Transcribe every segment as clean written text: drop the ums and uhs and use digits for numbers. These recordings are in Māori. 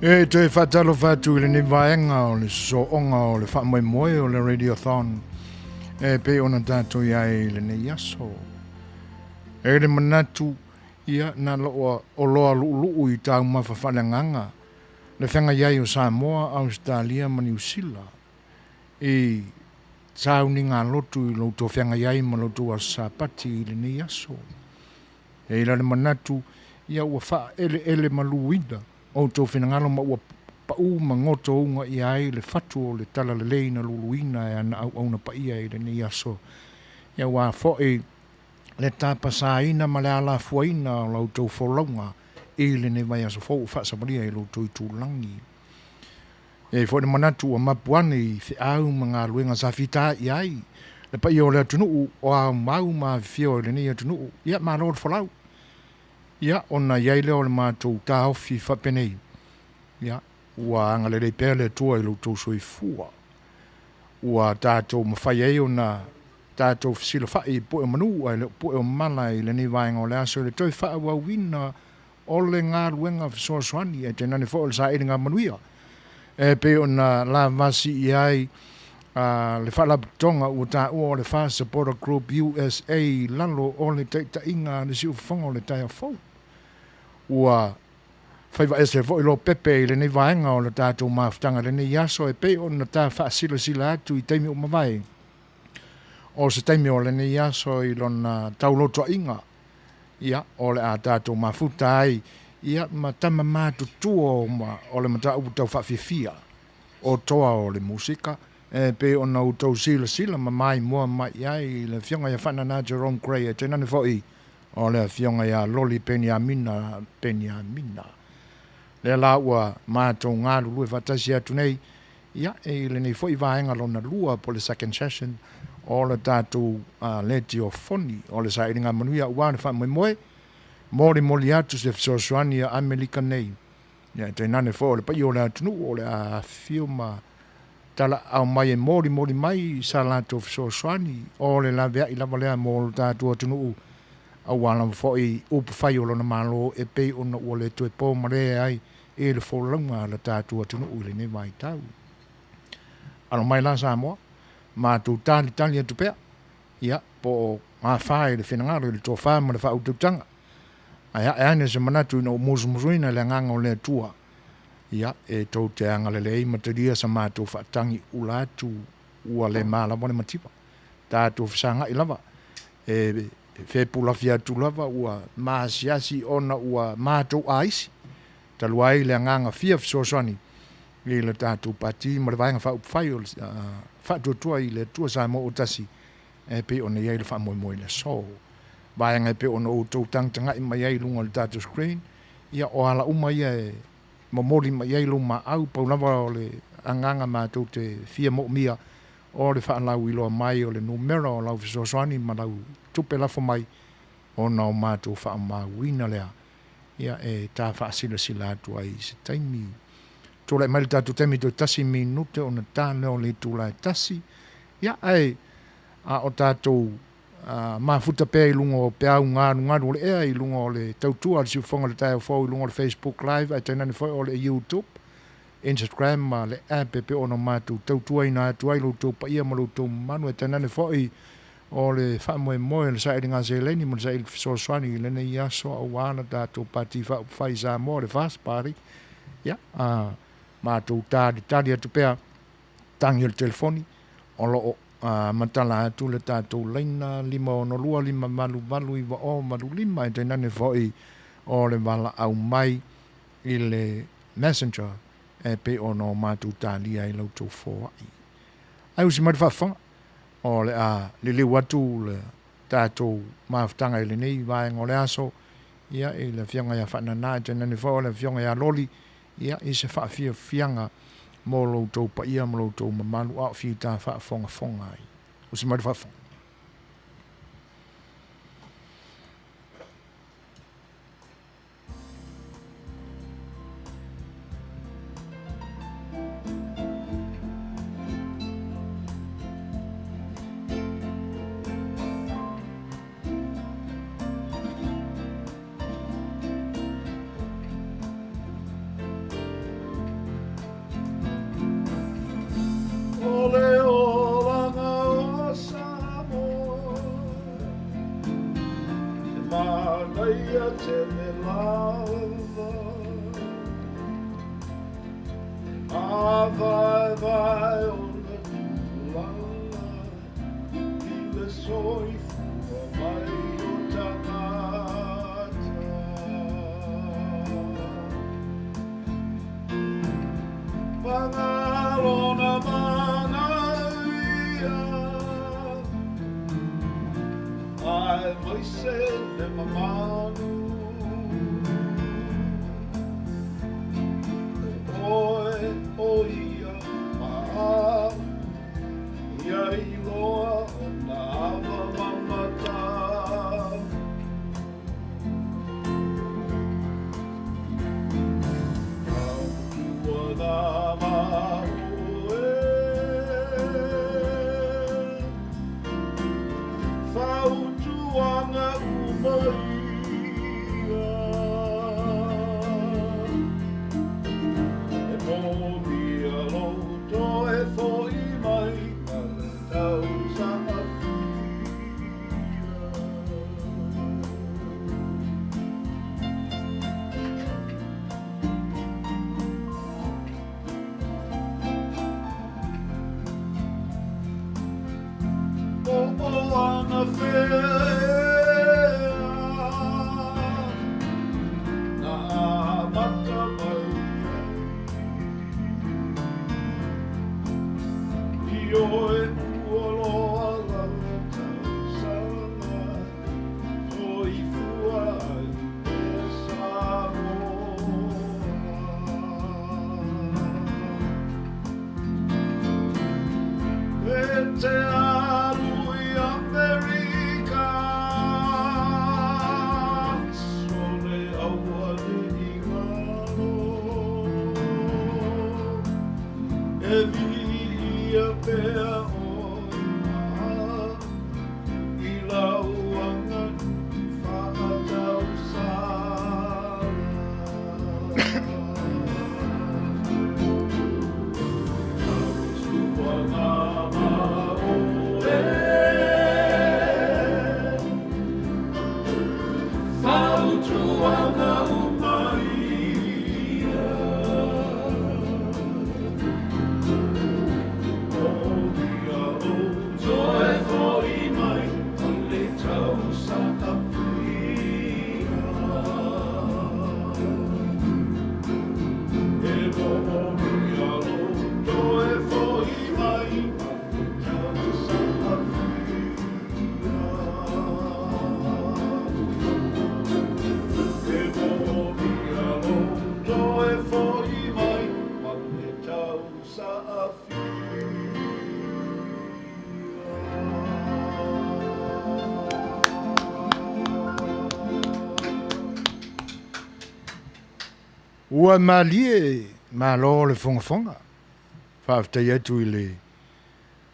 E te whatalo whatu le ni vaenga o le soonga o le whamoemoe o le RadioThon. E pe ona tātou iai le ne yaso. E le manatu ia na loa o loa luu i tāu mawhawhananganga. Le whenga iai o Samoa, Australia, Manuia. E tāu ni ngā lotu i loto whenga iai ma loto a sapati i le ne yaso. E la le manatu ia ua wha ele maluina. O tō whenangalo ma ua pau ma ngoto unga i ai le whatu o le tala le leina luluina e ana au na paia i le ni aso. Ia wā fo e le tāpa sāina ma le ala fuaina o lau tō wholaunga i le ne vai aso fōu whaasamaria i lau tō i tūlangi. E fo le manatu o mapuane i whi au ma ngā luenga sa whita i ai. Le pai o le atunuu o a mau ma whio le ni atunuu. Ia ma lor whalau. Ia, ona iai leo le mātou tā ofi whapenei. Ia, ua anga le pēle tua i loutou soifua. Ua tātou mawhai ei ona tātou fisila whai po e manu, ai le po e mana i le ni vaenga o le aso le toi wha ua wina o le ngā ruenga fisoaswani e te nani fo le sa eri ngā manuia. E pe ona la vasi i ai le whalaputonga ua tā ua o le Far Supporter Group USA lalo o le teita inga le si ufonga o le tai a fau. Ua whaiva ese fo ilo pepe i le nei vaenga o le tātou maafutanga le nei yaso e pe o na tā whaasila atu i teimi o mawai. O se teimi o le nei yaso i lona tauloto inga. Ia, o le a tātou maafuta ai. Ia, ma tama mātu tua o le mata upu tau whaafifia. O toa o le musika. E pe o na utau sila ma mai mua mai ai le fionga ia whanana Jerome Gray e tenane fo i. O le fionga ia loli Peniamina. Le la ua mātou ngā lulu e whatasi atu nei. Ia, e le nei fo i vaenga lona lua po le second session. O le tātou leti o foni. O le sa iringa manuia uane wha moe. Mori atu se fisosuani a Amerika nei. Ia, tenane fo le pai o le atunu o le a fioma tala au mai e mori mai sa lato fisosuani. O le Lavea'i Samoa mo le tātou atunu au wala fo i upu whai o lona malo e pei ona ua le tue pō mare ai e le wholaunga le tātua tunu ule ne mai tau. Ano mai la Samoa, mātou tali atu pea, ia, po ngā whae le whenangaro le tō whama le whau tautanga. Ai ane se manatu ina o musuina le nganga o le tua. Ia, e tau te anga le lei mataria sa mātou whaatangi ulatu ua le mālawa le matipa. Tātou whisanga i lava. Fe pula fia tu lava ua maasiasi ona ua mātou aisi. Taluai le nganga fia fisosani. I le tātou pati ma le vaenga whau whai o whatuatua i le tua sa mo o tasi. E pe ona iei le wha moe le so. Vaenga pe ona o tau tangtanga i mai iei lunga le tātou screen. Ia o ala uma ia e mamori mai iei lunga au pau lava o le anganga mātou te fia mo mia. O le whaalau i loa mai o le numero o lau fisosani ma lau tupe lafo mai o nao mātou whaamauina lea. Ia e tā whaasila atu ai se taimi. Tō lai mai le tātou taimi tō tasi minute o na tāne o le tūlai tasi. Ia ai o tātou mafuta pēr i lunga o peau ngaru o le ea i lunga o le tautua le siufonga le tai o fau i lunga o le Facebook Live ai tainani fai o le YouTube. Instagram ma le app pe ono mātou tautua ina atu ai loutou pa ia ma loutou manu e tainane fai o le whamoe le sa eri ngā zeleni mo le sa eri fisoswani le nei aso au wana tātou pati whai Samoa le fast party. Ia, mātou tali atu pea tangi o le telefoni o lo matala atu le tātou leina 5 malu iwa o malu 5 e tainane fai o le wala au mai i le messenger e pe ono mātou tālia i loutou fōai. Ai usi mari whawhanga o le le leu atu le tātou maafutanga i le nei vaenga o le aso. Ia i le fianga ia whanana e tenani whao le fianga ia loli. Ia i se whaafia fianga mo loutou pa ia mo loutou mamalu au fi tā whaafonga ai. Usi mari whawhanga. tele lava vai vai o le langa I le soifua mai o tangata Pangalona Manuia Ai mai se le mamanu Oe oia maa Ia iloa o na awa mamata Ua na maoe Fautuanga umaia E momia loto e foi mai Tau sanga Moana whea Na mata mai I oe uoloa lau tausanga Toi fua ai e Samoa E te aru I Amerika Sole aua le I ngalo E vi ia pea o maa I lauanga whaatau sara Tausua ngā maoe Fautuanga umaia Omia loto e foi mai I le tau sakapia E omia loto e foi mai I le tau sakapia E omia loto e foi mai I le tau sakapia Ua malie malo le fonga whaaftai atu I le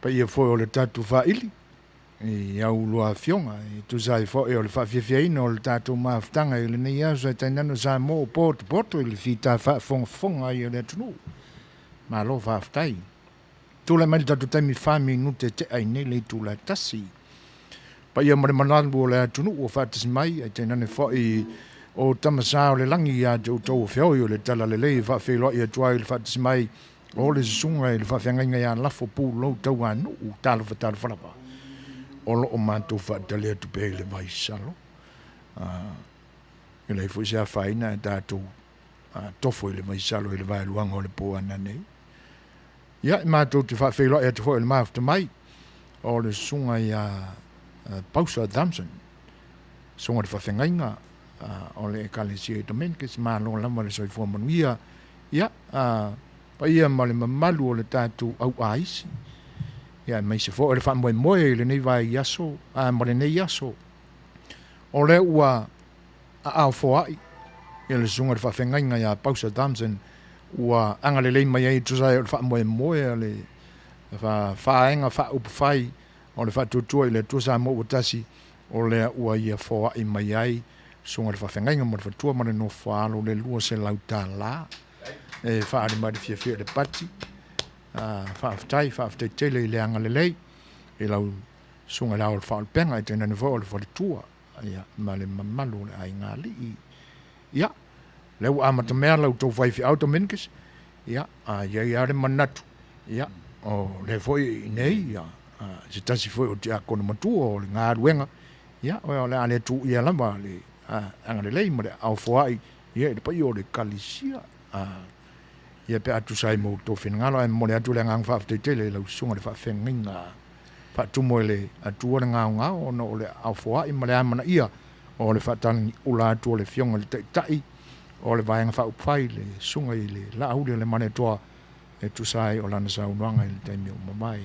pa ia foi o le tatu whaili I au lua fionga I tu sai foi o le whaafiafiaina o le tatu maaftanga I le nei aso e tainano sa mo poto I le fita fonga I o le atunu malo whaaftai tu le mai tatu taimi whaami nute te ai nei le tu la tasi pa ia mare manalu o le atunu o whaatasi mai e tainane foi o tamasa o le langi ia te utou whiau I o le tala le lei whaafeloa ia tuai le whaatasi mai o le sunga I le whaafeangainga ia lafo pū lau tau anu u talo whalapa o lo o mātou whaatale atu pe le mai salo I le fwisi a whaina e tātou tofo I le mai salo I le vai luanga o le pōana nei ia I mātou te whaafeloa ia te fo I le maafta mai o le sunga ia pausa Thompson sunga le whaafeangainga o le ekalesia I tamen ke se mālo lama le soifua Manuia ia pa ia ma le mamalu o le tātou au aisi ia mai se fo le whamoe moe le nei vai yaso ma le nei yaso o le ua au foai ia le sunga le whawhengainga ia pausa Thompson ua anga le lei mai ai tusai o le whamoe moe le whaenga whaupawhai o le whatutua I le tusa mo utasi o le ua ia foai mai ai sunga le whawhengainga mo le whatua ma le no whaalo le lua se lauta la e whaare mai fia le pati whaaftai tele I le anga le lei e lau sunga lau le whaal penga I tena nivo o le whatua ia ma le mamalu le ai ngā li ia le ua mata mea lau tau whai fi auto minkis ia ia le manatu ia o le foi nei ia se tasi foi o te akona matua o le ngā ruenga ia o le ane tu ia lama le anga le lei ma le au foai ia le pai o le kalisia ia pe atu sai mo to fin ngalo ai mo le atu le ngang fa te tele lau sunga le fa fenginga fa tu mo le atu o ngā o no le au foai ma le amana ia o le fa tan ula atu le fionga le tai o le vaenga fa upfai le sunga i le la au le mane toa e tu sai o lana sa unuanga i le taimi o mamai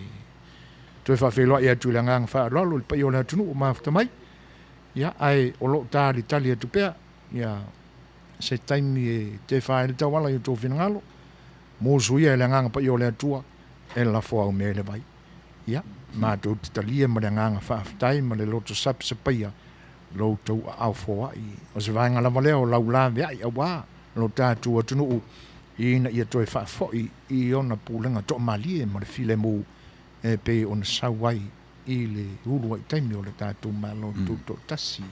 to fa felo ia tu le ngang fa lolo le pai o le tunu o mafta mai ia ai o lo ta li tali tu pea ia se taimi e te fa le tawala i to finangalo mo suia le ngang pai o le tua e la fo au me le vai ia ma to talia ma le ngang fa tai ma le loto sap se paia lo to au fo ai o se vanga la valeo la Lavea'i wa lo ta tu tunu ina ia to fa fo i ona pulenga to mali ma le file mo e pe on sawai i le ulu ai taimi o le tatu malo to tasi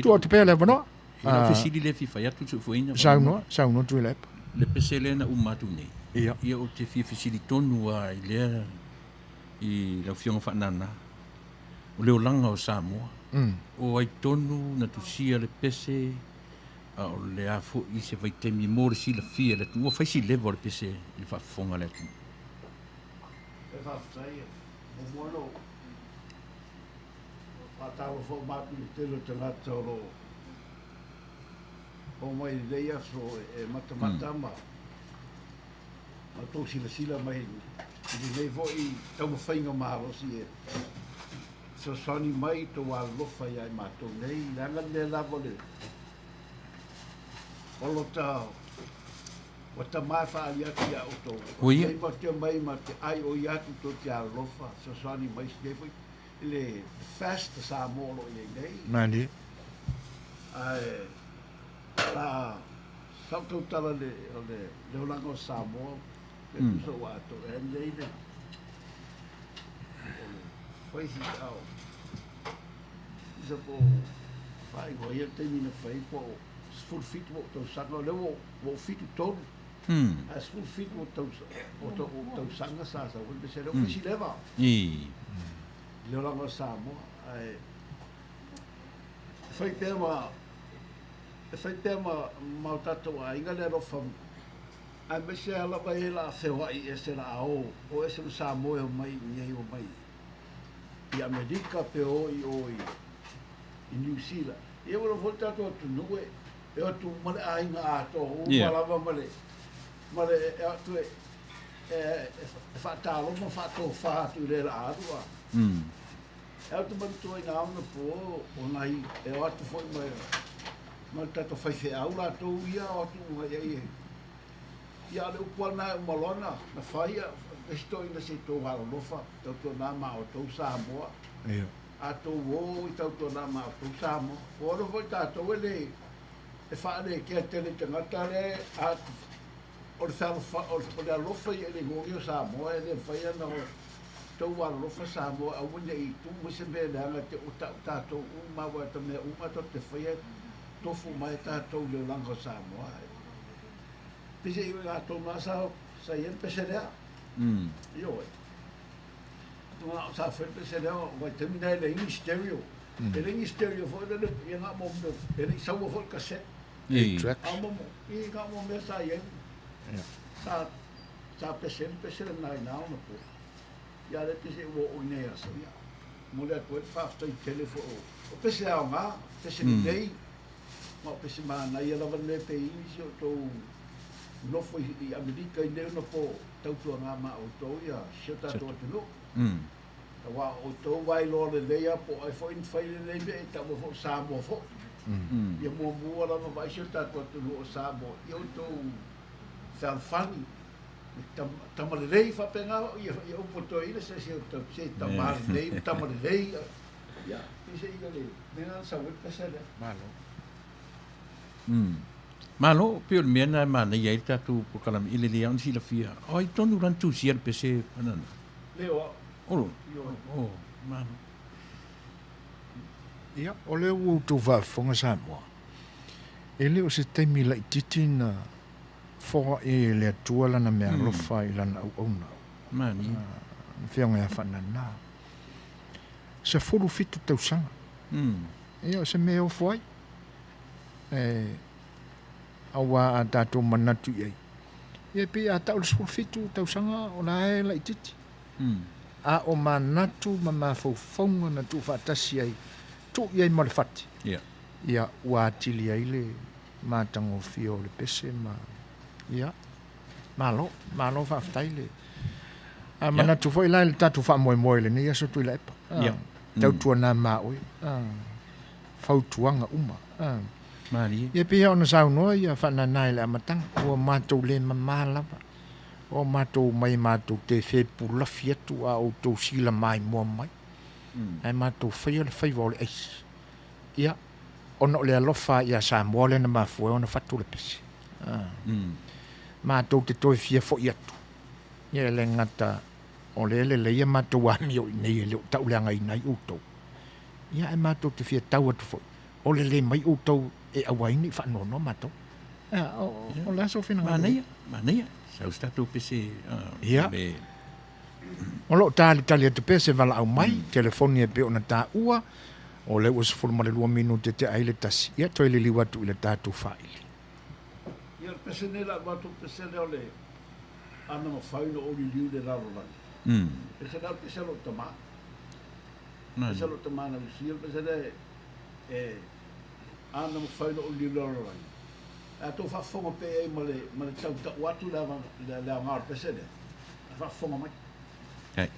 tu te pele vano ina fesili le fifa ya tu fu ina sauno tu le pesele na umatu nei ia o te fesili tonu ai le i la fiona fa nana o le olanga o Samoa o ai tonu na tu sia le pese o le afo i se vai temi mor si la fia le tu fa si le vor pese il fa fonga le tu e fa sai o mono patao fo matu te lo te latoro o mai leia so e mata ma to sila mai ni nei voi tau whainga mahalo si e so soni mai to wa lofa ia i mato nei langa le lavo le olo ta wata mai fa ali ati a oto nei ma te mai ma te ai o ia to te a lofa so soni mai si nei voi le fast sa molo i nei nani ai la salto tala le olango Samoa so wato e nei ne foi si au po vai go ia te mina fai po full fit mo to sanga le wo fit to as full fit mo to sanga sa o de ser o si leva le olango Samoa ai fai tema mau tato ai ngale ro fam ai me se ala vai la se wai e se la o ese Samoa mai nei o mai i Amerika pe o i New Zealand e o volta to no e o tu male ai nga to o malava male e tu fa talo mo fa to fa tu le la atua e o tu man to i nga no po o nai e o tu foi mai mal tato fai fe aula to ia o tu mai ia le upana o malona na faia esto ina se to wala lofa to na ma o to Samoa a to wo i to na ma o to Samoa o ro foi tato ele e fa le che tele te natale a o fa o le lofa e le go Samoa e le faia no to wala lofa Samoa a wone i tu mo se be na te o tato o ma wa te me o ma to te faia to fu mai tato le lango Samoa pese i ga to ma sa ien pese le io no sa fe pese le o te mina le in stereo e in stereo fo le e nga mo e sa wo fo cassette tracks i ga mo me sa ien sa pese le na no po ya le pese wo o ne sa ya mo le ko fa sta i telefono o pese a nga pese dei ma pese ma na ia la le pe i to no foi i Amerika i no po tau nga ma o to ia shota to no wa o to vai lo le ia po ai foi in fai le be ta mo Samoa fo ia mo la no vai shota to no Samoa io to fani tamale lei fa penga ia o po to ile se tamale lei tamale lei ia se ia le nena sa we pesele malo pior mena mana ia ita tu po kalam ile le on si la fia oi tonu ran tu sier pese anana leo malo Ia, o leo o tō whaafonga Samoa. E leo se teimi lai titi na whoa e lea tuala na mea lofa I lana au auna. Mani. Whionga ia whanana. Se furu fitu tausanga. Ia, se mea o whai. Awa a tātou manatu iei. Ia pe a tau le furu fitu tausanga o na e lai titi. A o manatu ma mawhauwhaunga na tu whaatasi ai. Tu iei ma le whati. Ia ua atili ai le mātango fio le pese ma. Ia. Malo whaftai le. Manatu fo ilai le tatu wha moe le ni aso tu ila epa. Tau tua nā maoi. Fautuanga uma. Mani. Ia pia ona saunoa ia whananai le amatanga. Ua mātou le mamalawa. O mātou mai mātou te whepula fiatu a o tau sila mai mua mai. Ai mātou whaia le whaiva o le eis. Ia. Ona o le alofa ia Samoa le na mafua ona whatu le pesi. Mātou te toi fia fo iatu. Ia le ngata o le ia mātou ami o nei le tau le angai nai utou. Ia e mātou te fia tau atu fo. O le mai utou e awaini whanono mātou. O le aso whina. Manuia. Sau statu pese. Ia. O lo tali atu pese wala au mai. Telefoni e pe ona tā ua. O le ua sifuru ma le 2 minute te aile tasi. Ia toi le liwatu I le tātou whaili. Ia pese nela watu pese leo le ana ma whaino o li liu le raro lani. Pese leo pese lo tama. Pese lo tama na usia pese le ana ma whaino o li liu le raro lani. A tō whafonga pe e ma le tau tau atu le ngar pese le. A whafonga mai. Hei.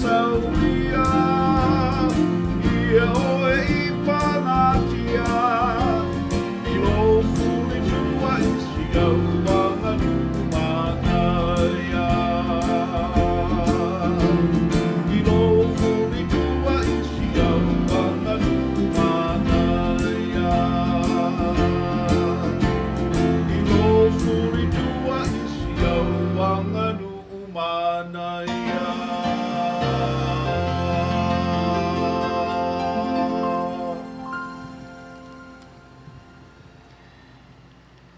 sauria ia oe I panatia I lo furi tua isi au wanganu Manuia I lo furi tua isi au wanganu Manuia I lo furi tua isi au wanganu Manuia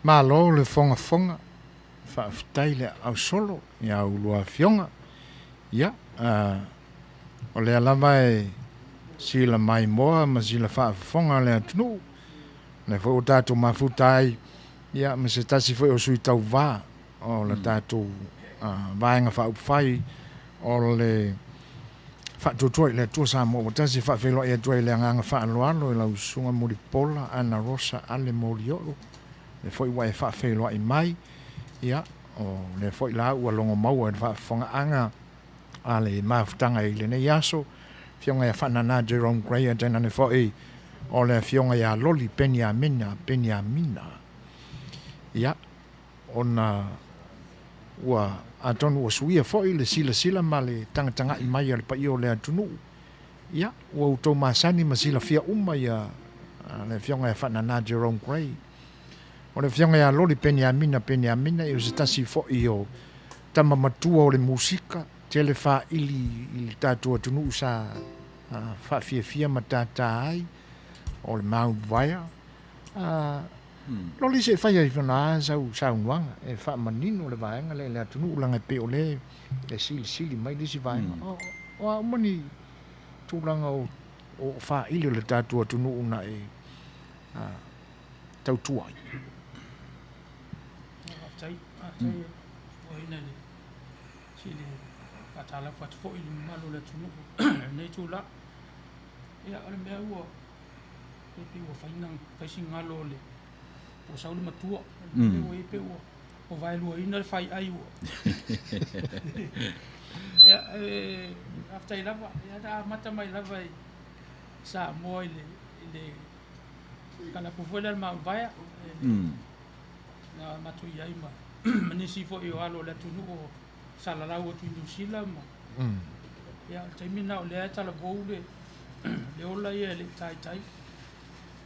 Malo le fonga whaafitai le au solo i au lua fionga. Ia, o le alama e sila mai moa ma sila whaafonga le atunu. Le fo o tātou mafutai, ia, ma se tasi fo o sui tau wā, o le tātou vāenga whaupwhai, o le whaatutoi le tua sa mo, o tasi whaafelo e tuai le anganga whaaloalo i lau sunga muri pola, ana rosa, ale mori oro. Le foi wai whaafelo I mai, ia, o le foi la ua longo maua e whaafonga anga a le mafutanga I le ne yaso, fionga ia whanana Jerome Gray a tena ne foi, o le fionga ia loli penia mina, ia, ona ua atonu ua suia foi le sila ma le tanga I mai al pa I o le atunu, ia, ua utou masani ma sila fia uma ia le fionga ia whanana Jerome Gray, o le fionga ia loli penia mina I o se tasi foi o tama matua o le musika, tele wha ili tātua tunu sa wha fia ma tātā ai, o le Mount Vaya. Loli se whaia I whana sau nuanga, e wha manino le vaenga le atunu ulanga pe o le sili mai lisi vaenga. O a umani tūlanga o wha ili o le tātua tunu una e tautua ai. Tai o ina le sili katala fat fo I malu le tunu nei tula ia ole mea ua e pe ua whaisi ngalo le o saule matua o e pe ua o vai lua ina le whai ai ua ia after I lava ia da mata mai lava I sa moa I le kana pufuele al Mount Vaya na matu iai ma manisi fo I o alo le tunu o salalau o New Zealand ma ia taimina o lea tala vou le ola ia le tai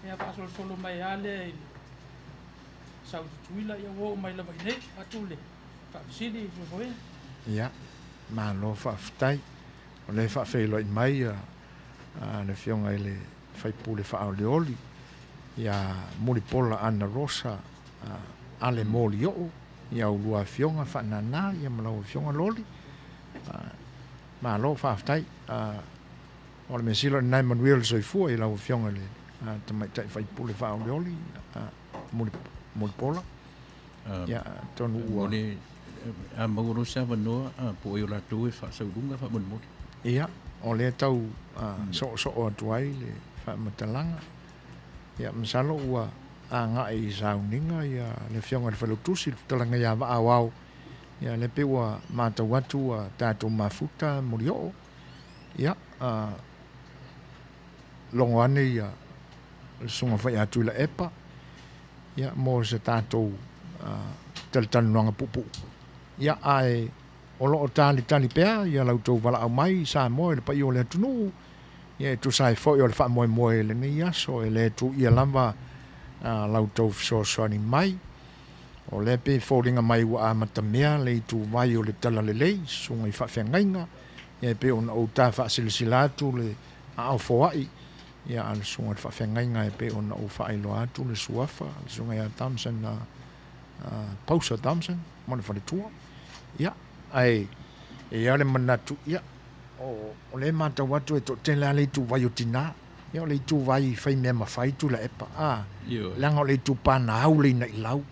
ia pasolosolo mai a le saututuila ia wo mai lava I nei atu le whaafisili sofoe Ia, malo whaafitai, o le whaafelo I mai le fionga I le whaipule whaaoleoli, ia muripola ana rosa, ale moli o ia ulua fionga whanana ia malau fionga loli malo whaafitai o le mesilo nai Manuia le soifua I lau fionga le tamai tai whaipule whaoleoli muripola ia tonu ua a mauro sa vanoa po I o lātou e whaasaurunga whaamoni ia o le tau so o atuai le whaamatalanga ia masalo ua anga I sauninga ia le fionga le whalutusi talanga ia waawau ia le pewa mātau atu tātou mafuta muri o ia longo ane ia sunga whai atu ila epa ia mo se tātou talitanu nanga pupu ia ai o loo tali pea ia lautou wala au mai sa moe le pai o le atunu ia tu sai fo o le wha moe le ni aso e le tu ia lamba lautou fisoasoani mai o le pe fōringa mai ua amata mea le tu vai o le tala le lei sunga I whawhengainga ia pe ona o tā whaasilisila atu le au foai ia al sunga le whawhengainga e pe ona o whailo atu le suafa le sunga ia Thompson Pausa Thompson mone whare tua ia ai e ale manatu ia o le mātau atu e to tela le tu vai o tina ia o le tu vai whai mea mawhai tu la epa langa o le tu pāna au le na ilau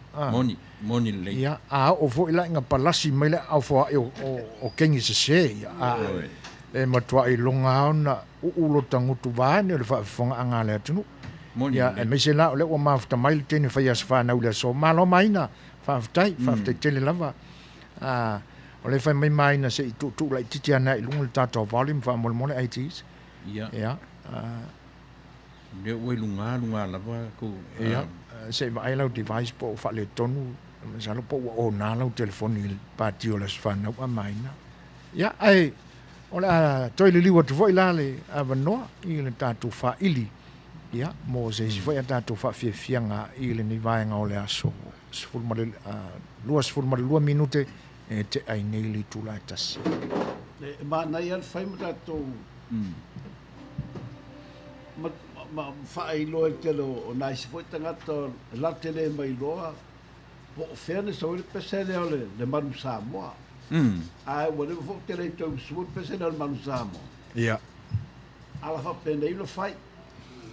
moni le ia o fo ila inga palasi mai le au fo o kengi se ia e matua I longa ona ulo tangutu vane o le whaafonga anga le atunu ia e mese la o le ua mafuta mai le tene whai aswha na ule so malo maina whaafutai tele lava O le whai mai na se i tu lai titi ana i lunga le tātou volume wha mole 80s. Ia. Ia. Leo ue lunga lava ko. Ia. Se wa ai lau device po wha le tonu. Sa lo po o nā lau telefoni pāti o las whanau a mai na. Ia, ai, o le toi le liwa tu foi la le avanoa i le tātou wha ili. Ia, mo se si foi a tātou wha fianga i le ni vaenga o le aso. Lua minute e te ai nei li tu lai tasi. Ma nei al fai ma tātou ma whaai loa te lo o nai si foi tangata la tele mai loa po fairness o le pesele o le manu Samoa. Ai wale fo te le tau suo pesele o le manu Samoa. Ia. Ala fa pene i lo fai.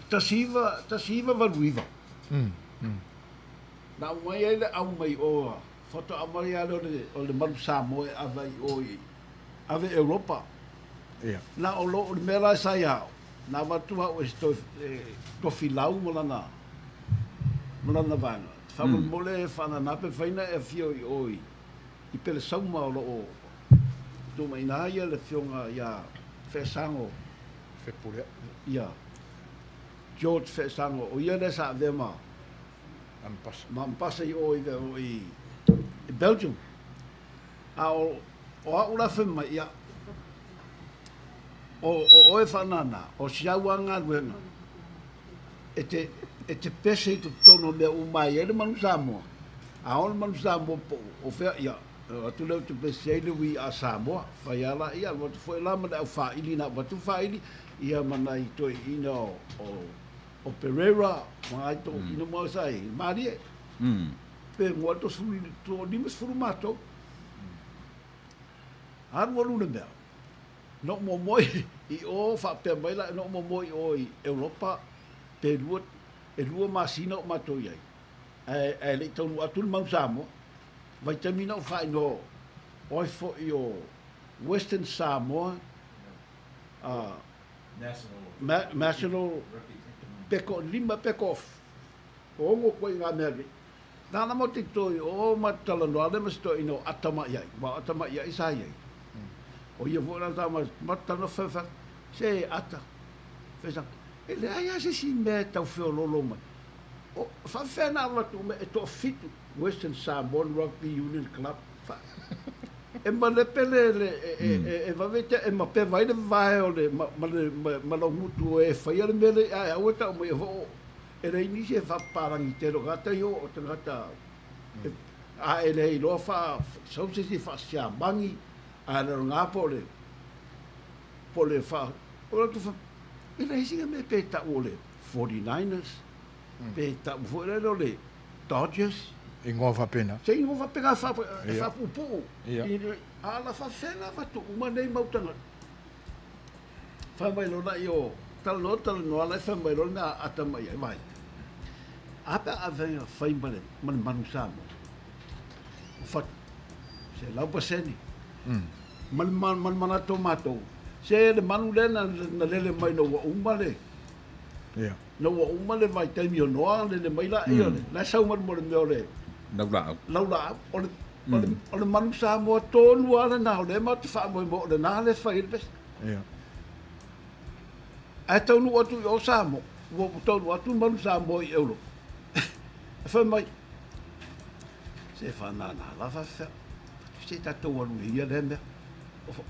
Tasiva valuiva. Na mai ele au mai o foto amari ale o le manu Samoa avai oi. Ave Europa. Ia. Na o lo o le mera sai hao. Na matua o esto filau molana vanga. Whamul mole e whana pe whaina e whio i oi. I pele sauma o lo o. Tō mai nā ia le whionga ia whesango. Whepure. Ia. George whesango. O ia le sa vema. Ampasa. Ma mpasa i oi ve o i Belgium. A o a ura whema ia. O e whanana. O siauanga luenga. E te pese i tu tono mea umai e le manu Samoa. A on manu Samoa po o whea ia. Atu leo te pese e le wi a Samoa. Whai ala ia. Watu fwoi lama na au whaili na watu whaili. Ia mana i toi ina o Pereira. Mga i to ina mua sai. Marie. Pe mua to suri to limas furu mato. Haru waluna mea. No mo moi i o whapea mai la. No mo moi o i Europa. Pe luat. E lua masina o matou iai. E le taunu atu le mau Samoa. Vai tamina o whai no. Oi fo i o Western Samoa. National Peko, lima peko. O ngo koe ngā mea ki. Nāna mo te toi o matala noa le mas toi no atama iai. Wa atama iai sa iai. O ia vo na tama matana whewha. Se ata. Whesang. E le ai ase si mea tau whio lolo mai. O whawhena watu me e to fitu Western Samoan Rugby Union Club. E ma le pele e wawete e ma pe vai le vai o le ma lo mutu e whaia le mele a au e tau mai ho. E rei nisi e whaparangi te ro gata i o te gata. A e rei loa wha sausi si wha sia mangi a le ngā pole. Pole wha. O la tu wha. E rei singa me pe ta o le 49ers. Pe ta o le Dodgers. I ngō whapena. Se ingo whapena whapupu. Ala whawhena watu umanei mautanga. Whamai lona i o tala noa lai whamai lona atama i mai. Apa a venga whaimane manu Samoa. Whatu. Se lau paseni. Man mana tomato. Se le manu lena na lele mai no wa umale. Ia. No wa umale vai taimi o noa lele mai la i ole. La sau man mo le meo le. Laula o le manu Samoa tonu ala na o le ma te wha mo le na le whai pes. Ia. A taunu atu i o Samoa. Wo taunu atu manu Samoa i euro. Whai mai. Se whanana lava wha. Se tatou anu hia le mea.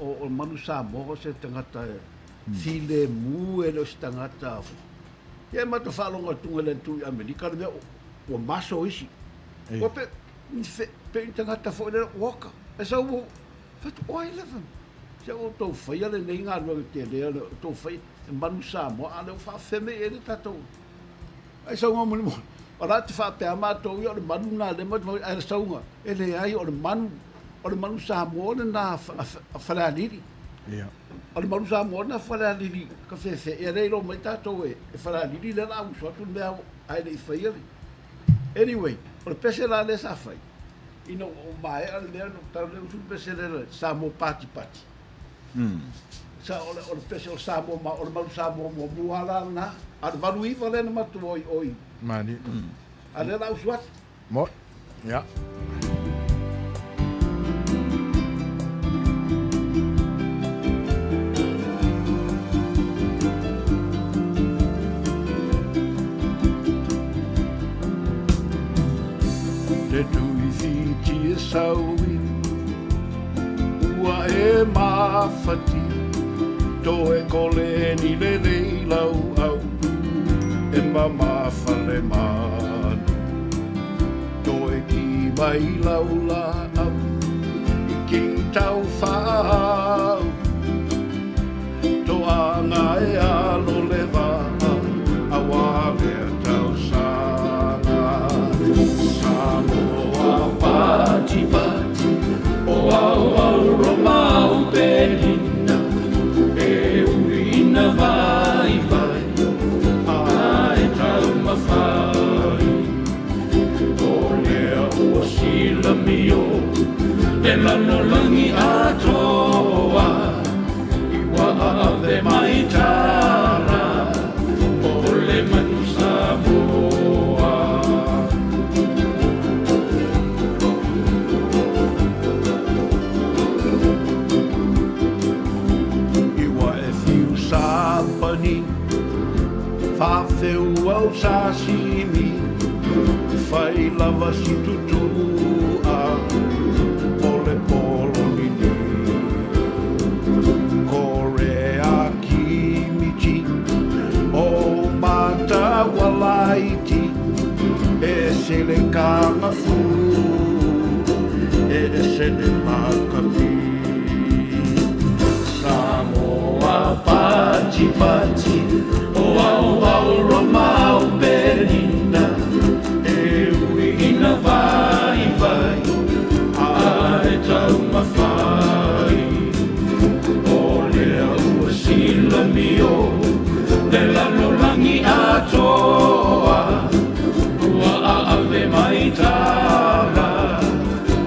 O manu Samoa se tangata file mu e lo se tangata. Ia mata whalonga tunga le tui Amerika le mea o maso isi. O pe tangata fo le waka. E sa o fatu oi levan. Se o tau whaia le nei ngā rua te lea le tau whai manu Samoa a le wha wheme e le tatou. E sa o mani mo. O la te wha pēa mātou i o le manu nā le matu e le saunga. E le ai o le manu Samoa le nā whalaliri. Ia. O le manu Samoa na whalaliri. Ka whewhe e reiro mai tatou e whalaliri le rau suatu mea ai le i whaia li. Anyway, o le pese la le sa whai. Ino o mai ale mea no tau le usu pese le Samoa pati. Sa o le pese o Samoa ma o le manu Samoa mo muala na. A le valu iwa le na matu oi. Mani. A le rau suatu. Mo. Ia. le mawhati, to e kole ni le rei lau au, e mamafa le manu. To e ki mai lau la au, i ki tau whahau. To anga e alo le waa, a wale tau sanga. Samoa pati pati, o au au romau pelina, e uina vai vai, ai tau mawhai. O lea ua sila mio, e lano langi atoa, i ave mai tara, o le manu Samoa. Sapani, whawheu au sashimi, whai lava si tutua, pole polo nini. Korea kimiti, o mata walaiti, e se le kanga fu, e se le makapi. Pati pati, o au au romau pelina, e uina vai vai, ai tau mawhai. O lea ua sila mio, le lano langi atoa, ua ave mai tara,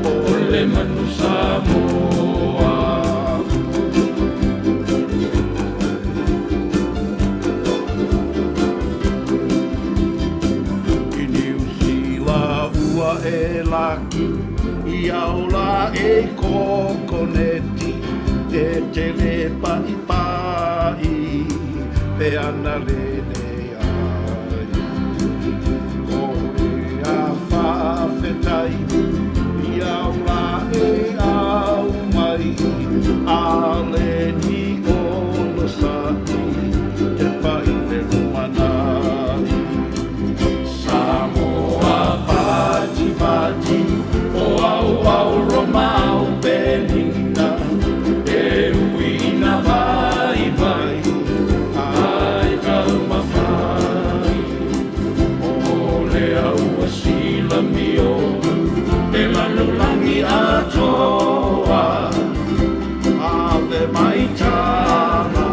o le manu Samoa. E laki, i aula e kokoneti, e te le pai pai, pe ana lele ai. Kore a whawhetai, i aula e au mai, a le ni o lo sai, te pai le rumanai. Samoa pati pati, o au au romau pelina, e uina vai vai, ai tau mawhai. O lea ua sila mio, e lanu langi atoa, ave mai tara,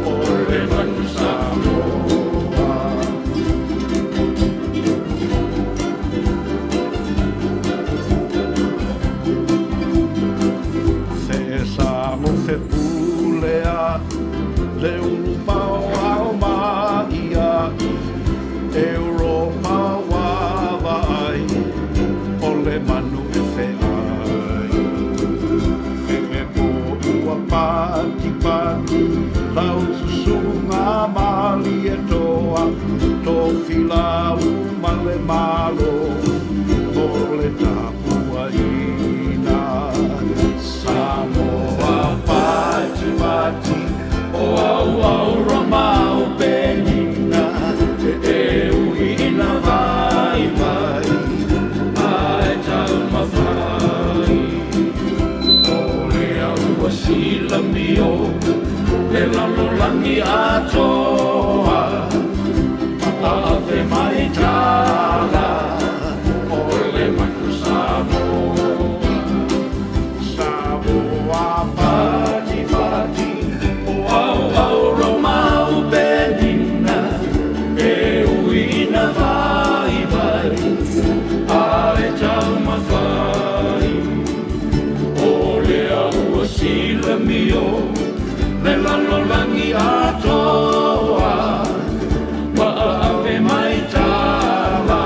o le manu Samoa. Fe pulea, le upao au maia, Europa wava ai, o le manu e fe ai. Fe po ua pati pati, lau susunga mali e toa, to fila uma le malo, o le tapua ina. Samoa pati pati, o au au romau pelina, e uina vai vai, ai tau mawhai. O lea ua sila mio, le lalo langi atoa, ave mai tara, o le manu Samoa. Pati pati, o au au romau pelina, e uina vai vai, ai tau mawhai. O lea ua sila mio, le lalo langi atoa, wa ave mai tala,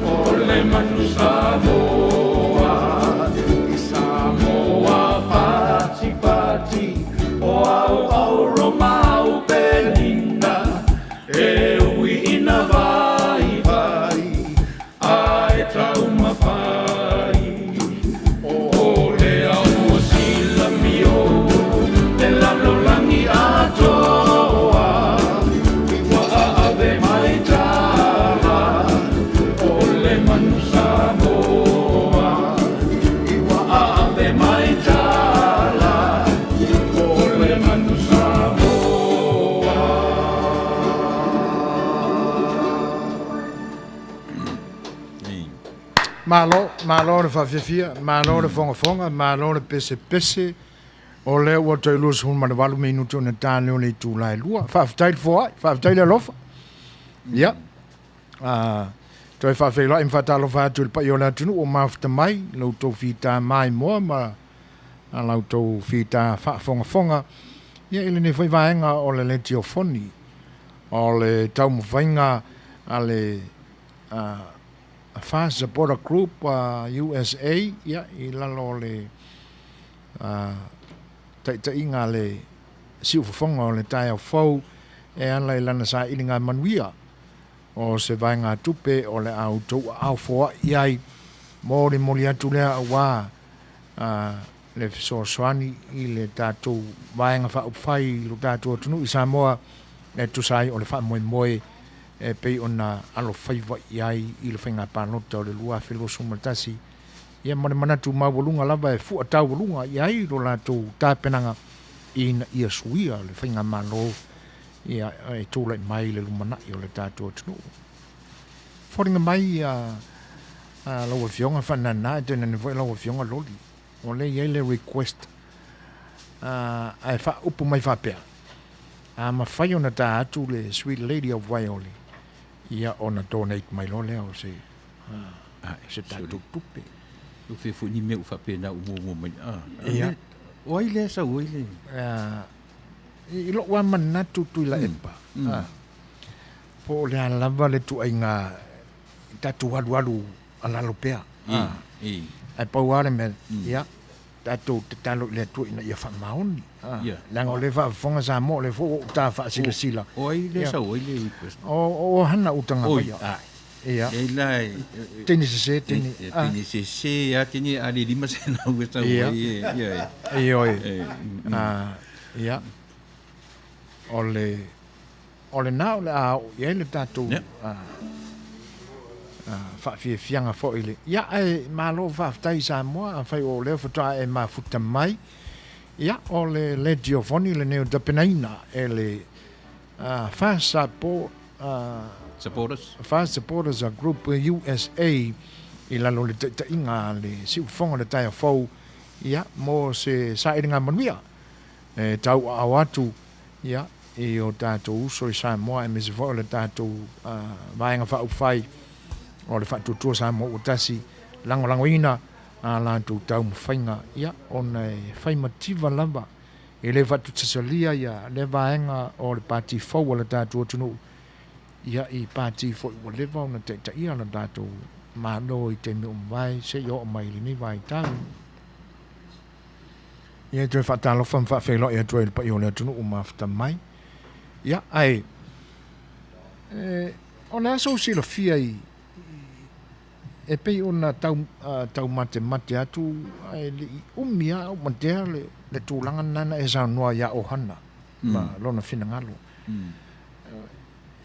o le manu Samoa. Pati pati, o au au romau pelina, e uina vai vai, ai tau mawhai. O lea ua sila malo le fafia, malo le fonga, malo le pese. O le ua toi lua sun ma le walu minuto na tāne o le tū lai lua. Whaftai le lofa. Ia. Toi whawhai lai mwhatalo whātu le pai o le atunu o mawhta mai, lau tau whita mai moa ma lau tau whita whafonga. Ia ili ne whai vaenga o le leti o foni. O le tau mwhainga a le Fast Supporter Group USA. Ia i lalo le ta inga le siu fonga o le tai au fau e ana i lana sa ilinga Manuia o se vainga tupe o le au tau au foa iai mōre mori atu lea awa le fisoaswani i le tātou vainga wha upwhai lo tātou atunu i Samoa e tusai o le wha moe e pei o na alo whaiwa iai i le whainga pānota o le lua whilo sumatasi ia mone manatu mawalunga lava e fua tau walunga iai lo lātou tāpenanga ia suia le whainga malo ia e tōlai mai le lumana i o le tātou atunu. Wharinga mai laua fionga whanana e tēnā ne voi laua fionga loli. O le iai le request ai wha upu mai whapea. Ma whai ona tā atu le Sweet Lady of Waiole ia ona donate mai lo leo se tātou tupe. O fe fu ni me u fa pena u mo mai ia o ai le sa o ile i lo wa manatu tu la epa po le lava le tu ainga tatu walu ala lopea ai pa wale me ia tatu talo le tu ina ia fa maoni la ngole fa fonga sa mo le fo ta fa sila o ai le sa o ile o hana utanga ia ia tini se ya tini ali lima se na uesta ia ia ole na ole a ia le tatu fa fianga fo ile ia ai malo fa tai sa mo fa o le foto e ma futa mai ia ole le Giovanni le neo da penaina ele fa sa po Fast Supporters a Group USA i lalo le ta inga le si fonga le tai fo ia mo se sa iringa Manuia e tau awatu ia e o tātou uso i Samoa e mese fo le tātou vaenga wha ufai o le whatutua Samoa o tasi lango ina a lātou tau mwhainga ia o nei whaimativa lava e le whatutasalia ia le vaenga o le pāti fau o le tātou tunu ia i pāti fo i walewa o na te ia na tātou mālo i te me umwai se i o mai li ni vai tau ia i tue whatalo whawhelo ia tue pa i o le tunu o mawhata mai ia ai o na aso sila fia i e pei o na tau mate atu ai li umia o matea le tūlanga nana e sa noa ia o hana ma lona whina ngalo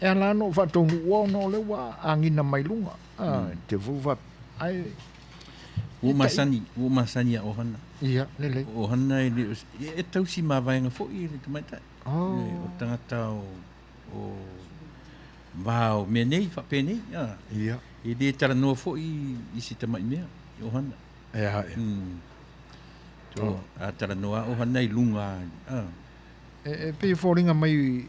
e ala no whatonu ua no le wa angina mai lunga te vuva ai o masani a ohana ia lele ohana e tau si mawaenga fo i le tumaita o tangata o vau me nei fa pene ia e de tara no fo i si tamai mea ohana ia to a tara no ohana i lunga e pe foringa mai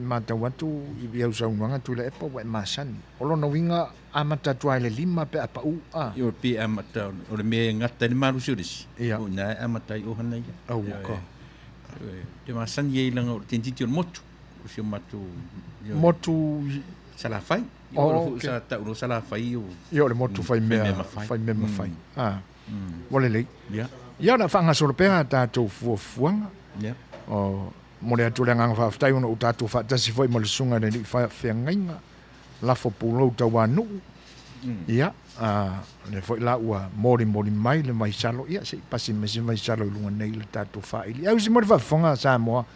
mata watu i biau saunanga tu le epa wa masani olo no winga amata tua le lima pe apa u yo pe amata o le me ngata ni maru suris o na amata o hana ia au ko te masani e langa o tentiti o motu o si motu sala fai o sa ta o sala fai o yo le motu fai me fai wole le ia na fanga so le pe ta tu fuanga o mo le atu lenga whaftai una o tātou whaatasi foi mo le sunga le whengainga lafo pūlau tau anu ia le foi la ua mori mai le mai salo ia se pasi mesi mai salo i lunga nei le tātou whaili au si mori whafonga Samoa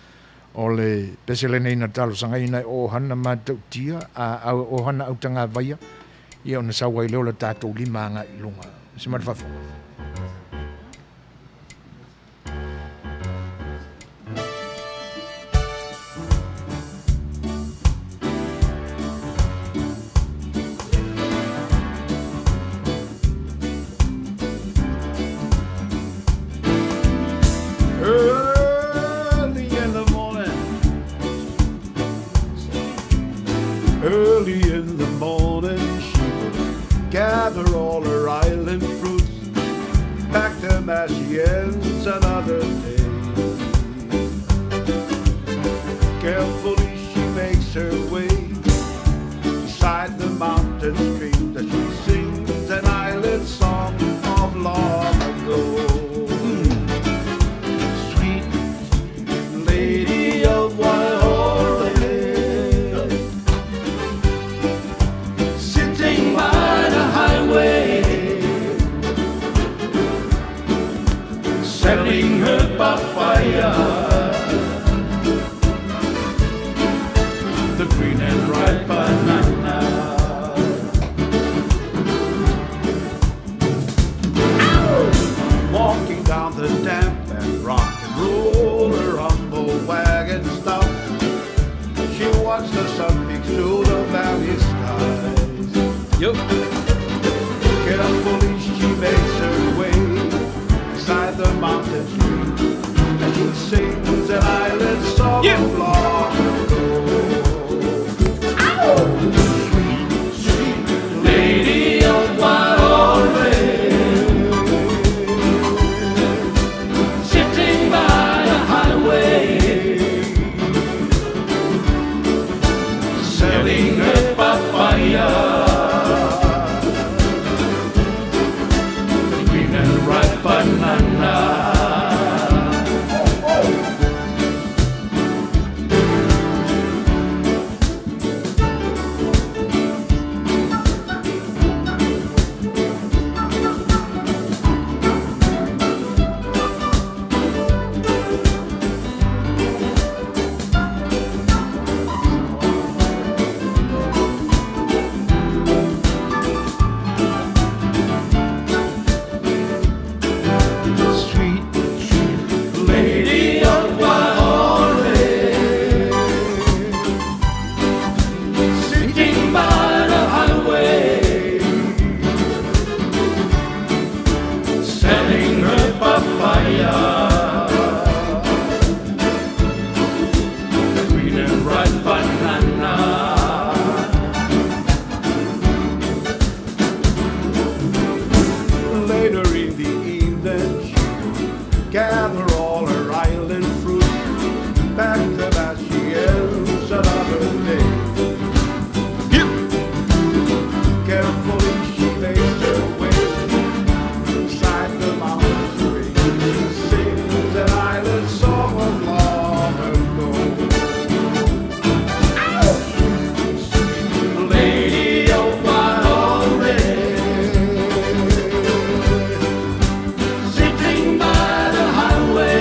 o le pesele nei na talo sanga ina o hana mātou tia o hana au tanga vaia ia o na sawa i leo le tātou lima anga i lunga si mori whafonga as she ends another day. Carefully she makes her way beside the mountain stream that she sings an island song of long ago. Sweet lady of Waihore, sitting by the highway, selling her papaya, the green and ripe banana. Walking down the damp and rock and roll, her humble wagon stop. She watched the sun peek through the valley skies. Yep. Carefully she makes her way beside the mountain stream, and she sings an island song of long ago. Sweet, sweet lady of Waihore, sitting by the highway, selling her papaya, green and ripe banana. Sweet, sweet lady of Waihore, sitting by the highway, selling her papaya, the green and ripe banana. Later in the evening, gather all her island fruit, back to that she ends another day. Carefully she makes her way beside the mountain stream. She sings an island song of long ago. Sweet lady of Waihore, sitting by the highway,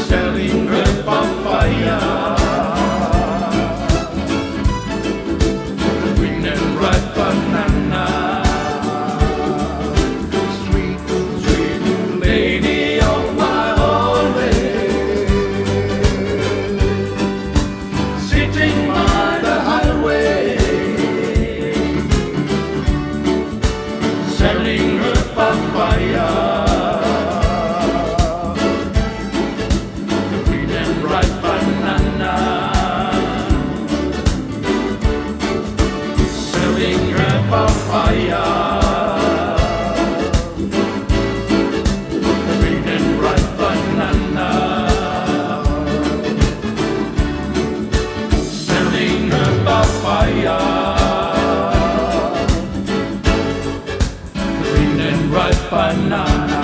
selling her papaya, the green and ripe banana. Sweet, sweet lady of Waihore, sitting by the highway, selling her papaya, the green and ripe banana. Selling her papaya, the green and ripe banana. Selling her papaya, green and ripe banana.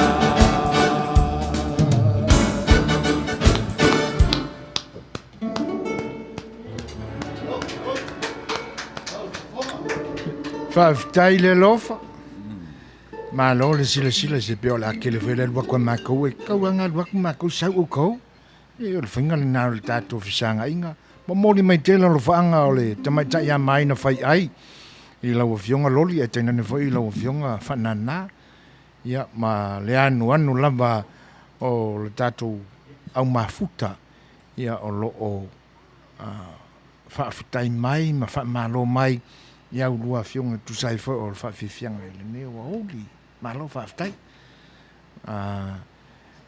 Whawhitai le lofa. Ma lo le sila se peo la ke le whele lua kua mākou e kauanga lua kua mākou sau o kou. E o le whinga le nāo le tātou whisanga inga. Ma mōli mai tēla lo whaanga o le tamaitai a mai na whai ai. I lau fionga loli e teina ne whai i lau fionga whanana. Ia ma le anu lava o le tātou au mafuta. Ia o lo o whawhitai mai ma whamalo mai. Ia ulua fionga tu sai fo o whawhiwhianga le ne o holi. Malo whawhitai.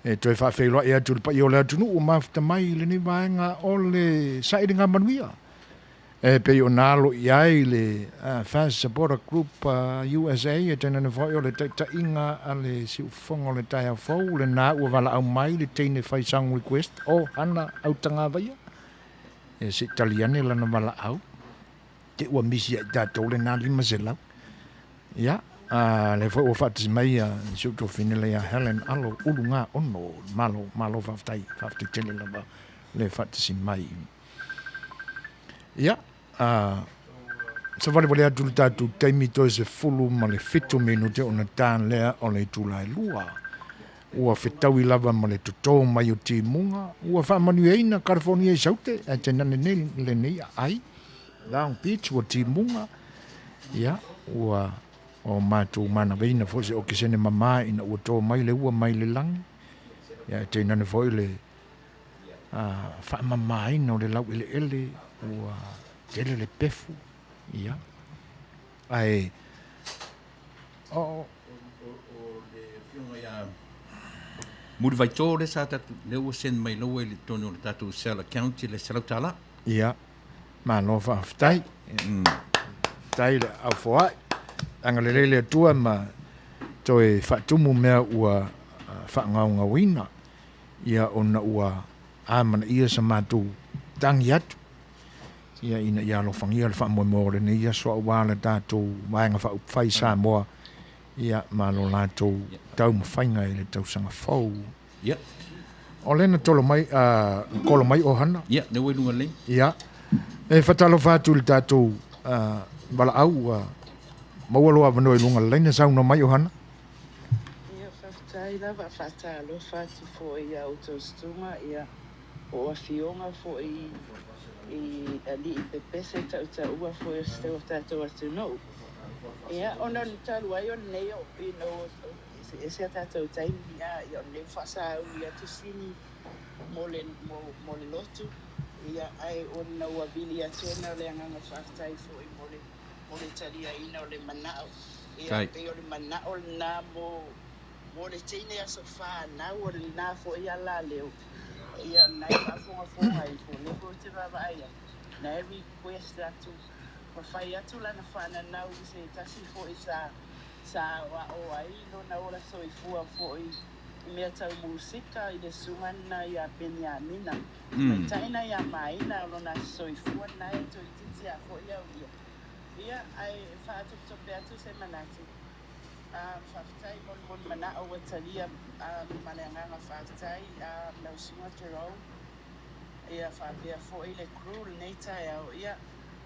E toi whawhiloa ea tu pa i o lea tunu o mafuta mai le ne vaenga o le sairinga Manuia. pe o nalo iai le Fast Supporter Group USA e tena ne foi o le ta inga ale si fongo le tai fo le na ua wala au mai le teine fai sang request o ana au tanga vai e si italiane la na wala au te ua misi da to le na lima sela ya le foi o fat mai si to finele ya Helen alo ulunga ono malo faftai tele la le fat si mai ya sa vale vale atu tatu taimi to se fulu ma le fitu minute ona tan lea o le tulai lua ua fetau I lava ma le toto mai o timunga ua fa Manuia ina California saute a tena ne le nei ai Long Beach o timunga ya ua o matu mana veina fo se o kisene mama ina ua to mai le ua mai le lang ya tena ne foi le fa mama ina o le lau ele ua tele le pefu ia ai o le fiunga ia muri vai tō le sa tatu le ua sen mai loa le tono le tatu sela county le sela tala ia ma no fa ftai tai le au foai anga le tua ma toi fa tumu mea ua fa ngaunga wina ia ona ua amana ia sa matu tangi atu ia ina ia lo fangia le fa mo le ni ia so wala tatu wanga fa fai Samoa ia ma lo lato tau mo fainga le tau sanga fou ia o lena tolo mai kolo mai o hana ia ne we lunga le ia e fatalo fatu le tatu bala au mawalo avano lunga lena sa no mai o hana ia fatai lava fatalo fatu fo ia autostuma ia o afionga fo I ali I pepese ta ua fo este o tato atu no. Ia ona ni talu ai o nei o ino ese tato taimi ia o nei fasa ia tu sini mole lotu ia ai ona ua bili atu na le anga fatai fo I mole talia ina o le manao. Ia pe o le manao na mo le tine a sofa na o le na fo ia la leo. Ia nai fonga I fo le ko te baba ia na every quest atu pa fai atu la na fana na u se tasi fo sa wa o ai no na ora so I fua fo I me tau musika I le sumana ia Benjamina taina ia mai na no na so I fua na to titi a fo ia ai fa atu to pe atu se manati faftai mon mana o watalia mananga faftai na usuma tero ia fa via fo ile crew neta ia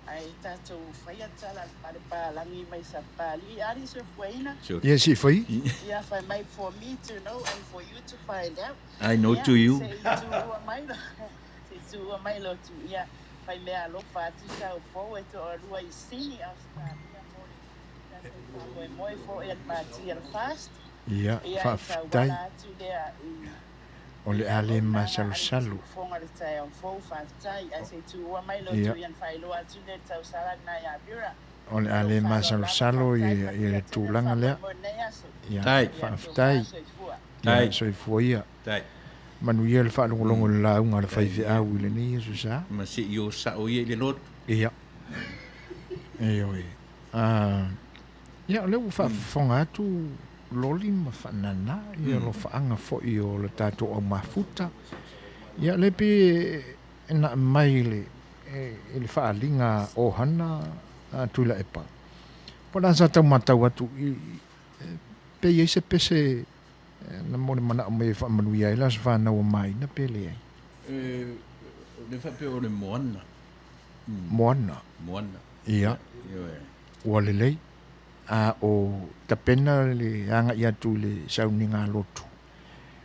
ai tato faia tala para palangi mai sapali ari so fuina yes if I yeah for my for me to know and for you to find out I know to you to my lot yeah by me a lo fatu sa forward to or I see moi for el partir fast ia faftai o le ale masalu fonga le tai on fo faftai I say to wa mai lo tu yan fai lo atu le tau sala na ya bira o le ale masalu I le tulanga lea ia faftai tai so ia tai Manuia le fa longo la unga le fai au le ni so sa ma si yo sa o ye le lot ia oi ia le fa fonga tu loli ma fanana ia lo faanga fo I o le tato o mafuta ia le pe na maile ele fa linga o hana tu la epa pona sa tau matau atu pe ye se pese na mo mana me fa Manuia ila sa na o mai na pele le fa pe o le Moana ia o le lei o tapena le anga ia tu le sauninga lotu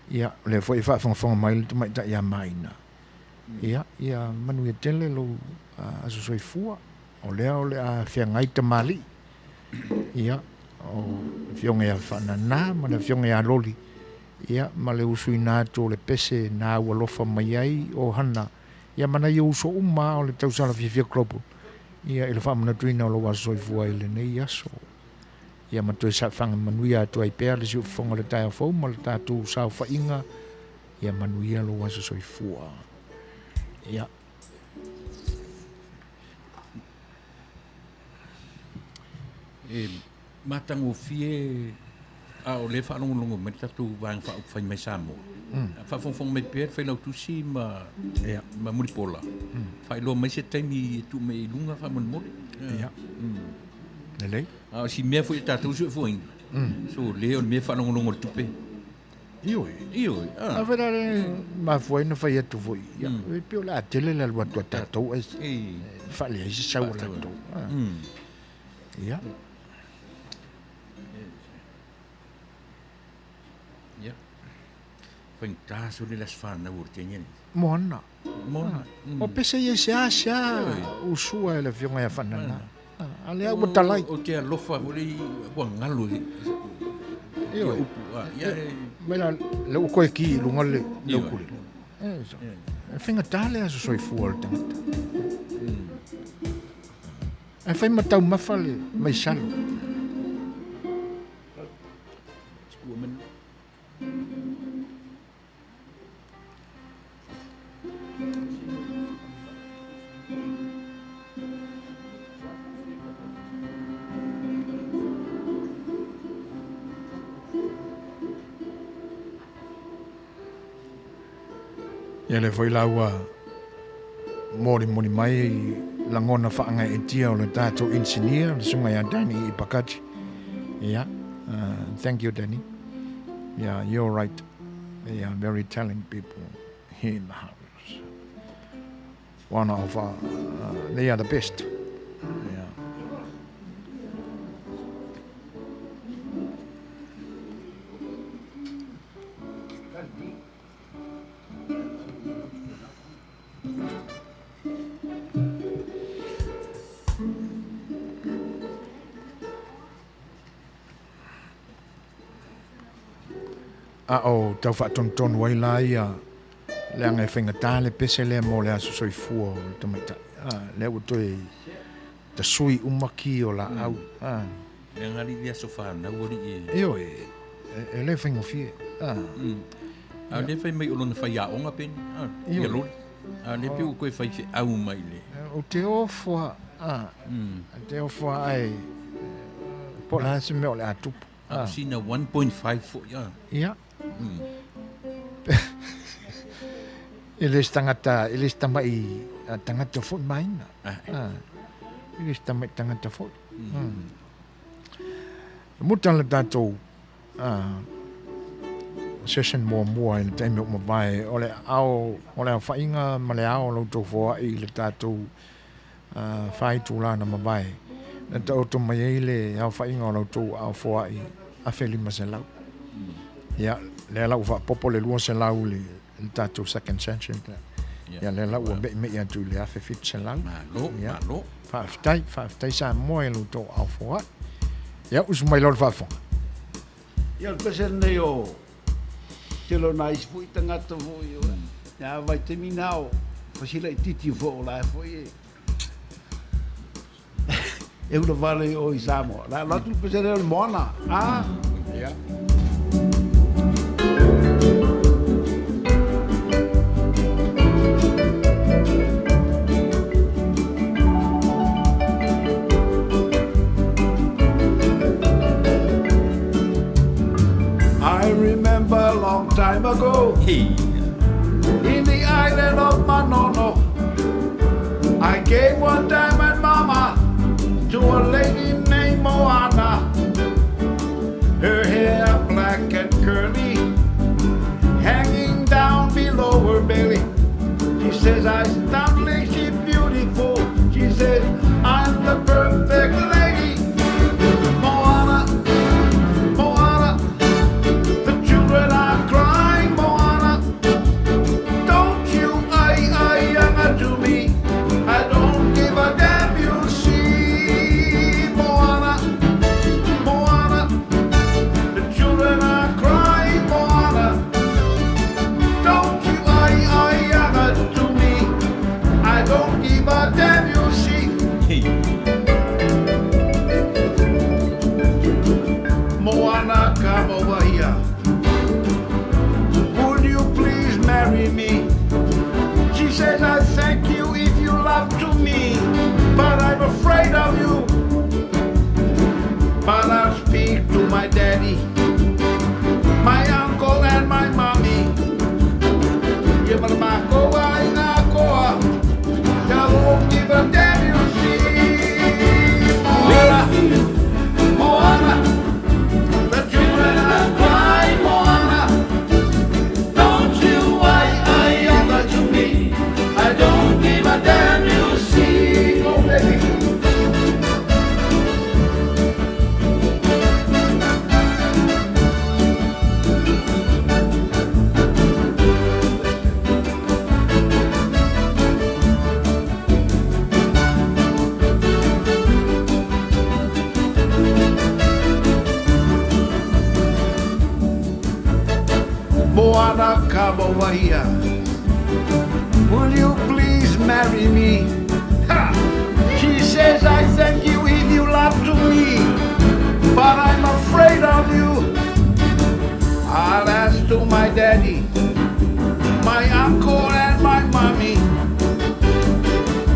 ia le foi fa fonga mai tu mai ta ia maina ia Manuia tele lo aso soifua o le a fiangai te mali ia o fionga ia fanana ma le fionga ia loli ia ma le usuina to le pese na ua lofa mai ai o hana ia mana ia uso uma o le tausala fifia klopo ia ele fa mana tuina o lo aso soifua ile nei aso ia matoi sa fanga Manuia tu ai pea le siu fonga le tai fo ma le tatu sa fa inga ia Manuia lo waso soifua ia matango fie o le whaanongolongo me tatu wang whai mai Samoa. Whawhongwhong mai pēr, whai lau tusi ma muripola. Whai loa mai se taimi tu me lunga whamon mori. Lelei? Si mea fo i tātou sui fo ingi. So leo mea whaanongolongo tupe. Ioi. A vera ma foi na fai atu foi. E pio la tele la lua tua tātou e whale ai se sau la tau. Ia. Taso le las fan na urte ngeni. Moana. O pese ia se asia usua ele fionga ia whanana. Ale au matalai. O te alofa voli ua ngalo. Ioi. Mela leu koe ki lunga le leu kuri. E whinga tāle aso soi fua le tangata. E whai matau mawhale mai salo. Ia le foi laua mori mai langona whaanga e tia o le tātou engineer, le sunga ia Danny i Pakati. Yeah, thank you Danny. Yeah, you're right. They are very talented people here in the house. One of they are the best. Yeah. Tau whaatonton wai la ia le anga e whaingatā le pese le mo le aso soifua o le tamaita. Le au toi ta sui umaki o la au. Le ngari lia sofa na wori e. Eo e le whaingofie. A le whai mai olona whai aonga pen. Ia lori. A le piu koe whai whi au mai le. O te ofua. Te ofua ai po la se meo le atupu. Sina 1.5 fo ia. Ia. Ele está mai tangata fo maina. Ele está mai tangata fo. Mutan le tatou session mo in time mo vai ole au fainga male au lo to fo I le tatou fai tu la na vai. Na to mai le au fainga lo to au fo ai a feli maselau. Ja, le lau fa popo le lua se lau le tatou second session. Ja, le lau me ia tu le afe fit se lau. Malo. Whaftai sa moe lo to au fo ai. Ja, us mai lor whafonga. Ia pese nei o te lo nais fui tangata fui o. Ia vai te minao. Fasila I titi fo o la fui e. E una vale o I Samoa. La lotu pese nei o Moana. Ja. I remember a long time ago in the island of Manono, I gave one diamond mama to a lady named Moana. Her hair black and curly, hanging down below her belly. She says, astoundingly she's beautiful. She says, I'm the perfect lady. Moana, Moana, the children are crying. Moana, don't you younger to me. I don't give a damn. Moana Kawaia. Will you please marry me? Ha! She says, I thank you if you love to me, but I'm afraid of you. I'll ask to my daddy, my uncle and my mommy.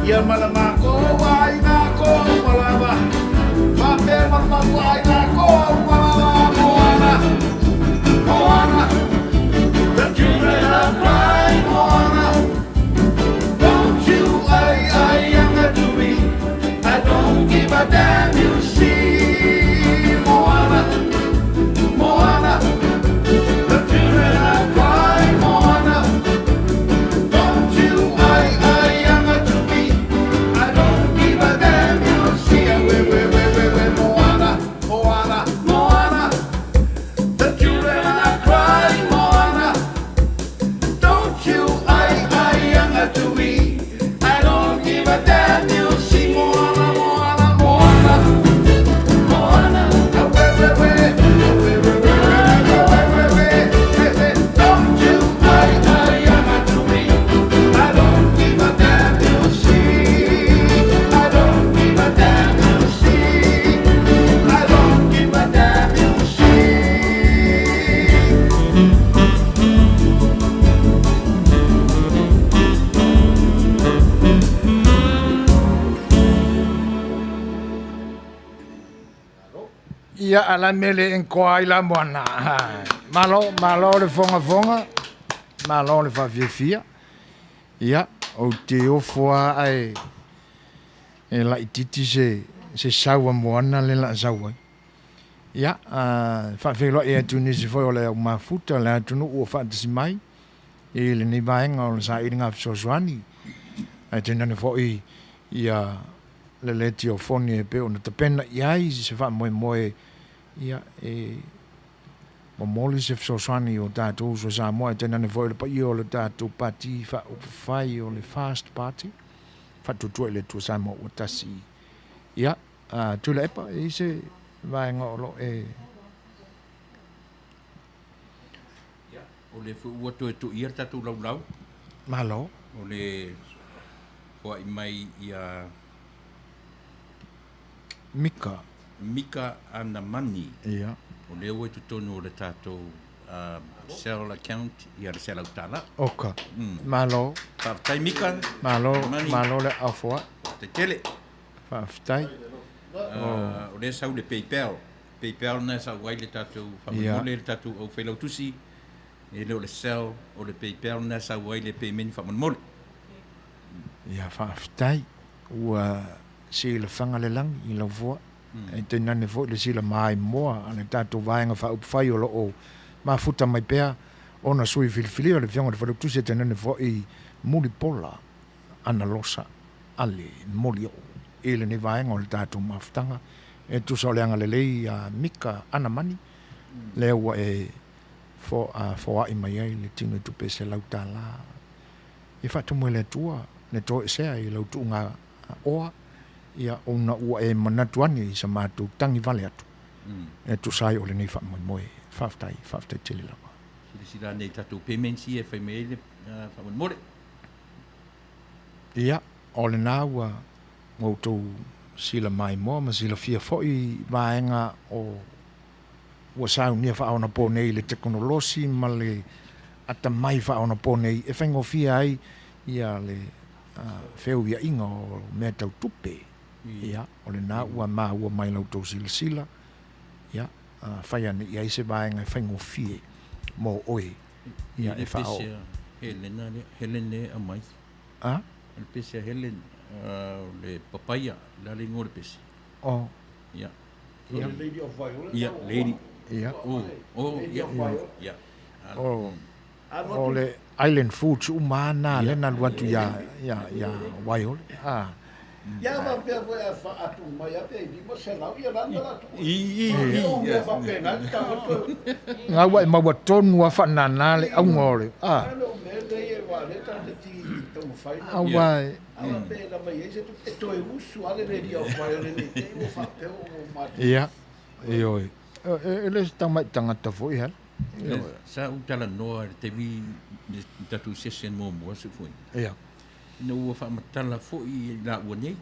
Yamanamako, why not go, Malava? Papa, why not go, Malava? Moana, Moana, the children are crying, Moana. Don't you, I younger to me. I don't give a damn, you see, Moana, Moana. The children are crying, Moana. Don't you, I younger to me. I don't give a damn, you see, Moana, Moana, Moana. The children are crying, Moana. Don't you, I younger to me. I don't give a damn, you see, Moana, Moana, Moana, Moana. Don't you, I younger to me. I don't give a damn, you see. I don't give a damn, you see. I don't give a damn, you see. Ia ala mele en koa i la moana. Malo le fonga. Malo le whawhiawhia. Ia, o te ofua ai e la ititi se saua moana le la saua. Ia, whawhelo e atu nisi foi o le au mafuta, le atu nu ua whaatasi mai. E le ni vaenga o le sa iringa fisosuani. Ai tena ne foi ia le leti o foni e pe o na tapena iai se wha moe ia e momoli se fisosuani o tātou so Samoa e tena ne foi le pa i o le tātou pati wha upawhai o le fast party wha tutua le tua Samoa o tasi ia tula epa e se vaenga o lo e O le fu ua to to ia tatu lau malo o le o mai ia Mika ana mani ia o le ua tutonu o le tatou cell account ia le cell autala oka malo whawhai Mika malo le afua te tele whawhai o le sau le PayPal na sa wai le tatou whamamole le tatou au whailau tusi e leo le cell o le PayPal na sa wai le payment whamamole ia whawhai ua si le whanga le lang i lau fua e te nane fo le si le mai moa ane tātou vaenga wha upwhai o lo o mafuta mai pēr ona sui filifili o le whionga le whalutusi e te nane fo i muli pola ana losa ale moli o e le ni vaenga o le tātou mafutanga e tusa o le anga le lei a Mika ana mani le ua e fo a i mai ai le tino tupe se lau tā la e whatumu le tua ne to e sea i lau tuunga oa ia ona ua e manatu ani i sa mātou tangi vale atu. E tu sai o le nei whamoe whaftai tele lama. Sila nei tatou payments i e whai mei le whamoe. Ia, o le nā ua ngautou sila mai moa, ma sila fia foi vaenga o ua sau nia whaona po nei le teknolosi ma le ata mai whaona po nei e whaingo fia ai ia le wheu ia inga o mea tau tupe. Ia, o le nā ua mā ua mai lautou sila. Ia, whai ane ia se vaenga e whaingo fie mo oe. Ia, e whao. Helen le a mai. Ah? Le pese a Helen, le papaya, la le ngore pese. Oh. Ia. Ia. Lady of Violet. Ia, lady. Ia. Ia. Oh. O le Island Foods umana le na luatu ya Violet. Ah. Ia va pe foi a tu mai ape di mo se lau ia landa la tu. Ia va pena ta mo. Nga wa ma wa tonu wa fa na le au ngore. Ah. Ano me le wa le ta ti to mo fai. Au wa. Ala pe la mai ese tu e to e usu ale le dia fa le ni te mo fa pe o ma. Ia. Io. Ele sta mai tanga ta foi ha. Sa utala noa te vi tatu session mo se foi. Ia. No ua whaamatala fo'i la ua nei.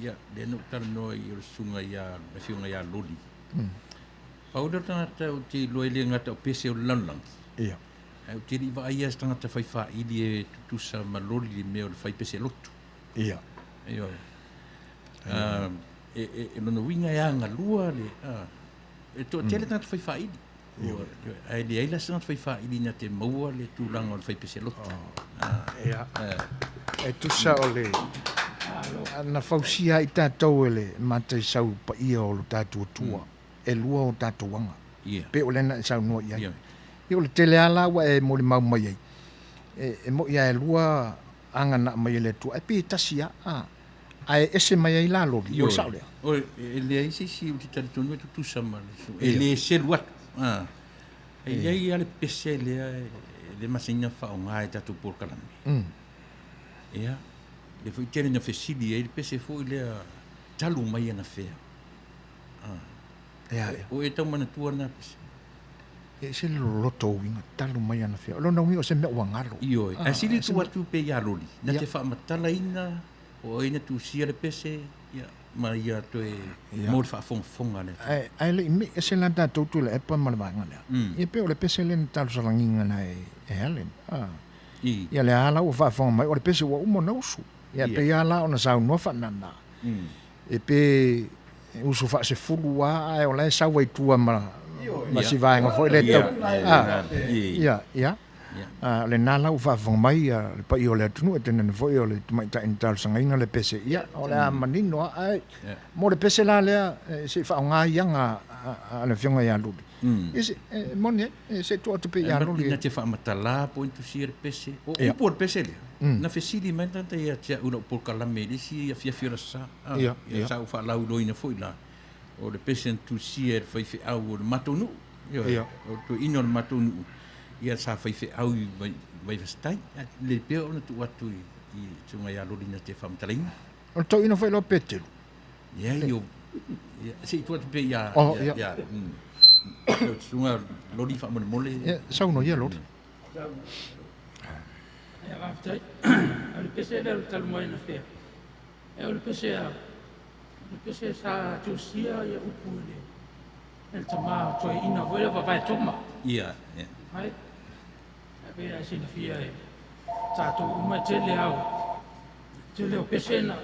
Ia, le no utala noa i o sunga ia, na fiunga ia loli. Paura tangata o te loele ngata o pese o lanlang. Ia. O te riva aia tangata whaiwha ili e tutusa maloli le mea o le whai pese lotu. Ia. Ia. E lona winga e anga lua le. E to tele tangata whaiwha ili. Ai le aila tangata whaiwha ili na te maua le tūlanga o le whai pese lotu. Ia. E tusa o le na fausia i tātou ele matai sau pa ia o lo tātou tua e lua o tātou anga pe o lena sau noa ia i o le tele ala wa e mo le mau mai ai e mo ia e lua anga na mai le tua e pe tasia a e ese mai ai la lo i o sau le o le ai si o te tari tonu e tutu sama e le se luat e iai ale pese le masina whao ngā e tātou por kalami ia le foi tele na fesili e pese foi le talu mai na fea o e tau mana tua na pese e se loto winga talu mai na fea lo na wi o se me wangalo io e sili tu atu pe ya loli na te fa matala ina o ina tu sia le pese ia ma ia to e mo fa fonga le ai le me se la da tu le e pa ma vanga le e pe o le pese le talu salanginga na e helen ia le ala o fa fonga mai o le pese o mo na usu ia pe ala ona sau no fa nana e pe usu fa se fulu a o la sa wai tua ma si vai nga foi le ia le nala u fa fonga mai le pa io le tunu e tenen foi o le mai ta intal sanga ina le pese ia o le manino ai mo le pese la le se fa nga yanga le fionga ya lu ese monia se tu te pe ya lu na te fa matala po intu si le pese o por pese le na fesili mai tanta ia tia ulo por kalame le si ia fia fia sa ia sa u fa la u loina foi la o le pese tu si e fai fe au o matonu ia o tu ino matonu ia sa fai fe au vai vestai le pe ona tu atu i tunga ia lolina te fa matalinga o to ino foi lo pete ia io si tu pe ia ia tunga loli fa mole sa uno ia loli e aftai al pese le tal mo na fe e o pese sa tu sia ia upule el tama to ina vola va vai toma ia ai pe a sin fia e ta to uma tele au tele o pese na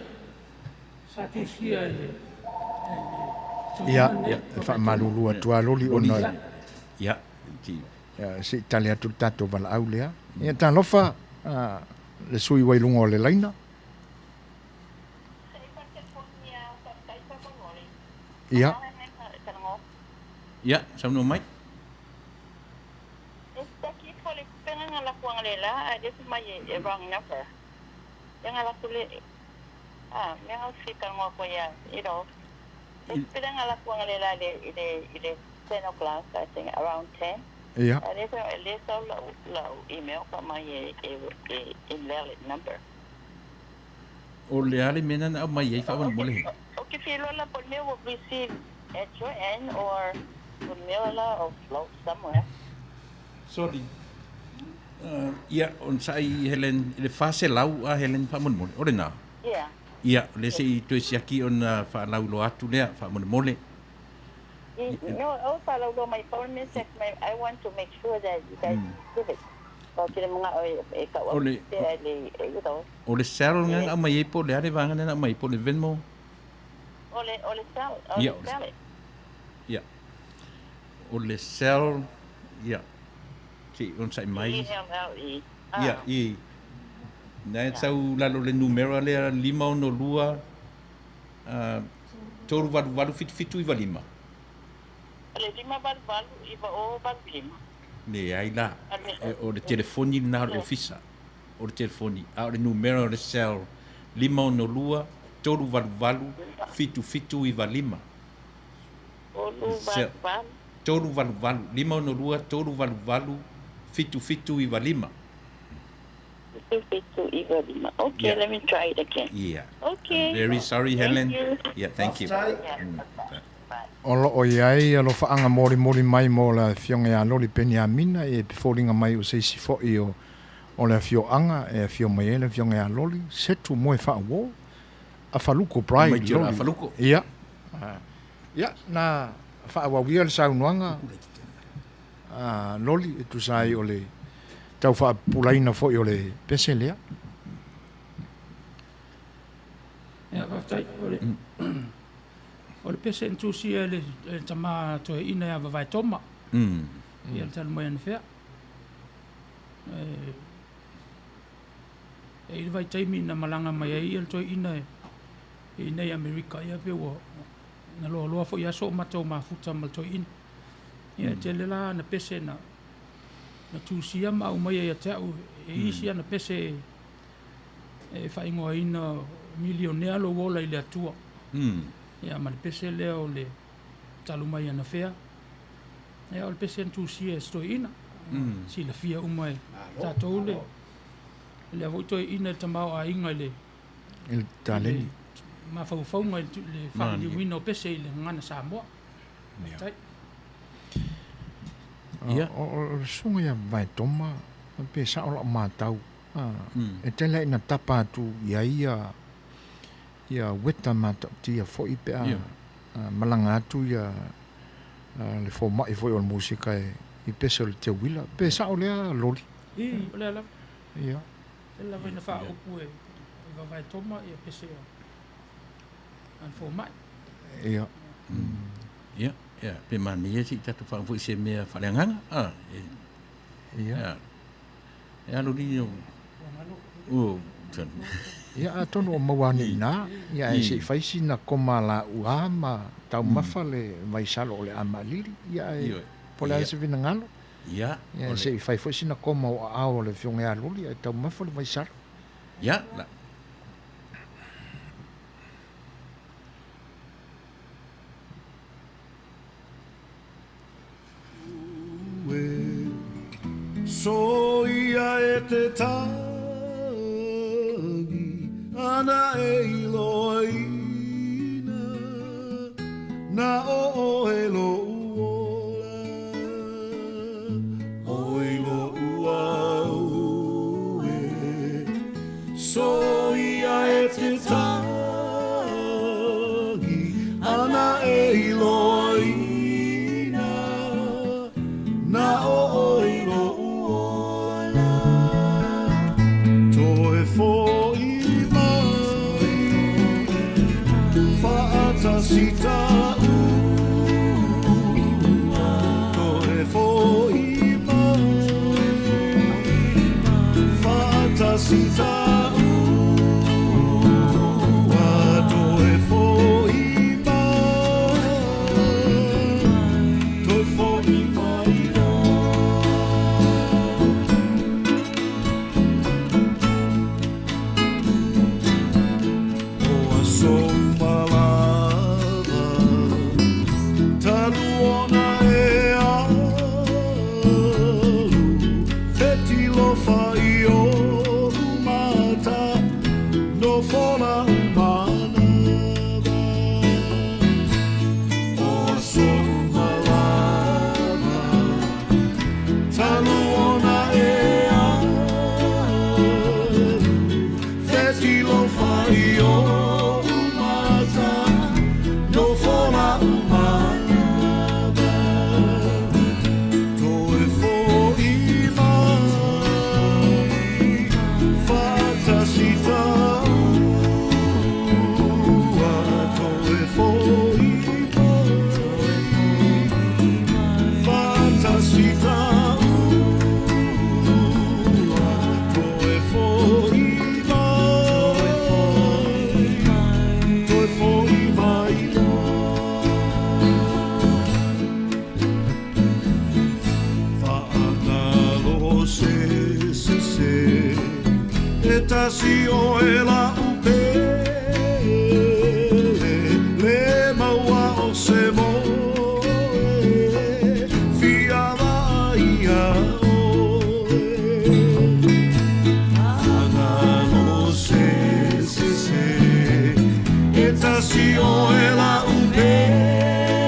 sa tu sia ia fa malulu atua loli ona ia ti si talia tu tato vala aulea ia ta lofa le sui wai lungo le laina ia ia sa no mai la kuang lela dia mai e wrong number yang ala tule yang au fikar ngo ko ya pidang ala kuang lela ile 10 o'clock I think around 10 ia dia so la email ko mai e number o le ale mena na mai ai fa bon mole okay filo la por me will receive at your end or por me la or float somewhere sorry ia on sai Helen le fase lau a Helen fa mon mole ore na ia le sei to sia ki on fa lau lo atu le fa mon mole no fa lau lo my phone message I want to make sure that you guys give it porque mga e ka o le o le sel nga mai po le are vanga na mai po le venmo o le sel ia o le sel ia si on sai mai ia na sau lalo le numero le 5 no lua toru valu fitu i valima le 5 valu i va o valima le ai la o le telefoni na le ofisa o le telefoni a le numero le cell 5 no lua toru valu fitu i valima o lu valu toru valu 5 no lua toru valu fitu i valima. Okay, let me try it again. Yeah. Okay. I'm very sorry, Helen. You. Yeah, thank you. Olo o iai alo whaanga mori mai mo la fionga ia loli peni a mina e piforinga mai o seisi fo i o le fioanga e fio mai ele fionga ia loli setu moe wha wo a faluko prai loli. A faluko. Ia. Ia, na wha wawia le saunuanga loli e tu sai o le tau wha pulaina fo i o le pese lea. Ia, whaftai, o le pese entusia le tama toe ina ia vavai toma. Ia le tala mai ana whea. E ili vai taimi na malanga mai ai ia le toe ina e nei Amerika ia pe ua na loa fo ia so matau mafuta mal toe ina. Ia te lela na pese na tusia ma umai ia te au e isi ana pese e whaingoa ina milionea lo wola i le atua. Ia ma le pese lea o le talu mai ana whea. Ia o le pese antusia e stoi ina. Si la fia umai tātou le. Le avoi toi ina te mau a inga le. Il taleni. Ma whauwhaunga le whakili wina o pese i le ngana Samoa. Tai. O sunga ia vai toma pe sa o la matau. E tele ina tapa tu ia weta mata tia fo i pe malanga atu ia le fo mai fo o musika i pese o te wila pe sa o lea loli. O lea la. Ia. La vina wha upu e vai toma i pese o an fo mai. Ia. Ia. Ia, pe mani e si tatu whangfu i se mea whaleanganga. Ia. Ia lori o tun. Ia atono o mawani na. Ia e se whaisi na koma la ua ma tau mafa le mai salo o le amalili. Ia e pole a se vina ngalo. Ia. Ia se whaisi na koma o ao le fionga a loli. Ia tau mafa le mai salo. Ia, la. So ia e te tangi ana e iloina na o e lo uola o e lo ua ue so ia e te tangi ana e iloina na o e lo Sita toe fo ima fata sita toe fo ima toe fo ima o asoma si o e la upele le maua o se mo fia la ia o ana no se e ta si o e la upele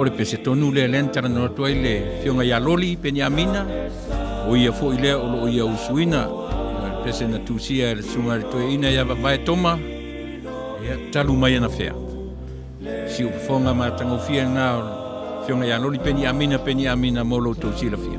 O le pese tonu le lenta no toi le fionga ya loli peni amina o ia fo ile o ia usuina pese na tusia le sunga le toi ina ya vai toma ia talu mai na fea si o fonga ma tango fia na fionga ya loli peni amina molo to si la fia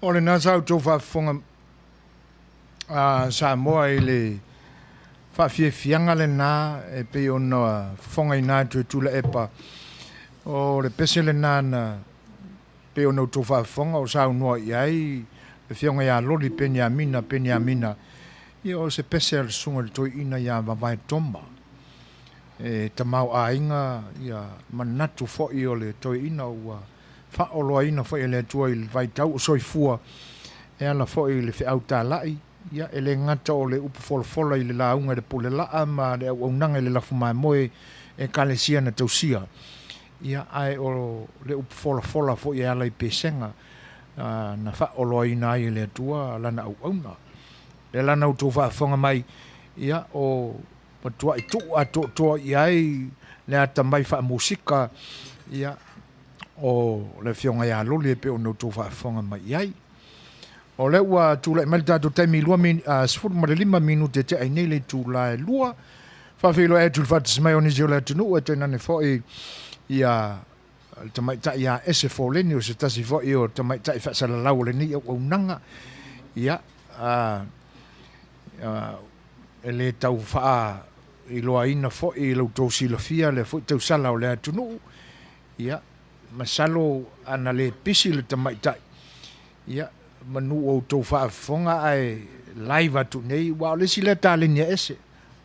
O le nā sau tō whaafonga Samoa i le whaafiefianga le nā e pe o noa whonga i nā tu tula epa o le pese le nā na pe o no tō whaafonga o sau noa i ai le whionga ia loli penia mina i o se pese al sunga le toi ina ia wawai toma e tamau a inga ia manatu fo i o le toi ina ua whaoloa ina fo i le tua i le vai tau o soifua e ala fo i le whiau tā lai ia e le ngata o le upu folofola i le launga le pule laa ma le au nanga le lafu mai moe e kalesia na tausia ia ai o le upu folofola fo i ala i pesenga na whaoloa ina ai le tua lana au auna le lana utu whaafonga mai ia o patua i tua toa i ai le ata mai wha musika ia o le whionga ia loli pe o no tō whaafonga mai ai. O le ua tūla i mali tātou taimi lua sifuru ma le 5 minute te ai nei le tūla e lua. Whawhilo e tūla whatis mai o ni zio le atunu e tēnā ne fōi ia tamaita ia ese fō leni o se tasi fōi o tamaita i whaasala lau le ni au nanga. Ia e le tau whaa i loa ina fōi i lau tōsi la fia le fōi tau sala o le atunu. Ia masalo ana le pisi le tamaitai ia manu o tō whaafonga ai live atu nei wa o le sile tālinia ese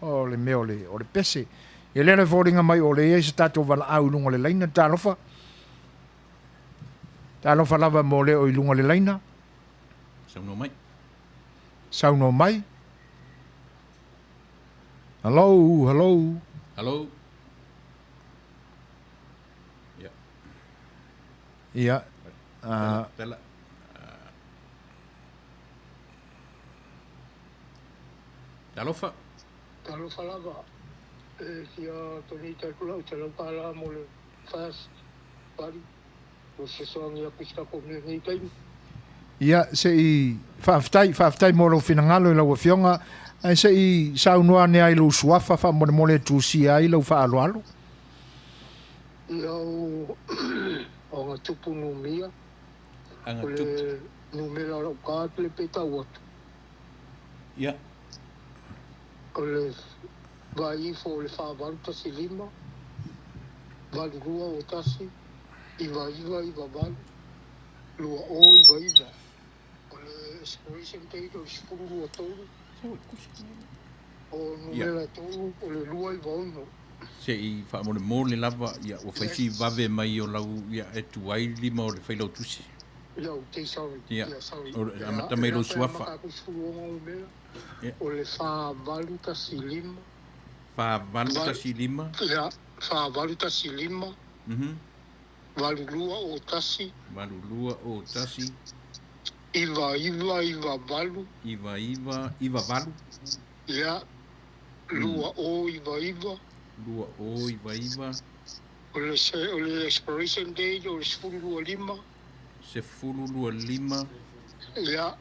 o le mea o le pese ia lena fōringa mai o le se tātou wala au lunga le laina tālofa lava mo le o i lunga le laina Sauno mai hello ia tela talofa lava kia toni tai kula o te laupala mo le fast pari o se soangi a pista ko nei kai ia se i whaaftai mo lo finangalo i lau fionga ai se i saunua ne ai lo suafa fa mo le tusi ai lo fa alo ia o ngā tupu numia o le numera rau kātu le peta watu ia o le vai fo le whaawaru tasi 5 valu rua o tasi iwa valu lua o iwa o le expiration date o sipuru o toru o numera toru o le lua iwa ono se i whaamone mō le lava ia o whaisi vave mai o lau ia e tuai 5 o le whailau tusi. Ia o te sorry. Ia o le amata mai lo suafa. O le whaavalu tasi 5. Whaavalu tasi 5? Ia, whaavalu tasi 5. Valu lua o tasi. Iwa valu. Iwa valu. Ia, lua o iwa. Lua o iwa. O le expiration date o le 15. Se lua 5. Ia,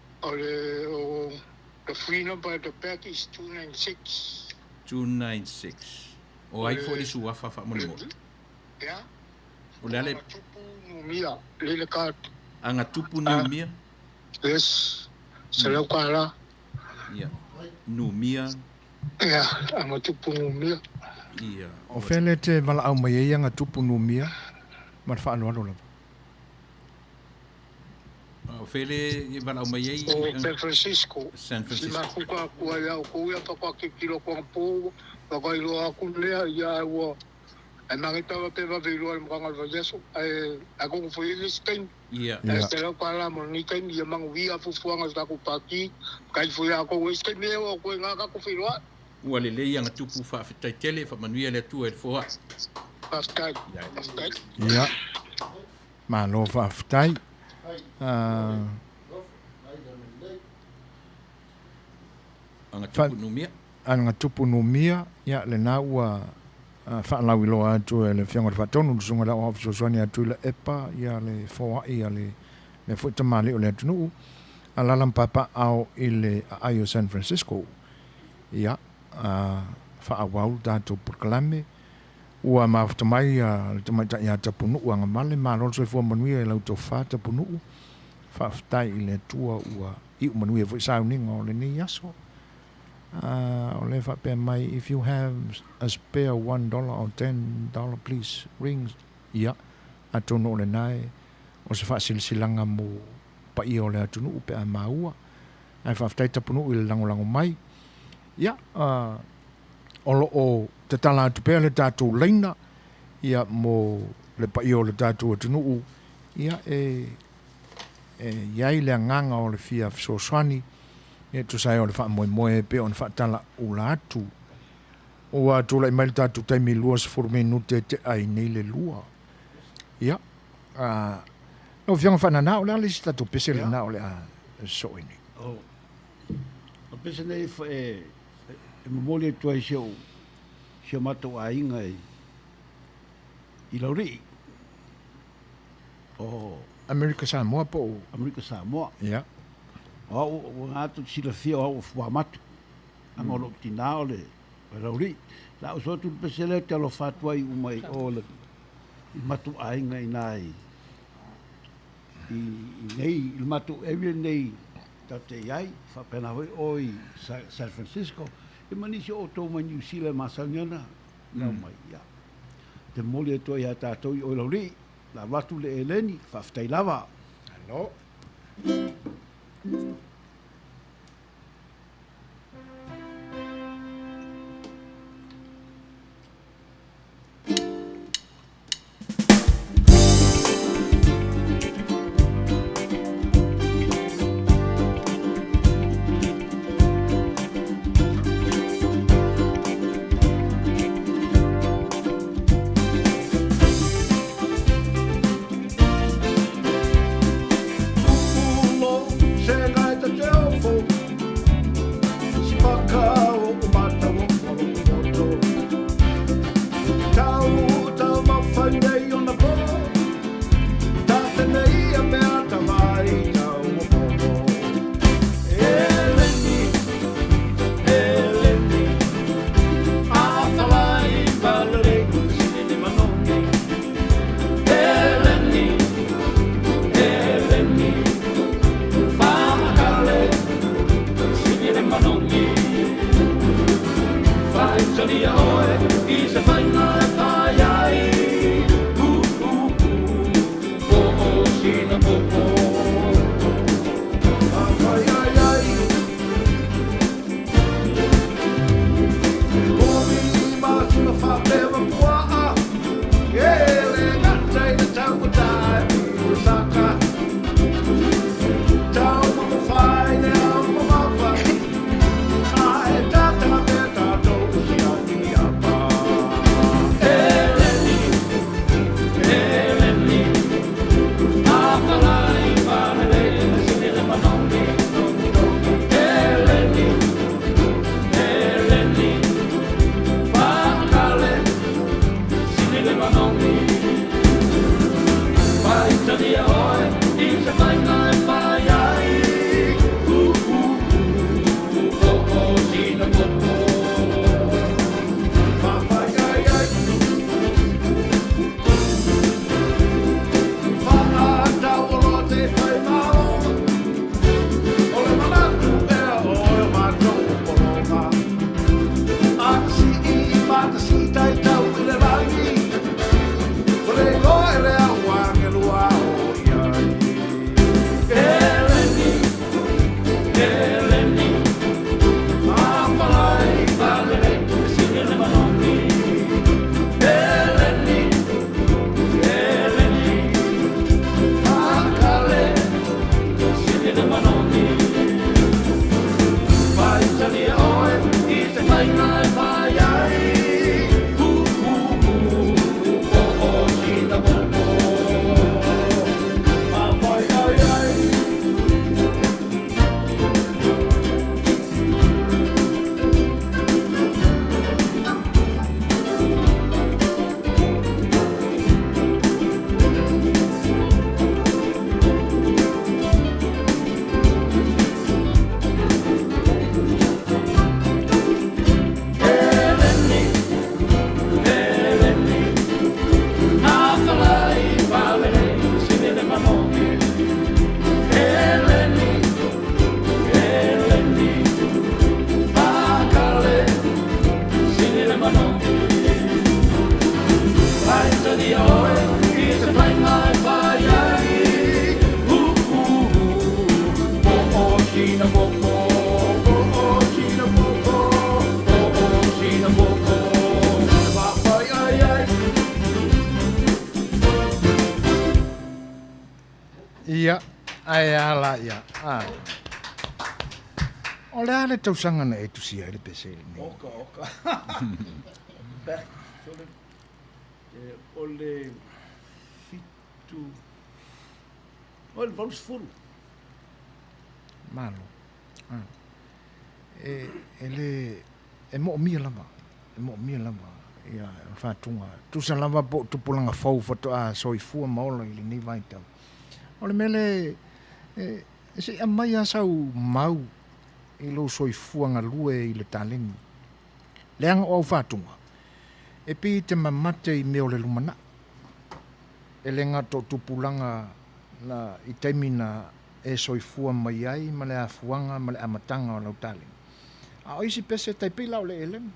the free number at the back is 296. 296. O ai fo le suafa fa mo. Ia. O le ale tupu numia, le card. Anga tupu numia? Yes. Se lau kala. Ia. Numia. Ia, anga tupu numia. Ia. O fele te wala au mai e anga tupu numia. Ma fa anu alo. O fele i wala au mai e San Francisco. San Francisco. Si makuka kua iau kuia pa kwa kilo kwa mpo. Pa kwa ilo aku lea ia ua. E mangitawa pe wawiroa ni mkanga wa Yesu. Ako kufui this time. Ia. Te lau kala mo ni time ia mangu wia fufuanga sa kupaki. Kai fui ako wis time eo koe ngaka kufiroa. Ua le lei anga tupu whaafitai tele, Manuia le tua e fua. Pastai. Ia. Ma lo whaafitai. Anga tupu numia. Ia le na ua whaalau iloa atu e le whianga whatonu. Lusunga la oha fisosuani atu le epa. Ia le fua ia le fuitamali o le atunu. Alalam papa au i le aio San Francisco. Ia. Whaawau tātou proklame ua mafutamai le tamaita ia tapunu ua ngamale malolo soifua Manuia e lau tau wha tapunu whaftai I le tua ua I Manuia fo sauninga o le ni aso. O le whapea mai, if you have a spare $1 or $10, please ring. Ia, atono o le nai, o se whasilsilanga mo pa I o le atunu upe a maua. Ai whaftai tapunu I le langolango mai. Ia, olo o te tala atu pēr le tātou leina, ia mo le pa I o le tātou atunu ia iai le nganga o le fia fsoswani, ia tu sai o le wha moe pe o le wha tala o la atu. O atu lai mai le tātou taimi lua se forume nute te ai nei le lua. Ia, no fianga whana nao le alisi tātou pese le nao le a soini. O pese nei mamoli e tuai seo matou a inga I lauri. America Samoa po. America Samoa. Ia. O ngātu sila fia o fuamatu. Angolo tina o le lauri. La o sotu pese le te alo fatua I umai o le matu a inga I nai. I nei, il matu ewe nei tate iai, whapena hoi o I San Francisco. E manisi o tō mai New Zealand masangana. Nau mai, ia. Te mole e toi a tātou I o lauri. La watu le eleni, whaftai lava. Hello. Sina popo, oh, sina popo, oh, sina popo. Papai, ai, ai. Ia, ai ala ia. O le ale tausanga na e tusia e le pese. Oka. Back, so o le fitu, o le valus fulu. Malo. E mo mia lava. Ia fatunga. Tusa lava po tupulanga fau foto a soifua maola i le ni vai tau. O le mele se amai asau mau i lo soifua ngalue i le talengi. Leanga o fatunga. E pi te mamate i meo le lumana. E le ngato tupulanga na i taimina e soifua mai ai ma le afuanga ma le amatanga o lau talengi. A oisi pese taipi lau le elem.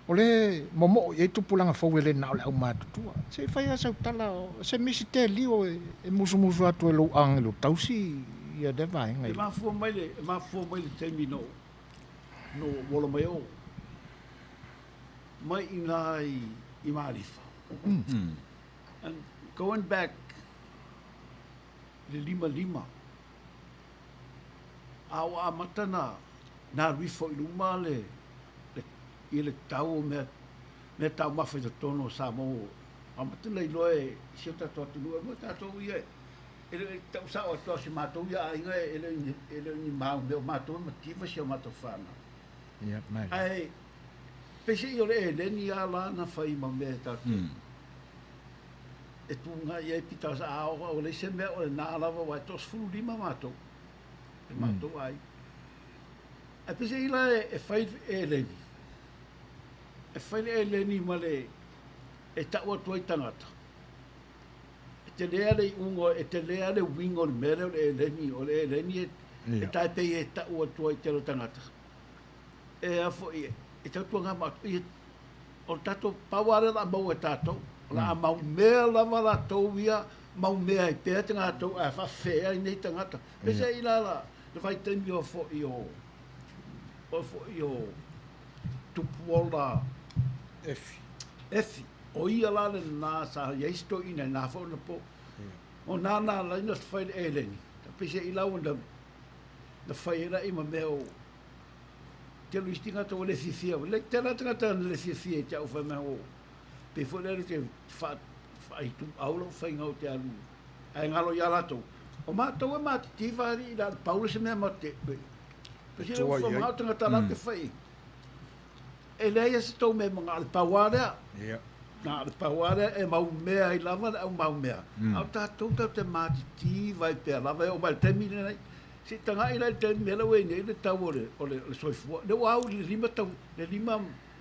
O le momo e tupulanga fau ele na o le au matutua. Se fai asau tala se misi te lio e musu atu e lo angelo tausi ia de vai ngai. E mafua mai le taimina no wala mai o. Mai inai I marifa. And going back le lima awa matana na rifo I luma le ile tau me tau mafa I tono Samoa a matana I loe se tato atunua mo tato ia ele tau sa o to se matou ia inga ele ni mau me matou mativa se matou fana Ia mai. ai pese I ole ni ala na fai ma me tato e tunga ia pita sa awa o le se me o le na lava wa tos fulu lima matou e matou ai a pese ila e fai eleni e fai eleni male e ta o toi tangata e te lea le ungo e te lea le wingo le mere o le eleni e tai pe e ta o toi te lo tangata e afo e ta tuanga ma o tato paware la mau e tato la mau mea lava la tau ia mau mea I pēr te ngātou a whawhea I nei tangata e se I la le vai temi o fo I o tupuola efi o ia la le nā sa yeisto ina nā fo na po o nā la ina te whai le eleni ta pese I lau na whai era ima mea o te luisti ngata o le fifia le tera tangata le fifia I te au whai mea o pe fo le te fai tu aulo fai ngau te alu ai ngalo ia lato o mātou e mātitiva I la paula se mea mate pe se o fa mātou ngata la te fai e leia se tau me mga al pawarea na al pawarea e mau mea I lava au mau mea au tātou tau te mātitiva I pēr lava o mai te mine nei se tanga I la te mela wei nei le tau o le soifua le wau le lima tau le lima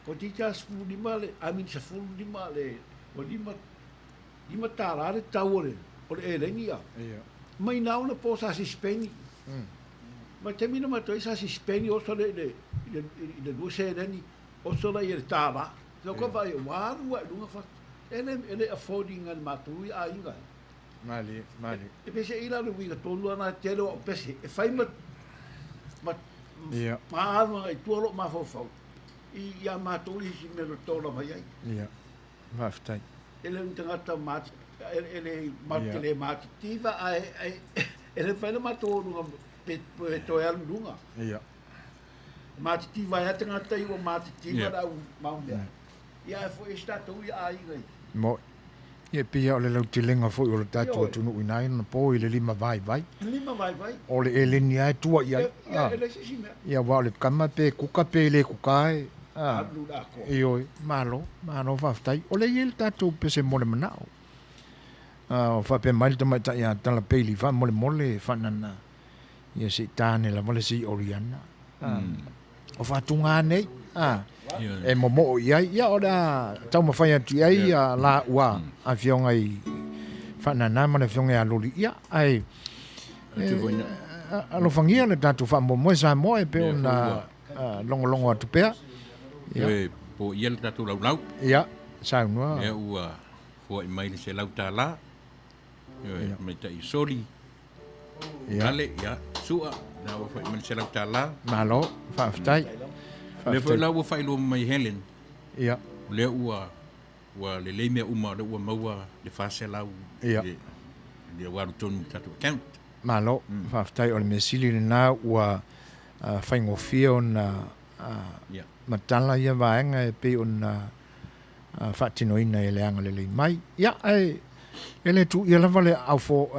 ko tika sfu lima le amin se fu lima le o lima tara le tau o le elengi ia mai nau na po sa si speni ma te mina ma toi sa si speni o so le due sereni o so la il tara so ko vai waru wa lunga fa ele affording al matui a inga Mali. e pese ila lu winga tolu na telo o pese e fai ma ma ai tuolo ma fo I ia matuli si me lo tola mai ai. Ia. Vaftai. Ele un tangata mati ele matele matitiva ai ele fai ma tolu pe to el lunga. Ia. Matitiva ia tangata I o matitiva da maunga. Ia fo esta to ia ai ngai. Mo ia pia o le lau tilenga fo o le tatu atunu inai na po I le lima vai. Lima vai. O le eleni ai tua ia. Ele si si me. Ia wa le kama pe kuka pe le kukai. Alu da ko. Ioi, malo whaftai. O le il tātou pese mole manao. O whape maili tamata ia tala peili wha mole whanana. Ia si tāne la wale si oriana. O whatunga nei. E momo iai. Ia o da tau mawhai atu iai la ua. A fionga I whanana mana fionga a loli. Ia ai. Alo whangia le tātou wha momo sa moe pe o na longo atu pea. Ia po ia le tatu lau. Ia, saunua. Ia ua fo I mai se lau tā la. Ia mai tai soli. Ale ya sua na wa fai man sela tala malo whaaftai le fai la wa fai lo mai Helen ia le ua wa le mea uma le ua maua le fase lau ia le waru tonu tatu account malo whaaftai o le mesili le nā ua whaingofia o na matala ia vaenga e pe o na whaatinoina e le anga le mai ia ele tu ia lava le au fo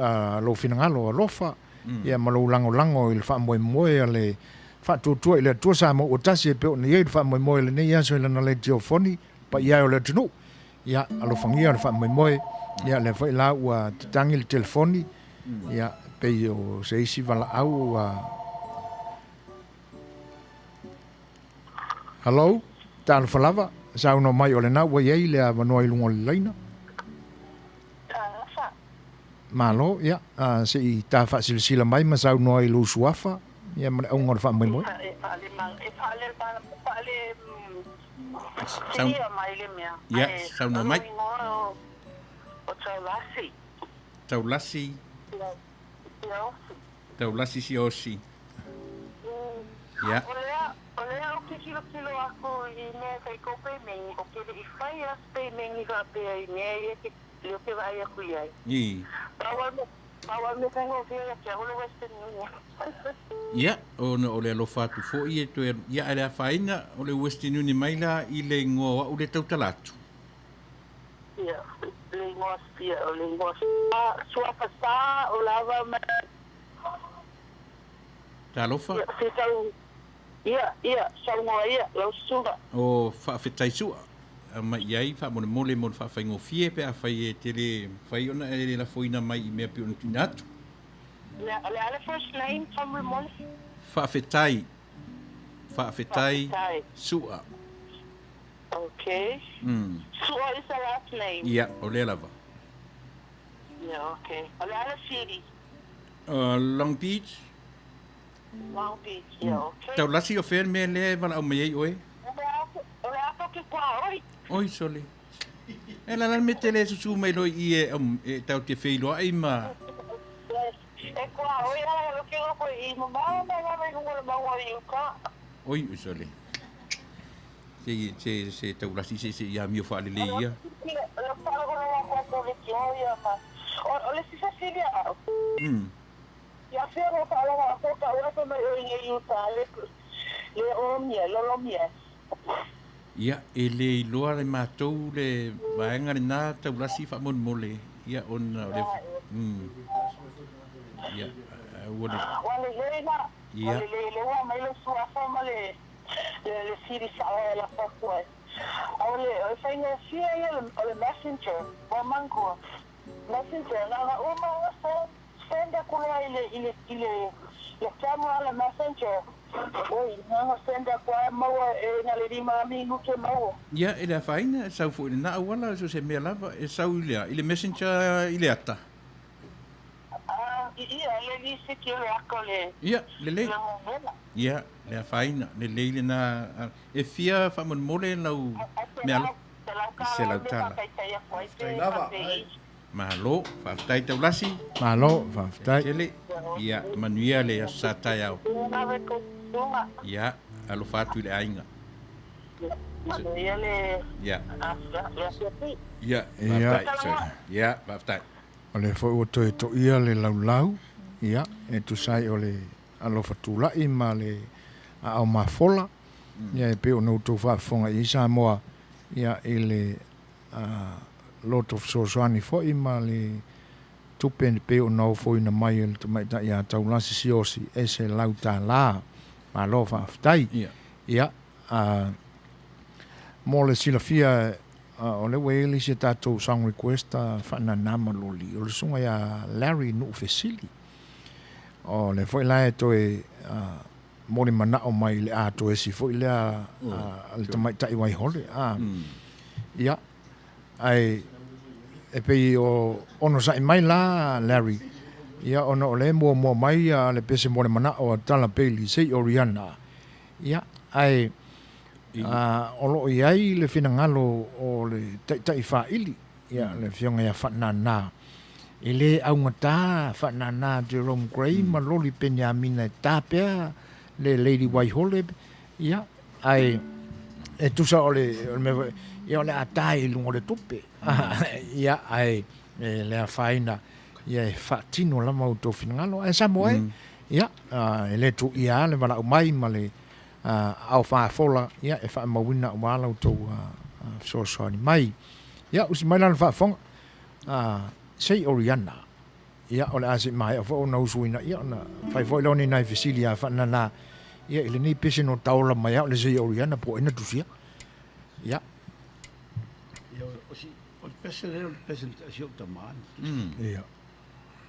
lo finangalo alofa ia malo lango il fa moe le fa tu ile tu sa mo o tasi pe o nei fa moe le nei aso le na le tiofoni pa ia o le tunu ia alo fangia le fa moe ia le fa la ua tangi le telefoni ia pe o se isi vala au hello tal falava sa no mai o le na ua ia le avanoa i lungo le laina malo ya se i ta fa silsila mai ma sau no i lu suafa ya ma o ngor fa mai mo ya sau no mai tau lasi si osi ya olea o ke kilo ako i ne kai ko pe meng o ke i fai as pe meng i ga pe i ne ke lo que vaya a cuidar. Y Ahora me tengo que ir a una Western Union. ya o no ole lo fatu fo i to ya era faina ole Western Union mai la i le ngo o le tau talatu. Ya, le ngo spia o le ngo sua pasa o lava ma. Ta lo fa. Ya, sa ngo ya, lo suba. O fa fetai sua. Ma iai fa mo mole mo fa faingo fie pe a fai e tele fai ona e la foina mai I me pe on tinatu le first name from Ramon fa fetai sua okay sua is the last name ya ole lava yeah okay ale city Long Beach yeah okay tau lasi o fer me le vala o mai oe ole ato ke kwa oi oi sole e la me tele su mai lo I e tau te feilo ai ma e kwa oi ala lo ke ko I mo ma ngolo ma oi ka oi sole se tau lasi se ya mi fa le ia lo pa ko ko le ya ma o le si Cecilia ya fero pa la ko ka ora ko me oi ka le o mie lo mie ia ele loa le matou le vaenga le nā tau lasi wha mon mole ia ona le ia wale ia le wa mai lo sua forma le siri sa la fakua ole o fainga sia ia le messenger o manko messenger na uma senda kula ile le camera le messenger oi nga senda kwa maua na le rima mingu ke maua ia ele faina sau fu na wala so se me lava e sau ile messenger ile ata ia le ni se ke le akole ia le ia le faina le na e fia fa mon mole lau me ala se lau tala malo fa tai tau lasi malo fa tai ele ia Manuia le sa tai au ya alo fatu le ainga ya baftai ole fo o to ia le lau ia e tu sai ole alo fatu la I ma le a o ma fola ia e pe o no to fa fonga I Samoa ia ele lot of soani fo I ma le tupen pe o no fo ina mai le mai ta ia tau lasi siosi e se lau ta la ma lo fa ftai ia mo le silafia o le wele se tatou song request fa na nama loli o le sunga ia Larry no fesili o le foi la to e mo le mana o mai le a to e si foi le le tamai tai wai hole ia ai e pe o ono sai mai la Larry ia ono le mo mai le pese mo le mana o tala peli sei Oriana ia ai o lo iai le finangalo o le tai fa ili ia le fionga ia fa na ele au ngata fa nana Jerome Gray ma loli Penyamina tapea le Lady Waihole ia ai e tusa ole me ia ole atai lungo le tupe ia ai le afaina ia fa tino la mau to finalo e Samoa ia ele tu ia le vala mai male au fa fola ia e fa mawina wala to so so ni mai ia usi mai lan fa fong sei Oriana ia ole asi mai o no suina ia na fai foi loni nai Visilia fa na ia ile ni pese no taula mai ole sei Oriana po ina tusia ia ia o pese le presentación taman ia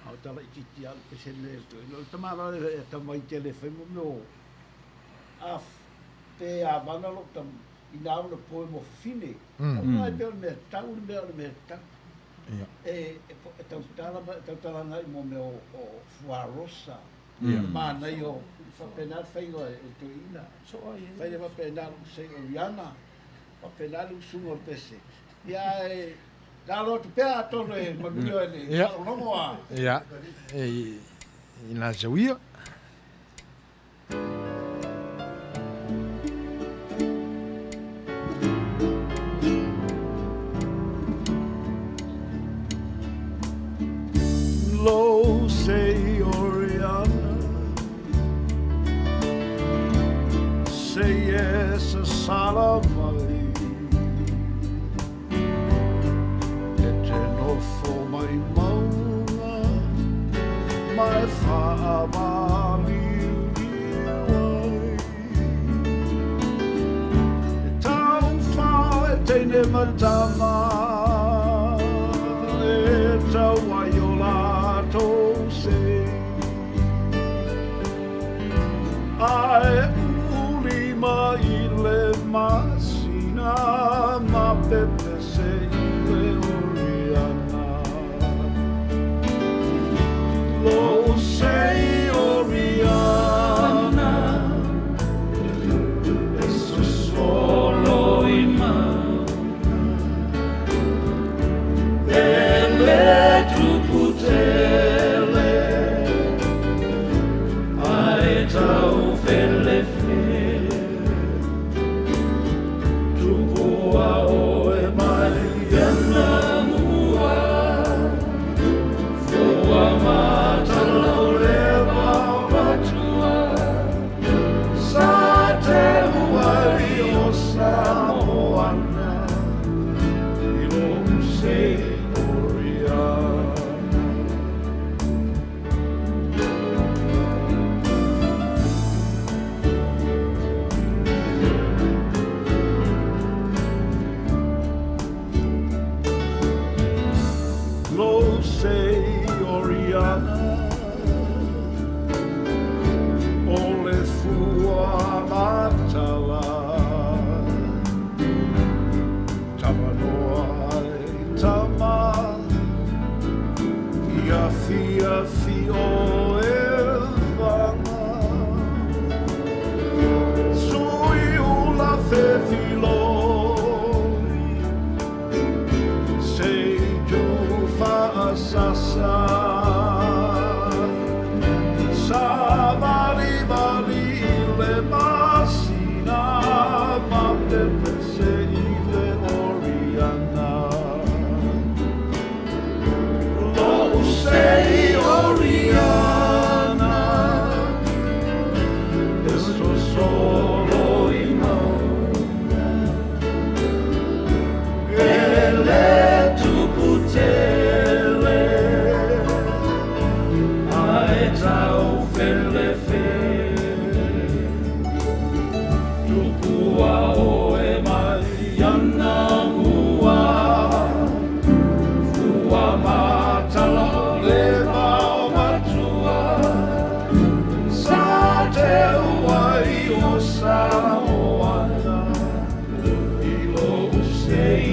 au tala ikiti al pese le to no tamara e tamai telefone no af te a bana lo tam ina lo poemo fine mai be me tau me tau e tala nai mo me o fuarosa mana io fa penal fai lo e tu ina so fai le penal sei Oriana fa penal sumo pese ia e dalo tu pea tono e Manuia ni no moa ia e ina zawia Lo sei Oriana, sei essa sala mai, e te no fo mai mauna, mai fa mali uai. E tau fa e te ne matama, e tau ai o lato sei. Ai ulima ile masina ma pepe sei ile Oriana. Lo sei Oriana, e so solo in mano e le tu putele ai tau fele fe tu boa o e mai ana mua foa mata laureva matua sa te huari o Samoana i lo sei Lo sei Oriana, o le fua matala, tama noa e tama, ia fia fio e vanga, sui ula fe filori, sei sasa sa vali vali le masina ma pepe sei le Oriana. Lo sei Oriana, e sto solo in mano e le tu putele tau fele fe tu pua o e mai ana mua fua mata la leva o matua sa te uai o Samoana i lo sei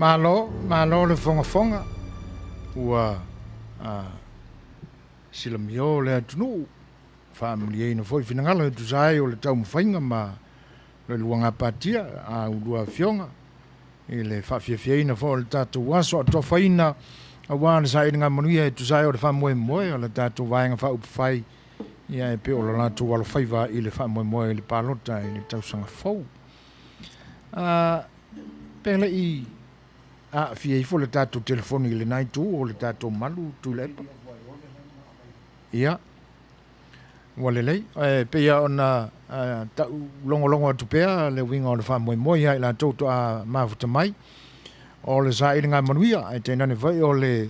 malo le fonga ua sila mio le tunu family no foi finangala tu sai o le tau mfainga ma le luanga patia a ulua fionga ile fa fie na fo le tatu waso to faina a wan sai nga Manuia tu sai o le fa moe o le tatu vainga fa upfai ia e pe o la tu walo faiva ile fa moe le palota ile tau sanga fo pele i fie fo le tatu telefoni le nai tu o le tatu malu tu le ia walelei pe ia ona ta longo tu pea le winga o le fa moe ia la toto a mafuta mai o le sa ilinga Manuia e tena ne vai o le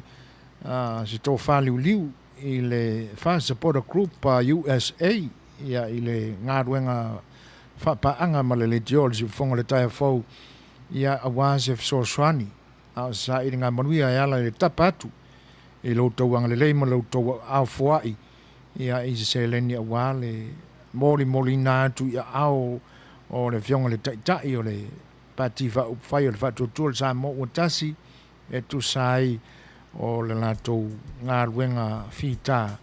se to fa liu i le fa support group USA ia i le ngaruenga fa paanga ma le diol si fonga le taia fou ia awase so swani a sa ilinga Manuia ia le tapatu i lo tauanga le leima lo tau a fuai ia i se leni awale moli na tu ia au o le fionga le tai o le pativa upfai o le fatu sa mo utasi e tu sai o le lato ngā ruenga fita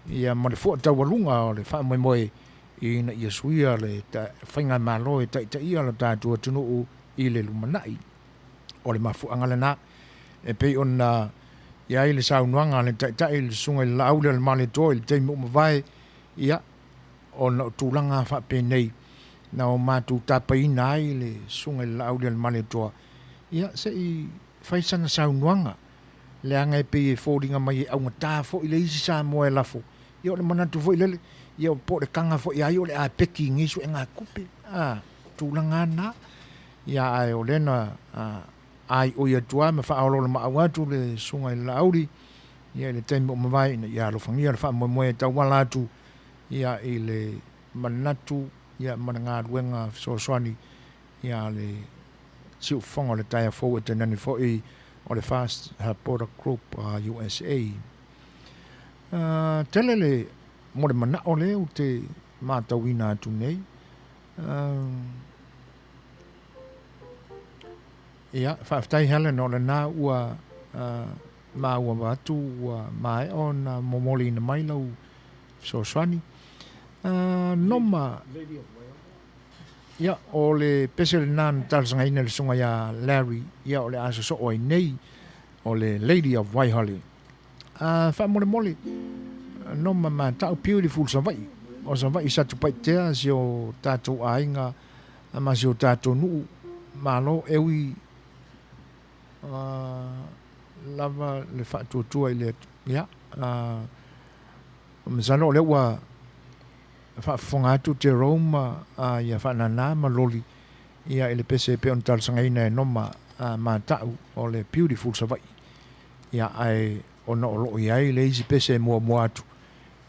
ia ma le fua tau walunga o le wha moe i na ia suia le whainga malo e tai ia le tātua tunu i le lumanai o le mafu angale na e pei on ia i le saunuanga le tai le sunga le laule le male toi le teimu mawai ia o na tūlanga wha penei na o mātu tapai nai le sunga le laule le male toi ia se i whaisanga saunuanga le anga e pe fōringa mai au ngata fo i le isi sa moe lafo. Ia o le manatu fo i lele, ia o po le kanga fo i ai o le a peki ngisu e ngā kupe. Tūlanga na, ia ai o lena ai o ia tua me wha aolo le maawatu le sunga i lauri, ia le teimu o mawai, ia lo fangia le wha moe tau walatu, ia i le manatu, ia mana ngā ruenga soaswani, ia le siu whonga le taia fo e te nani fo i o le Fast Border Group USA. Tele le mo le mana o le o te mātauina atu nei. Ia, whaaftai hele no le nā ua mā ua watu ua mai o na momoli na mailau so swani. Noma ia o le pese le nāna talasanga ina le sunga ia Larry ia o le asa so oi nei o le Lady of Waihale wha mole no ma tau beautiful sa vai o sa vai sa tu paitea si o tātou ainga ma si o tātou nuu malo ewi lava le wha tuatua i le ia msano le ua whaafonga atu te Roma ia whanana ma loli ia ele pese pe on talasanga ina e noma ma tau o le beautiful savai ia ai ona o loo ia le isi pese mua atu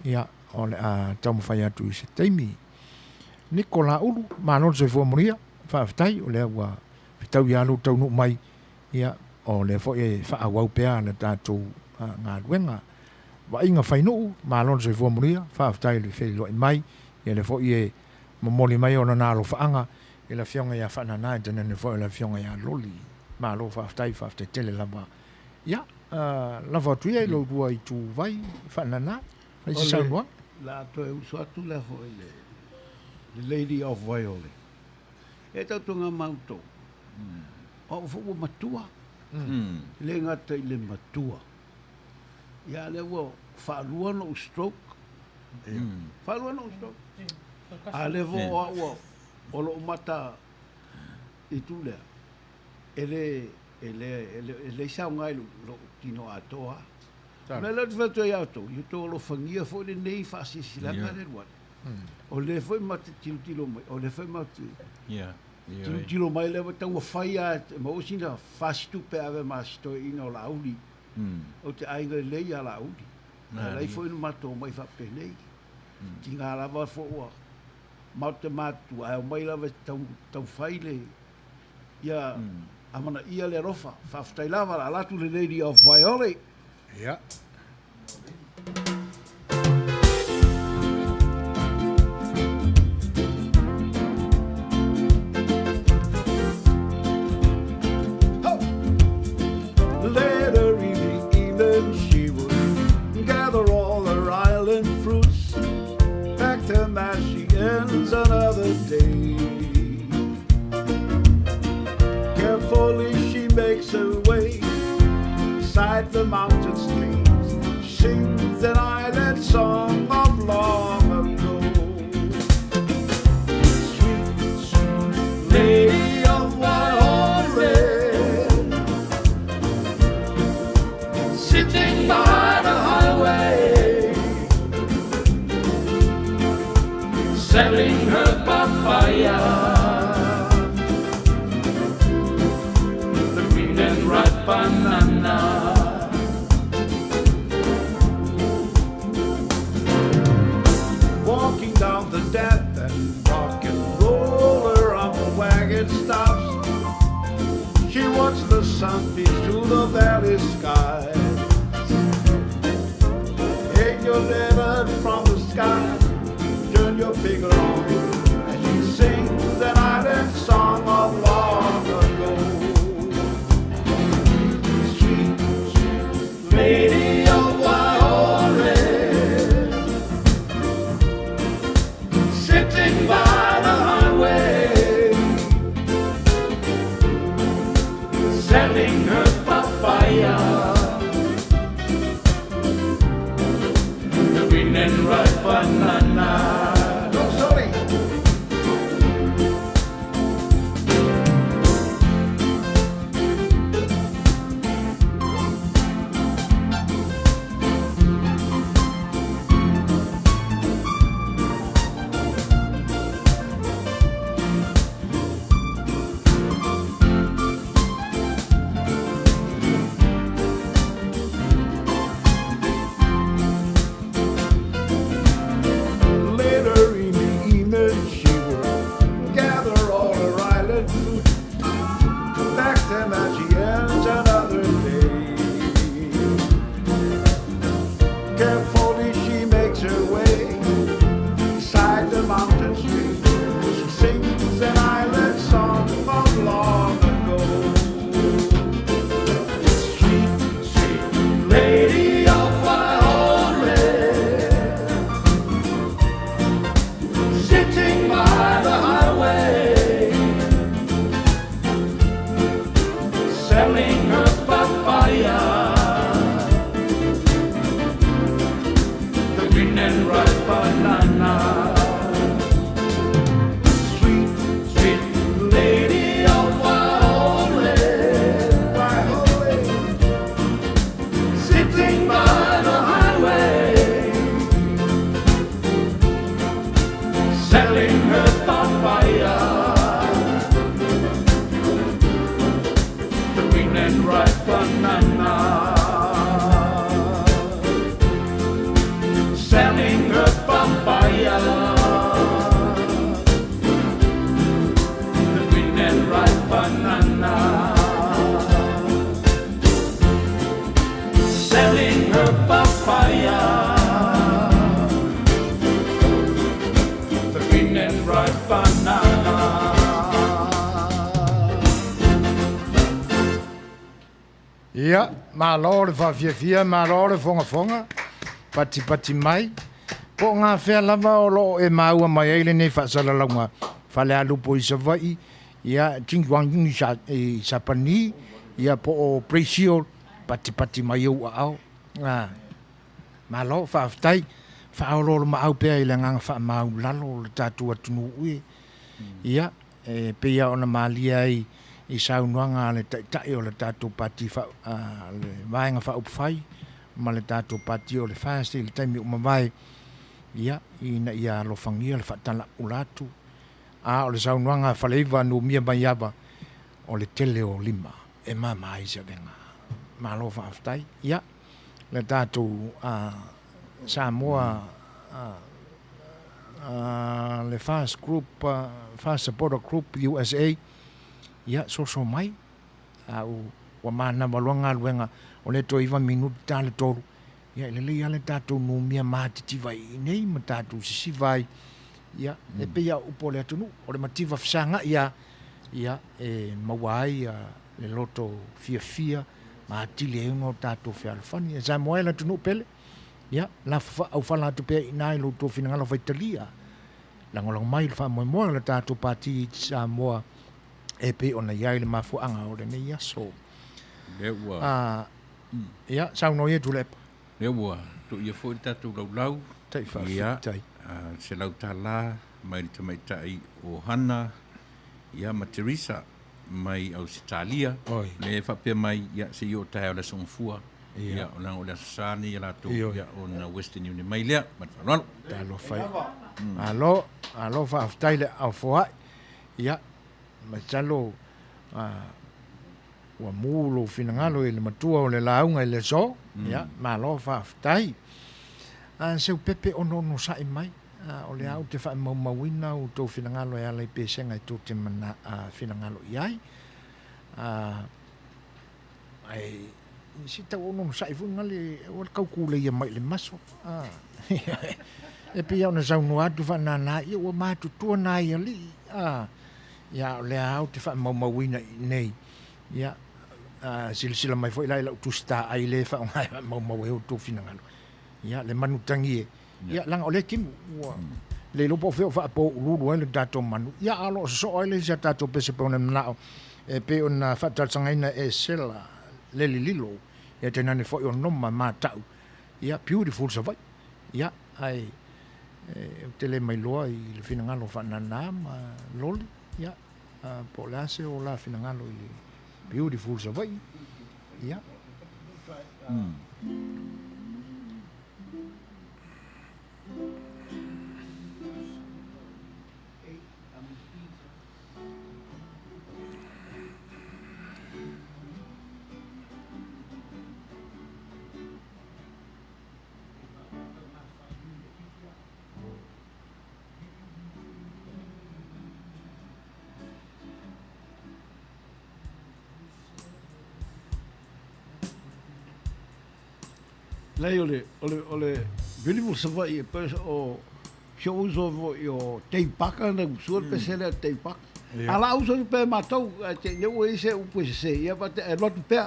ia o le tau mawhai atu i se teimi Nikola ulu ma non se fua moria whaaftai o le ua whitau i alu tau nuk mai ia o le fo e whaawau pea le tātou ngā ruenga wa inga whainuu, ma lon se fua moria, whaaftai le wheli loi mai, ia le fo i momoli mai o na nālo whaanga, i la fionga ia whanana, tena ne fo i la fionga ia loli, ma lo whaaftai tele lama. Ia, lava tuia i lo rua i tū vai, whanana, vai si saunua. La to e usu atu le fo i le Lady of Waihale. E tautunga mautou. O fo matua. Le ngata i le matua. Ia le wo whaalua no stroke. Whaalua no stroke. A le vo o lo mata i tu lea. Ele sa ngai lo tino atoa. Me le tu ia to, you to lo fangia fo le nei fa si silanga le ruat. O le foi mata tilo mai, o le foi mata. Yeah. Tilo mai le tau faia, ma o sina fastu pe ave masto ino lauli. O te ainga lei a lauli. Lei foi no mato mai fa penei. Tinga lava fo ua. Mau te matu, ai o mai lava tau faile. Ia, amana ia le rofa. Whaftai lava la latu le Lady of Waihale. Ia. them as she ends another day. Carefully she makes her way beside the mountain streams, sings an island song of long ago. Sweet, sweet lady of white horse, sitting by the highway, selling her papaya, the green and ripe banana. Walking down the death and rock and roll around the wagon stops. She watched the sun beat through the valley sky. Take your letter from the sky, turn your finger on it, and she sings an island song of long ago. Sweet, sweet lady of white horse, sitting by the highway, selling her papaya, the green and ripe banana. Ia, malo le whawhiawhia, malo le whonga, pati mai. Po ngā whea lava o lo e maua mai eile nei whaasaralaunga, whale alupo i Savai, ia tingwangi i Sapani, ia po o Precio, pati mai au au. Malo whaaftai, whaololo ma au pēa i le nganga wha mau lalo le tātua tunu ue. Ia, pēia ona malia i saunuanga le tai o le tātou pati le vaenga whaupwhai, ma le tātou pati o le whaase, le taimi o mawai, ia, ina ia alofangia le whatala ulatu. O le saunuanga whaleiva no mia mai ava o le tele o lima, e mai se venga. Malo whaaftai, ia, le tātou Samoa, le Fast Group, Fast Supporter Group USA, ia so mai wa mana malonga luenga o le to iwa minuti tale toru ia le le tatu no mia matiti vai nei matatu si vai ia e pe ia upo le tunu o le mativa fsanga ia e mawai le loto fia matile no tatu fe alfani za moela tunu pele ia la au fala tu pe ina lo to finanga lo Italia langolong mai le whaamoemoa le tātou pāti Samoa e pe ona iai le mafuanga o le nei aso. Le ua. Ia, sauno ia tulepa. Le ua, tu ia fo i tātou laulau. Tai whawhitai. Se lau tā la, mai le tamaitai o Hana, ia ma Teresa, mai au Sitalia. Le whapea mai, ia se i o tae o le songfua. Ia, o lang o le asasani, ia lato, ia o na Western Union mai lea, mat whanalo. Talo whai. Alo whaaftai le au whoai. Ia, mai talo, ua mūlo whinangalo i le matua o le launga i le so. Ia, ma alo whaaftai. Seu pepe ono sai mai. O le au te whae maumawina o tō whinangalo e ala i pēsenga i tō te mana whinangalo i ai. Ai, si tau ono sai funga le o kaukule ia mai le maso. E pe ia ona saunu atu whanana ia ua mātu tua nā ia li. Ia o le au te whae maumawina i nei. Ia, sila mai fo i lai lau tusta ai le whae maumawe o tō whinangalo. Ia, le manutangi e. Ia, langa o le kimu. Le lopo feo wha po uluru e le dato manu. Ia, alo so ai le sia dato pese pe ona mnao. E pe ona whatatsangaina e sela le lilo. Ia, tenane fo i o noma mātau. Ia, beautiful sa vai. Ia, ai, te le mai loa i le whinangalo whanana ma loli. Ia, po le ase o la whinangalo i beautiful sa vai. Ia. Lei ole beautiful savai e o show uso o teipaka na usua pesele teipaka. Ala uso pe matou te eu ese o pois se ia bate e lot pe.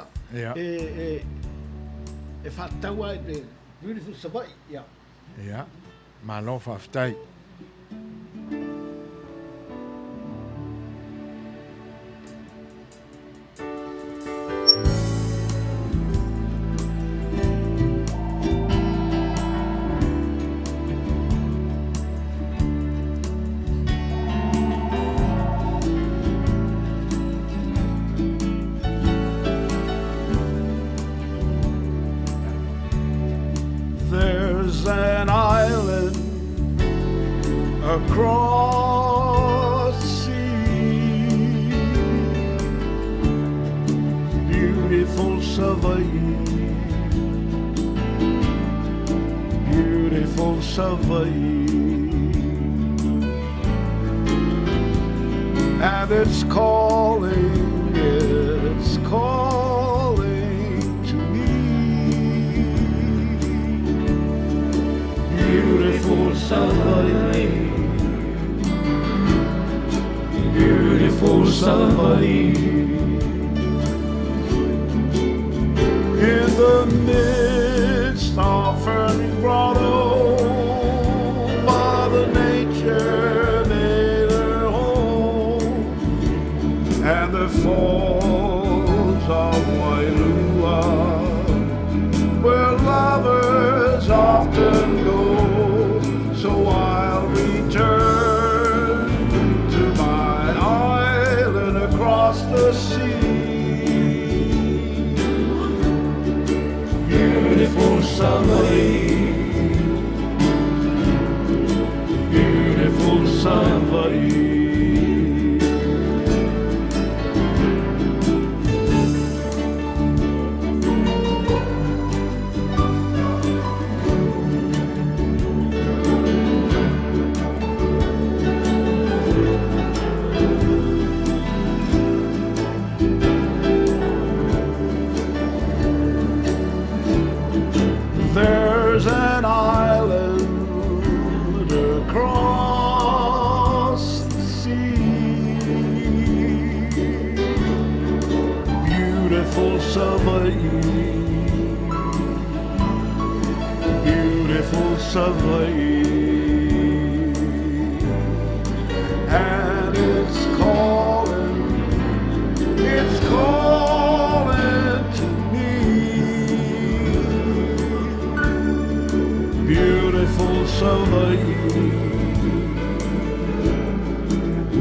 E fatau ai de beautiful savai ia. Ia. Ma lo fa ftai. Across the sea, beautiful Savoy, beautiful Savoy, and it's calling to me, beautiful Savoy. Beautiful somebody in the midst of ferny grotto, Mother Nature made her home, and the falls of Wailua, where lovers often go. So I'll return across the sea.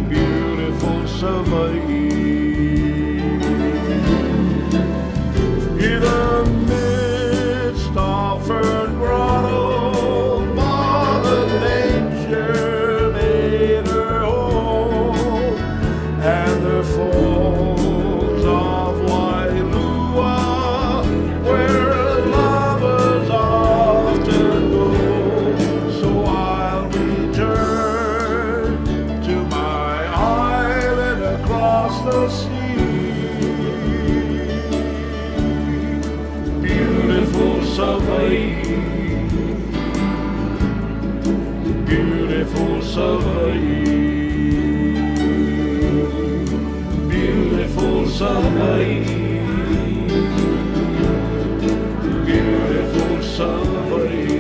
beautiful Savaii. In the midst of her grotto, Mother Nature made her home, and the folds of Wailua, where lovers often go. So I'll return to my island across the sea. Beautiful Savaii, beautiful Savaii, beautiful Savaii, beautiful Savaii.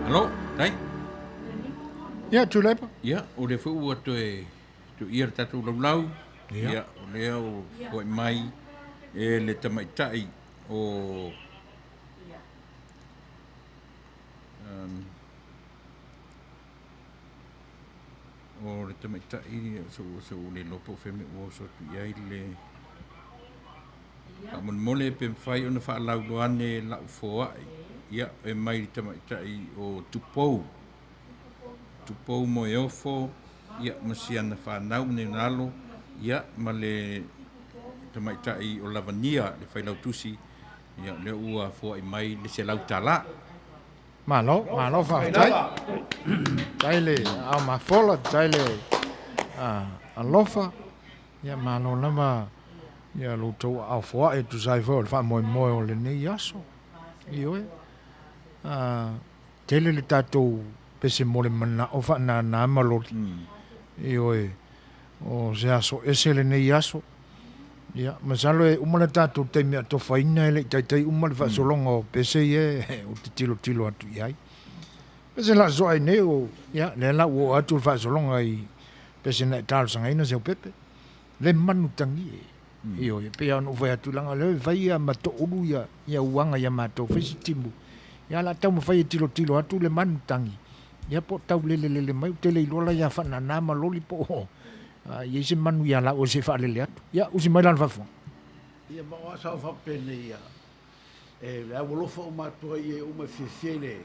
Hello, tai. Ia, tūleipa. Ia, o le fu ua tu ia tatu laulau. Ia, o leo hoi mai e le tamaitai o o le tamaitai so le lopo feme o so tu iai le mon mole pe fai ona fa lau doane la foa ia e mai le tamaitai o tupou mo e ofo ia masiana fa nau ne nalo ia ma le tamaitai o Lavania le fai lau tusi ia le ua foa i mai le se lau tala Malo whaatai. Tai le au mafola, tai le alofa. Ia malo lama, ia lutou au foa e tu sai fo, le wha moe o le nei aso. Ioe. Tele le tatou pese mole mana, o wha na maloti. Ioe. O se aso, ese le nei aso. Ia, masalo e umana tātou te mea to whaina ele, tai umana wha solonga o pese e, o te tilo atu iai. Pese la so ai ne o, ia, le la o atu wha solonga i pese na tālo sanga ina se o pepe. Le manu tangi e. Io, e pe anu whai atu langa, le vai a mato uru ia uanga ia mato, whaisi timu. Ia la tau ma whai e tilo atu le manu tangi. Ia po tau lele mai, te le ilola ia whana nama loli po o. Ia se manu ia la o se whaalele atu. Ia, usi mai lan whawhong. Ia maua sa whapene ia. E la wolofa o matua i e uma whiwhele.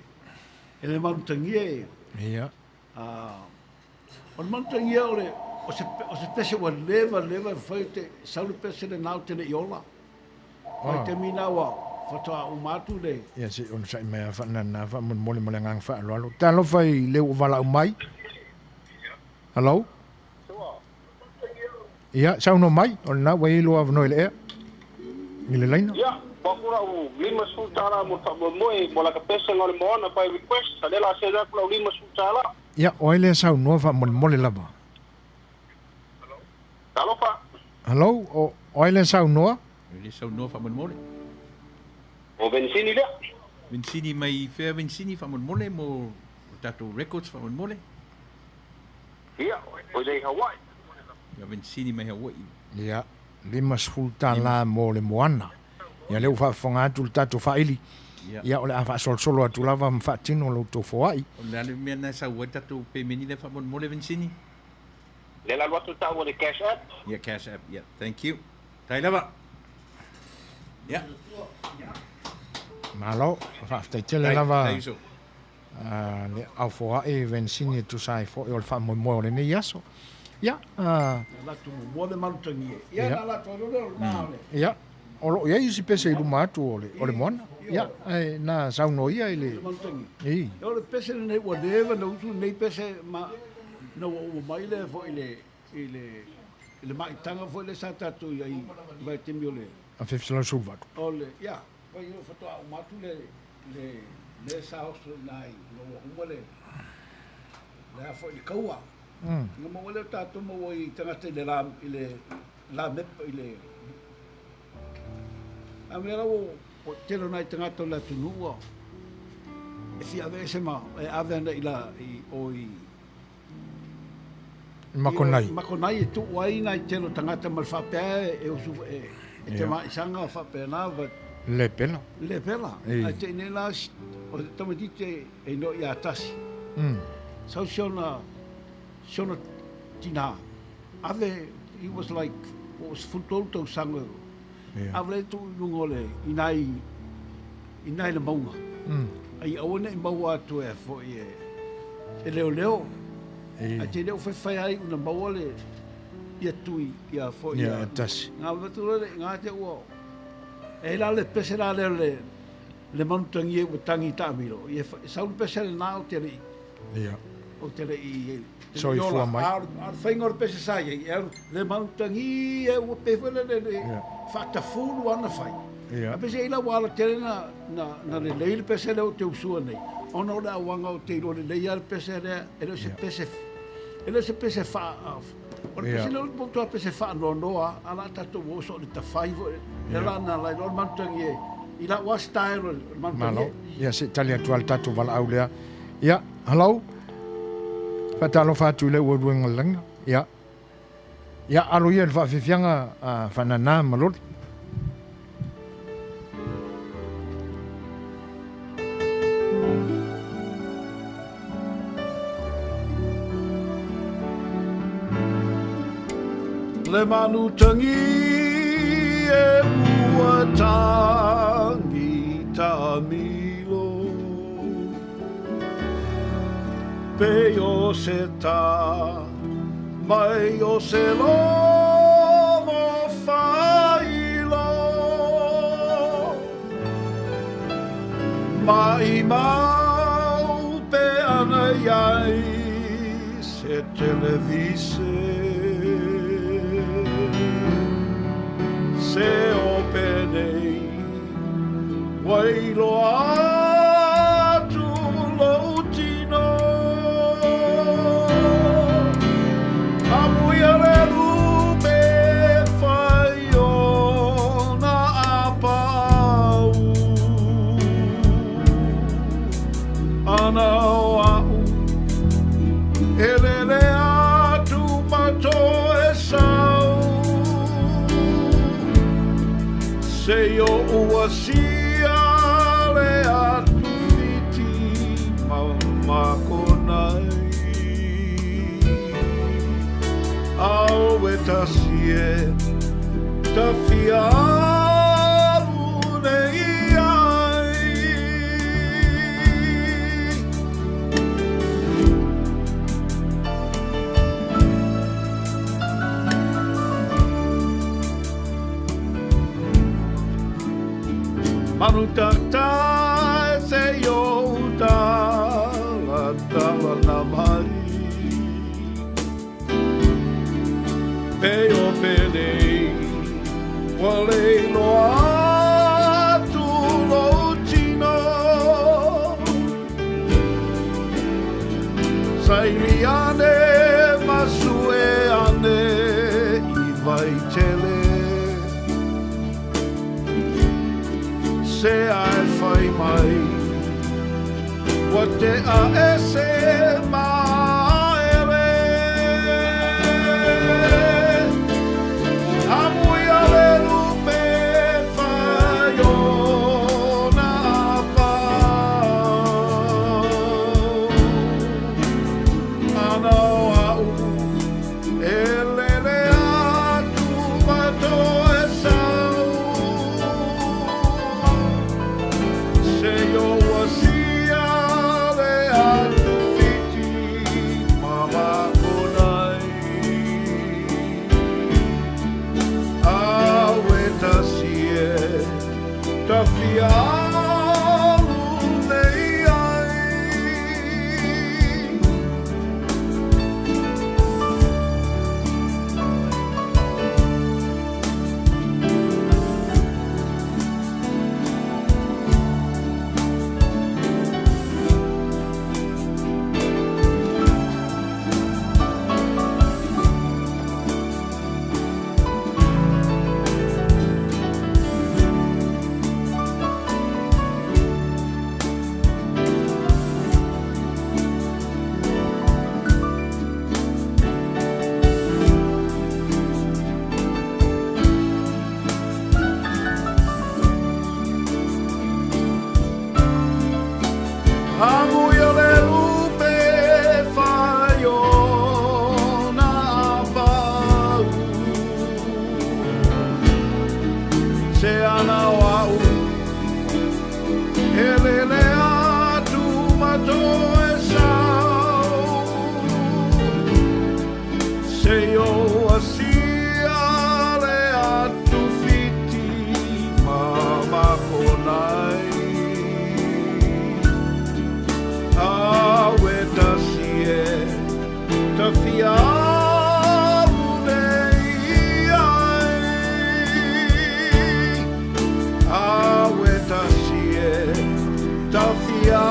E le manutangi e. Ia. O le manutangi e ole, o se pese wa leva whai te saulu pese le nao tene i ola. Wai te mina wa whatoa o matu le. Ia se on sai mea whanana, whamon mole mole ngang whaaloalo. Talo whai leo wala umai. Hello? Ia, sauno mai, o le nā wai loa wano ele ea. Ile laina. Ia, wakura u lima sutara mo moe mo la kapesa ngore Moana by request, sa lela se kula u lima sutara. Ia, o ele sauno wa mole lava. Talofa. Hello, o ele sauno? Ele sauno fa mole. O Vincini le. Vincini mai fea Vincini fa mole mo tato records fa mole. Ia, o dei Hawaii. Ia Vincini mai Hawaii. Ia, lima sfulta la mo le Moana. Ia leo whaafonga atu le tato whaili. Ia ole a whaasolo atu lava mwhaatino lo to foai. O le ale mea na sa ua tato pe meni le fa mole Vincini. Le la watu tau o le cash app. Ia cash app, ia. Thank you. Tai lava. Ia. Malo, whaaftai tele lava. Tai so. Le au foai Vincini tu sai fo o le wha mo le nei aso. Ia, Latu mo le manutangi e. Ia, na latu o nao le. ia, o lo ia isi pese i luma atu o le Moana. Ia, na sauno ia ile. Manutangi. I. O le pese nei ua lewa na usu nei pese ma na ua mai le fo ile maitanga fo ile sa tatu i vai temi o le. A fefsela sulvatu. O le, ia, vai o fatoa o matu le sa osu nai, no uma le a fo i kaua. Nga mo wale tatu mo i tangata i la mepa i le. A mea rau o tero nai tangata o la tunua. E fi ave se ma, e ave ana i la, Makonai. Makonai e tu waina i telo tangata mal whapea e usu e te maisanga whapea nā, but Le pena. le pela. A te ne la o te tamatite e no i atasi. So shona tina. Ave, he was like, what was futolto sanga. Ave tu lungole inai le maunga. Ai awane i maua atu e fo i e leo. A te leo whai ai una maua le i atui i a fo i a atasi. Ngā waturore, ngā te ua. E la le pese la le manutangi e wa tangi tāmiro. I e sauru pese le nā o te rei. O te rei so i fua mai. Ar whaingor pese sai e le manutangi e ua pewhele le whata fulu ana whai. A pese ila wala tere na le leile pese le o te usua nei. Ono le awanga o te iro le leia le pese rea, ele se pese wha o le pese le o motua pese wha noa, ala tato woso le ta whaivo, e la na lai lor manutangi e, ila wa style manutangi. Ia se tali atu al tatu wala au lea. Ia, halau, whatalo whatu le ua ruenga langa. Ia, alo ia le whawhiwhianga whanana malori. Le manutangi e ua tangi tamilo pe o se ta mai o se lomo failo mai mau pe ana iai se televise se openei wailo atu loutino amuia le lume fai ona apau ana o au elele atu mato e sau se yo ua sia le atu fiti makonai au e tasie ta fiaru nei ai Manutata se yo la na mai Peo penei wale no atu lotino Sailiane masue ane I vai tele se ai fai mai wa te a ese maere amuia le lume fai ona pau ana au elele atu mato e sau se yo wasia le atu Se o asia le atu fiti mama konai awe tasie tafia awe tasie tafia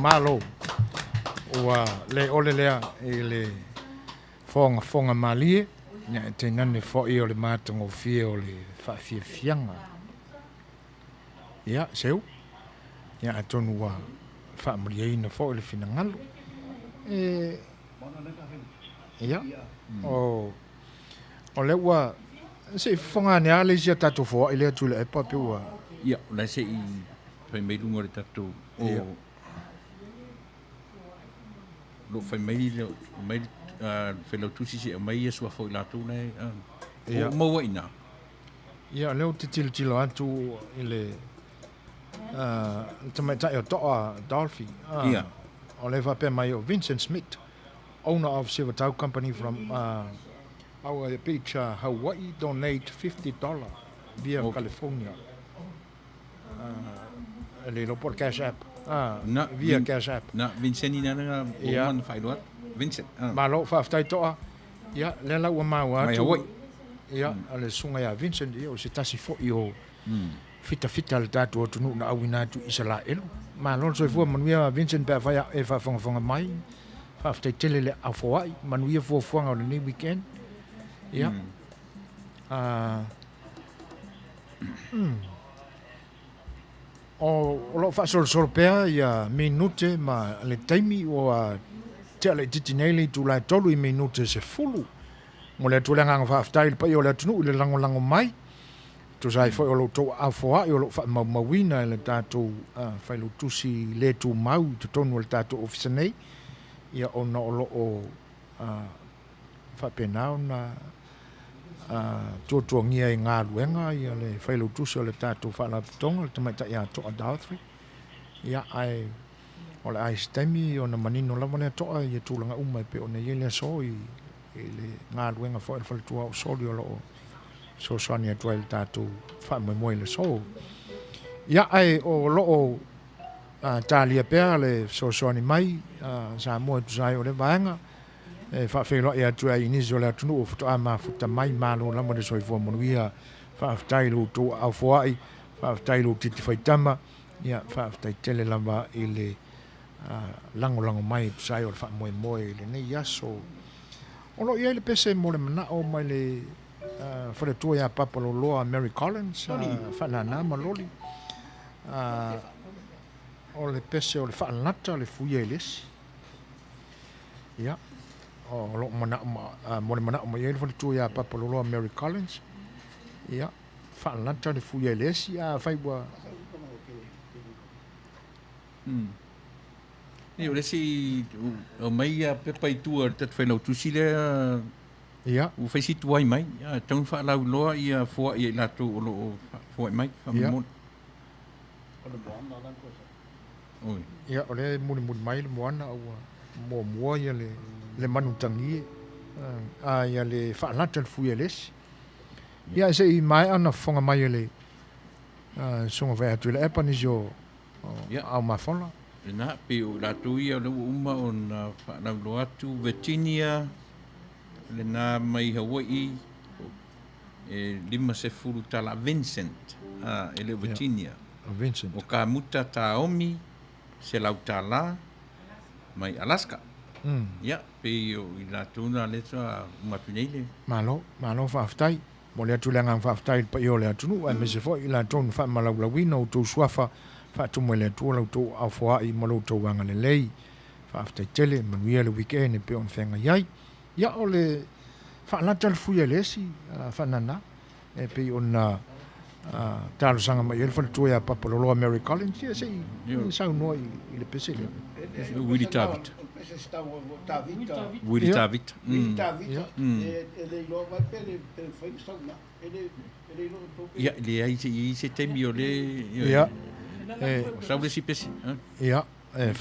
Malo. Ua le ole lea e le fonga malie. Nia te ngane fo i o le mātango fie o le whawhia fianga. Ia, seu. Ia atonu wa whaamuriaina fo i le finangalo. Ia. O le ua se fonga ne ale sia tatu fo i le atu le epa pe ua. Ia, la se i fai mai lunga le tatu o lo fai mai fai lau tusi se mai e sua fo i latu nei o maua ina. Ia, leo te tilo atu i le tamaitai o toa Dolphy. Ia. O le whape mai o Vincent Smith, owner of Silver Tau Company from our beach, Hawaii, donate $50 via California. Le lo por Cash App. Via Cash App. Na Vincent ina nga man fai loat. Vincent. Ma lo whaftai toa. Ia, le lau a mau atu. Mai Hawaii. Ia, le sunga ia Vincent ia o se tasi fo i o fita le tatu o tunu na awina atu isa la elu. Ma lo so fua Manuia Vincent pe fai e fa fonga mai. Whaftai tele le a foai. Manuia fua fuanga o le ni weekend. Ia. O lo fa sol pea ia minute ma le taimi o te le titineli tu la tolu I minute se fulu. Mo le tu langa fa aftai pa yo le tunu le lango mai. Tu sai foi o lo to a foa yo lo fa mawina le tatu fa lo tusi le tu mau tu tonu le tatu ofisane. Ia ona o lo o fa penao na tuangia I ngā luenga ia le whailu tusi o le tātou whalaputonga le tamaita ia toa Dalthri. Ia ai o le ai stemi o na manino lama lea toa ia tūlanga umai pe o na ia lea so I le ngā luenga whai le whalitua o soli o lo so soani atua le tātou whaimoimoe le so. Ia ai o lo o tālia pēr le so soani mai sa mua tu sai o le vaenga. Whawhelo e atua I nisi o le atunu o futa ma futa mai malo lama de soifua Manuia whawhtailu tō au fuai whawhtailu titi whaitama ia whawhtai tele lama I le lango mai tu sai o le whamoe le nei aso o lo ia le pese mo le mana o mai le wharetua ia papalo loa Mary Collins whanana maloli o le pese o le whanata le fuia I lesi ia o lo mana mo le mana mo ia le tu ia papalo Mary Collins ia fa lanta le fuia lesi a fai wa Ni o lesi o mai a pepa I tua te whenau tusi le ia u fai si tuai mai tau wha lau loa ia fua I latu o lo fua mai whamamon ia o le muni mai le Moana au mua ia le manutangi ia le whaalata le fuia lesi ia se I mai ana fonga mai le songa vai atu le epa nisi o au mawhona Nā pe o latu ia le uma o na whanau lo atu Virginia le nā mai Hawaii e 5 tala Vincent e le Virginia Vincent o ka muta Taomi se lau tala mai Alaska ia pe o I latu na letra matunele malo whaftai mo le atu langa whaftai pa I o le atunu ai me se fo I latu na whamalawina o tō suafa whaatumo le atua lau tō au whaai mo lau tō wanga le lei whaaftai tele manuia le weekend e pe on whenga iai ia o le whanata le fui lesi whanana e pe ona talo sanga mai ele whantua a papaloloa Mary Collins ia se i sau noa i le pese le Willie Tavita. Willie Tavita. Willie Tavita. E le ilo vai pele whai sauna. Ia, le ai se temi o le... Ia. Sau le si pese. Ia.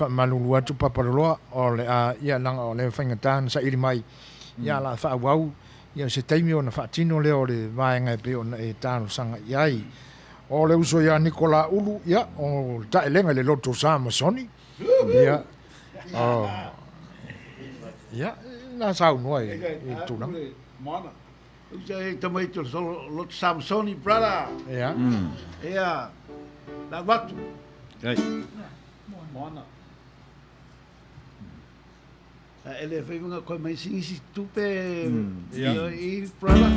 Malulu atu papaloloa o le ia langa o le whaingatana sa iri mai. Ia la whaawau. Ia se teimi o na whaatino leo le vaenga pe o na e tāno sanga iai. O le uso ia Nikola Ulu. Ia. O taelenga le loto sa Masoni. Ia. Ia. Nā sau noa e tūnang. Moana. Usa e tamai to loto sa Masoni, brother. Ia. Ia. Nā watu. Ai. Moana. Ele foi uma coisa mais tupe e brother.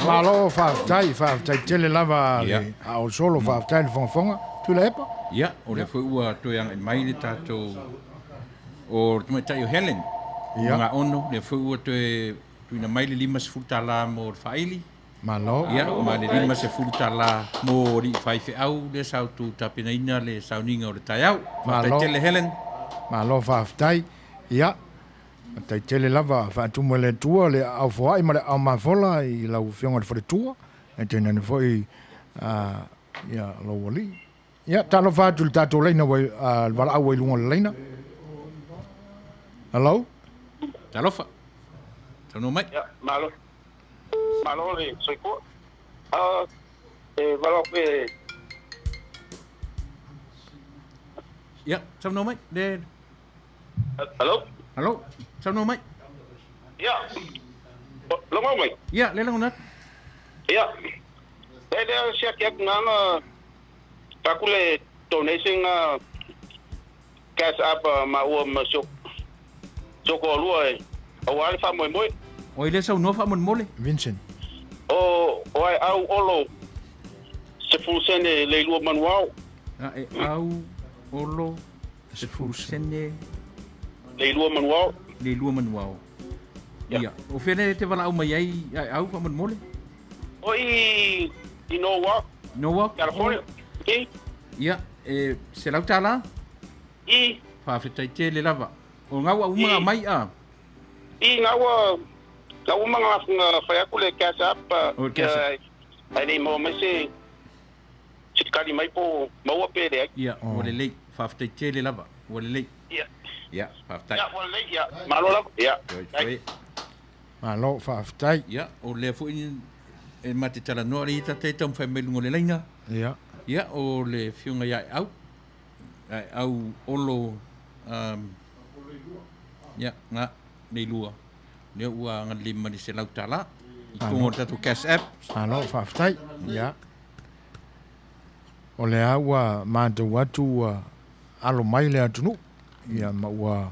Malo whaftai tele lava a o solo whaftai le whonga Tu lepa? Ia, o le fo ua to yang mai le tato o tu mai tai o Helen. Ia. Nga ono le fo ua to tu ina mai le 5 fultala mo faili. Malo. Ia, ma le 5 fultala mo ri fai fe au le sau tu tapina ina le sauninga o le tai au. Malo. Tai tele Helen. Malo whaftai. Ia. Tai tele lava whaatumu le tua le au foai ma le au mafola i lau whionga le whare tua. E tēnā ni fwoi ia lo wali. Ia, talo whaatu le tātou leina wai wala au wai lunga le leina. Hello? Talofa. Tano mai. Ya, malo. Malo le soy ko. Valo pe. Ia, tano mai. De. Hello? Hello. Tano mai. Ya. Lo mai. Ia, le lang unat. Ya. Ele sia que nana pakule donation cash up ma o ma soko lua o wale fa moi moi O ile sa unofa mon mole. Vincent. o ai au olo se fulsene le lua manual E au olo se fusene le lua manual le lua manuao. Ia, o fene te wala au mai ai au fa mon mole. o i know what No wa. California Ia, se lau tala i fa fetai te le lava. O ngau au mga mai a. ngawa mga fa ku le cash up O cash up. ai mo me se kali mai po mau pe de Ia, o le lei fa fetai te le lava. O le lei. ya Ia, fa fetai. ya wala ya malo la ya Malo whaftai. Ia, o le fu in e mate tala no ri ta te tam fa melungo le laina. Ia. Ia, o le fiunga ia au. Ai au olo ia nga nei lua. Ne ua nga lima ni se lau tala. I kongo tatu cash app. Malo whaftai. Ia. O le aua mātou watu alo mai le atunu. Ia maua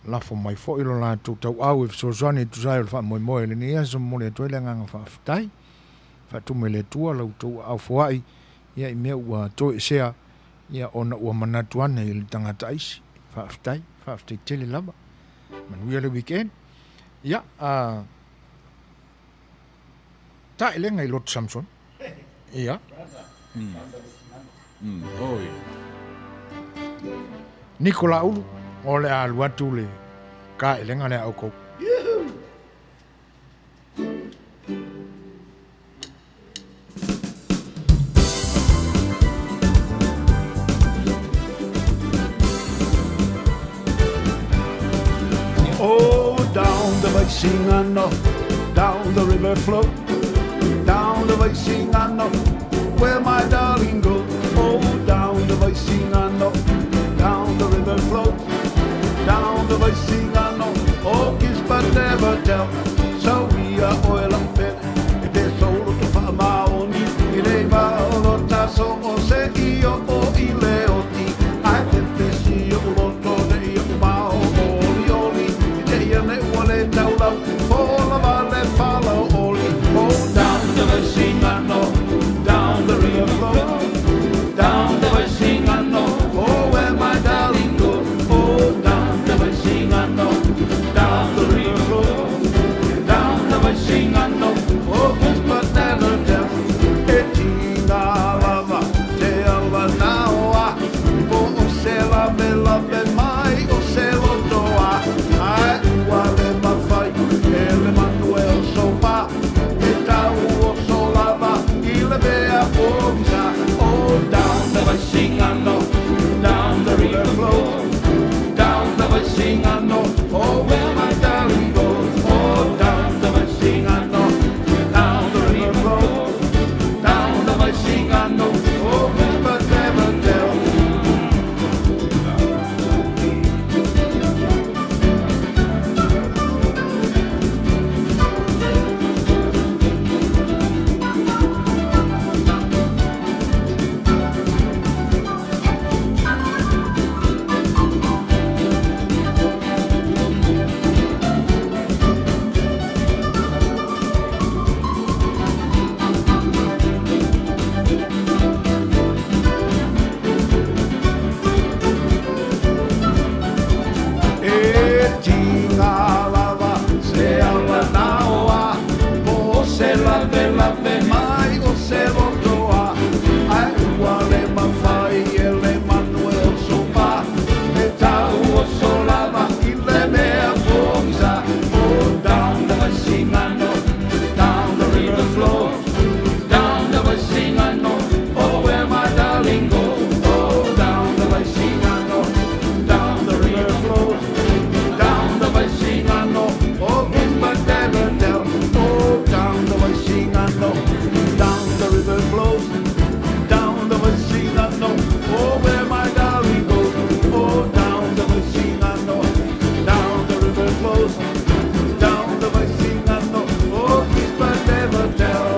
lafo mai fo ilo la tau au if so zani tu sai fa moi moi le ni aso mo le toile nga whaftai. Fa tu me le tua lau tau au foai. Ia i mea ua toi sea. Ia ona ua manatu ana i le tangata isi. Whaftai tele lava. Manuia le weekend. Ia, ta ele ngai lot Samson. Ia. Oi. Nikola ulu. O le alu atu le ka ele ngai le au kou. Oh, down the Vaisingano, down the river flow, down the Vaisingano, where my darling goes. Oh, down the Vaisingano, down the river flow, down the Vaisingano. Oh, kiss but never tell. So we are oil up there. It is solo to Famaoni, it ain't malo tasso o se io o ileoti. I can see you loto de io mao. Down the Vaisingano, down the river flow, down the Vaisingano, oh where my darling goes. Oh, down the Vaisingano, down the river flow, tinga lava se ala naoa o se lave lave mai o se lotoa ai ua le mawhai e le Manuia sopa e tau o solava i le mea fongsa oh down the Singano down the river flows down the Singano oh where my darling goes oh down the Singano down the river flows down the Singano oh in my Devondale oh down the Singano down the river flows down the Singano oh where my darling goes oh down the Singano down the river flows down the Singano oh in my Devondale.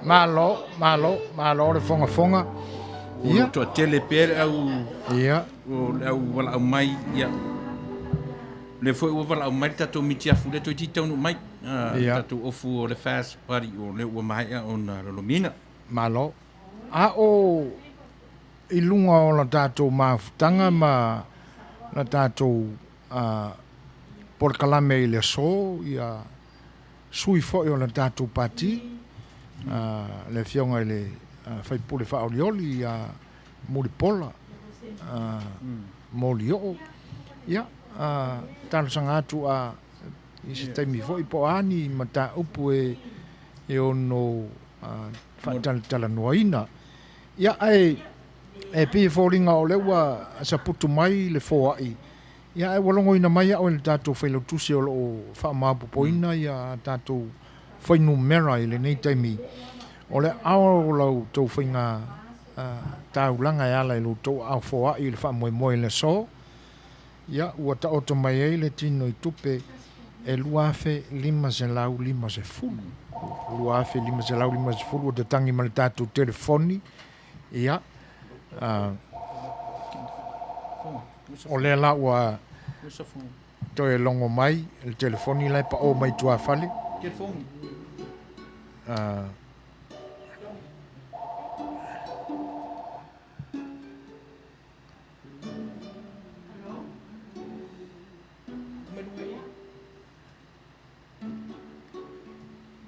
Malo le fonga. Ia. To tele pere au. Ia. Au wala au mai ia. Le foi o wala au mai tato mitia fu le to ti tonu mai. Tato ofu o le fast party o le o mai ona Lomina. Malo. O i lunga o la tato mafutanga ma la tato por kalame i le so ia sui foi o la tato pati. Le fionga i le fai pule fa olioli ia muli pola moli o ia talo sanga atu i se taimi foi po ani ma ta upu e ono tala noaina ia e pi folinga o lewa sa putu mai le foai ia e walongo ina mai o le tatou fai lotusi o fa mapu poina ia tatou fai numera i le nei taimi o le ao lau tau whainga taulanga e ala i lo tau au foa i le wha moe le so ia ua ta oto mai e le tino i tupe e luafe 5 luafe 5 o te tangi ma le tatou telefoni ia o le la ua toi e longo mai le telefoni lai pa o mai tua fale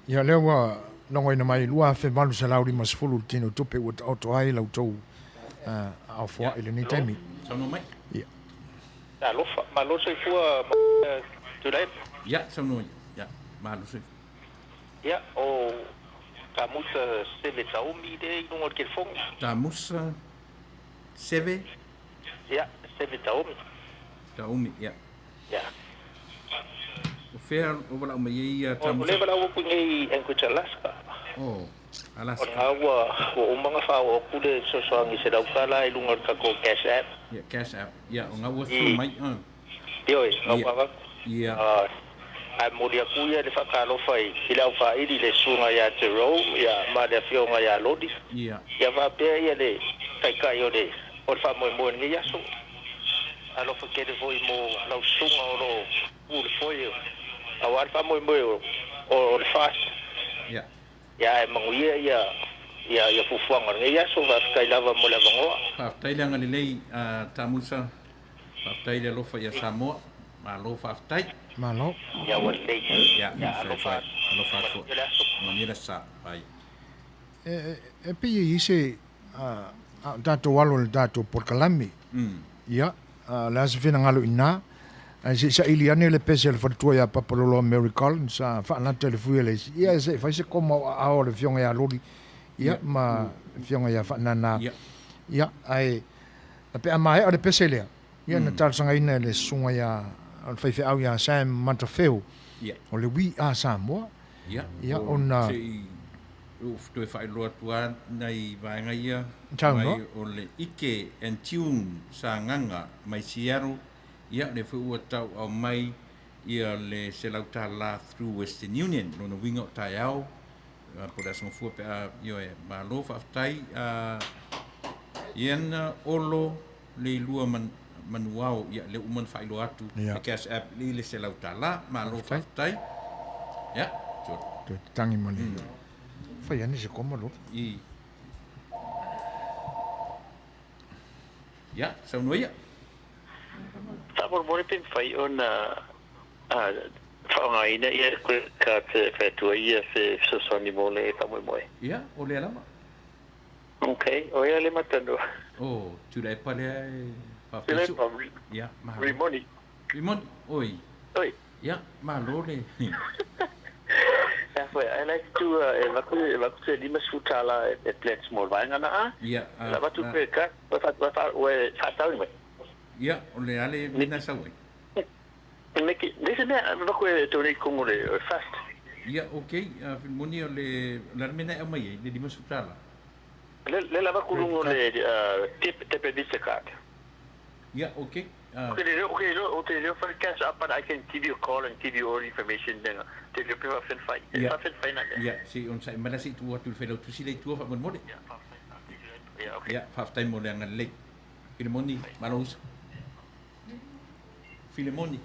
ia lewa longo ina mai lua fe malu sa lauri mas fulu tino tupe o auto ai lau tau au foa ile ni taimi Sono mai? ia Alofa, malo se fua today. Ja, sono ja, malo se. Ja, o tamusa seve taumi de no ke fong. Tamusa seve? Ja, seve taumi. Taumi, ja. Ja. O fair o wala mai tamusa. O le wala o pungi en Alaska. Oh, Alaska. O mga fa o kule so so ngi se daukala i lunga ka ko cash app. Ja, cash app. Ja, o nga fu mai. Yoi, ngapa? Ja. Ai modia kuia le fakalo fai ila fa ili le sunga ya Jerome ya ma le fionga ya Lodi. Ja. Ya va pe ya le kai o le o fa mo ni ya so. Alo fa ke de voi mo la sunga o lo ul foi. Awal fa mo o fast. Ja. Ya Manuia ya fufuanga ngai ya so va kai lava mo la vangoa. Pa taila ngalilei tamusa. Pa taila lo fa ya Samoa. Ma lo fa tai. malo Ya wale. Ja, lo fa ko. Manira sa ai. e pe i se dato walo le dato por kalami ia la se fina ngalo ina sa iliane le pese le fatua ya papalolo American sa fa na telefu le ia se fa se como a o le fionga ya lori ia ma fionga ya fa na ia ai pe mai o le pese le ia na tal sanga ina le sunga ya al fai au ya Sam Mantafeu ia o le wi a Samoa ia ia ona uf to fa lo tua nei vai ngai mai o le ike and tune sa nganga mai siaru ia le fu o tau au mai ia le se lauta la through Western Union no wingo tai au po da son fu pe io e ma lo fa tai ien olo le lua manuao ia le uman fa lo atu le cash app le se lauta la ma lo fa tai ia to tangi mali Fai ani se koma lo. Ya, sa Manuia. Ta por more pin fai ona whaongaina ia ka te whetua ia se sosoni mole ka moe. Ya, o le alama. Okay, o ia le matano. Oh, tu lai pale ai Ile pa ya, ma. Rimoni. Oi. Ya, ma lo le. Ja, I like to evaku se lima sutala et let small vanga na. Ya. La batu pe ka, wa we fatau ni. Ya, o le ale mina sa we. Neki, dise me evaku to ni kongo le fast. Ya, okay, filmoni o le la mina e mai le lima sutala. Le la bakulungo le tepe dise ka. Yeah, okay. Okay, you for catch up, but I can give you a call and give you all information. Then tell you people can find. Yeah, see, on site, malasi tu waktu fellow tu sila tu apa mode. Yeah, okay. Yeah, half time mode yang late. Filemoni, malos. Filemoni.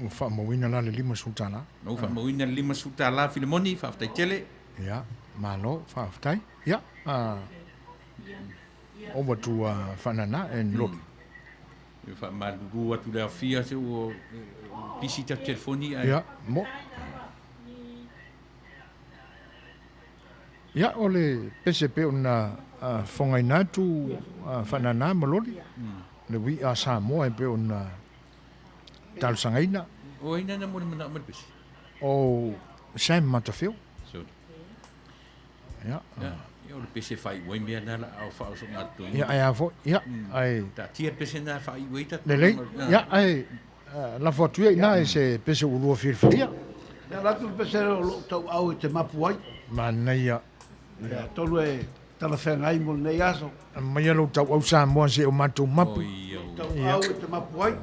Fa mawina la le lima sutala. No, fa mawina lima sutala Filemoni, fa aftai tele. Ya, malo fa aftai. Ya. Over to Fanana and Lodi. Fa malu atu le afia se o visita telefoni. Ya, mo. Ya, ole PCP ona fongaina tu Fanana Malodi. Le wi a Samoa pe ona talsangaina. O ina na mo na mo pesi. O Sam Matafil. So. Ja. O le pese fai wai mea nala au fa o so ngatu. Ja, ai avo. Ja, ai. Ta tia pese na fai wai ta. Le. Ja, ai. La fortuna ina se pese ulu firfiria. Ya la tu pese lo tau au te mapu ai. Manuia. Ya tolu e tala fenga ai mo nei aso. Mai lo tau au sa mo se o matu mapu. Tau au te mapu ai.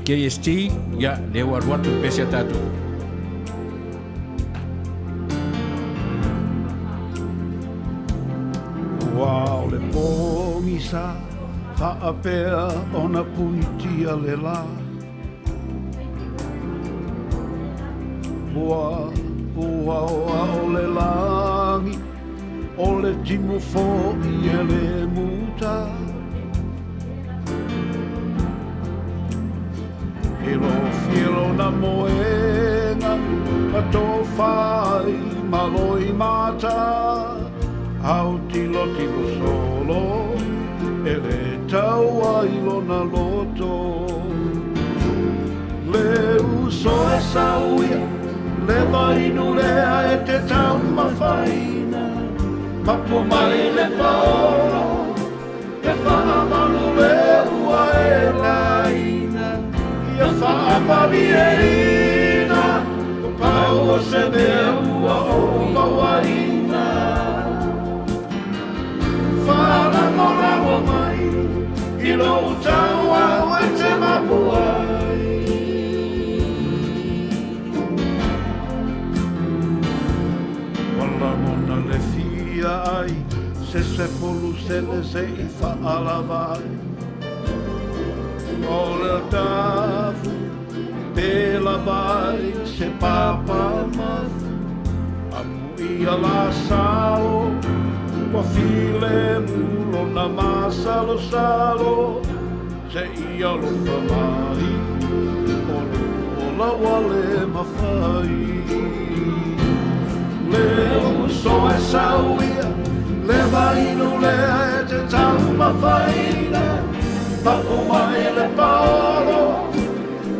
KST, ya, leo arwatu pese tatu. Wow, le pomisa, whaapea ona puitia le la. Ua o le langi, o le timu fo i le muta. Ilo na moenga, ka tō whai maloi mata. Au tilo solo, e le taua ilo na loto. Le uso e sauia, le vainu lea e te tau mawhaina. Mapo mai le paolo, e whaamalu le ua e laina. Ia whaamari e ina, o pau o se mea ua o mawaina. Wharangorango mai, i lo utau au e te mapu ai. Wala mona le fia ai, se polu se i whaalawai. O le tafu, te lawai se papa mafu. Amu ia la sao, wa file mulo na masalo salo, se ia lo whamai, o la wale mawhai. Leo so e sauia, le vainu lea e te tau mawhaina. Papo mai le paolo,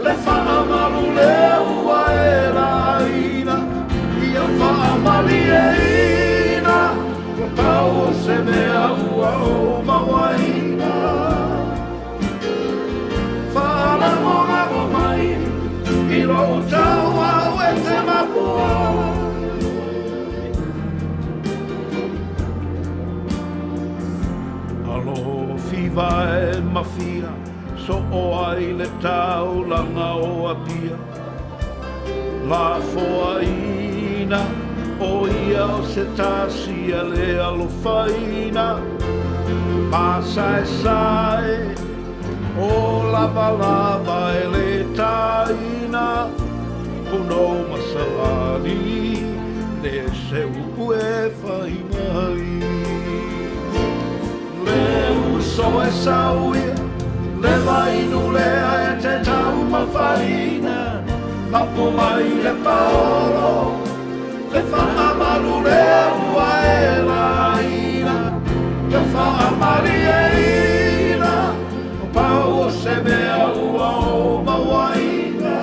le whaamalu le ua e raina. Ia whaamali e ina, ko tau o se mea ua o mawaina. Whaalamongago mai, i lo tau au e te mapua. Alo fiva e mafia, so o ai le tau langa o apia la foaina o ia o se tasi a le alofaina Masai sai o lava lava e le taina Puno masalani le se ue faina Le uso e sauia le vainu lea e te tau mawhaina Mapu mai le paolo le whaamalu lea ua e laina Le whaamari e ina o pau o se mea ua o mawaina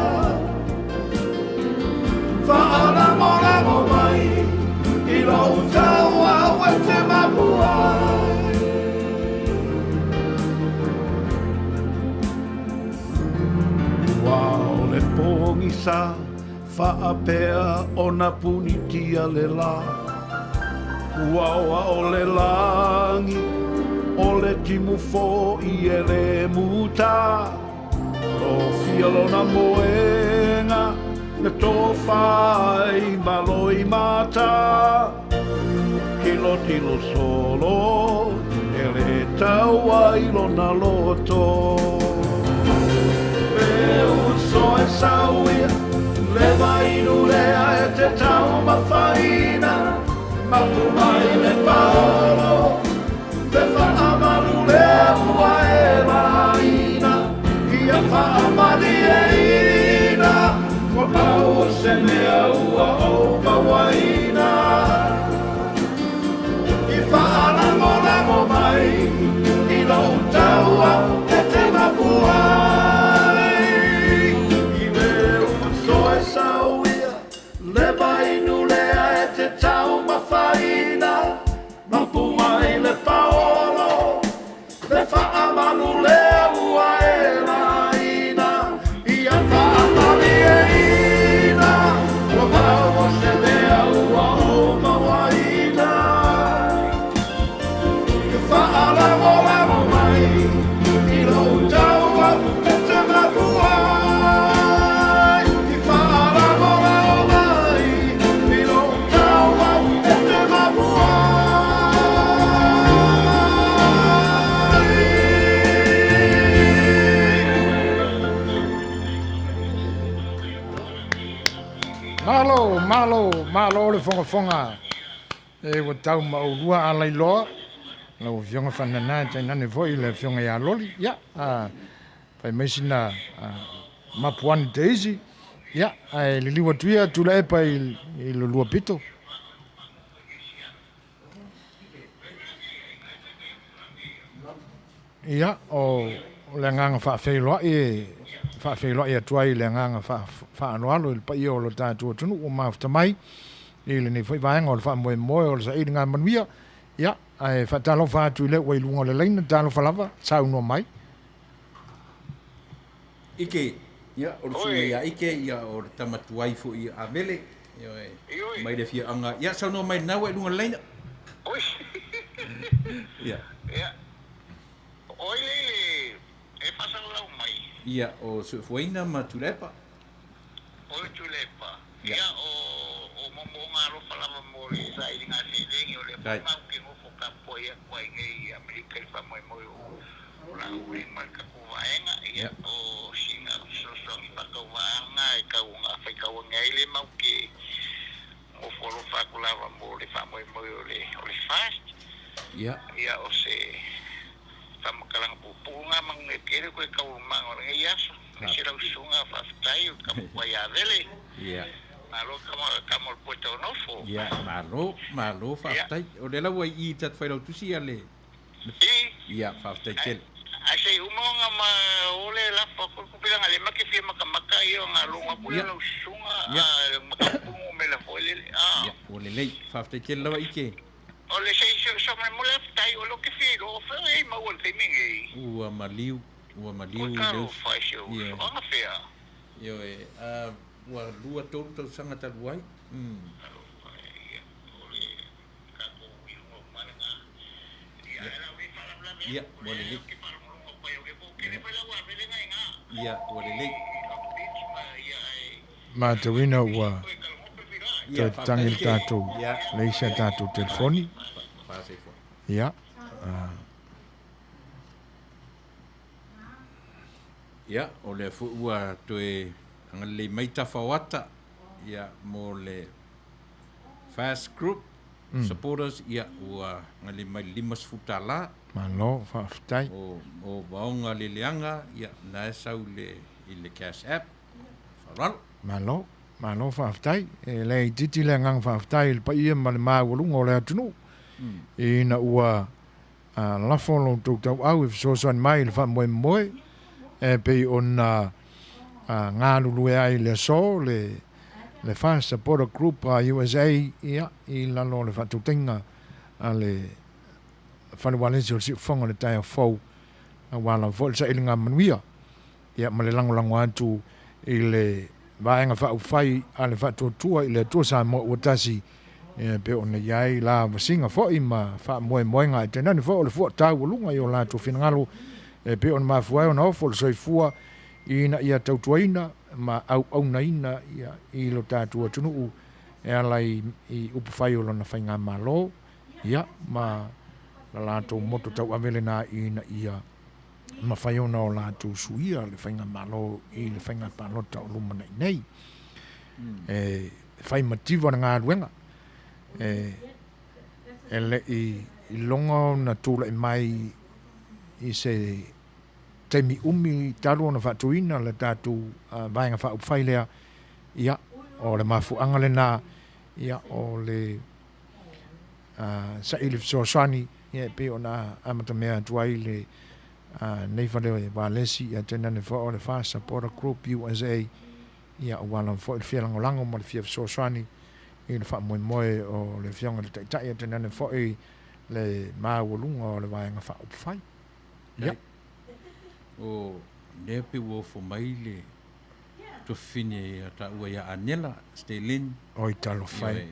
Whaalamoramo mai i lau tau au e te mapuai Wow, le pongi sa whaapea o na punitia le la Wow, o le langi o le timu fo i e le muta O fialo na moenga le tō whai maloi mata Kilo tilo solo e le tau ailo na loto So e sauia le vainu lea e te tau mawhaina Mapu mai le paolo le whaamalu lea ua e laina Ia whaamali e ina Ko pau o se mea ua o mawaina I whaalamoramo mai I lau tau au e te mapuai Le vainu lea e te tau mawhaina Mapu mai le paolo Le whaamalu lea ua e laina Ia whaamali e ina Ua pau o se mea ua o mawaina I whaalamoramo mai I lau tau au e te mapuai Malo le fonga e wa tau ma o lua alai loa la o fionga whanana e tainane foi le fionga ia loli ia pai meisina mapuani teisi ia e liliwa tuia tula e pai i lo lua pito ia o le nganga whaafeiloa e tuai le nganga whaanoalo i pai o lo tātua tunu o mafta mai i le nei whaivanga o le whaamoe moe o le sa ngā manuia ia e whaatalo whaatu i le wai lunga le leina talo whalava sau no mai Ike ia o le sunga ia ike ia o le tamatuai fu i a vele mai le fia anga ia sau no mai na wai lunga le leina Oi ia Oi lele e pasang lau mai ia o su fuina ma tulepa Oi tulepa ia o momonga ro falava mo le sai nga se o le mau ke mo foka poia koi ngai Amerika i fa mo o la uri mai ka kuvaenga ia o singa so i pa kuvaenga e ka unga fai ka ngai le mau ke mo folo fa kulava mo le fa mo o le fast ia o se Tama kalang pupunga mang ngekere koe kau mang orang iaso. Sirau sunga faftai kamu kuaya vele. Iya. Malo kamu puto nofo. Iya, malo faftai. Odela wai I tat fai tu si ale. Iya, faftai kel. Asai umonga ma ole la ko bilang ale maki fi maka iyo ngalunga pula no sunga makapungu mela fole. Iya, ole lei faftai kel lawa ike. Ole sei so me mole tai o lo que figo fa e ma wol te mingi ua maliu leu ia ona fea yo ua lua tolu tau sanga taluai ia mole li Ia, o le le. Ma te wina ua te tangi le tātou le isa tātou telefoni. Ia. Ia, o le fu ua toe anga le maita whawata. Ia, mo le fast group supporters. Ia, ua ngale mai 5 futala. Malo, whaafitai. O waonga le leanga. Ia, na sau le i le cash app. Wharal. Malo, whaafitai. E le titi le ngang whaafitai le pa ia ma le māwalunga o le atunu. I na ua lafolo tau au e fisosoan mai le wha moe. E pei o na ngā lulue ai le so, le fast supporter group a USA, ia, i lalo le whatutenga a le whanawalesi o si whonga le tai a fau a wala fo sa ilinga Manuia. Ia, ma le lango atu i le vaenga wha whai a le whatuatua i le atua sa mo uatasi pe o na iai la wasinga fo i ma wha moe ngā i tenani fo o le fua tau walunga i o la tu whinangalo pe o na mafuai o na ofo le soifua i na ia tautuaina ma au na ina ia i lo tātua tunuu e alai i upawhai o lona whainga malo ia ma la lātou moto tau avele nā i na ia ma whai o na o lātou suia le whainga malo i le whainga palota o lumana i nei whai matiwa na ngā ruenga e le i longa na tūla i mai i se teimi umi talo na whatuina le tātou vaenga whaupwhailea ia o le mafuanga le nā ia o le sa ili fisosani ia pe o na amata mea tuai le nei whale walesi ia tenane wha o le fast supporter group USA ia o wala wha il whialango lango ma le fia fisosani i le wha moe o le whianga le taitai ia tenane wha i le māwalunga o le vaenga whaupwhai ia o nepe wo fo mai le to fine ata ua ia anela stelin o i talo fai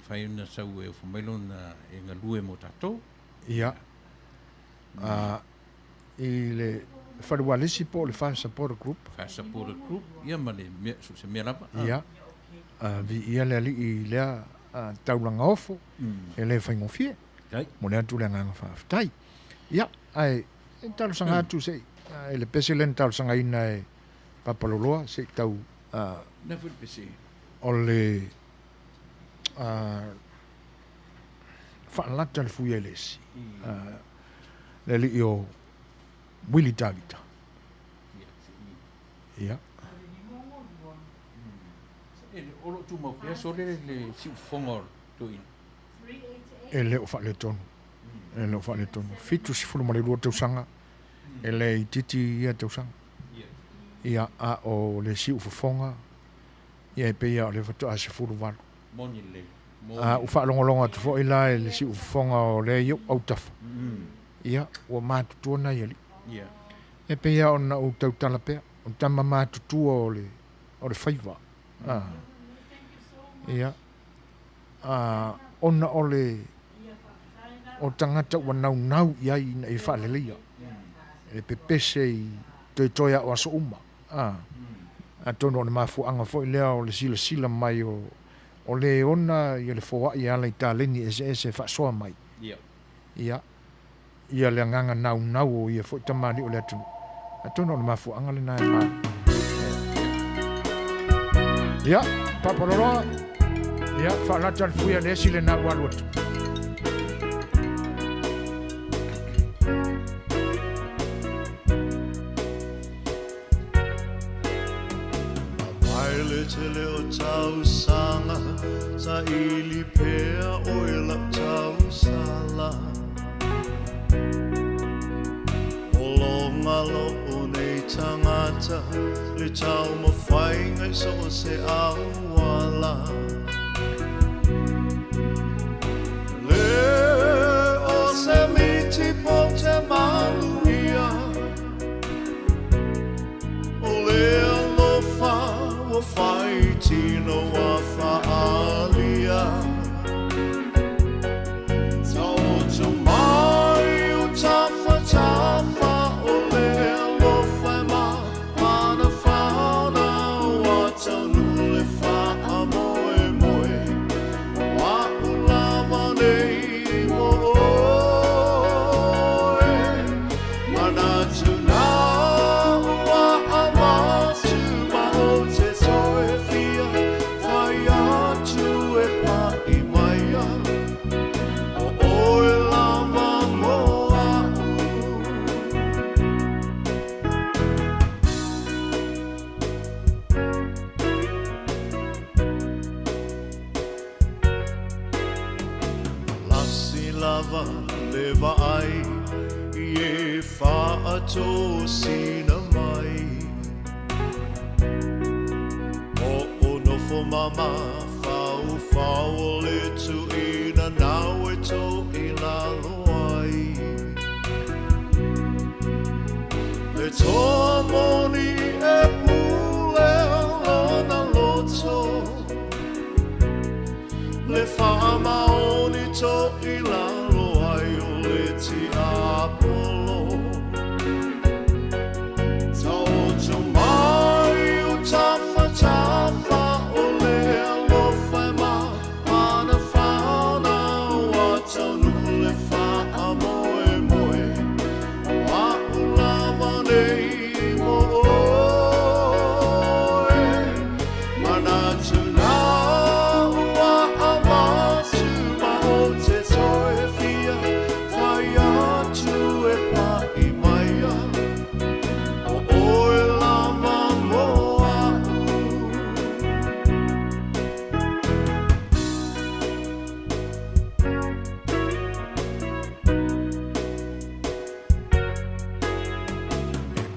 fai na sa ue fo mai lona e ngalue mo tatou ia i le wharualisi po le fast supporter group ia ma le su se mea lapa ia vi ia le ali i lea taulanga ofo e le whaingofie mo lea tu le nganga whaafitai ia ai talo sanga atu sei le president tau sanga ina e papaloloa se tau never be see o le whaalata le fuia lesi le li o Willie David ia e olo tu mo pe so le si fongor tu in e le o whaale tonu fitu si fulu ma le lua tau sanga e le titi ia tau sanga ia a o le si ufafonga ia e peia o le fatu a se fulu walu moni le a u whaalongolonga tu fo ila e le si ufafonga o le iu au tafa ia ua mātutuana ia li e peia o na u tau talapea o tama mātutua o le whaiva ia ona o le o tangata ua nau iai na i whaaleleia e pepese i toia o aso uma a tono o le mafuanga fo i lea o le sila mai o le ona i le foa i ala i tāleni ese whaasoa mai ia le nganga nau o ia fo i tamani o le atunu a tono o le mafuanga le nai maa ia papaloroa ia whaalata le fuia le sile na walu atu te leo tau sanga sa ili pea o ila tau sala o longa lo o nei tangata le tau mawhainga i so se awala le o se miti po te manuia o le alofa whai tino a whaalia Tau tu mai o tafa o le alofa ma tō sina mai. O nofo mama, whau o le tu ina nau e tō ina loai. Le tō moni e pule lona loto. Le wha maoni tō ina loai o le ti apolo. Tau mai o tafa tafa o le alofa ma ana whaona wa taunu le wha moe moe. Wa ulawa nei mo oe. Mana tuna ua amatu ma o te toe fia. Whai atu e pa i maia. O oe lama moa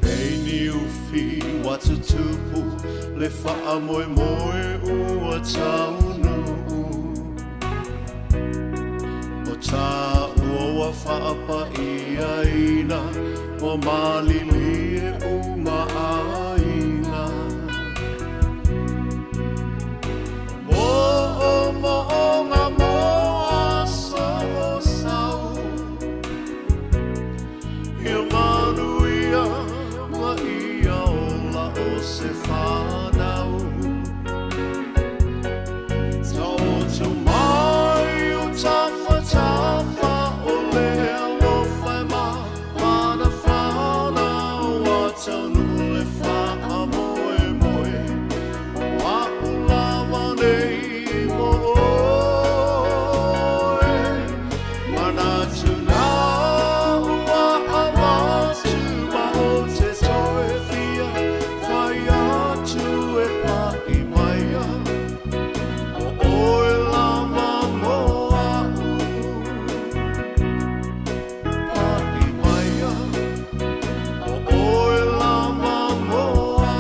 Nei ni uwhi watu tupu le wha moe moe ua taunu O tā ua whaapa ia ina O malili e uma aina Mo o ngā moa sa o sau Ia manuia ma ia ola o se whanau Tau mai o tafa tafa o le alofa ma Mana whaona wa taunu le wha moe moe Wa ulawa nei mo oe Mana tuna ua amatu ma o te toe fia Whai atu e pa i maia O oe lama moa Pa i maia O oe lama moa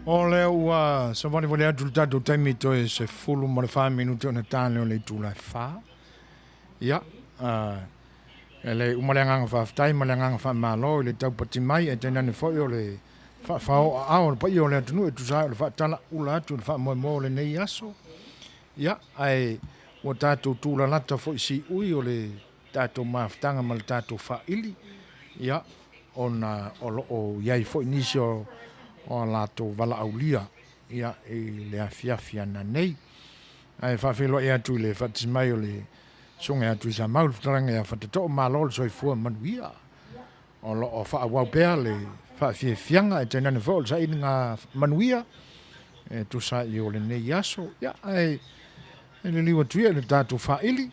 O lea ua sa wale wale atu tātou taimi to e se fulu mo le 5 minuto na tāne o le tūlai whā. Ia, e le umaleanganga whaftai, maleanganga whamalo, le tau pati mai, e tēnane whoi o le whao ao, le pai o le atunu, e tu sai o le whaatala ula atu, le wha moe mo le nei aso. Ia, ai, o tātou tūla lata whoi si ui o le tātou maftanga ma le tātou whaili. Ia, o iai whoi nisi o lato wala aulia ia e le afiafia na nei ai whawhelo e atu le whatismai o le songa atu sa maul whataranga ia whatato malol soifua manuia o whaawau pēr le whawhiafianga e tēnane whaol sa ini ngā manuia e tu sa i o le nei aso ia ai e le liwa tuia le tātou whaili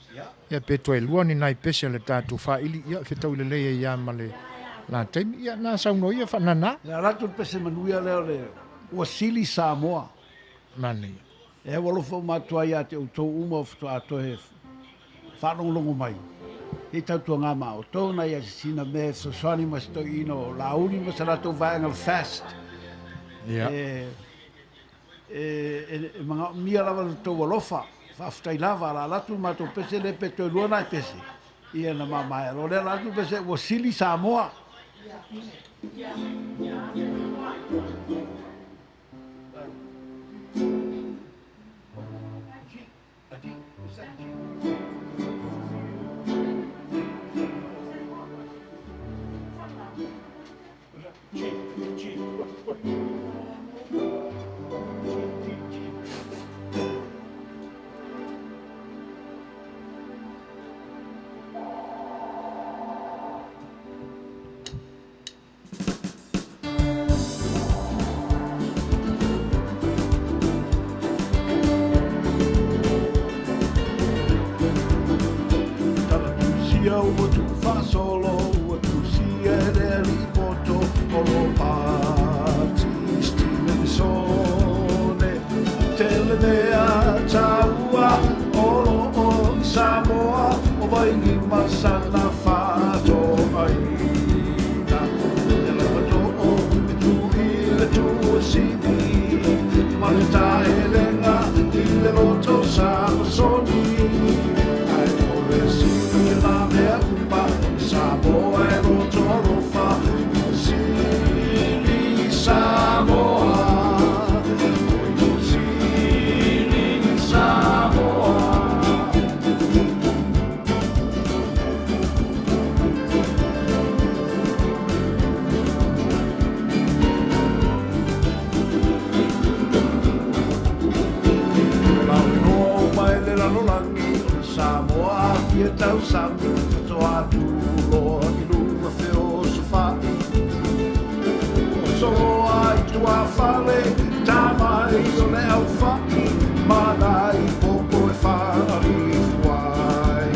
ia peto e lua ni nai pese le tātou whaili ia whetau le leia ia ma le la taimi ia na sauno ia whanana. Le ratu pese manuia leo le ua sili Samoa. Mani. E walofo matua ia te utou uma o fito ato he whanonglongo mai. He tautua ngā mao tōna ia sina me sosani masto ino lauri masarato vaenga fast. Ia. Mga mia lava le tau walofa. Whaftai lava la latu mato pese le peto luana i pese. Ia na mamae. Lo le ratu pese ua sili Samoa. Ua tu fasolo, ua tu sia e li poto, o lo pati stina le mea taua olo o Samoa o vai ni masana fato ai na le mato o tu i le tu sini malta elenga i le loto sa soni ai ole si la mea pa Samoa e loto rofa si Samoa Samoa ia tau sangu to atu lo i lua feo sofai o solo ai tua fale tamai o le au fai manai popo e fai fuai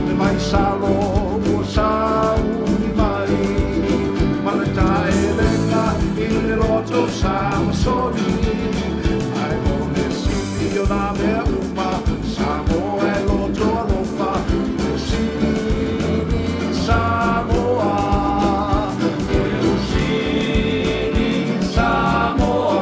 le mai salo o sau ni mai maletai lenga i le loto samasoni ai mone si o na mea uma Samoa e loto alofa Sini Samoa Sini Samoa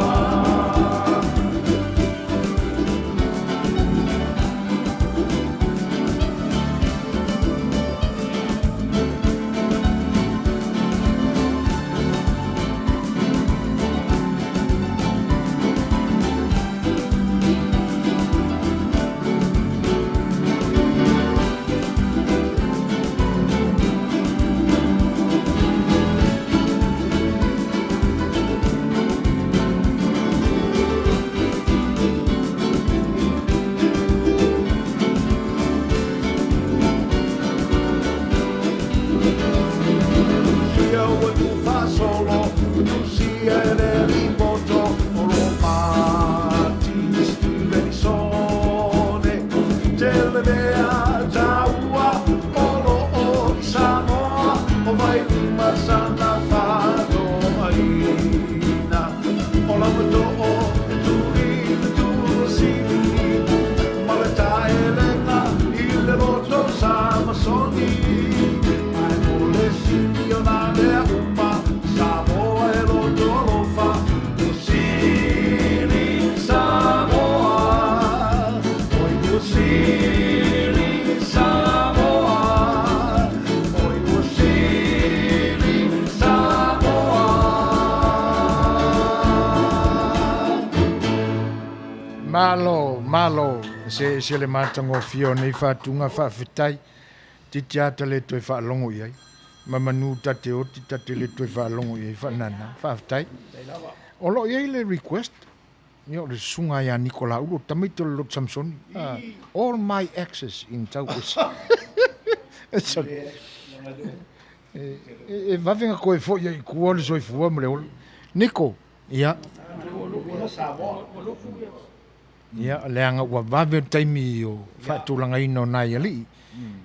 Malo, se le matango fio nei fatunga whawhitai, te teata le toi whaalongo iai. Mamanu tate oti tate le toi whaalongo iai whanana, whawhitai. Olo iai le request, yo le sunga ia Nikola Ulo, tamito le lot Samsoni. All my exes in Taukus. E wawenga koe fo iai kuole soi fua mre olo. Niko, ia. Ia, leanga ua wawe taimi o whaatulanga ino nai ali.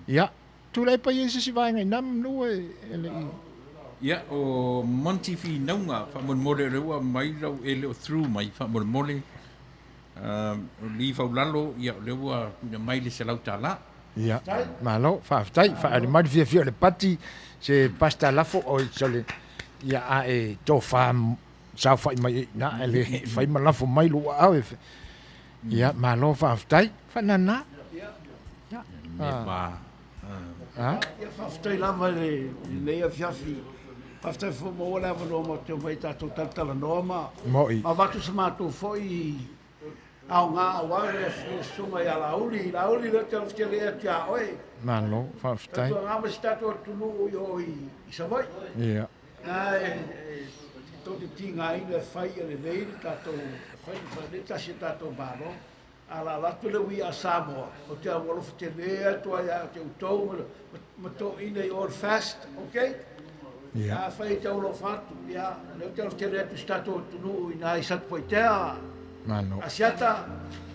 Ia, tūlai pa iei sisi vaenga i nam nua e le i. Ia, o Monty Fi naunga, whamon reua mai rau e leo through mai whamon mole. O li faulalo, ia, reua mai le se lau tā la. Ia, malo, whaaftai, whaare mai fia le pati, se pasta lafo o i sale, ia a e tō whaam, sau whai mai, na e le whai ma lafo mai lua au e ia, malo whaaftai, whanana. Me wā. Ia whaaftai lava le leia fiafi. Whaaftai fo mo lava no mo te mai tātou taltala noama. Moi. Ma watu sa mātou foi au ngā aware e sunga ia lauli le te alfte lea tia oe. Malo, whaaftai. Tātou ngā masi tātou tunu o i savai. Ia. Nā tō te tinga ina whai e le leiri tātou whai tasi tātou bāro. Ala latu le ui a Samoa. O te awolofa te lea tua ia te utou ma tō ina i all fast, ok? Ia whai te awolofa atu. Ia, leo te alfte lea tu tātou tunu i nā i satu poitea. Malo. Asiata,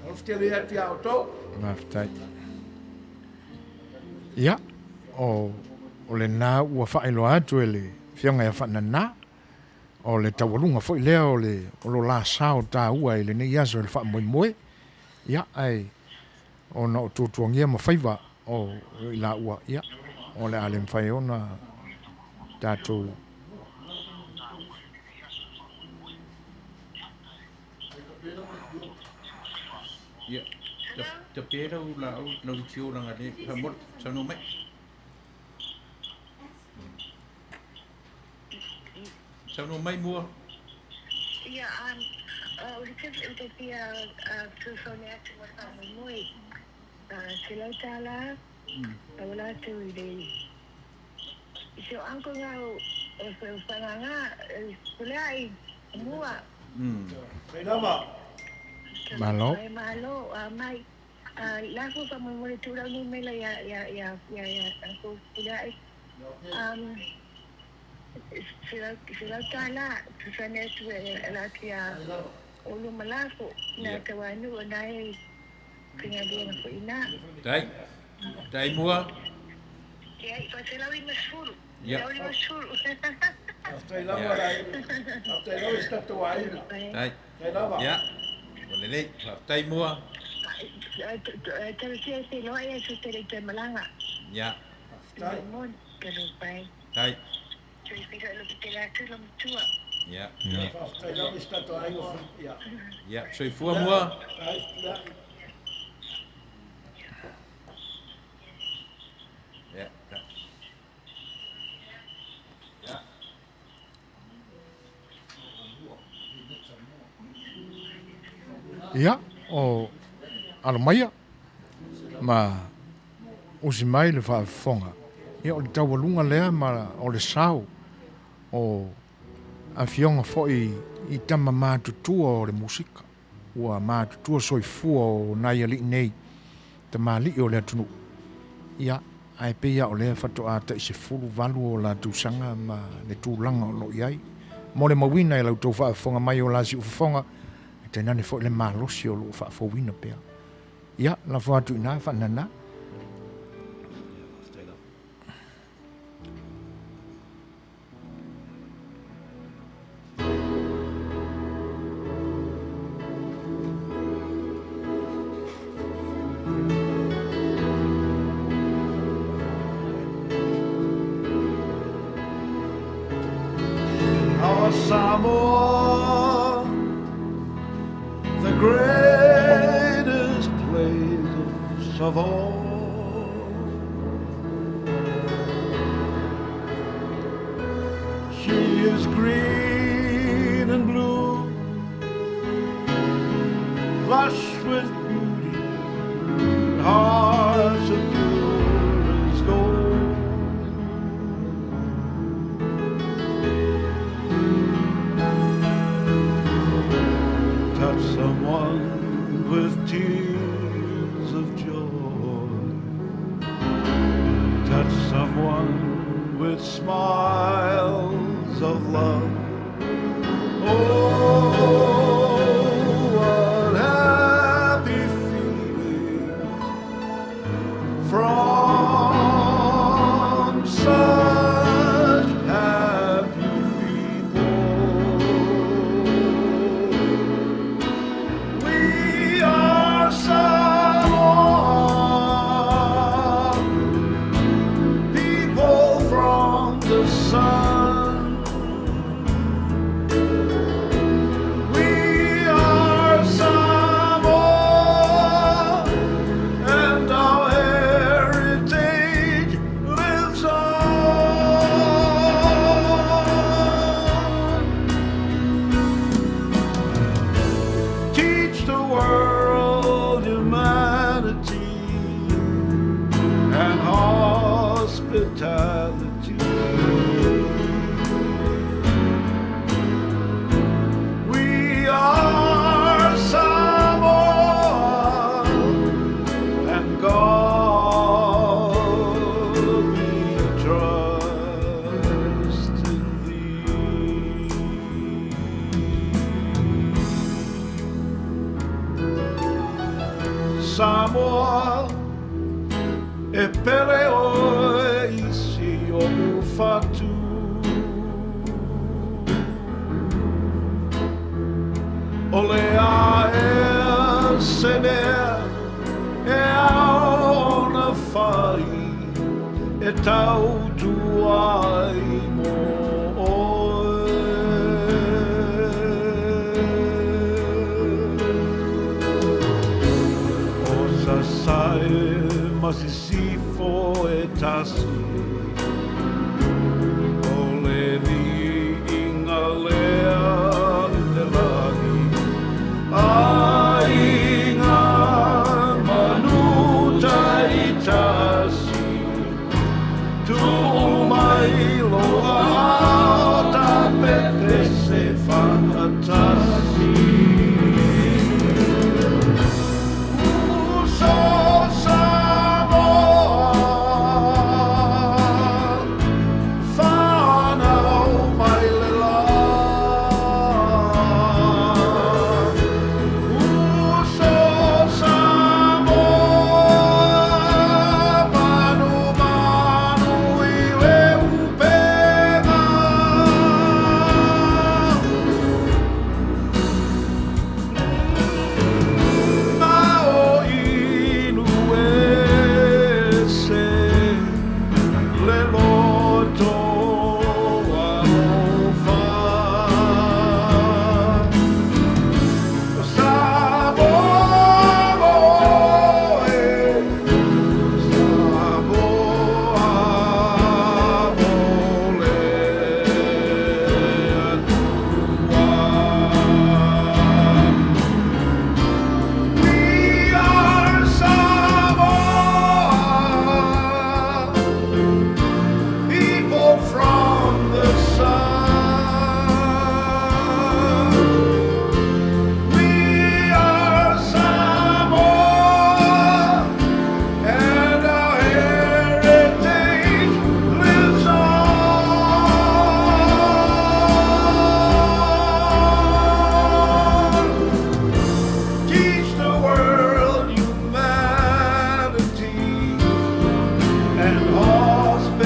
alfte lea tu ia o tō. Whaaftai. Ia, o le nā ua whaelo atu e le whionga ia whanana. o le tawalunga foi lea o lo la sao ta ua i le nei aso le wha moe ia ai o na o tuatuangia ma whaiva o i la ua ia o le ale mwhai ona tātou ia te pera u la au na ritio ranga le ha mor tano mai tano mai mua ia o le tip o te pia tusonia tu wa moi sila tala wala tu i so anko nga o whananga kulai mua malo mai lafu pa mo le tura ni mela ya anko kulai sila tala tusane tu la kia ulu malafu na tawanu nai kenya dia na ina dai mua ya ipatelawi mashuru ya mashuru after lawa está toaina dai ya boleh dai mua terus lo ya su te malanga ya mon pero pai dai tôi biết là lúc cái là thứ làm chua ya after lawa está toaina ya ya soi fua mua ya ia o alamaia ma usi mai le whaafonga ia o le taualunga lea ma o le sao o a fionga foi i tama mātutua o le musika ua mātutua soifua o nai ali nei ta mali o le atunu ia ai pe ia o le whatoa ta i se fulu valu o la tūsanga ma le tūlanga o lo iai mo le mawina i lau tau whaafonga mai o la si ufafonga te nane fo le malosi o lo whaafowina pea ia la whaatu ina whanana Our Samoa, the greatest place of all. She is green and blue, lush with beauty, hearts of pure as gold. Touch someone with tears of joy. Touch someone with smiles of love. Oh, what happy feelings from such happy people. We are Samoa, people from the sun. We are Samoa, and our heritage lives on. Teach the world humanity and hospitality. We are Samoa, and God we trust in thee. Samoa e pere o isi o fatu. O le a e se mea e ao na whai e tau tu ai mo oe. O sa sae masisifo e tasi o le vi inga lea i te lani ainga manuta i tasi tu mai loa ta pepe se whanatasi so Samoa whanau mai le la so Samoa manu manu i le upenga na o inu e se le loto a ofa Samoa e Samoa mole We are Samoa, people from the sun. We are Samoa, and our heritage lives on. Teach the world humanity and hospitality.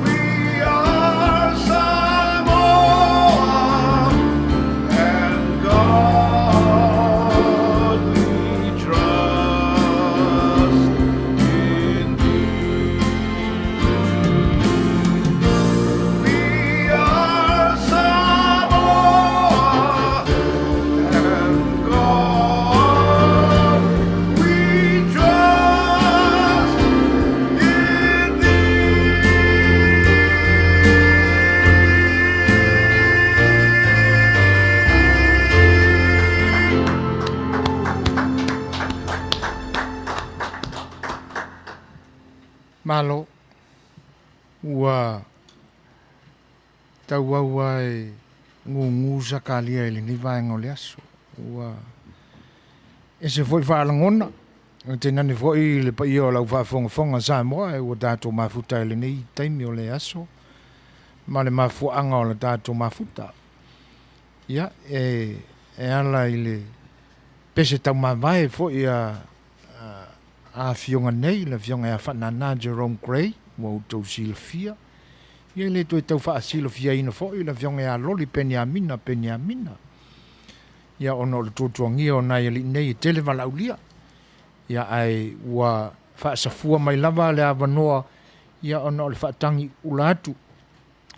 We are Samoa, and God we trust in thee. We are Samoa, and God we trust in Malo ua tau au ai ngungu sakalia ili ni vaenga o le aso. Ua e se foi whaalangona. Te nani foi le pa ia o lau whaafonga Samoa e ua tātou mafuta ili nei taimi o le aso. Ma le mafuanga o le tātou mafuta. Ia e ala ili pese tau mawai foi a fionga nei, la fionga e a whanana Jerome Gray, ua utou silfia. Ia le toi tau wha silfia ina foi, la fionga e a loli peniamina. Ia ono le tuatuangia o nai ali nei e tele walaulia. Ia ai ua wha safua mai lava le avanoa, ia ono le whaatangi ula atu.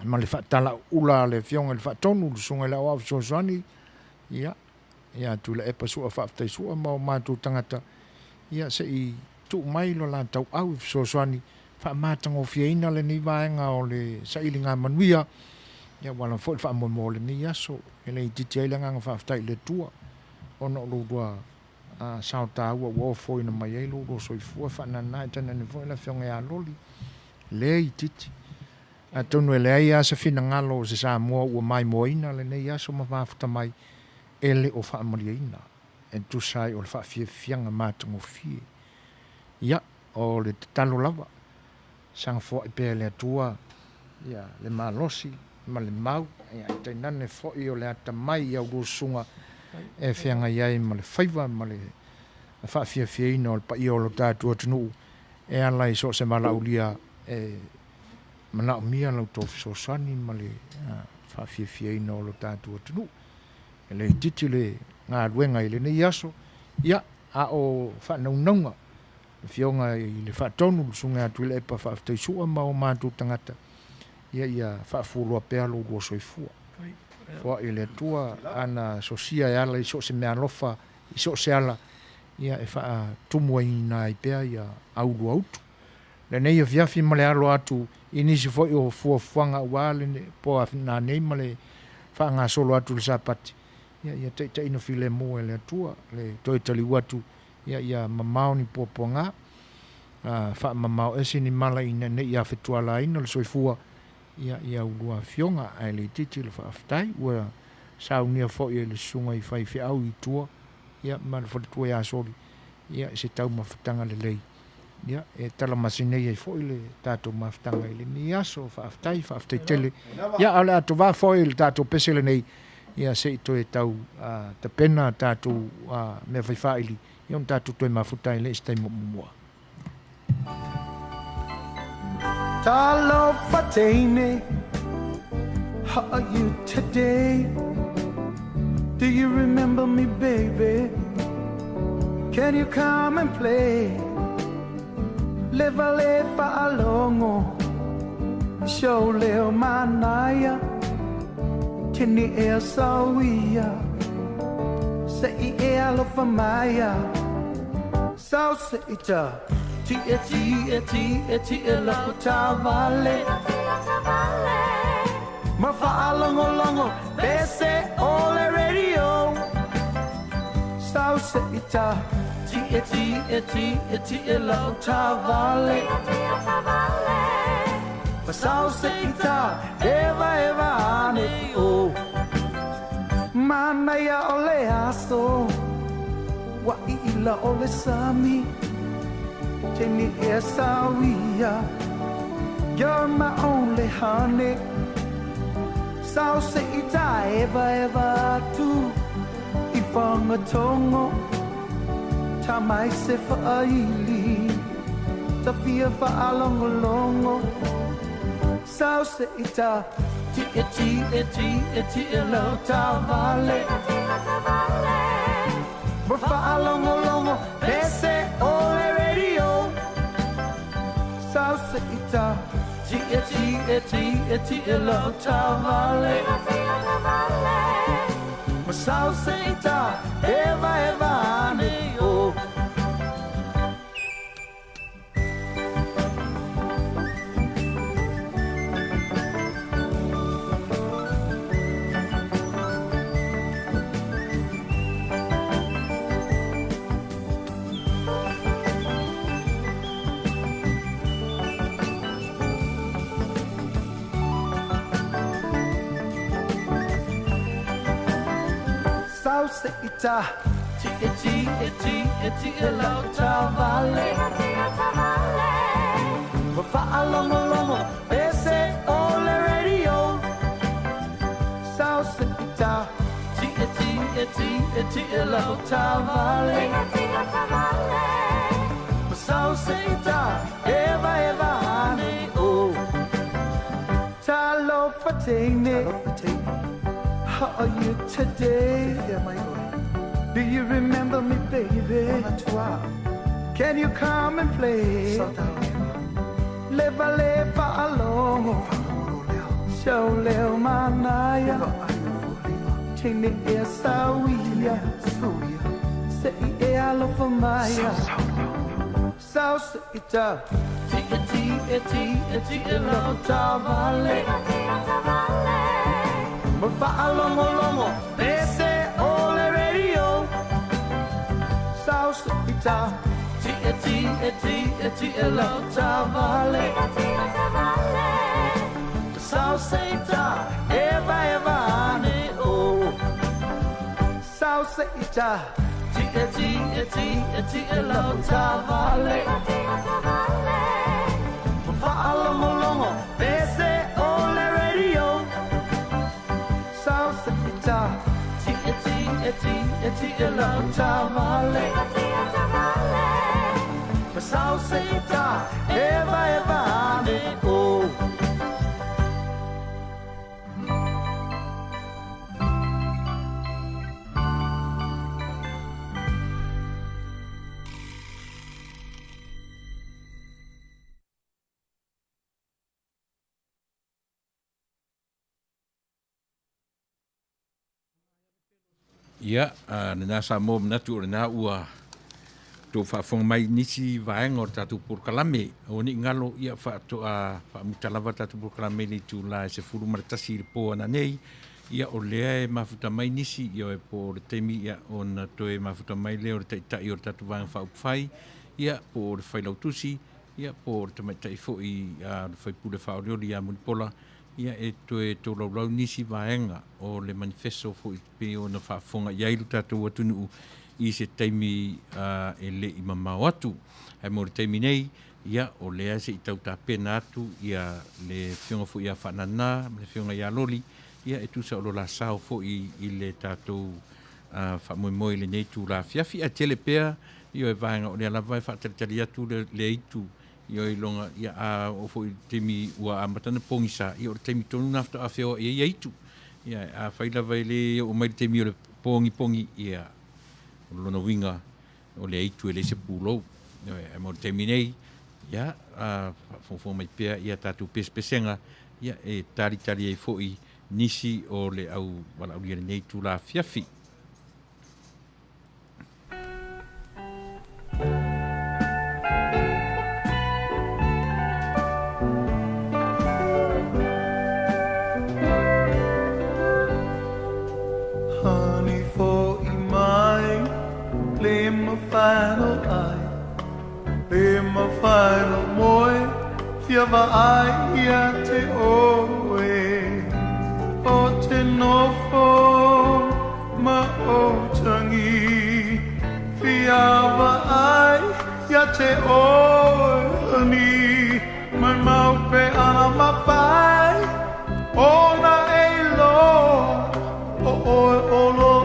Ma le whaatala ula le fionga le whaatonu, le sunga le awa sosoani. Ia tu le epa sua whaaftai sua ma o mātou tangata. Ia se i tu mai lo la tau au sosoani fa matanga o fiaina le ni vaenga o le sailinga Manuia. Ia wala fo fa mo le ni aso ele titi ai langa fa ftai le tua ono lo dua a sauta wa fo ina mai ai lo so i fu fa na na tana ni fo la fionga ya loli le titi a tonu ele ai asa fina ngalo se sa mo o mai moina le ni aso ma fa fta mai ele o fa mariina en tu sai o fa fianga matanga o fie. Ia o le talo lava sang fo i pele tua ia le malosi ma le mau ia te nane fo i o le ata mai ia urusunga e whianga iai ma le whaiva ma le whaafia ina o le pa i o lo tātua tunu e alai so se mala ulia e mana mia lau to sosani male fa fia no lo tatu tunu le titile nga ruenga ile ne yaso ia a o fa nonga fionga i le fa tonu sunga tu le pa fa te sua ma o matu tangata ia fa fulo pe lo go soifua fo ile tua ana sosia ya la so se me alofa so se ala ia e fa tumu ina i pe ia au autu le nei via fi male alo atu inisi fo o fuanga wale po na nei male fa nga solo atu le sapati ia te ino file mo le tua le toi tali watu ia mamau ni poponga fa mamau esi ni mala ina ne ia fetua la ina le soifua ia ulua fionga ai le titi le fa aftai ua saunia fo ia le sunga i fai fi au i tua ia ma le fotua ia soli ia se tau mafutanga le lei ia e tala masine ia fo ile tato mafutanga ile mi aso fa aftai tele ia ala to va fo ile tato pesele nei ia se to e tau te pena tato me fai faili ia un tato to mafutai le stai mo Talo Fatene, how are you today? Do you remember me, baby? Can you come and play? Live a life along, show leo Manuia, Tini ea sawia, say ea lo famaya, so say ita. Ti la tavale ma fa longo bese ole radio sao se ita ti la tavale ma sao se ita eva ne o Manuia ole aso wa ila ole sami Tini ea sawia, you're my only honey. Sao se ita eva tu, ifanga tongo, tamai se fa'ili, tafia fa'alongo. Sao se ita, ti lo tavale, ma fa'alongo, pese ole radio. Sao se ita, ti lo tavale, ma sao se ita eva ne o. Sao se ita, ti lo tavale, ma fa longo, bese ole radio. Sao se ita, ti lo tavale, ma sao se ita eva ne o. Talo fatene. How are you today? Do you remember me, baby? Can you come and play? Live along. Show leo Manuia, Tini ea sawia, se ea lo famaya. Sao se ita, ti lo tavale. Ma fa longo, bese ole radio. Sao se ita, ti lo tavale. Sao se ita eva ne o. Sao se ita, ti lo tavale. Ma fa longo, bese ole radio. Sao se ita, ti lo tavale, ma sao se ita eva ne o. Ia, nā Samoa manatu o nā ua tō whaafonga mai nisi vaenga o tātou pōrkalame. O ni ngalo ia whaamutalawa tātou pōrkalame ni tūla e se furu maratasi i pō ana nei. Ia o lea e mafuta mai nisi, ia e pō re teimi ia o na toe mafuta mai leo re taitai o tātou vaenga whaupwhai. Ia pō re whailautusi, ia pō re tamaitai fo i whaipule whaoreoli a Munipola. Ia e toe tō laulau nisi vaenga o le manifesto fo i pe o na whaafonga iairu tātou atunu i se teimi e le i mamau atu. Hai mo re teimi nei, ia o lea se i tau tā pena atu, ia le whionga fo ia whanana, le whionga ia loli, ia e tusa o lo la sao fo i le tātou whamoimoi le nei tū la fiafi a tele pea, io e vaenga o le alawa e whaataritari atu le itu, io i longa ia o fo i teimi ua amatana pongisa, ia o le teimi tonu nafta a whio ia itu, ia a whailawa le o mai le teimi o le pongi, ia o lona winga o le itu e le se pūlou, ia mo le teimi nei, ia fo mai pea, ia tātou pespesenga, ia e tari e fo i nisi o le au wala ulia nei tū la fiafi. Honey for mine, lay my final eye, lay my final moi, fiava ai ia te oe. O te nofo ma o tangi fiava ai ia te oani mai mau pe ana mapai ona e lo o oe o lo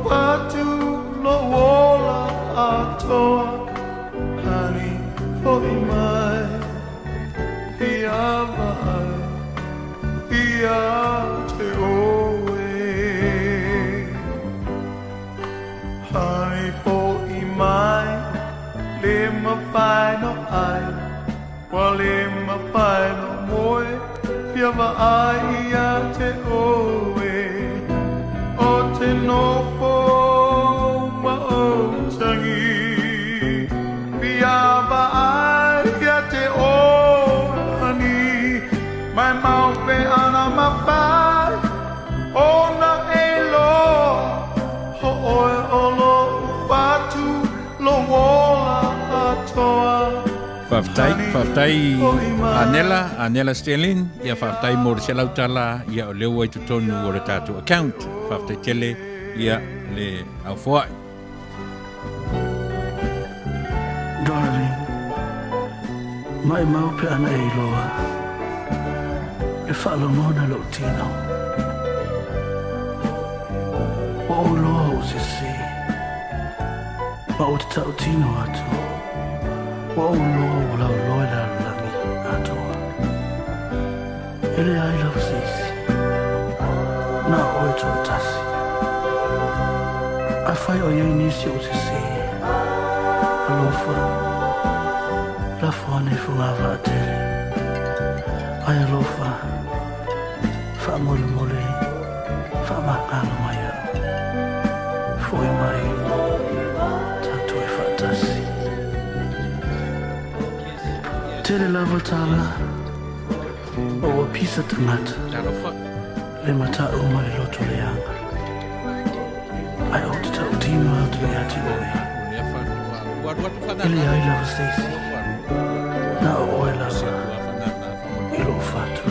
fatu lo ola atoa honey for mai fiava ai ia honey for mine, live my final eye, while live my final boy, fiava ai a te oe, o te nofo ma o tangi, fiava ai a te oani, mai mau pe ana mawhai, ona e lo, ho oe o lo whatu lo wola atoa. Whaftai Anela Sterling, ia whaftai mo re se lautala, ia o leo ai tutonu o re tātou account, whaftai tele, ia le au whoai. Darling, mai mau pe ana e loa, e whaalongona lo tino. O loa o se se, ma o te tau tino atu, o loa o lau loa la langi atoa. Ele ai lau sisi, na o e tō tasi. A whai o iei nisi o se se, alofa, la whane whungawa a tere. Ai alofa, wha mole mole, wha makana mai au. Foi mai, tato e whatasi. Tere lava tala, o a pisa tangata. Le mata uma le loto le anga. Ai o te tau tino atu le ati oi. Ele ai lava seisi. Na o oe lava. Ilo fatu.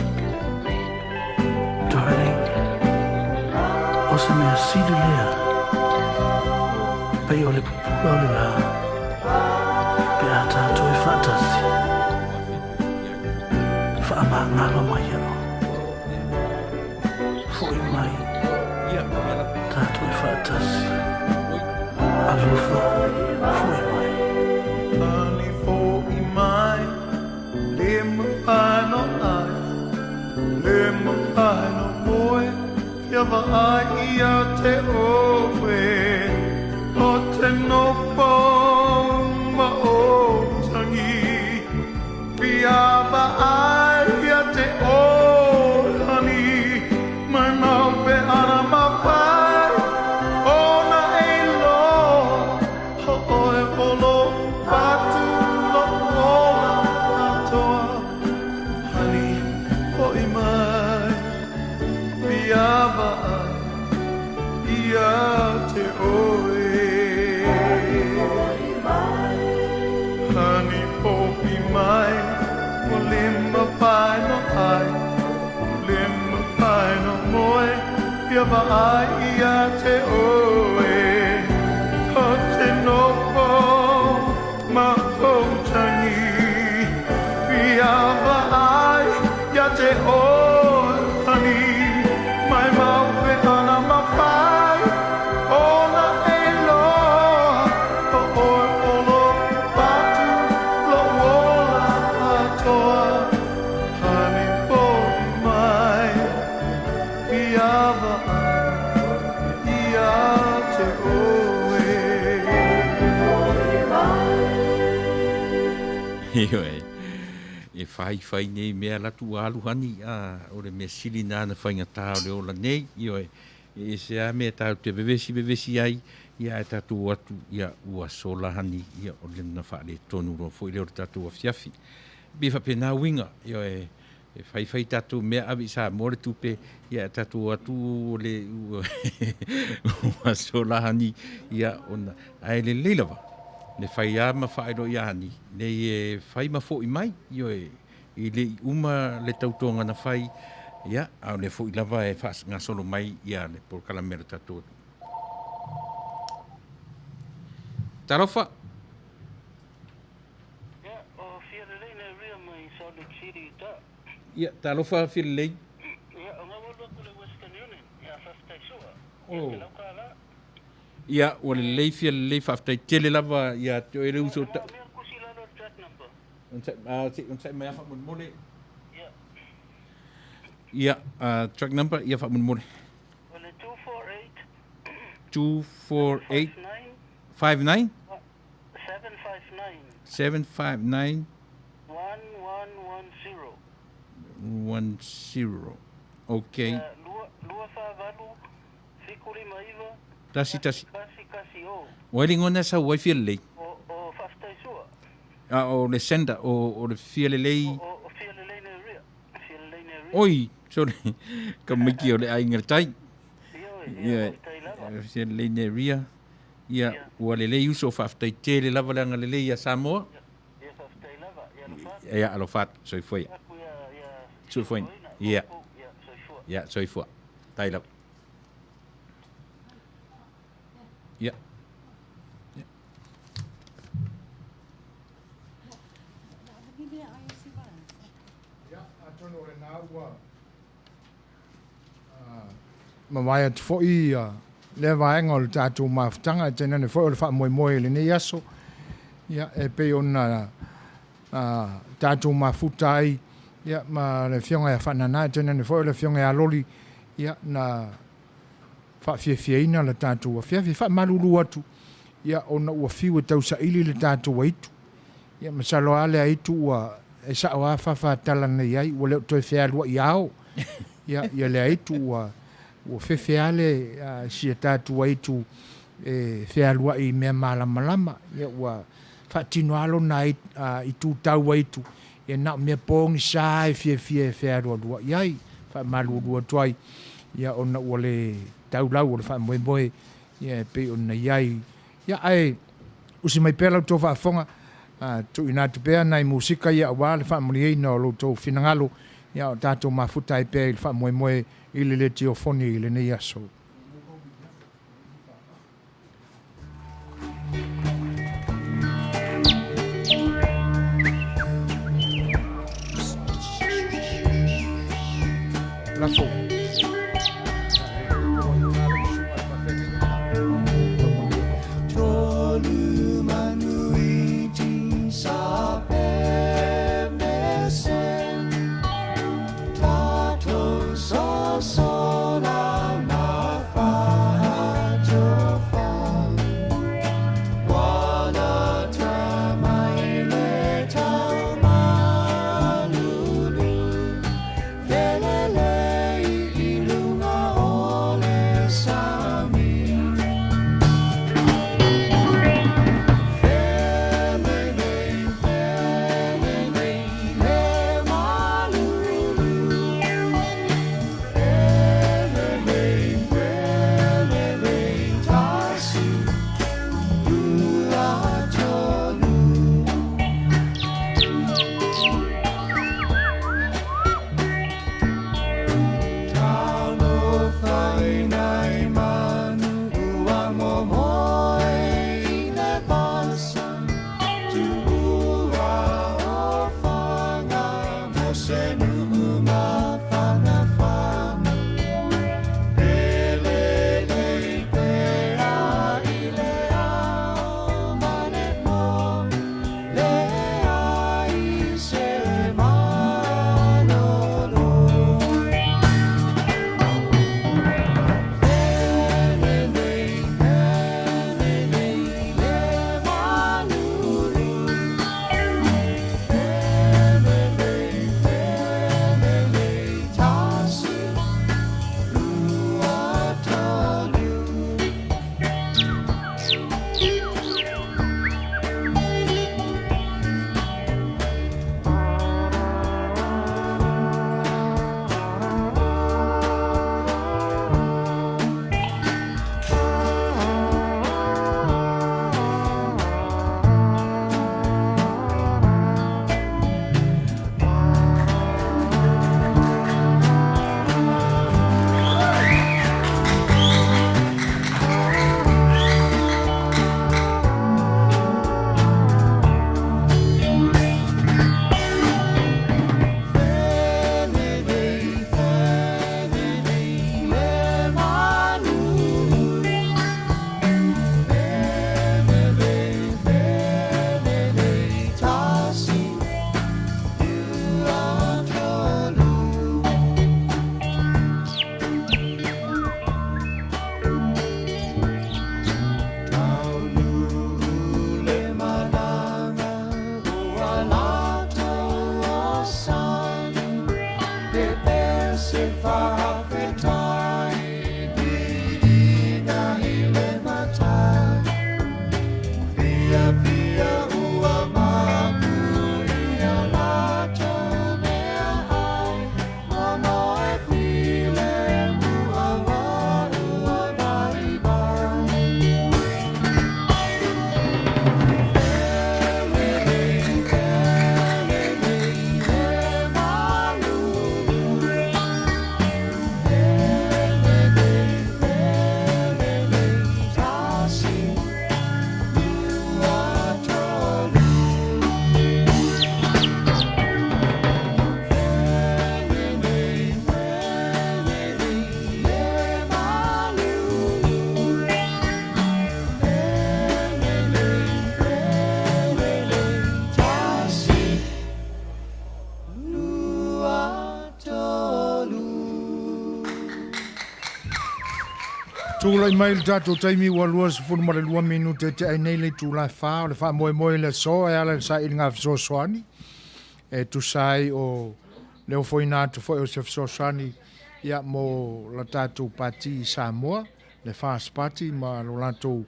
Darling, o se mea sidu lea. Pei o le pupula o le la. Pe a tātou e whatasi. Whaama ngalo mai au. Foi mai. Tātou e whatasi. Alofa, foi mai. Honey foi mai. Lema whano ai. Lema whano moe. Fiava ai ia te oe. O te nofo ma o tangi, fiava ai a te ohani, mai mau pe ana mawhai, ona te oe Honey popi mai o lima pai no ai lima pai no moe pia va ai ia te oe o te nopo ma poutangi pia va ai ia te oe honey mai mau pe ana ma pai ona e loa o oe olo patu lo ola atoa honey popi mai piava ia te oe e fai nei mea latu alu hani o le mea sili nana whaingata o le ola nei e se a mea tau te vevesi ai ia e tatu atu ia ua sola hani ia o le na whaale tonu ro fo i leo tatu a fiafi bifa pe na winga e fai tatu mea avi sa more tupe ia tatu atu o le ua sola hani ia ona ai le leilava le fai ama fai do yani le fai ma fo i mai i le uma le tautonga na fai ia au le fo i lava e fas nga solo mai ia le por calamero tatu tarofa ia o fialelei na ria mai Salt Lake City ta ia tarofa fialelei ia o nga walo ku le Western Union ia faftai sua oh ia o le leifia le leifa aftai tele lava ia te o ere uso ta on sai mai afa mun ia track number ia fa mun ole 248 59 759 1110 okay lua fa valu fikuri maiva tasi kasi o o ngona sa wai fialelei o faftai sua o le senda o le fialelei o fialelei na ria oi sorry ka miki o le ai ngertai ia fialelei na ria ia o le lei uso faftai tele lava le anga le lei a Samoa ia faftai lava ia alofat so foi so foi ia so foi tai lava ia ma vai at fo i le vai ngol tatu maftanga tena ne fo le fa moi le ne yaso ya e pe ona tatu mafutai ya ma le fionga ya fa na tena ne fo le fionga ya loli ya na fa fieina le tatu fie fa malulu atu ya ona ua fiu tau sa ili le tatu waitu ya masalo ale aitu wa e sa wa fa tala nei ai o le to fe alua iao ya le aitu wa o fe ale si tatu waitu e fe alua i me malama ya wa fa tino alo na i tu tau waitu e na me pong sai fe alua iai fa malulu tuai ya ona o le tau lau o le fa moe ya pe ona iai ya ai usi mai pela to fa fonga tu ina tu pe na musika ya wa le fa muli no lo to finangalo ya tato mafuta i pe fa moe ile le tiofoni ile ne yaso la fo Sola na Tūla i mai le tātou taimi ua lua se funu mare 2 minute te ai nei le tūla whā, o le wha moe le so, e ala sa i ngā fiso soani. E tu sai o leo foi nā tu foi o se fiso soani ia mo la tātou pati i Samoa, le Fast Party, ma lo lātou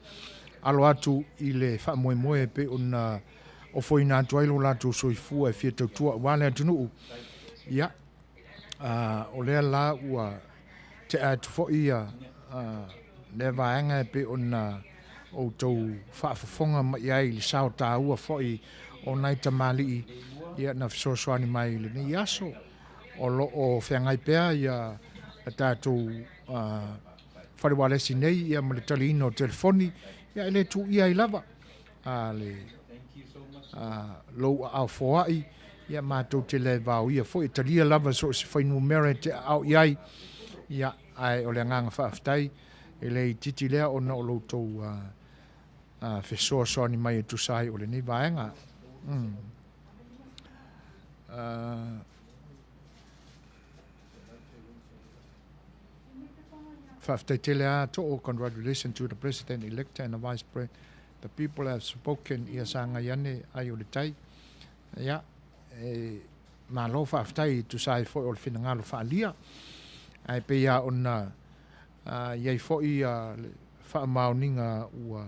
alo atu i le wha moe pe una o foi nā tu ai lo lātou soifua e fia tau tua wale atunu. Ia, o lea la ua te atu foi ia le vaenga pe ona o tau whaafafonga mai ai le sao tā ua foi o nai tamali ia na fisosoani mai le ni aso o lo o whengai pēr ia a tātou whariwalesi nei ia ma le talino telefoni ia ele tu ia i lava le lo au foai ia mātou te le vau ia foi talia lava so se whainu mera te au iai ia ai o le nganga whaaftai e le titi lea o na o loutou whesoasoani mai e tusai o le ni vaenga. Whaaftai te lea to congratulations to the president-elect and the vice-president. The people have spoken ia sanga iane ai o le tai. Ia, ma lo whaaftai tusai foi o le whinangalo whaalia. Ai pe ia o na iai foi wha maoninga ua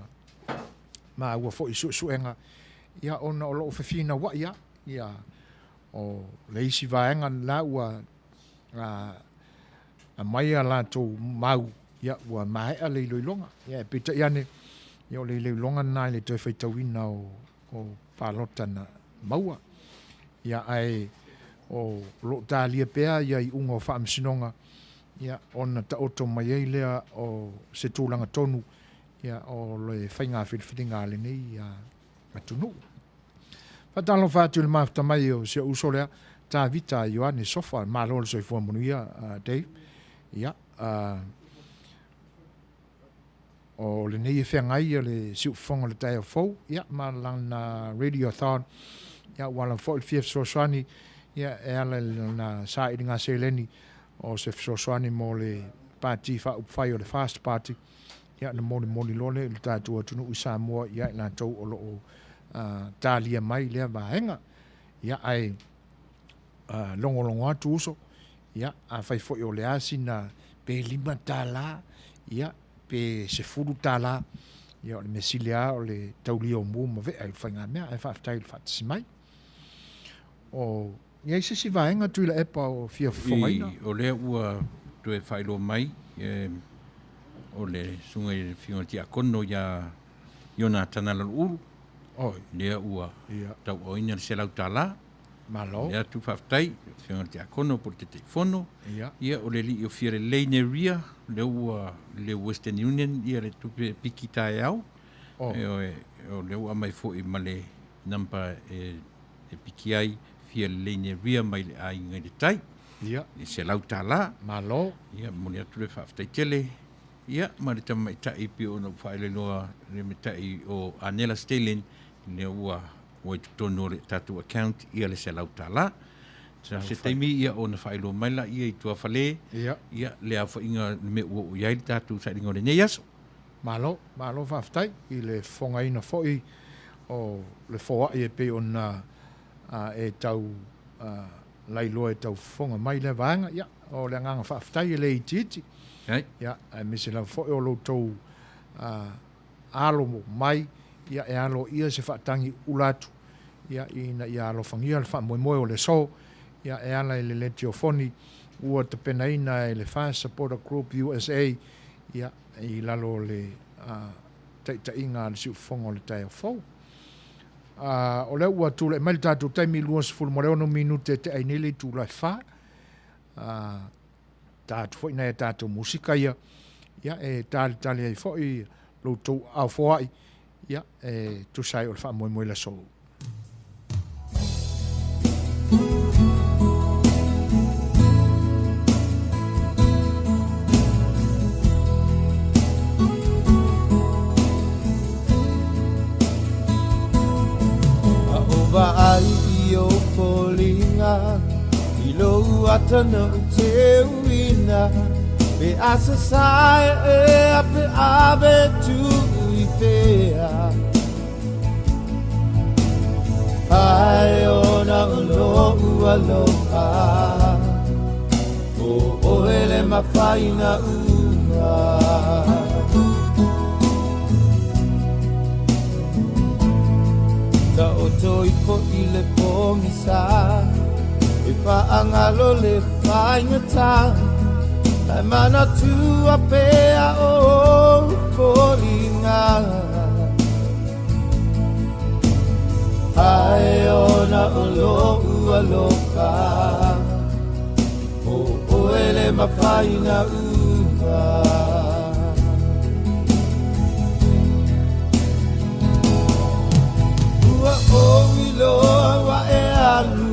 ma ua foi suenga ia ona o loo whawhina wa ia o leisi vaenga la ua a mai a lātou mau ia ua mai a leiloilonga ia pita iane ia o leiloilonga nai le toi whaitawina o palota na maua ia ai o lo tālia pēr ia i unga o whaamsinonga ia ona ta oto mai ai lea o se tūlanga tonu ia o le whainga whiwhiringa le nei ia atunu. Whatalo whātu le mafta mai o se usolea tā vita i oane sofa mālo le soifua Manuia Dave ia o le nei e whengai ia le siufonga le tai o fau ia malana RadioThon ia wala fo le fief sosoani ia e ala na sa i ngā seleni o se fisosoani mo le pati wha upwhai o le Fast Party ia na moni lole le tātua tunu i Samoa ia na tau o loo tālia mai lea vahenga ia ai longolongo atu uso ia a whai fo o le asi na pe 5 tāla ia pe se furu tāla ia o le mesilea o le taulia o mua ma vea i whainga mea ai whaaftai le whaatisi mai o ia se si vaenga tu la epa o fia fongaina o le ua tu e whailo mai o le sunga i whiunga ti a kono ia iona tanala uru lea ua tau o ina se lau tala malo lea tu whaftai whiunga ti a kono por te telefono ia o le li o fia le leine ria le ua le Western Union ia le tupe piki tae au o le ua mai fo i male nampa e piki ai fia le leine ria mai le a inga le tai ia se lau tala malo ia moni atu le whaftai tele ia ma le tama i tai pi o na whaile loa le me tai o Anela Stalin le ua o i tutono le tatu account ia le se lau tala se taimi ia o na whailo mai la ia i tua whale ia le a whainga me ua o iai le tatu sa ringo le nei aso malo whaftai i le whongaina foi o le whoa i e pe o na e tau lailoa e tau whonga mai le vanga ia o le nganga whaftai e le i titi ia e mese la foi o lo tau alo mai ia e alo ia se whaatangi ulatu ia ina ia alo whangia le wha o le so ia e ala le letiofoni ua te penaina e le Fast Supporter Group USA ia i lalo le tainga le siu whonga le tai o fau o le ua tūle mai tātou taimi lua sifuru mo leono minute te ainele tūle wha tātou fo ina e tātou musika ia e tali ai fo i loutou au foai ia e tusai o le wha moe la sou ai i o polinga i lo atana te uina Be asasai e ape ave tu ipea Ai ona ulo ualoha O ele mafaina ua Ta oto ipo ile po misa E whaangalo le whaingata Ai mana tua pea o koringa Ai ona ulo ualoha O ele mafaina ua Ua o iloa wa e alu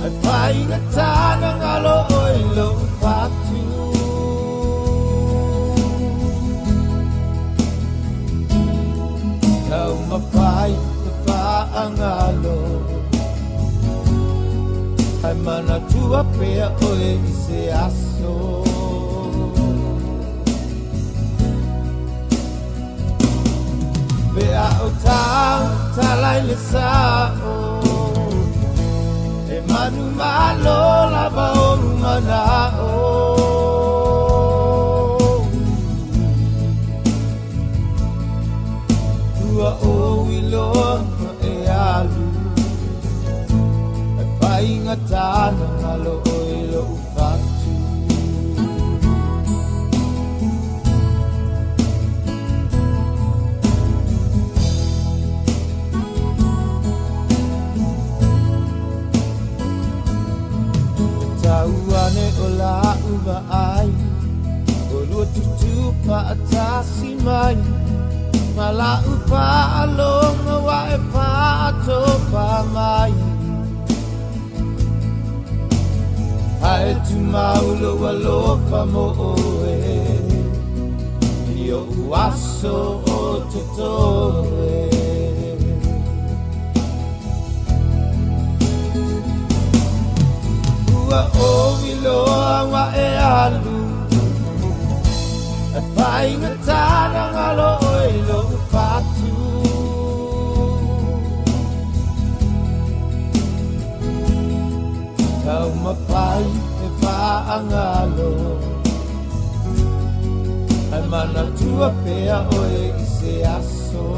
Ai painga tāna ngalo o ilo patu Kau mapai te paangalo Ai mana tua pea oe i se aso Pea o tau talai le sao E manu malo lava o mana o Tua o iloa e alu E painga tāna malo o ilo upatu Tauane o la uva ai O lua tutu pa atasi mai Ma la upa alonga wa e pa ato pa mai Hae tu maulo wa lopa mo oe Io uaso o totoe O iloa wa e alu E painga tāna ngalo o ilo patu Kau mapai e paangalo Ai mana tua pea oe i se aso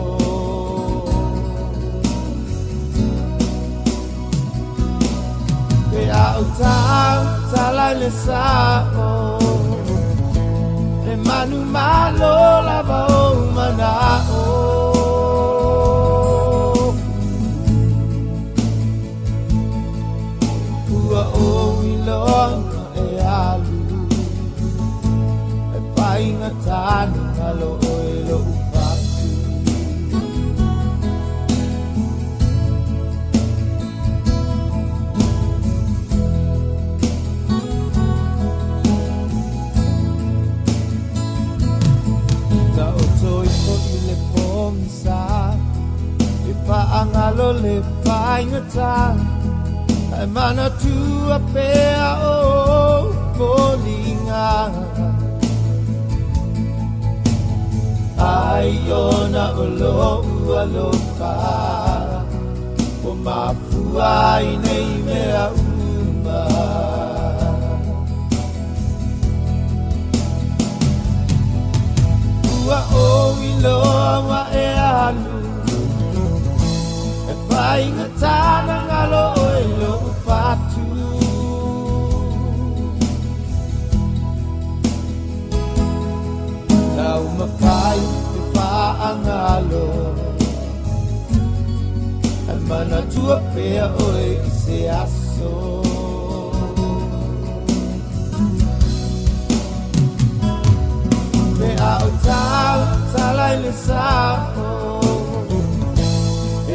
Pe au tau talai le sao E manu malo lava o mana o Ua o iloa e alu E painga tāna ngalo o ilo upatu Paangalo le paingata Ai mana tua pea o kolinga Ai ona olo ualoka O mapua i nei mea uma Ua o iloa wa e alu Painga tāna ngalo o ilo patu Kau mapai te paangalo Ai mana tua pea oe i se aso Pea o tau talai le sao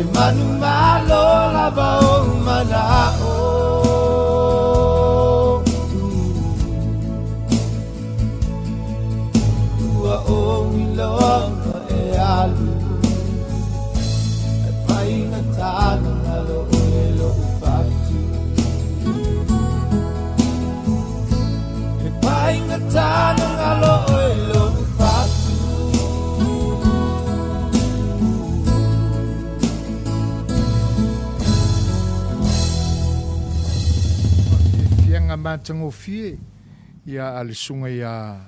E manu malo lava o mana o Ua o iloa e alu E painga tāna ngalo o ilo upatu E matango fie ia ale sunga ia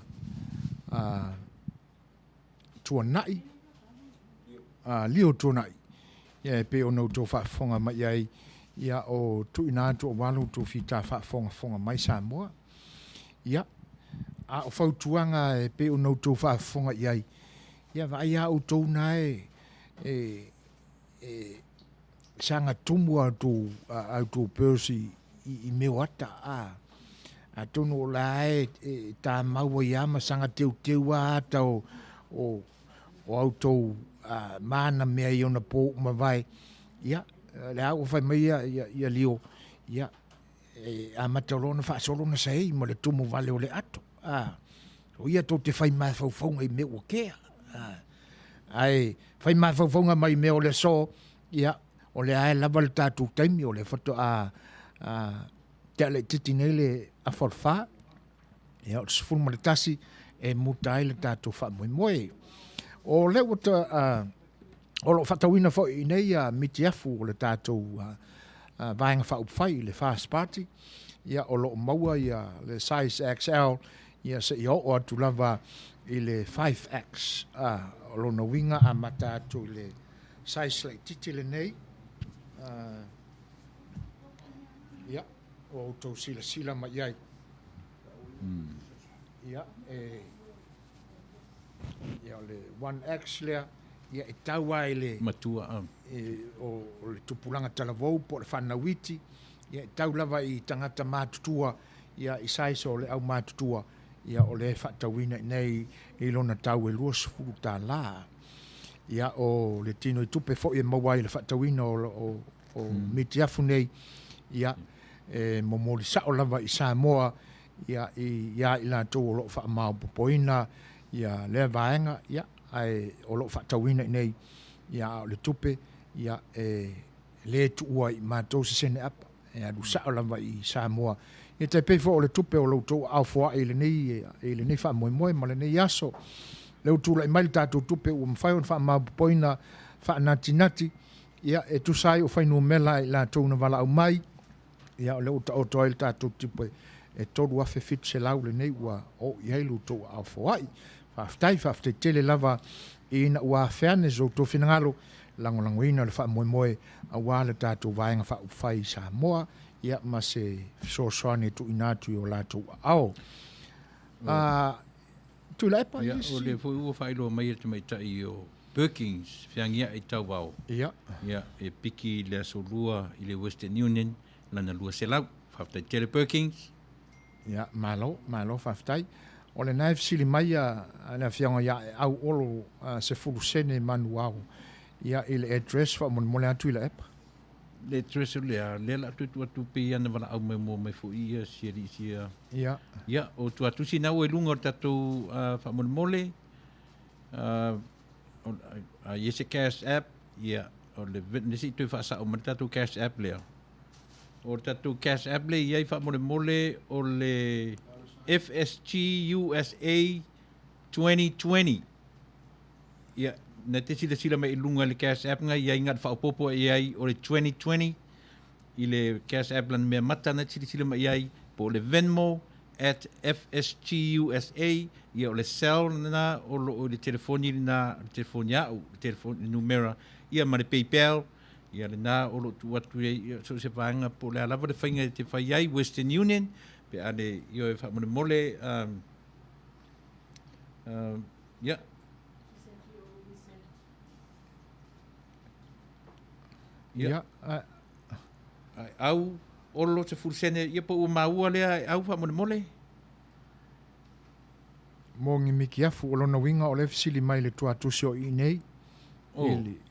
tuanai lio tuanai ia pe ono to whaafonga mai iai ia o tuina to walu to fita whaafonga mai Samoa ia a o whautuanga e pe ono to whaafonga iai ia vai a o tau nai sanga tumu au to persi I meu ata a tono lai ta maua ia ma sanga teu ata o auto mana mea I ona po ma vai ia le au fai mai ia lio ia a matalona fa solona sei mo le tumu vale o le ato o ia to te fai mai faufonga I meu o kea ai fai mai faufonga mai meo le so ia o le ai lava le tatu taimi o le foto te ale titi nei le a forfa ia o sifuru ma le tasi e mutai le tatu wha moe o le wata o lo whatawina fo I nei miti afu o le tatu vaenga wha upwhai le fast party ia o lo maua ia le size XL ia se I o atu lava I le 5X o lo na winga a mata atu le size le titi le nei ia o to sila mai ai ia ia le 1X lea ia e tau ai le matua o le tupulanga talavou po le whanawiti ia e tau lava I tangata mātutua ia I size o le au mātutua ia o le whatawina nei I lona tau e lua sifuru tā la ia o le tino I tupe fo I mawai le whatawina o miti afu nei ia momoli sao lava I Samoa ia I la tau o lo wha mau popoina ia le vaenga ia ai o lo whatawina nei ia o le tupe ia le tuua I mātou se sene apa ia du sao lava I Samoa ia te pefo o le tupe o lo tau au fua e le nei wha moe ma le nei aso leu tula I mai tātou tupe ua mwhai on wha mau popoina wha nati ia e tu sai o whainu mela I la tau na wala au mai ia o leu ta o toi le tātou tupe e toru afe fit se lau le nei ua o iailu tau au fuai whaftai tele lava I na ua whiane zo tō whinangalo lango ina le wha moe a wale tātou vaenga wha uwhai Samoa ia ma se soane tu inatu o la tau au tu lai pa ia o le foi ua whailo mai te mai tai o Perkins whiangia I tau wau ia e piki le asolua I le Western Union lana lua se lau whaftai tele Perkins ia malo whaftai o le naif sili mai na whianga ia au olo se fulu sene Manuia ia I le address wha mole atu I le epa le address le la tu pe ana wala au me fu ia siri sia ia o tu atu sina o lunga o tatu wha mole a yese cash app ia o le nisi tu fa sa o tatu cash app le o tatu cash app le ia fa mole o le FSG USA 2020 ia na te sila mai lunga le cash app nga ia ingat fa popo ai o le 2020 I le cash app lan me mata na sila mai ai po le Venmo at FSG USA ia o le cell na o le telefoni na telefonia o telefoni numera ia ma le PayPal ia le na o lo tu atu so se vanga po le lava de fainga te fai ai Western Union pe ane io e fa mole ia ia au olo se fursene ia po maua le au fa mole mo ngi miki afu o lona winga o le fisili mai le tua tusio I nei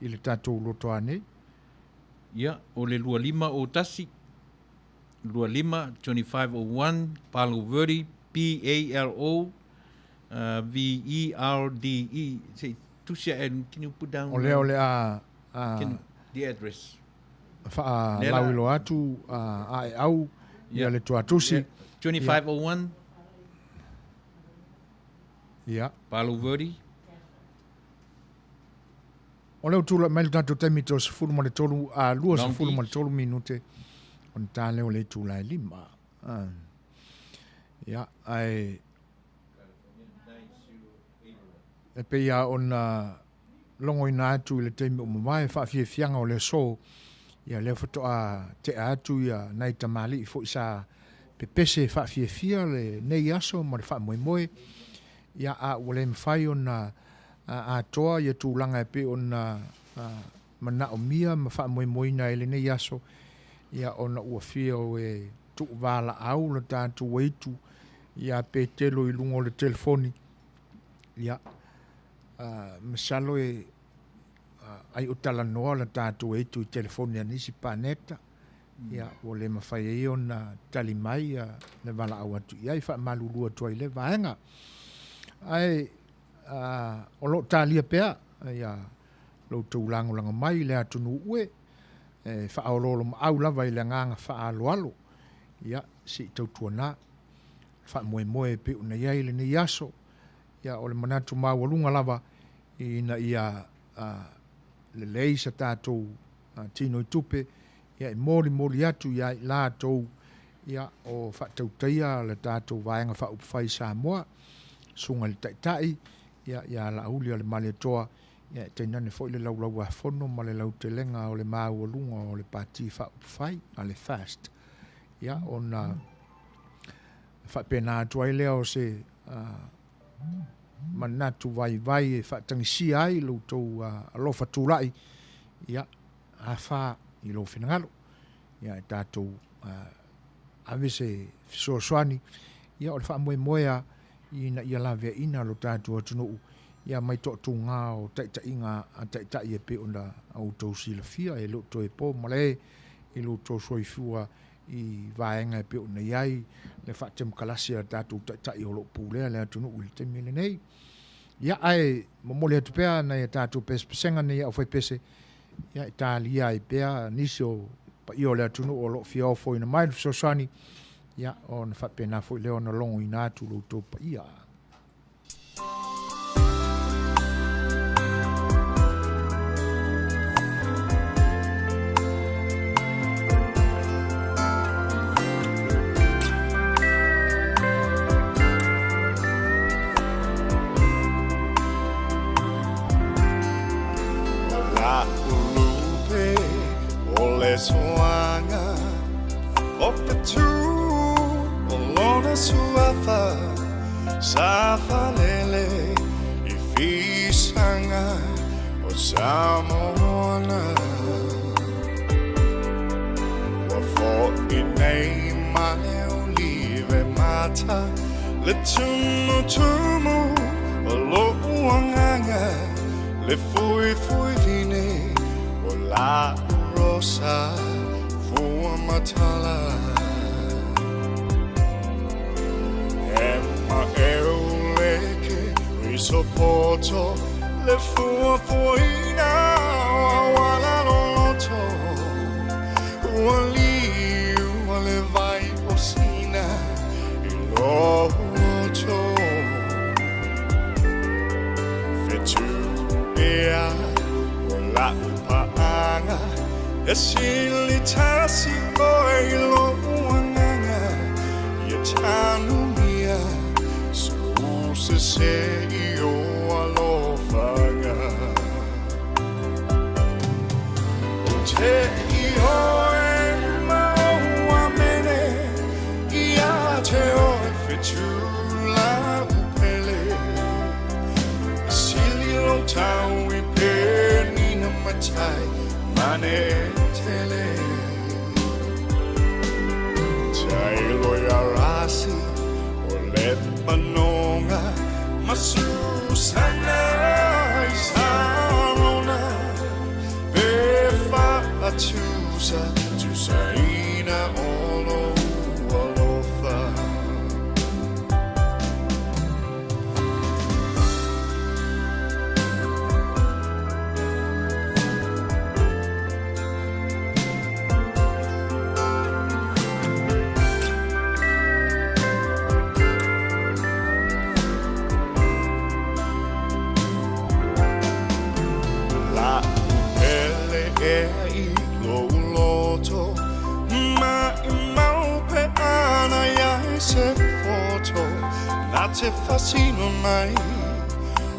I le tatou loto ane ia o le lua lima o tasi lua lima 2501 Palo Verde PALO VERDE say tusia and can you put down o le the address fa lawilo atu au ia le tua tusi 2501 ia Palo Verde o leo tula mai tanto temi to sefulu ma le tolu lua sefulu ma le tolu minute on tale o le tula lima Ia, ai e pe ia ona longo ina atu i le teimi o mawai whaafiafianga o le so ia leo whatoa te atu ia nei tamali i fo isa pepese whaafiafia le nei aso ma le whaamoemoe ia a wale mwhai ona a toa ia tūlanga e pe ona mana o mia ma whaamoemoe na ele nei aso ia ona ua fia o e tu wala au le tātu weitu ia pe telo i lungo le telefoni ia masalo e ai o tala noa la tātu e tu i telefoni anisi paneta ia o le mawhai e ona tali mai le wala au atu ia i wha malulua tua i le vaenga ai o lo talia pea ia lo tūlango langa mai le atunu ue wha aololo ma au lava i le nganga wha aloalo ia si tautua nā wha moe pe una iai le ni aso ia o le manatu mawalunga lava ina ia le leisa tātou tino i tupe ia i mori atu ia i lātou ia o whaatautaia le tātou vaenga whaupwhai Samoa sunga le taitai ia la auli o le male toa ia teinane fo i le laulau a fono ma le lau telenga o le mawalunga o le pati whaupwhai a le fast ia ona whapena atua i leo se manatu vai e whaatangisia ai loutou alofa tūrai ia a wha i lo whenangalo ia e tātou avese fisoaswani ia o le whaamoemoea ina ia Lavea'i lo tātou atunuu ia mai tō ngā o taitainga a taitai e pe ona au tau silafia e lo to e po male i lo tō soifua i vaenga e pe ona iai le whaatem kalasia tātou taitai o lo pūlea le atunuu i te mele nei ia ai momole atu pea na ia tātou pesenga nei au whai pese ia i tālia i pea nisi o pa i o le atunu o lo fia o fo ina mai so sani ia o na whapena fo i leo na longo ina atu lo tō pa ia Swanga of the two Olona suafa Safa lele Ifisanga O Samoana Wafo inei mane olive mata Le tumu Olo uanganga Le fui vine O la rosa fuamatala Emma euleke risopoto le fuafuina wala loto wali wale vai osina iloto fetu bea wala paanga Esili tasi oi lo uanganga Yetanu mia Su se io alofaga Te io e mauamene Ia te oi fetula upele Esili lo tau i penina matai Mane tele Tailo ya rasi O lepanonga Masusana Isarona Befa atusa Tusaina olo alofa te fascino mai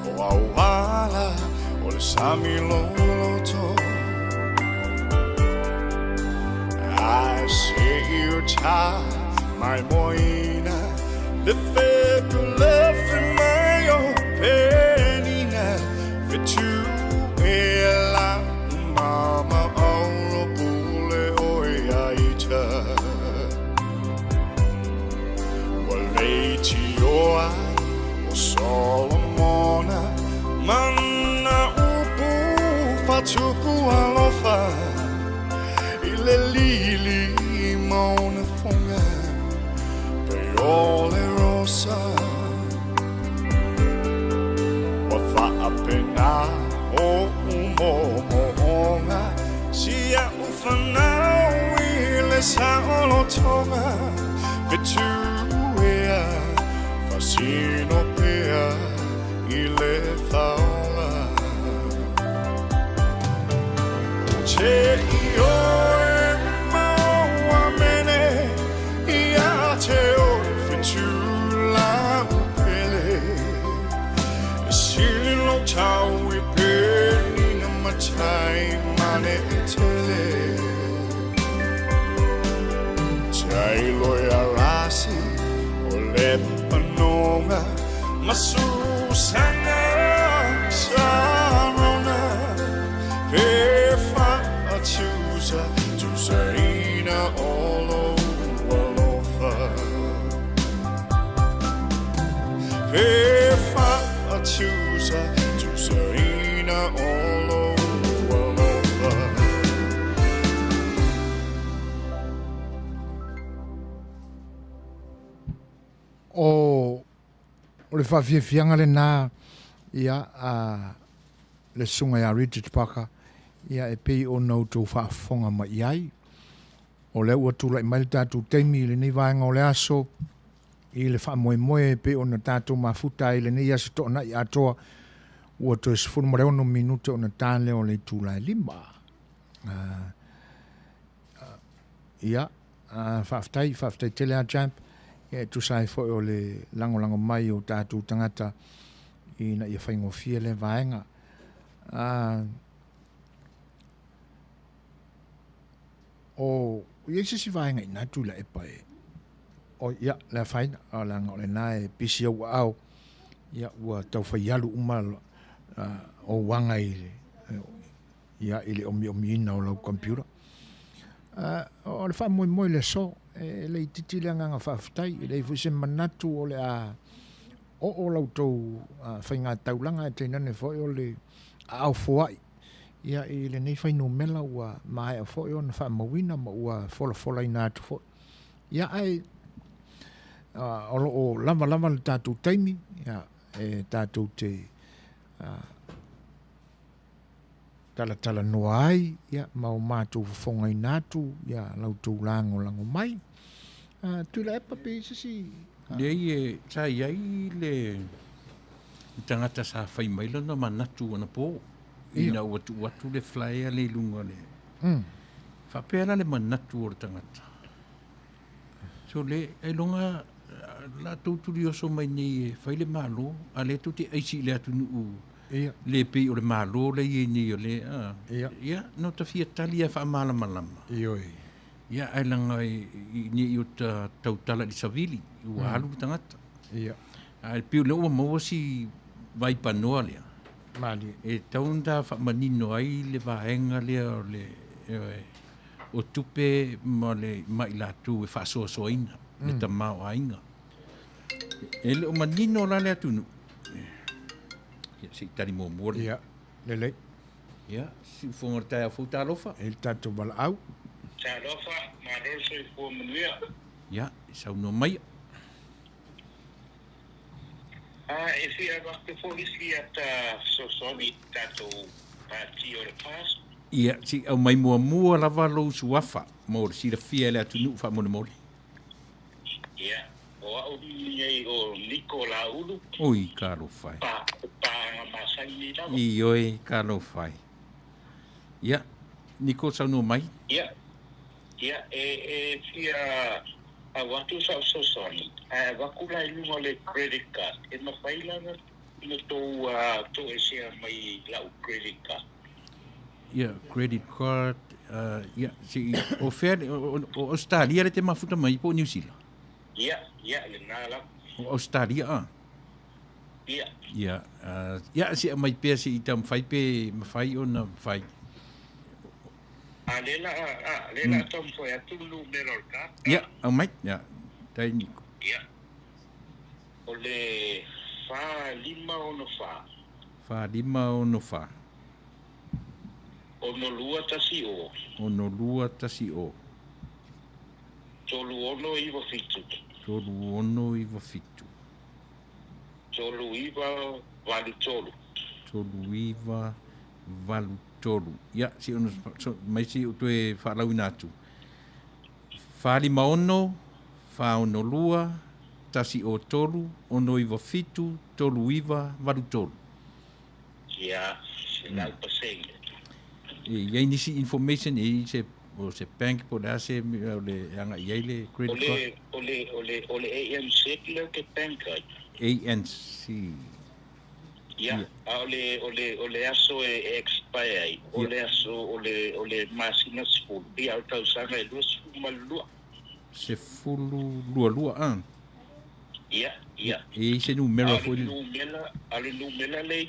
o awala o le sami loloto. I see you tie my moina le febule mai o penina fitu e la mama o pule o yaita waleiti oa o Solomona mana upu fatuku alofa ile lili mauna fonga peole rosa wafa apena o umomonga sia ufana wile saolo tonga vetuea fasino pea ile faula che io Tau I pēni na matai mane tele Tai loia rasi o le panonga masusana sarona Pefa atusa tusaina olo walofa Pefa atusa Serena all over. O le whawhiawhianga le nā ia le sunga ia Richard Parker ia e pei o nau tau whaafonga ma iai. O le ua tula I maile tātou teimi le nei vaenga o le aso I le whaamoe moe e pei o na tātou mafuta I le nei aso tōna I atoa ua to es fun mare ono minute ona tale o le tula lima. Ia, whaftai tele a champ, ia tu sai fo o le lango mai o tātou tangata I na ia whaingo fia le vaenga. O ia sisi vaenga I natu la epa e. O ia, la whaina, o langa o le nae pisi au au, ia ua tau whaialu umalo, o wanga ia ile omi ina o lau computer. O le wha moe le so, le I titi le nganga whaftai, le I fuse manatu o le o lau tau whainga taulanga e teinane foi o le au fuai. Ia I le nei whainu mela ua mahe a foi o na wha mawina ma ua fola I nātu foi. Ia ai, o lama le tātou taimi, ia e tātou te tala noa ai, ia, mau mātou whafonga I nātu, ia, lau tau lango mai. Tu la epa pe sisi. Lei e, sa iai le tangata sa whai maila na manatu ana po. Ina watu le flyer le lunga le. Whapea le manatu o le tangata. So le, e longa, la tauturi oso mai nei e whai le malo, a le tuti aisi le atu nuu. Le pe o le malo le i ni o le ia no ta fia tali fa mala malama ioi ia ai langa I ni o ta tautala di savili o alu tangata ia ai pe le o mo si vai panoa le mali e taunda fa manino ai le vaenga le o tupe ma le mai la tu e fa so ina le tamao ainga ele o manino la le atunu si tari mo mor ia lele ia si fonga ta futa lofa el tato bal au ta lofa ma dorso I fu Manuia ia sa no mai e si ava te polisi ata so mi tato parti o le pas ia si au mai mua lava lo suafa mo si la fia le atunu fa mo mo ia o au ni o Nicola ulu oi caro fai pa masai na ioi caro fai ia Nico sa no mai ia e fia watu sa sosoni. Wakula ilungo le credit card. E mawhaila na ino to e sea mai lau credit card. Yeah, credit card. Si o fair o Australia le te mafuta mai po New Zealand. Le nala. O Australia ah. Si mai pe si itam fai pe mafai ona fai. Lela tom foi atu numero ka. Mai. Tai ni. Ole fa lima ono fa. Fa lima ono fa. Ono lua tasi o. Ono lua tasi o. Tolu ono iwa fitu. Tolu ono iwa fitu. Tolu iwa valu tolu. Tolu iwa valu tolu. Ya, si ono mai si o tue whalauina atu. Fa lima ono, fa ono lua, tasi o tolu, ono iwa fitu, tolu iwa valu tolu. Ya, se lau paseng. Ia nisi information se bank po da se ole anga ile credit card. Ole ANC le ke bank card. ANC. Ya, ole aso expire. Ole aso ole masina school. Dia tau sanga lu malua. Se fulu lua an. Ya. Se numero fo. Ale numero le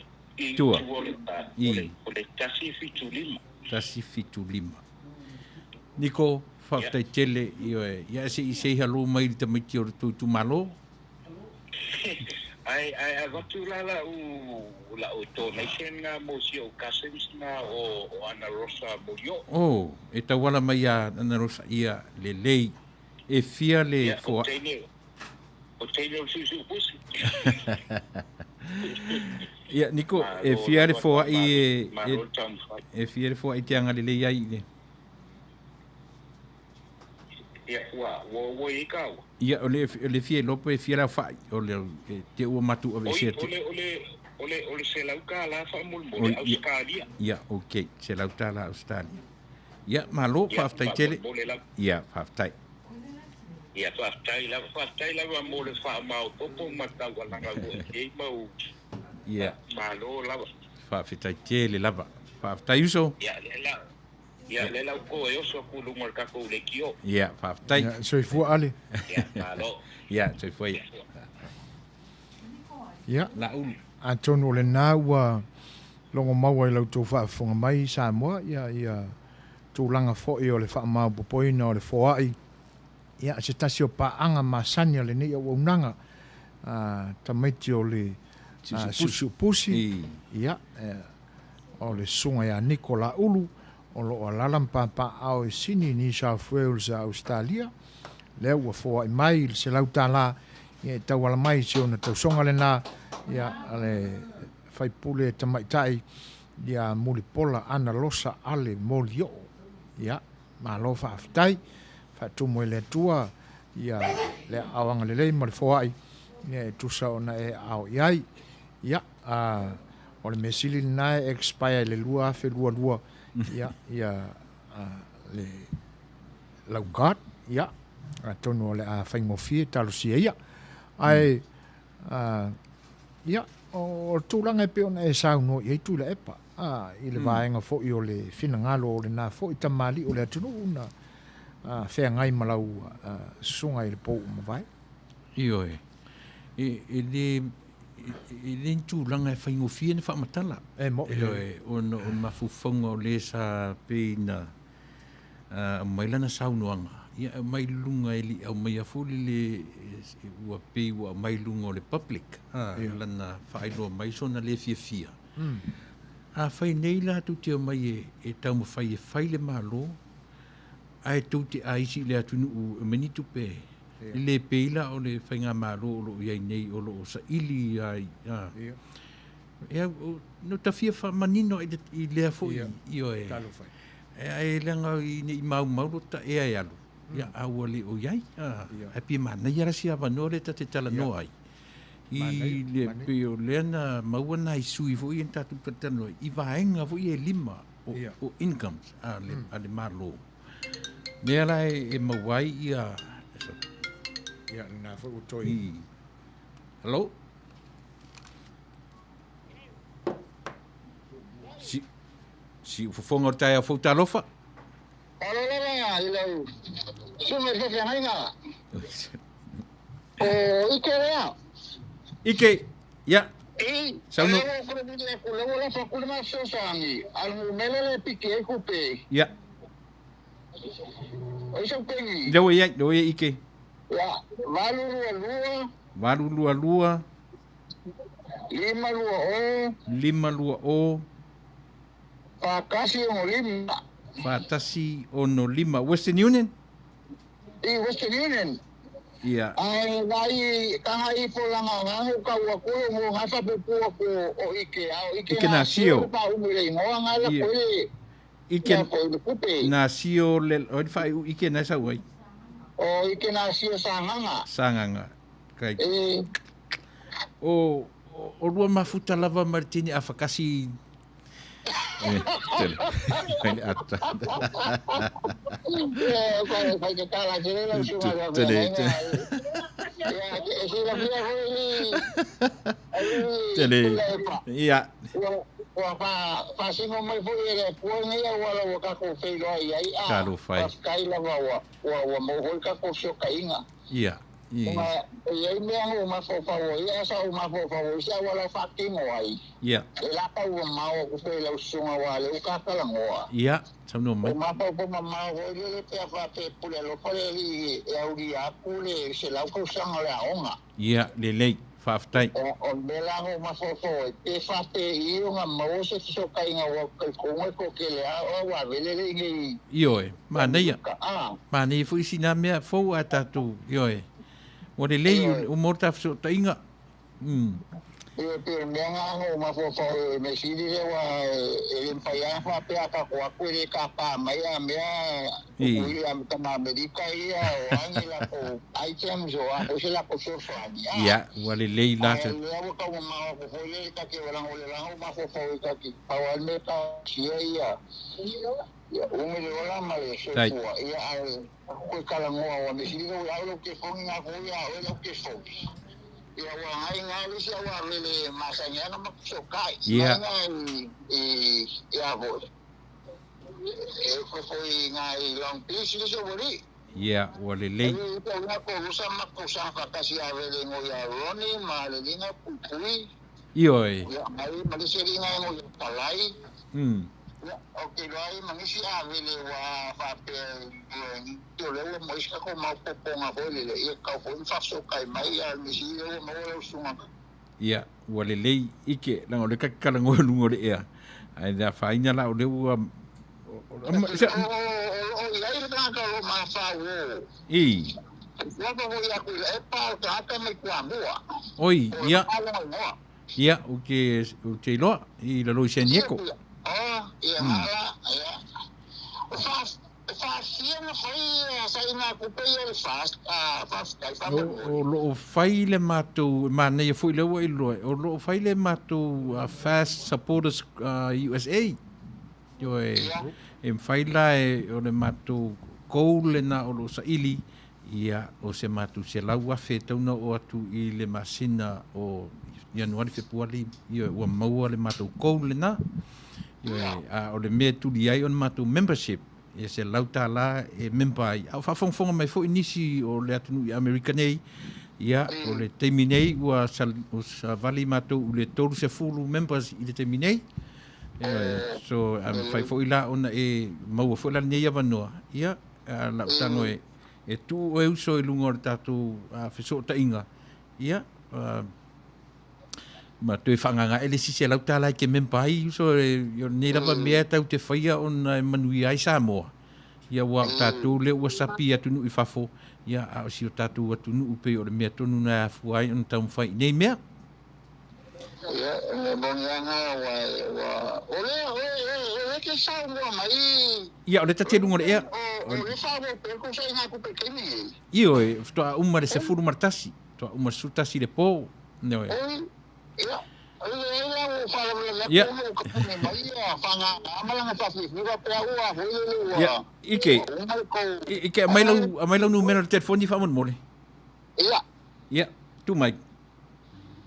Tua. Ole tasi fitu lima. Niko, whaktai tele ia se halo mai te miti o tu malo. Ai watu la o donation na Museo Cousins na o Ana Rosa Moyo. Oh, e tawala mai a Ana Rosa ia le lei e fia le fo. O teino susu pusi. Ia Niko e fiare fo ai e fiare fo ai te anga le ai le. Wo ikau. Ia ole fie lopo e fiara fa ole te o matu o vese. Ole se lauka la fa mulmole Australia. Ia okay, se lauka la Australia. Ia malo fa aftai tele. Ia fa aftai. Ia fa aftai la mole fa mau popo mata wala ngau e mau. Ia. Malo lava. Fa fitai tele lava. Fa aftai uso. Ia lela ko e oso ku lungo ka ko le kio. Ia, fa aftai. So i fu ale. Ia, malo. Ia, so i fu ia. Ia. La ul. A tonu le na ua longo maua i lau tau whaafonga mai Samoa. Ia tūlanga fo i o le wha mau popoina o le foai. Ia, se tasi o paanga masania le nei au unanga. Tamaiti o le susu pusi. Ia. O le sunga ia Nikola Ulu. O lo alalam papa au e sini ni South Wales a Australia. Lea ua foa i mai se lauta la ia tau ala mai se ona tau songa le na ia ale faipule tamaitai ia mulipola ana losa ale molio. Ia malo fa aftai fa tumo le tua ia le awanga le ma le foa i ia tusa ona e au iai. Ia o le mesili na expire le lua fe lua ia le laugat ia tonu le a faingofi talusia ia ai ia o tulanga pe ona e sauno ia tu le epa i le vaenga fo i o le finangalo o le na fo i tamali o le atunu una fea ngai malau sunga i le pou mawai io le tūlanga e whaingofia na whaamatala. Mo. On mafufonga o le sa peina mai lana saunoanga. Ia mai lunga e li au mai afuli le ua pei ua mai lunga o le public. Lana whaeloa mai sona le fia. A whai nei la tu te o mai e tau ma whai e whai le malo. A e tau te aisi le atunu u menitu pe. Le peila o le whainga malo o lo iai nei o lo sa ili ai. Ia, no ta fia wha manino i lea fo i o e. E langa i mau lo ta e ai alu. Ia, aua le o iai. E pia mana i arasi a wano le ta te tala no ai. I le pe o leana maua na i sui fo i en tatu patano. I vaenga fo i e lima o incomes a le malo. Nea lai e mawai i a kia na fo utoi. Hello? Si ufofonga o tai a fotalofa? Alala, ilau. Sume ke ngainga. Ike rea. Ike, ya. Sauno. Kulewo la fakula ma sosangi. Al melele pike kupe. Ya. Oiso pengi. Dewe Ike. Ya, Walu lua. 5 lua o. Fatasi ono lima. Western Union? Western Union. Ia. Ai vai kahai po langa ngangu ka wa ko mo hasa po ko o ike nasio. Pa umire mo ngala ko Ike nasio le oi fai ike nasa wai. O ike nasio sanganga. Kai. O rua mafuta lava martini afakasi tele. Ai ata. Vai que tá lá direito no churrasco. Tele. Ia. Fa singo mai foi ele põe wala ka ko fei ai Claro, fai. Kai lava wa mo hol ka ko sio kainga. Ia. Ma e me amo ma fo favor, ia sa ma fo favor, sa wala fatingo ai. Ia. La pa o mau ko fei la sunga wala o ka kala ngoa. Ia, samno mai. Ma pa po ma ho le te fa pe pule lo pare e au dia pule se la ko sanga la onga. Ia, le Faftai. O belango mafofo e faste I nga mose so kainga wa ko ke le a wa velele ngi Ioe, Manuia. Mani fu sina mea fo atatu. Ioe. O le lei o morta so tainga. E pe menga ngo mafofo me sidi le wa e mpaya fa pe aka ko ko le ka pa mai a mea o am tama medica ia o angela ko items o a o se la ko so fa Ia, wale lei lata. Lewa ka ma ko le ka ke wala o le la ma fo ka ki pa wa me ka sia ia ya o me le wala ma le so ia ko kala ngo wa me sidi o lo ke fo nga ko ia o lo ke fo ia wa ai nga lu sia wa le masanya na makusokai ia ia bo ko foi nga I long piece le so bori ia wale lei ko na ko usa makusa ka kasi ave le ngo ya roni ma le dinga pupui Ioe. ia ai ma le seri nga ngo palai okay lai mangisi ave le wa fa pe yo le mo iska ko ma popo nga ho le ia ka fo fa so kai mai ya mi si le mo le sunga ia wale lei ike lango le kakala ngolungo le ia ai da faina la o le ua o lai le ka lo ma fa wo wa ko ia ku le pa ka ka me kwa mo oi ia o ke lo I la lo senieko ia mala ia fa siena foi sai na ku pe ia fast o lo fai le matou mana ia foi le o lo fai le matou fast supporters USA yo fai la o le matou koule na o lo saili ia o se matou se lau afe tauna o atu I le masina o Januari Februari ia ua maua le matou koule na o le mea tuli ai on matou membership ia se lau tala member ai au whafonga mai fo inisi o le atunu I Amerika nei ia o le teimi nei ua sa vali matou u le tolu se fulu members I le teimi nei so fai fo ila ona maua fo ila nei avanoa ia la utango tu o uso lungo o tatu feso tainga ia ma tu fanganga ele si se lau tala ke mempai so yo nei lava mea tau te faia on Manuia Samoa ia wa tatu le wa sapi atu nu ifafo ia a si tatu atu nu pe o le mea tonu na fuai on tau fai nei mea ia le bonga wa ole ke sa mo mai ia o le tate lungo ia o le fa mo pe ko sai na ku pe kini io to uma de se furu martasi to uma sutasi le po no ia ike mai lau numero de telefone fa mon mole ia Ia, tu mai.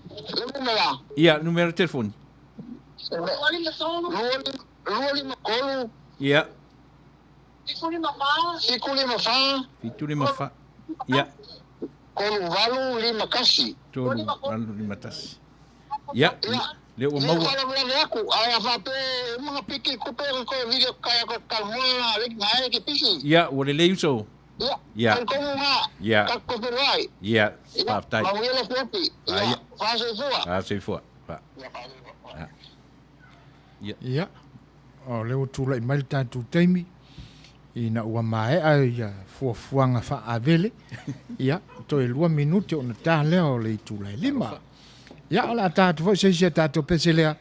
Numera. Ia, numero telefoni. Ruoli makolu. Ia. Fikuli mafa. Fituli mafa. Ia. Kolu valu lima kasi. Tolu valu lima tasi. Ia. Leo o maua. Wala aku, ai fa pe mga piki ko pe ko video kaya ko kalmoa lik ngai ki pisi. Ia, o le leiso. Ia. Kan ko nga. Ia. Ka ko pe rai. Ia, spaftai. Ma wele fopi. Ia. Fa se fua. Ah, se fua. Va. Ia. O leo tula i mai tātou teimi. Ina ua mai ai fuafuanga fa avele. Ia, to e 2 minuti o na tā leo le tula i 5. Ia, ola tātou foi se tātou pese lea.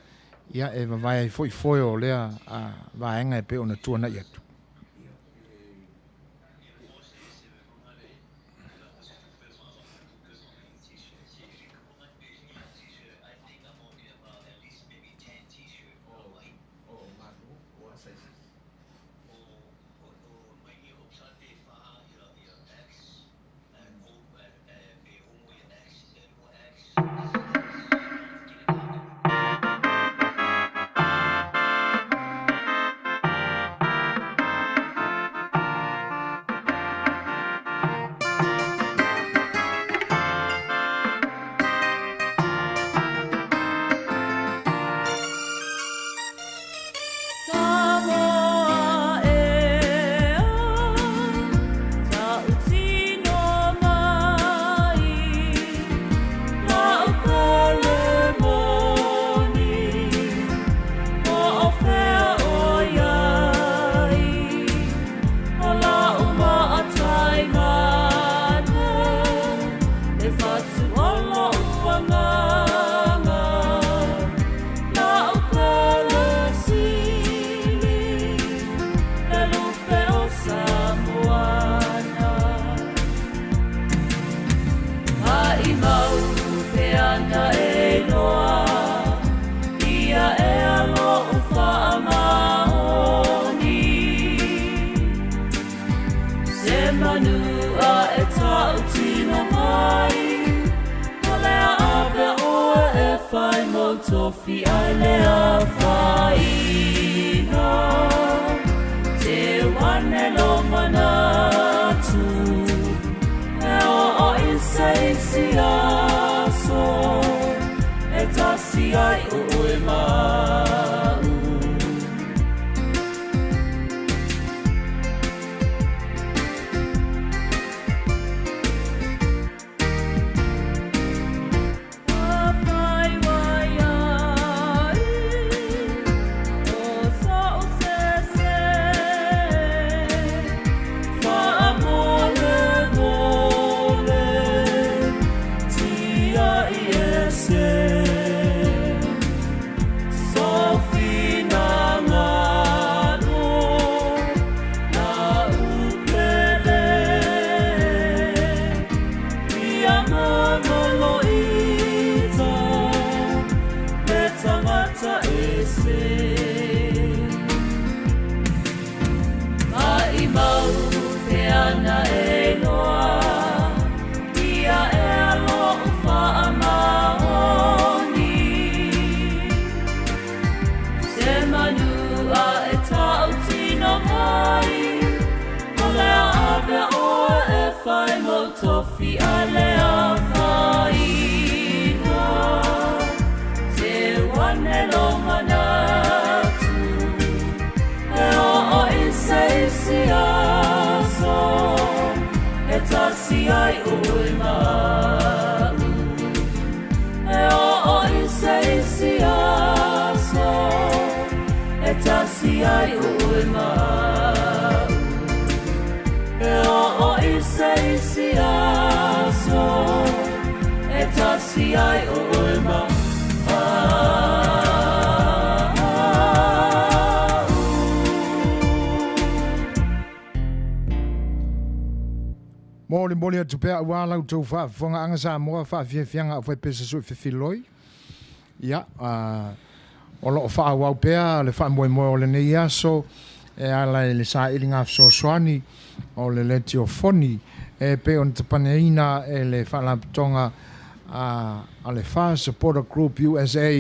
Ia, e vavai foi o lea vaenga e pe o na tuana i atu. Tofi alea faina te wane lo manatu e o insaisi aso e tasi ai ue mau Tofi alea faina te wane lo manatu e o insaisi aso e tasi ai ui mau e o insaisi aso e tasi ai ui mau e o insaisi aso e tasi ai ui mau Mole atu pea ua lau tau whaafonga anga Samoa whaafiafianga a whai pesa sui whiwhiloi. Ia, o loo whaawau pea le whaamoe moe o le nei aso e ala le sa ilinga soani o le leti o foni e pe on te paneina e le whalaptonga a le Fire Supporter Group USA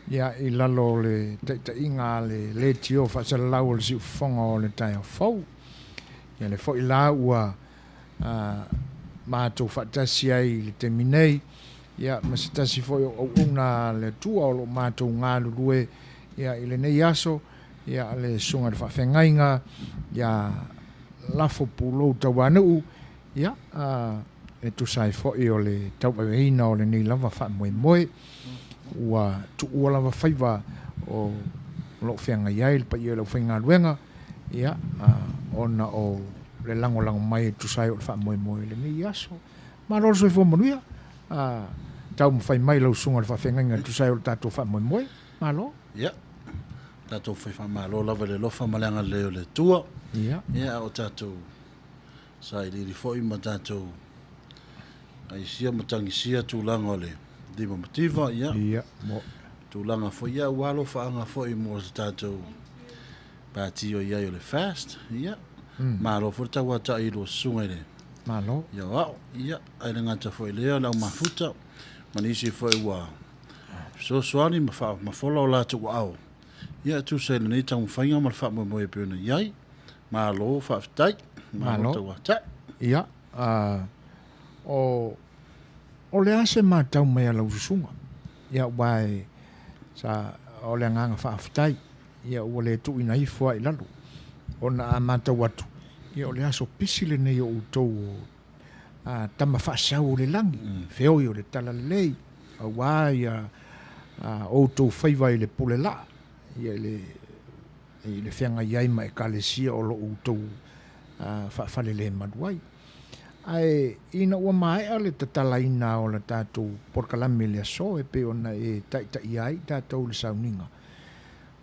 ia i lalo le te inga le leti o whasalau le si ufonga o le tai o fau ia le fo i la ua mātou whatasi ai le te minei ia masitasi fo o unga le tua o lo mātou ngā lulue ia i le nei aso ia le sunga le whawhengainga ia lafo pulo tau anu ia e tu sai fo i o le tau paweina o le nei lava wha moe moe ua tu ua lava whaiva o lo whenga iai le pa i o lo whenga luenga ia ona o le lango mai tu sai o le wha moe moe le nei aso ma lolo soi fo manuia tau mwhai mai lau sunga le whawhengainga tu sai o le tatou wha moe moe ma lo ia tatou whai wha ma lo lava le lofa maleanga leo le tua ia o tatou sai li foi ma tatou ai sia matangi sia tūlanga o le dima motiva ia tūlanga foi ia walo whaanga foi mo tatou pāti o iai o le fast ia ma lo fo tau ata i lo sunga le ma lo ia wao ia ai ngata foi leo lau mafuta manisi foi wa so swani ma follow la tu au ia tu se le nei tau whainga ma wha mo e pēna iai ma lo whaftai ma lo tau ata ia o le ase ma tau mai ala ususunga ia wai sa o le nganga whaftai ia ua le tu ina ifua i lalu ona a mata watu ia o le aso pisi le nei o utou tama whaasau le langi feo i o le tala le lei a wai o utou whaiva i le pule la ia i le whianga iai ma e kalesia o lo utou whaafale le maduai ai ina ua mai ale tatala ina o le tātou porkalame le aso e pe ona e taita iai tātou le sauninga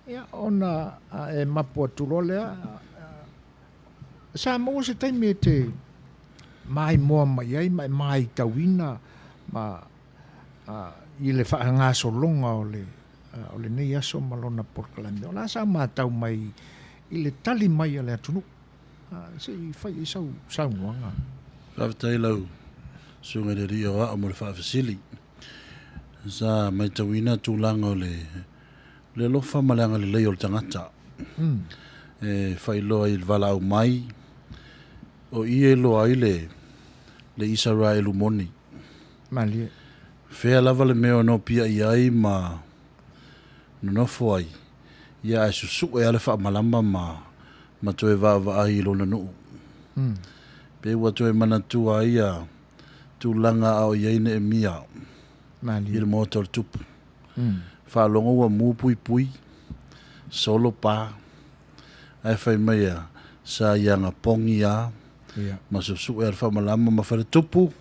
ia ona e mapu atulo lea sa mo se taimi e te mai moa mai ai mai tauina ma i le whaangaso longa o le nei aso malona porkalame o la sa mātau mai i le tali mai ale atunu se i whai i sau ngoanga whaftai lau sunga le rio a mo le whaafasili sa mai tauina tūlanga o le lofa malanga le lei o le tangata e whai loa i wala au mai o ie loa i le Israelu moni malie fea lava le meo no pia i ai ma no foi ia e susu e ale wha malama ma toe va ai lo na no pe wa toe mana tu ai a tu langa au ia ne mia mali il motor tup fa longo wa mu pui solo pa ai fai mai sa yanga pongia ma susu e fa malama ma fa tupu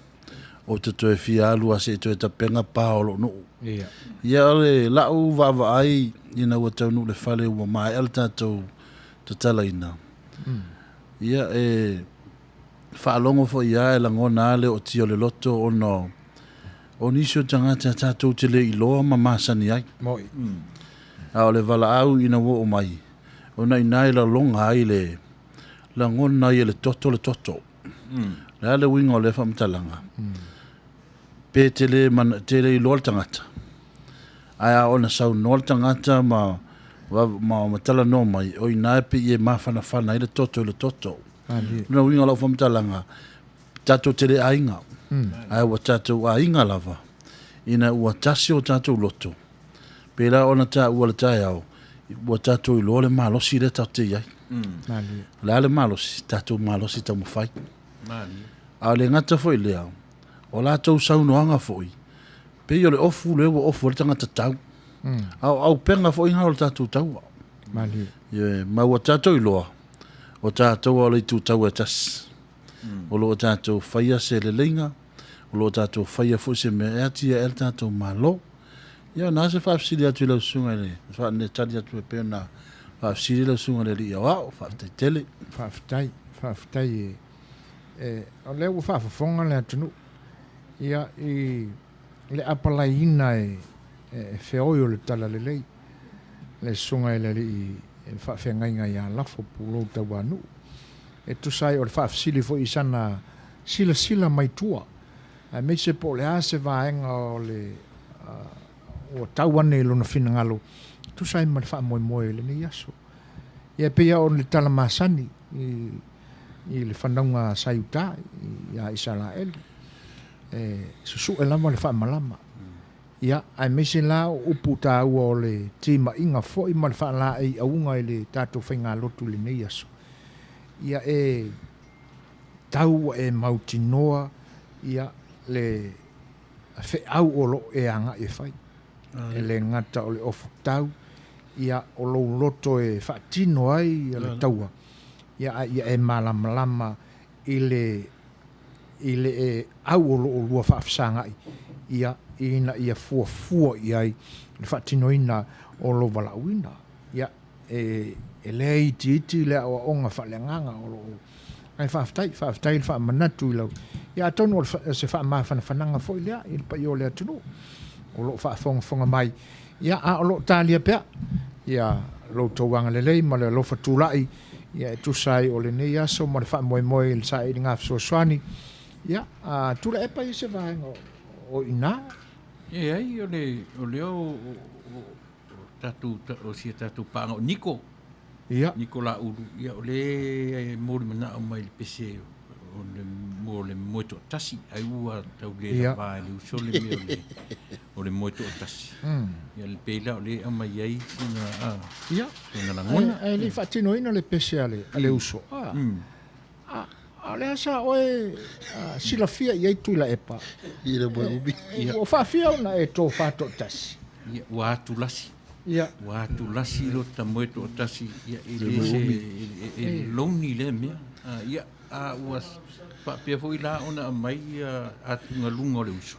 o te toe fia alua se toe tapenga pa o lo no ia le lau va ai ina wa tau no le fale wa mai al tatou te talaina ia e fa longo fo ia e la ngona le o tio le loto o no o nisio tangata tatou te le iloa ma masani ai moi a o le vala au ina wo o mai o nai nai la longa ai le la ngona i le toto la le winga o le famtalanga pe tele i lol tangata aya ona sau nol tangata ma tala no mai o ina pe e mafana fana i le toto no winga la famtalanga tato tele ainga aya wa tato ainga lava ina ua tasi o tato loto pe la ona ta ua le tai au ua tato i lole malosi le tate iai la le malosi tato malosi ta mawhai a le ngata foi lea o la tau saunoanga foi pe yo le ofu le ofu le tangata tau au penga foi nga o tatu tau mali ye ma wa tatu i loa o tatu o le tu tau atas o lo tatu faia se le lenga o lo tatu faia fo se me ati el tatu malo ya na se fa fsili atu le sunga le fa ne tadi atu pe na fa fsili le sunga le ia wa fa tele fa ftai o le u fa fonga le atu ia i le apalaina e feoio le tala le lei le sunga le fa fenga ia la fo pulo tawanu e tu sai o fa fsili fo isana sila mai tua a me se po le ase vaenga o le o tawane lo na finangalo tu sai ma fa mo le ni yaso ia pe ia o le tala masani i le whananga sayuta ia Israel susu e lama le wha malama ia ai mese la upu tā ua o le tima inga fo i ma le wha la e aunga i le tātou whainga lotu le nei aso ia tau e mautinoa ia le fe au o lo e anga e whai e le ngata o le ofu tau ia o lo loto e whaatino ai le taua ia e malama i le e au o lo lua whaafsanga ia ia fua i le whaatinoina o lo walauina ia e le iti le o onga whaaleanganga o lo ai whaaftai le whaamanatu i lau ia tonu se whaamawhanawhananga fo i lea i le pai o lea tunu o lo whaafonga mai ia a o lo tālia pea ia lo tauanga lelei ma le lofa tūlai ia e tusai o le nei aso ma le whaamoemoe le sa i ngā fsoaswani ia tula epa i se vaenga o ina ai o le o tatu o sia tatu panga o Niko Niko la uru ia o le mori mana o mai le pese o le moito tasi ai ua tau le vai le usole me o le moito tasi ia le pela o le ama iai na ia na ngona ai le fatino ina le pese ale uso ale asa oe silafia iai tuila epa i le boe ubi o fafia ona e tō fato tasi ia ua atu lasi ia wa tu lasi lo tamoito tasi ia ile loni le me ia was pa pe foi la ona mai atu ngalunga le uso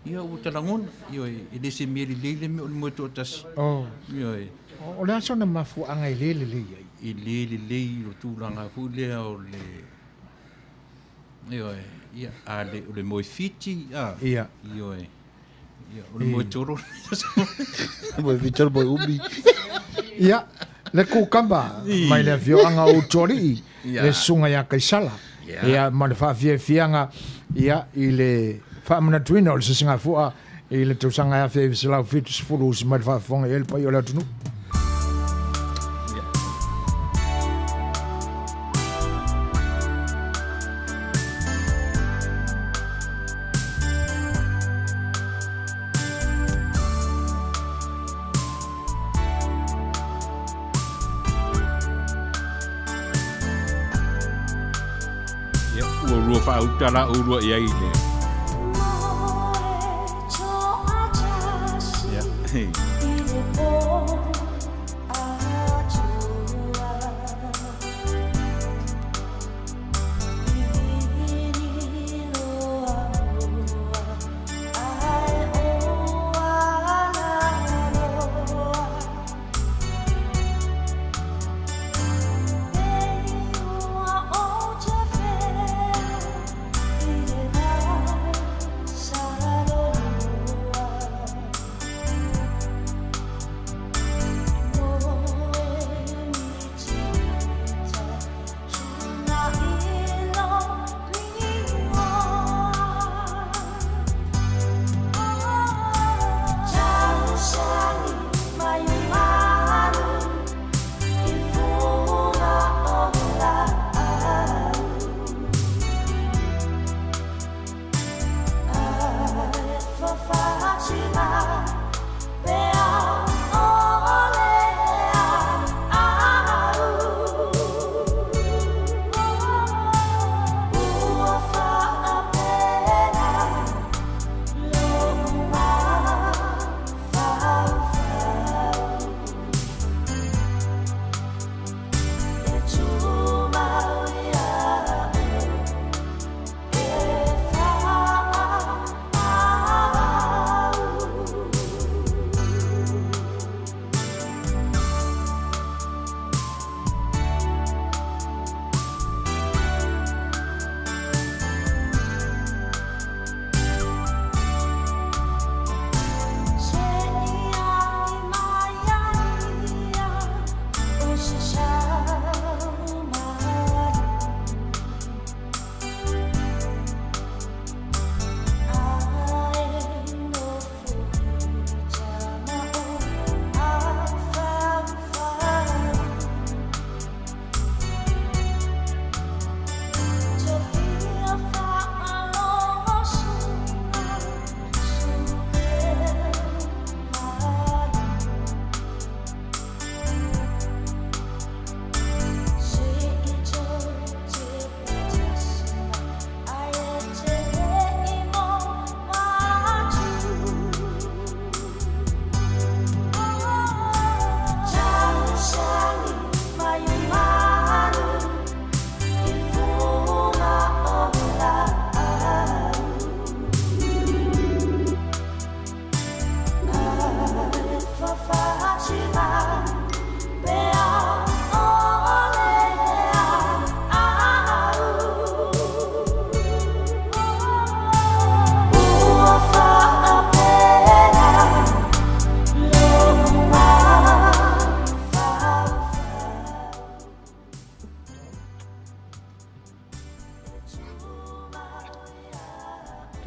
ia o talangon io ile se meli le me o moito tasi io o le aso na mafu anga ile lo tu langa fu le o le io ia ale o le moi fiti ia io o le moitoro mo vitor boy ubi ia le kukamba mai le vioanga o tori le sunga ya kaisala ia ma le fa fianga ia ile fa mana twino le singa fua ile tu sanga ya fe sala fitus fulus ma fa fonga el pa yo la tunu Tala urua ia ile.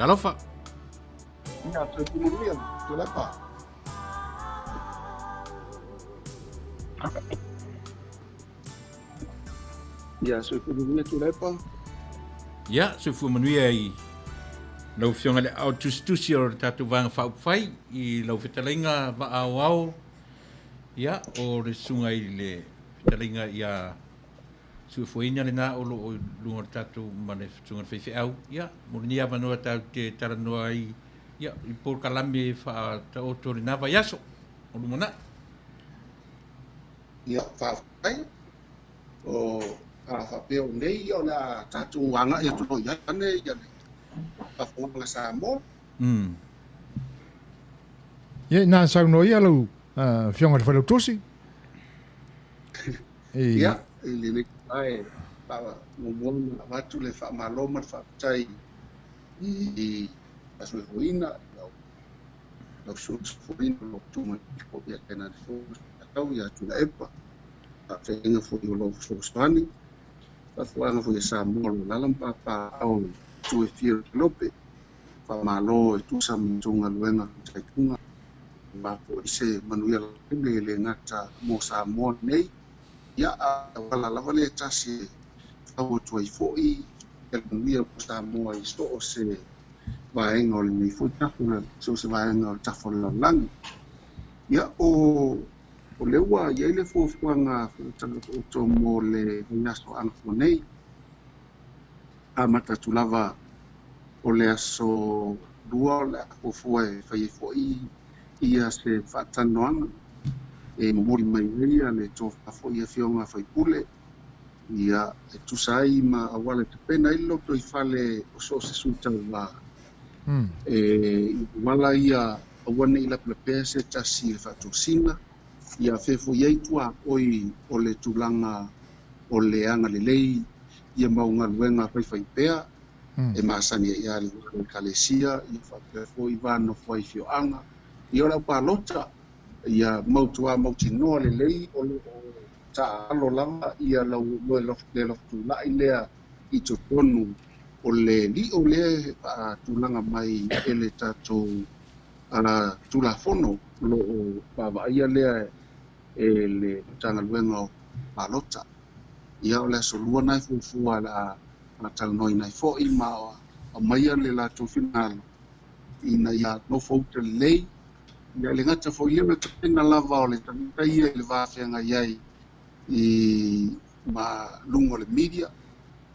Talofa. Ia, te Manuia, tu lepa. Ia, te Manuia, tu lepa. Ia, se fu Manuia i lau fionga le au tustusi o tatu vanga whaupwhai i lau whetalainga wa au au. Ia, o le sunga i le whetalainga i a suafuina le nga o lo o lunga tatu ma le sunga whaiwhi au. Ia, morinia manua tau te taranua i ia, i por kalame wha ta o tori nawa yaso. O lumana. Ia, whawhai. O whapeo nei o la tatu wanga i atu ia ane i ane. Whawhonga Samoa. Ia, nā sau no ia lau fionga te whalau tosi. Ia, i le nek ai pawa ngomona watu le whamaloma le whaptai i asuehoina lau suusufuina lo tuma i kopia kena de fōs atau ia tula epa a whenga fōi o lo fōswani whafuanga fōi e Samoa lo lalam papa au tue fia lope whamalo e tusa mtunga luenga taikunga ma fōi se Manuia le ngata mo Samoa nei ia wala lava le tasi au tuai fōi e Manuia o Samoa i so o se vaenga o le nei fōi tafuna so se vaenga o tafuna langi ia o leua ia le fōfuanga tanga o tō mo le ngaso angfo nei a matatu lava o le aso lua o le fōfua e whai fōi ia se whatanoanga e mori mai ia le tō whafo ia whionga whai pule ia e tusai ma awale te pena i loto i whale o so se sutau la e wala ia awane i laplepea se tasi e whatosina ia whefo iei tua oi o le tulanga o le anga le lei ia maunga luenga whai pea e maasani ia le kalesia i whafo i wano whai whioanga i ora palota ia mautua mautinoa le lei o le ta alo lava ia lau le loftu lai lea i totonu o le li o le tulanga mai ele tatou tulafono lo baba ia lea e le tanga luenga o palota ia o le solua nai fufua la talnoi nai fo i ma o mai le la tu final ina ia no fouta lei ia le ngata fo ia me tena lava o le tanga ia le vafenga iai i ma lungo le media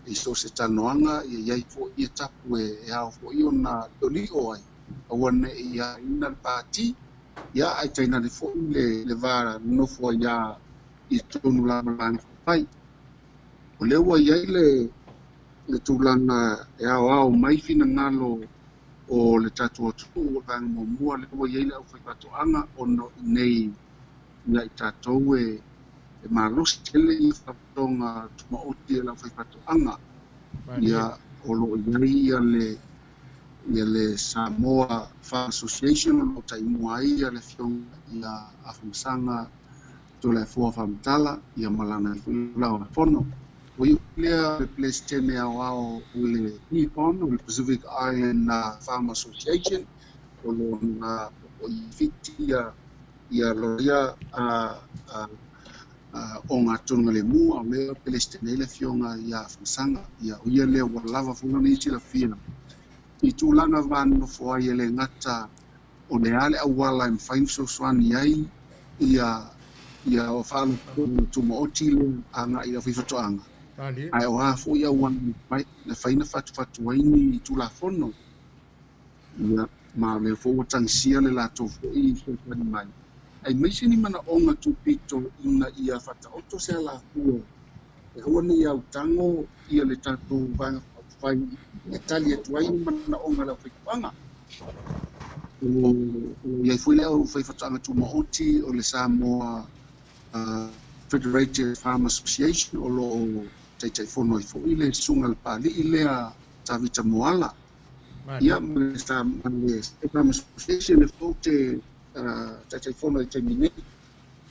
i so se tanoanga i iai fo ia tapu e au fo i ona doli o ai awane ia ina pati ia ai taina le fo le vara no fo ia i tonu la malanga pai o le ua iai le tulanga e au mai fina ngalo o le tatu o tu o vang mo mua le ua iai le au fai patoanga o no nei ia i tatou e malos tele i whatonga tuma oti e la whai patoanga ia o lo iai ia le Samoa Farm Association o lo taimua ia le fionga ia awhamsanga to le fua whamtala ia malana i lau na fono o i lea le place teme au le Nippon o le Pacific Island Farm Association o lo na o i fiti ia lo ia o ngā tonga le mua o lea pelestene le fionga ia whamsanga ia o ia lea wa lava funga ni iti la fina i tūlanga vānu fo ai le ngata o le ale awala im whain so swani ai ia o whānu tuma oti le anga i a whiwhatoanga ai o hafo ia wani le whaina whatu waini i tūla whono ia ma le fo tangsia le lato fo i whani mai ai meisi ni mana onga tupito ina ia whata oto se ala kua e hoa ni au tango ia le tatu vanga whai e tali e tuai ni mana onga la whipanga o iai fui leo whai whatanga tuma oti o le Samoa Federated Farm Association o lo teitai whono i fo i le sunga le pali i lea tawita moala ia me Farm Association e fo te teitai whono i te mine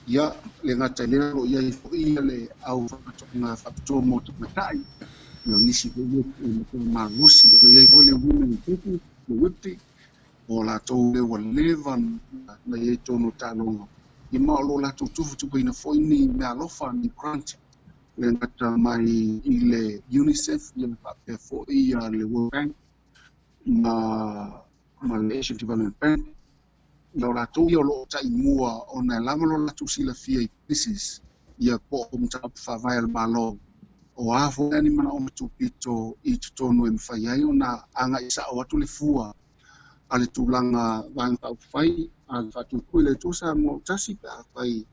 ia le ngata leo ia i fo i le au whakatonga whakatua mo te matai ia nisi fo i le marusi ia i fo le wuna i tuku Whipti, o la tau le wa levan na ye tono talonga. I maolo la tau tufu tupu ina foini me alofa ni grant. Le ngata mai i le UNICEF, i le pape fo i le World Bank, ma le Asian Development Bank. Ia la tau ia lo ta i mua o na lamalo la tau sila fia i pisis. Ia po o mta whawai al malo. O afo ani mana o mtu pito i tutonu e mwhaiai o na anga isa o atu le fua. Ale tūlanga wang tau whai, ale whatu kui le tūsa mo tasi pe a whai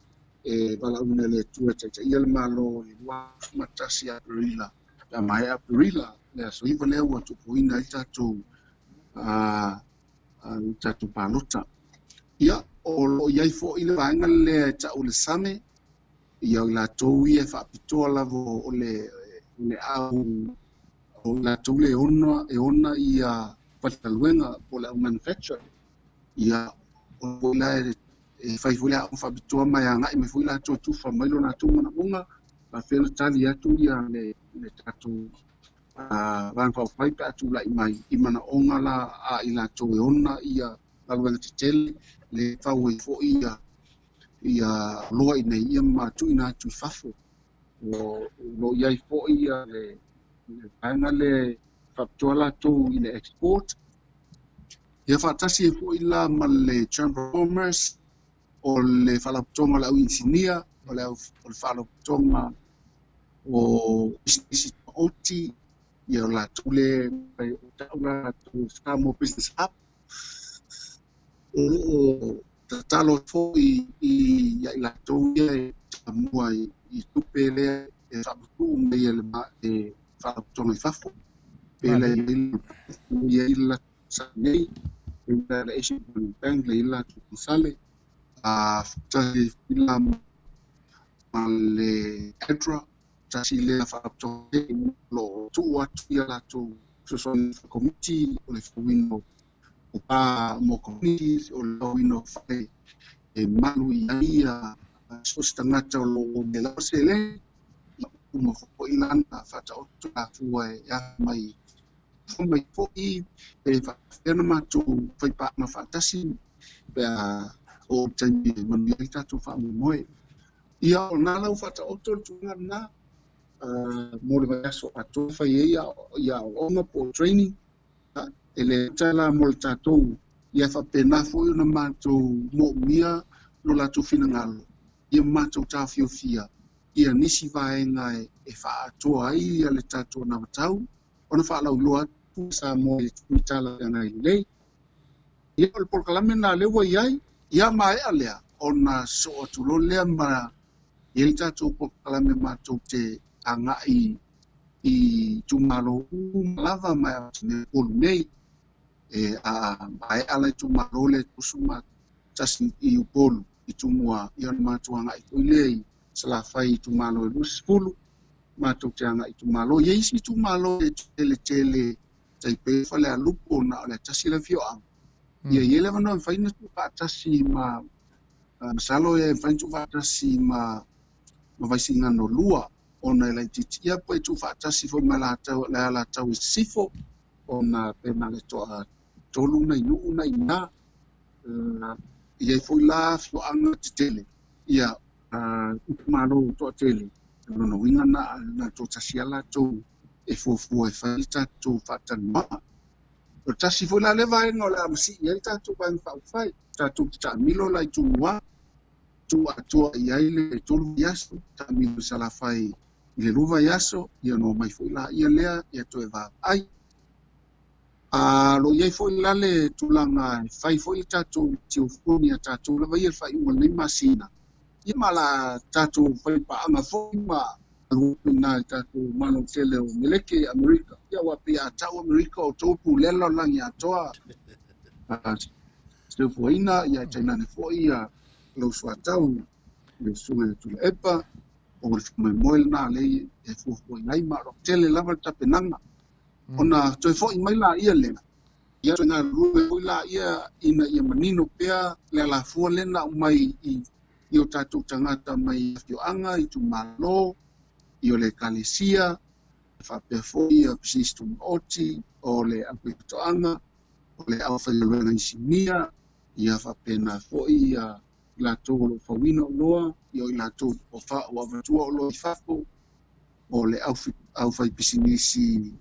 e wala une le tua tata ia le malo le wafu matasi a perila. Pea mai a perila, le aso iwa leo wa tupuina i tatu palota. Ia, o lo iai fo i le vaenga le ta o le same, ia o la tau i e whapitoa lavo o le au, o la tau le ona i a Pataluenga po la manufacture ia o la e fai fula o fabitua mai anga i me fula to tu fa mai lona tu mana bunga pa fela tali atu ia le tatu van fa fai pa tu la mai i mana onga la a ila to e ona ia la wala titel le fa we fo ia loa i nei ia ma tu ina tu fafo lo ia i fo ia le anga le fabitua la tu i le export. Ia whaatasi e fo ila ma le Chamber of Commerce o le whalaputonga le au insinia o le whalaputonga o business oti ia o la tule o taula tu Samoa Business Hub o tatalo fo i la tau ia e Samoa i tupe le e whaputu me ia le whalaputonga i whafo pele ia ila sanei la Asian Bank le ila tu sale tasi filam le edra tasi le fato lo tu atu ia tu son committee o le fuino o pa mo committees o lo wino fai e Manuia so stangata lo de la sele mo fo ilana fata o la fua ya mai mai fo i e fa ma tu fai pa ma fatasi o tani manita tu fa moe ia o nala u fata o tu na mo le vaso atu fa ia o ma po training ele tala mo tato ia fa pena fo na ma tu mo mia no la tu finangalo ia ma tu ta fia ia nisi vai ngai e fa atu ai ia le tato na tau ona fa la loa tu sa mo le tala ngai le ia o por kalamena le wa iai ia mai alea ona so tu lo le ma ia tato por kalame ma tu te anga i tumalo lava mai ne pol nei e mai ala tumalo le kusuma tasi i upolu i tumua i ona matuanga i tuilei sala fai tumalo e lusfulu matu tianga i tumalo ye isi tumalo e tele taipe fale a lupo na le tasi le fio ang ia yele vano fai na tu tasi ma salo e fai tu tasi ma vai singa no lua ona le titia po tu tasi fo mala tau sifo ona pe male to tolu na inu na ina ia foi la fio anga tele ia malo to tele no winga na to tasiala to e fo e falta to fatan ma o tasi foi la leva no la msi ia to ban fai to milo la tu wa tu ia ile to yaso ta milo sala fai le luva yaso ia no mai foi la ia lea ia to eva ai lo ia foi la le tulanga fai foi tatu tiu funia tatu la vai fai un nei masina ia mala tatu fai pa anga foi ma na tatu mano tele o meleke America ia wa pia tau America o topu lelo langi atoa se foi ina ia tena ne foi ia lo suatau le sue tu epa o le moel na le e foi nai ma ro tele lava tapenanga ona toi foi mai la ia le ia na lu la ia ina ia manino pea le la fu le na mai i o tatu tangata mai fio anga i tu malo i o le kalesia fa pe foi a system oti o le apito anga o le au whailuena i sinia, ia whapena fo'i ia lātou o lo whawina o loa, ia o i lātou o wha o avatua o loa i whako, o le au whai pisinisi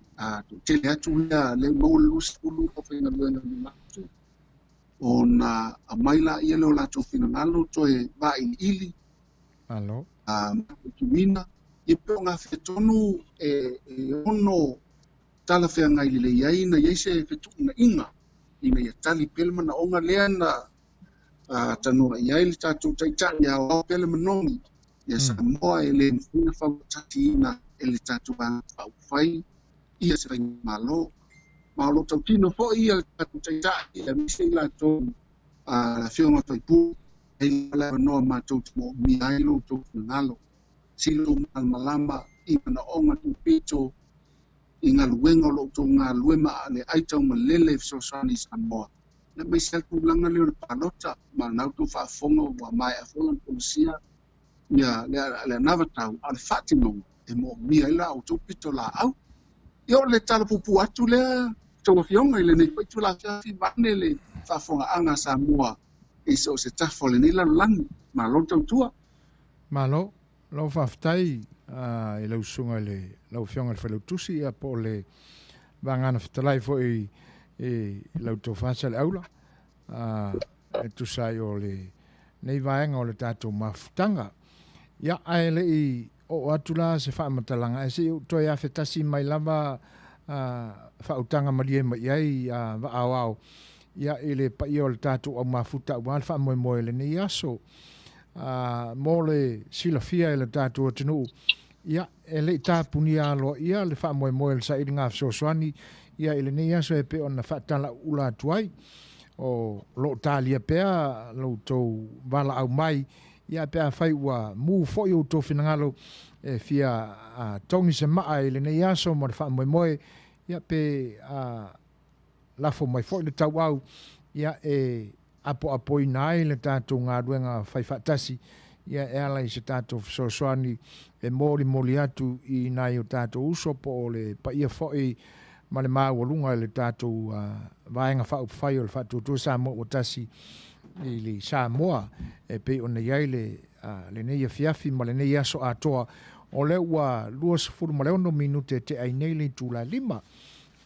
to tele atu ia le maule lusi ulu o whaingaluena ni lātou. O na a maila ia leo lātou whinangalo toe wa ili. Alo. Tuina, ia peo ngā whetonu ono tala whea ngai le iai na iai se whetuna inga. Ina ia tali pelma na onga lea na tanua iai le tātou taitani a o pelma nongi. Ia Samoa e le mwhina whawatati ina e le tātou a whai. Ia se ringi malo. Malo tau tino fo ia le tātou taitani. Ia mise i lātou whionga taipu. Hei la noa mātou tumo mi ailo tō ngalo. Silo malama i mana onga tu pito i ngā luenga lo tō ngā luema le aitau malele fisosani Samoa. Na mai selfu langa leo le palota ma nau tō whaafonga wa mai a whonga polisia ia le navatau a le whatimong e mo mi aila o tō pito la au. Ia le tala pupu atu lea tō whionga i le nei paitu la whiafi vane le whaafonga anga Samoa. Iso se tafo le nila langi ma lo tau tua. Malo, lo whaftai i lau sunga le lau whionga le whalau tusi a po le vangana whatalai fo i lau tau whansa le aula. E tusai o le nei vaenga o le tātou mafutanga. Ia ai le i o atula se whaamatalanga e se toi a whetasi mai lava whautanga marie mai iai wa au au. Ia ele pa ia o le tātou au mafuta au alfa moe moe le ni aso. Mō le silafia e le tātou atinu. Ia ele tā puni alo ia le wha moe moe le sa ili ngā fsoswani. Ia ele ni aso e pe o na whatala ula tuai. O lo tālia pea lo tau wala au mai. Ia pea whai ua mū fo i o tō whinangalo e fia tongi se maa ele ni aso mo le wha moe moe. Ia pe lafo mai foi le tau au ia e apo i nai le tātou ngā ruenga whai whatasi ia e ala i se tātou fsoswani e mori atu i nai o tātou usopo o le pa ia foi ma le māwalunga le tātou vaenga whau whai o le whatu tu Samoa o tasi i le Samoa e pe o nei ai le nei a fiafi ma le nei aso atoa o le ua luas furu ma le ono minute te ai nei le tūla 5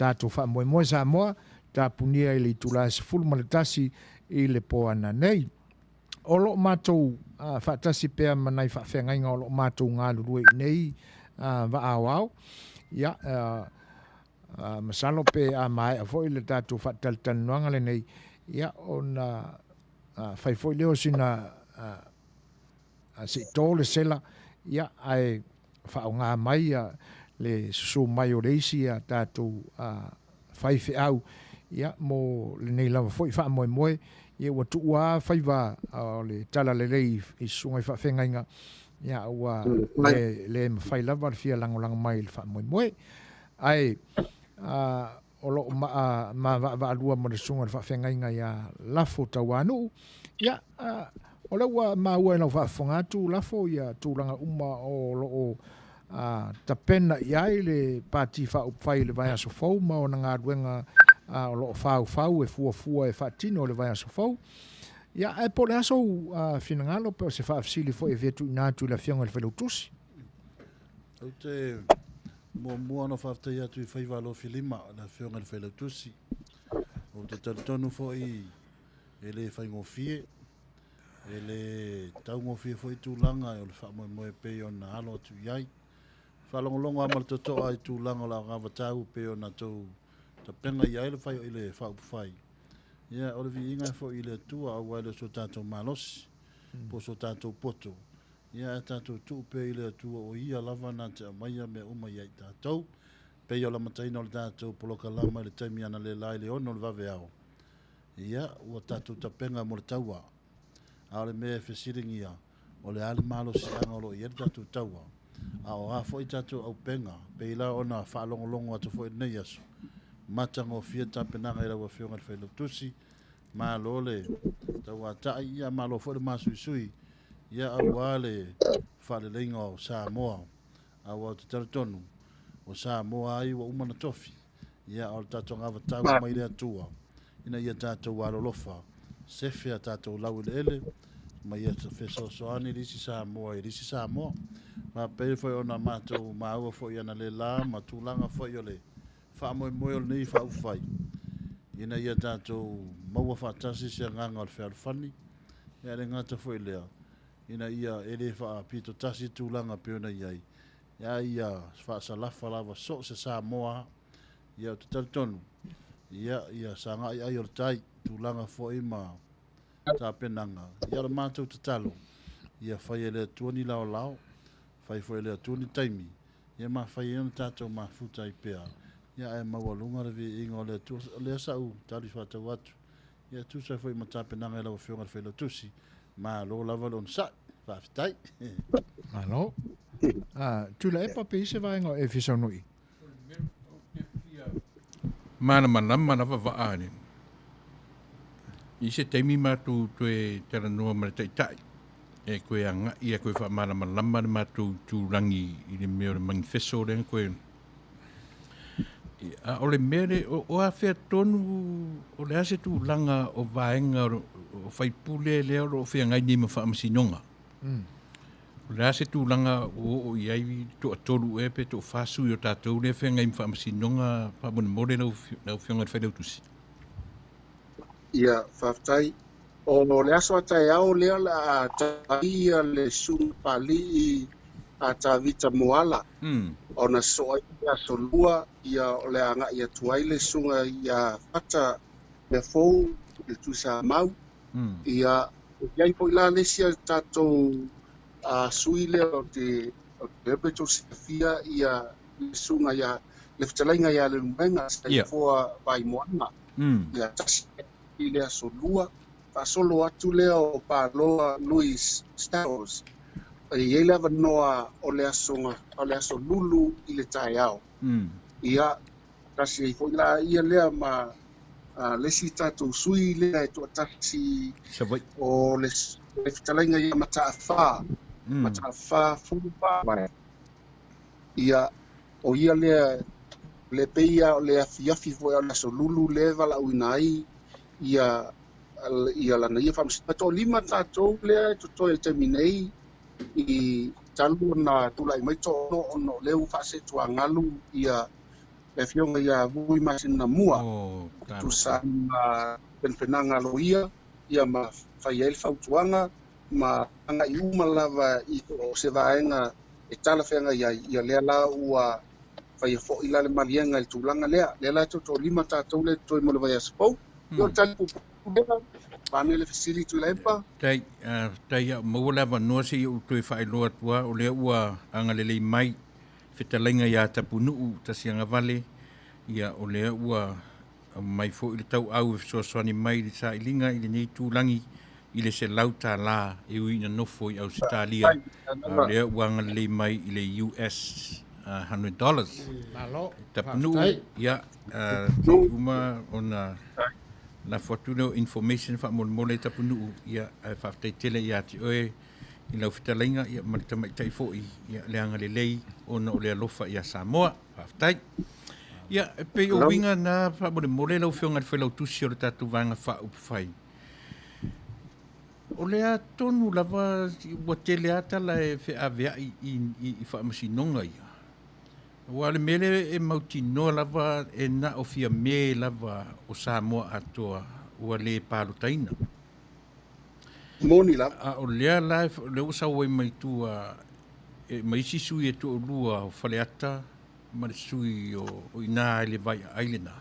tātou wha moe Samoa ta punia i le tula se fulu maletasi i le poana nei. O lo mātou whaatasi pēr manai whaafengainga o lo mātou ngā lurue i nei wa au au. Ia, masalo pē a mai a foi le tātou whaatalitanoanga le nei. Ia, o na whai foi leo sina se tōle sela. Ia, ai whao ngā mai le susu mai o reisi a tātou whai au. Ia mo le nei lava foi fa moe moe ia wa tu wa fai va le tala le lei i sunga fa fengainga ia wa le fai lava fia lang mai fa moe moe ai o lo ma va lua mo le sunga fa fengainga ia lafo tawanu ia o le wa ma wa no fa fonga tu lafo ia tu langa uma o lo tapena ia le pati fa fai le vai so fo ma o nga duenga o lo fau e fua e fatino le vai aso fau. Ia e po le aso finangalo pe se fa afsili fo e vetu inatu la fionga le felutusi. O te mua no fafta ia tu i faiva lo filima la fionga le felutusi. O te talitonu fo i ele fai ngofie ele tau ngofie fo i tūlanga o le wha moe pe o na alo tu iai. Whalongolongo amal toto ai tūlanga la ngavatau pe o na tau ta penga ia ele fai ile fa fai ia o le vinga fo ile tua au ile so tanto malos po so tanto poto ia tanto tu pe ile tua o ia lava na te mai me uma ia tatou pe yo la mataina o tatou poloka lama le taimi ana le lai le ono le vaveao ia o tatou ta penga mo le taua a le me fesiringi ia o le ale malos anga lo ia tatou taua a o a fo tatou au penga pe ila ona fa longo atu fo nei aso matango fia tapenanga ila wa fionga le tusi ma lole tawa ta ia ma lo fo le masu sui ia awale fa le lenga o Samoa awa te tonu o Samoa ai wa umana tofi ia o tatonga va tawa mai le tua ina ia tātou alolofa sefe a tātou lau ele ma ia te fesoasoani lisi Samoa i lisi Samoa ma pei foi ona mātou maua foi ana le la ma tūlanga foi o le whaamoemoe o nei whaufai ina ia tātou maua whaatasi se nganga o le whaalfani ia le ngata foi lea ina ia ele whaapito tasi tūlanga peona iai ia whaasalafa lava so se Samoa ia o te taritonu ia sanga ai o le tai tūlanga foi ma ta penanga ia le mātou te talo ia whai ele tuani lao lao whai foi ele tuani taimi ia ma whai ena tātou ma futa i pea ia e mawalunga le vi ingo le tu le sau tali whatau atu ia tu sa foi ma ta penanga ela o whionga le whailo tusi ma lo lava lon sa whaftai Alo tu la e pape se vaenga e fisonui Mana na vaani. I se teimi mātou tue tera noa mara taitai. E koe anga, ia koe wha mana malama na mātou tūrangi i le mea o le manifesto ren koe. O le mere, o a whea tonu, o le ase tūranga o vaenga o whaipule lea o whea ngai ni ma whaamasinonga. O le ase tūranga o iai to atoru e pe to whasu i o tātou le whea ngai ma whaamasinonga pāmone more lau whionga le whaidau tusi. Ia whaftai o le aso atai au lea la taia le sun pali a tavita moala o na soa ia solua ia o le anga ia tuai le sunga ia fata le fou le tusa mau ia iai po ila le sia tatou a sui le o te bebeto sifia ia le sunga ia le ftalainga ia le lumenga sa foa vai moana ia tasi i lea solua, whaasolo atu lea o Pāloa Louis Stiles. Iei lewa noa o lea songa, o lea so lulu i le tai au. Ia, tasi ei fo ila ia lea ma lesi tātou sui lea e tua tasi o le whitalainga ia mataa whā furu whā. Ia, o ia lea le peia o lea fiafi fo o lea so lulu lewa la uinai ia lana ia whamsita tō lima tātou lea to toi te minei i talu na tulai mai tō ono leu whase tua ngalu ia le fionga ia vui masina mua tu sa penpenanga lo ia ma whai el whautuanga ma anga i umalava i o se vaenga e tala whenga ia lea la ua whai e fo ila le malienga i tūlanga lea la tō lima tātou le toi mo le vai asapau yo tal pu pane le facility la empa tai mo va no si u tu fa lo tua o le ua anga le mai fitalinga ya tapunu ta sianga vale ia o le ua mai fo i tau au so ni mai di sa ilinga i ni tu langi i le se lauta la e uina no foi Australia le ua anga le mai i le US $100 tapunu ia uma ona la fortuna information fa mole tapunu ia fa tele ia ti oe i lau fitalinga ia marita mai tai foi ia le anga le lei ona o le alofa ia Samoa fa tai ia pe o winga na fa mole lau fionga fa lau tusi o tatu vanga fa upfai o le tonu lava o tele ata la fe avea i fa masinonga ia Wale mele e mautino lava e na ofia me lava o Samoa atoa ua le palutaina. Moni lava. O lea live, le usa wai mai tua, e maisi sui e tu lua o faleata, ma le sui o ina le vai ailena.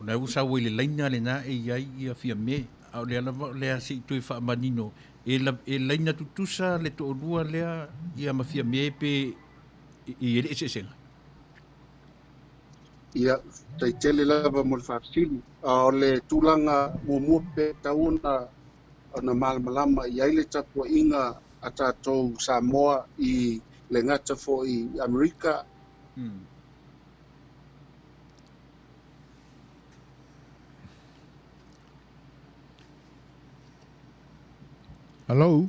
O le usa wai le laina le na e iai i a fia me, o lea lava lea si tu e wha manino, e laina tutusa le tu lua lea i a mafia me pe i ele ese senga. Ia tai tele lava mo le whaafsili o le tūlanga mua pe tauna na malama i aile tapua inga a tātou Samoa i le ngata fo i Amerika. Hello?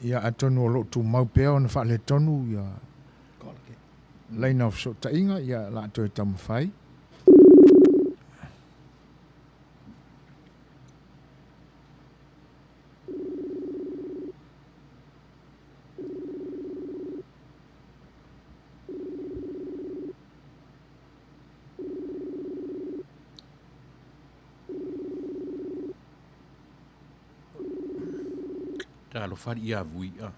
Ia atonu o lo tu mau pea ona wha le tonu ia Laina of so tainga ia la to tam fai. Ta lo fari ia vui a.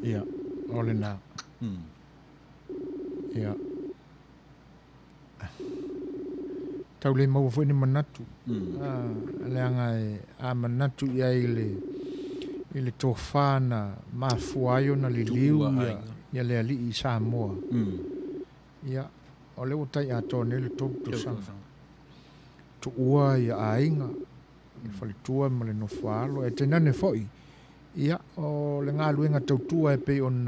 Ia, ole na. Ia. Tau le mau foi ni manatu. Le anga a manatu ia ile tofana mafuayo na liliu ia le Lavea'i Samoa. Ia, ole o tai ato nele top to sang. Tu ua ia ainga. Fale tua ma le no falo e tenane foi. Ia, o le ngā luenga tautua e pe on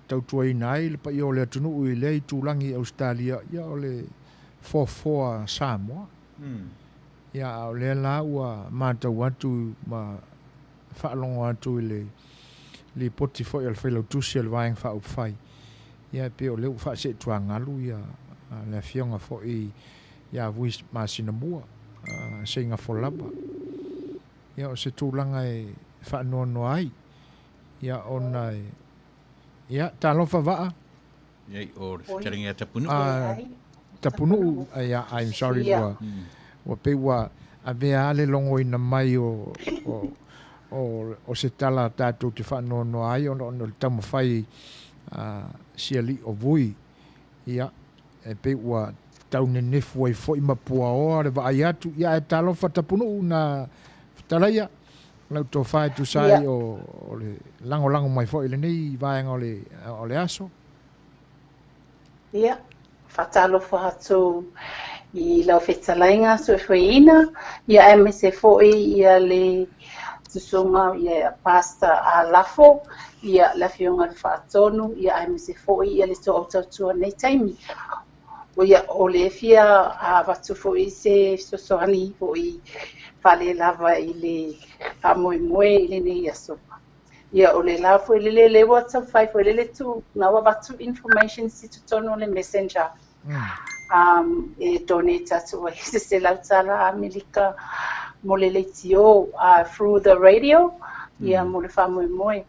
tautua i nai, le pa i o le atunu ui le i tūlangi Australia, ia o le 4-4 Samoa. Ia o le la ua mātau atu ma whaalongo atu i le poti foi al whailau tusi al vaeng wha upwhai. Ia pe o le u wha se tua ngalu ia le fionga foi ia vuis māsina mua, se inga wholapa. Ia o se tūlanga e whaanono ai. Ia ona e... Ia, tā lofa waa. Ia o taringa tapunu. Tapunu, ia, I'm sorry, wa pe wa a vea ale longo ina mai o se tala tātou te whaanono ai, ono le tamawhai siali o vui. Ia, e pe wa taune nefu ai fo ima pua oa, le wa ai atu, ia e tā lofa tapunu na... Talaya, lau tō whae tu sai o le lango mai fo ile nei vaenga o le aso. Ia, whatalo whahatu i lau whetalainga so whaina, ia eme se fo ia le tusunga ia pasta a lafo, ia la fionga le whaatonu, ia eme se fo ia le tō autautua nei taimi. O ia o le fia a watu fo i se sosoani fo i fale lava i le moe i le nei aso. Ia o le lava i le WhatsApp fai fo le tu na wabatu information si tu tono le messenger. E donate atu i se lautala Amerika mo le tio through the radio. Ia mo le moe.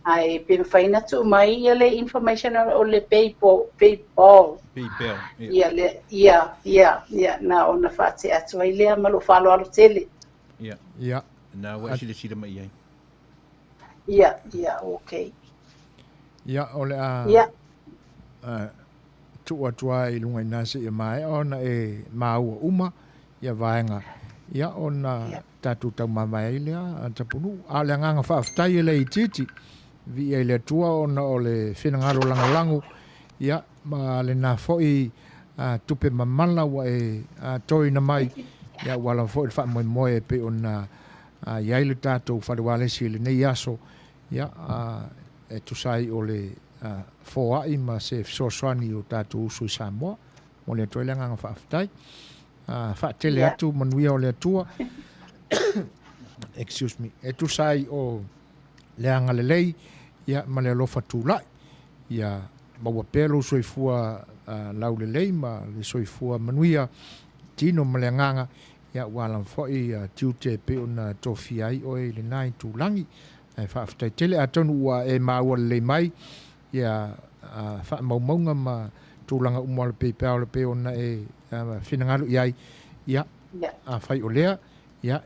Ai pe faina tu mai ia le information o le PayPal. Ia na ona fate atu ai le malo falo alo tele. Ia. Na wa sile mai ai. Ia, okay. Ia ole a. Ia. Tua i lunga nasi e mai ona e mau uma ia vaenga. Ia ona tatu tau mamai lea tapunu ale nganga whaaftai le i titi. Vi e le tua ona o le whenangaro langolango. Ia ma le nā foi tupe mamala wa e toi na mai. Ia wala foi wha moe pe ona iai le tātou whariwalesi le nei aso. Ia e tusai o le foai ma se sosoani o tātou usu i Samoa. Mo le toi le nganga whaaftai. Whaatele atu manuia o le atua. Excuse me. E tusai o le anga le lei. Ia ma le alofa tūlai. Ia maua pēlo soifua lau le lei ma le soifua manuia tino ma le nganga. Ia walam foi tiute pe ona tofi ai o le nai tūlangi. E whaaftai tele atonu ua e maua le mai. Ia wha maumaunga ma tūlanga umua le PayPal le pe ona e whinangaru iai. Ia whai o lea. Ia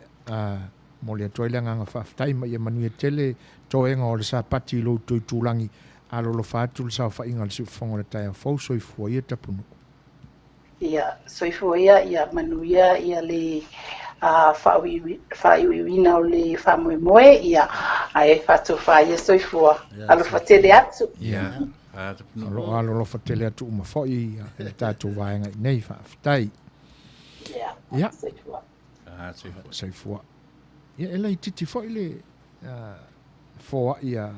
mo le atoile nganga whaaftai ma ia manuia tele toenga o le sa pati lo tui tūlangi alolo whaatu le sa whainga le siwhonga le taia fau soifua ia tapunu. Ia, soifua ia manuia ia le whaiwina o le whamoemoe ia ai whatu whaia soifua alo whatele atu. Ia, alolo whatele atu uma whai le tātou waenga i nei whaaftai. Ia, soifua. Ia elai titi whai le foa ia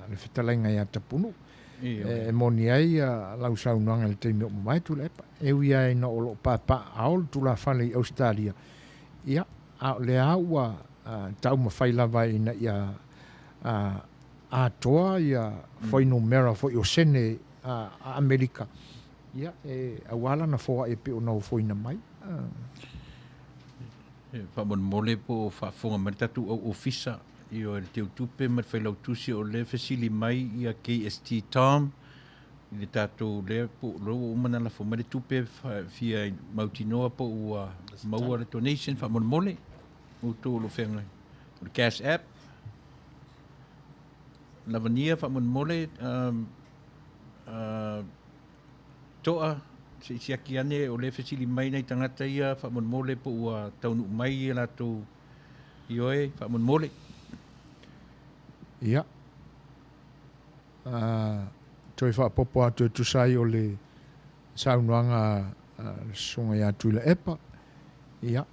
le whetalainga ia tapunu. E moni ai lau saunuanga le teimi o mai tu lepa. E ui ai na olo papa aol tu la whale i Australia. Ia, le aua tau mawhai lava ina ia atoa ia foi no mera foi o sene a Amerika ia awala na foa e pe o no foi na mai fa mon mole po fa fonga mertatu o ofisa io te tupe mer fa lo tusi o le fesili mai ia KST Tom le tatu le po lo mana la fo mer tupe fia mautinoa po ua maua le donation fa mon mole o to lo fenga o cash app Lavea'i fa mon mole toa si aki ane o le fesili mai nei tangata ia fa mon mole po ua taunu mai la to ioe fa mon mole ia toi fa popo atu tu sai o le saunoanga sunga ia tu le epa ia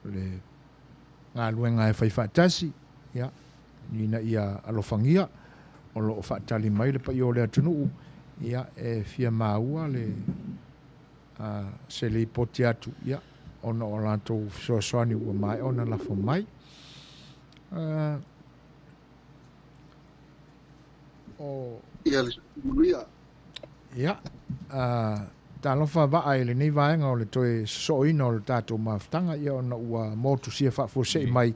le ngā luenga e fai fatasi ia nina ia alofangia o lo fatali mai le pa i o le atunu ia fia maua le se le poti atu ia ona o lanto soasoani ua mai ona la fo mai o ia le Manuia ia talofa va ele nei vaenga o le toe soina o le tatou maftanga ia ona ua motu sia fa fo sei mai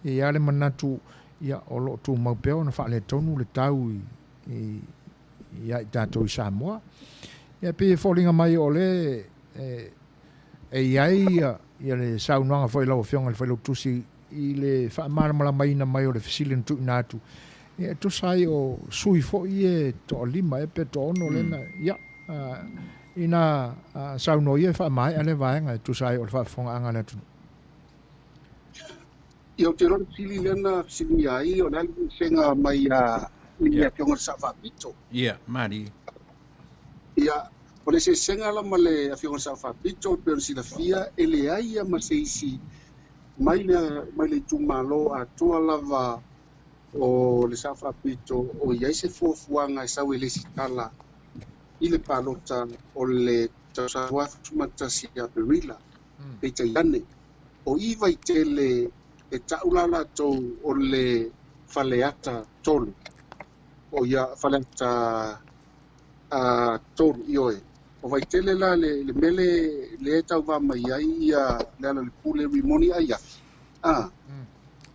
ia le manatu ia o lo tu mau peo na fa le tonu le tau ia i tatou i Samoa ia pe folinga mai o le iai ia le saunoanga foi lau fionga le foi lau tusi i le fa marmala mai na mai o le fesili tu natu ia tu sai o sui fo ie to lima e pe to ono lena ia ina sauno ia fa mai ale vaenga tu sai o fa fonga anga na tu ia te ro sili lena sili ai o nal senga mai ia pionga sa fa pito ia mari ia o le senga la male a pionga sa fa pito per si la fia ele ai ma seisi mai le tu malo a tua lava o le sa fa pito o ia se fuanga sa we le sitala ile palota o le tasawa tumata sia berila pe tayane o iva itele e taulala to o le faleata tolu o ia faleata tolu ioe o vai tele la le mele le tau va mai ai ia le pule rimoni ai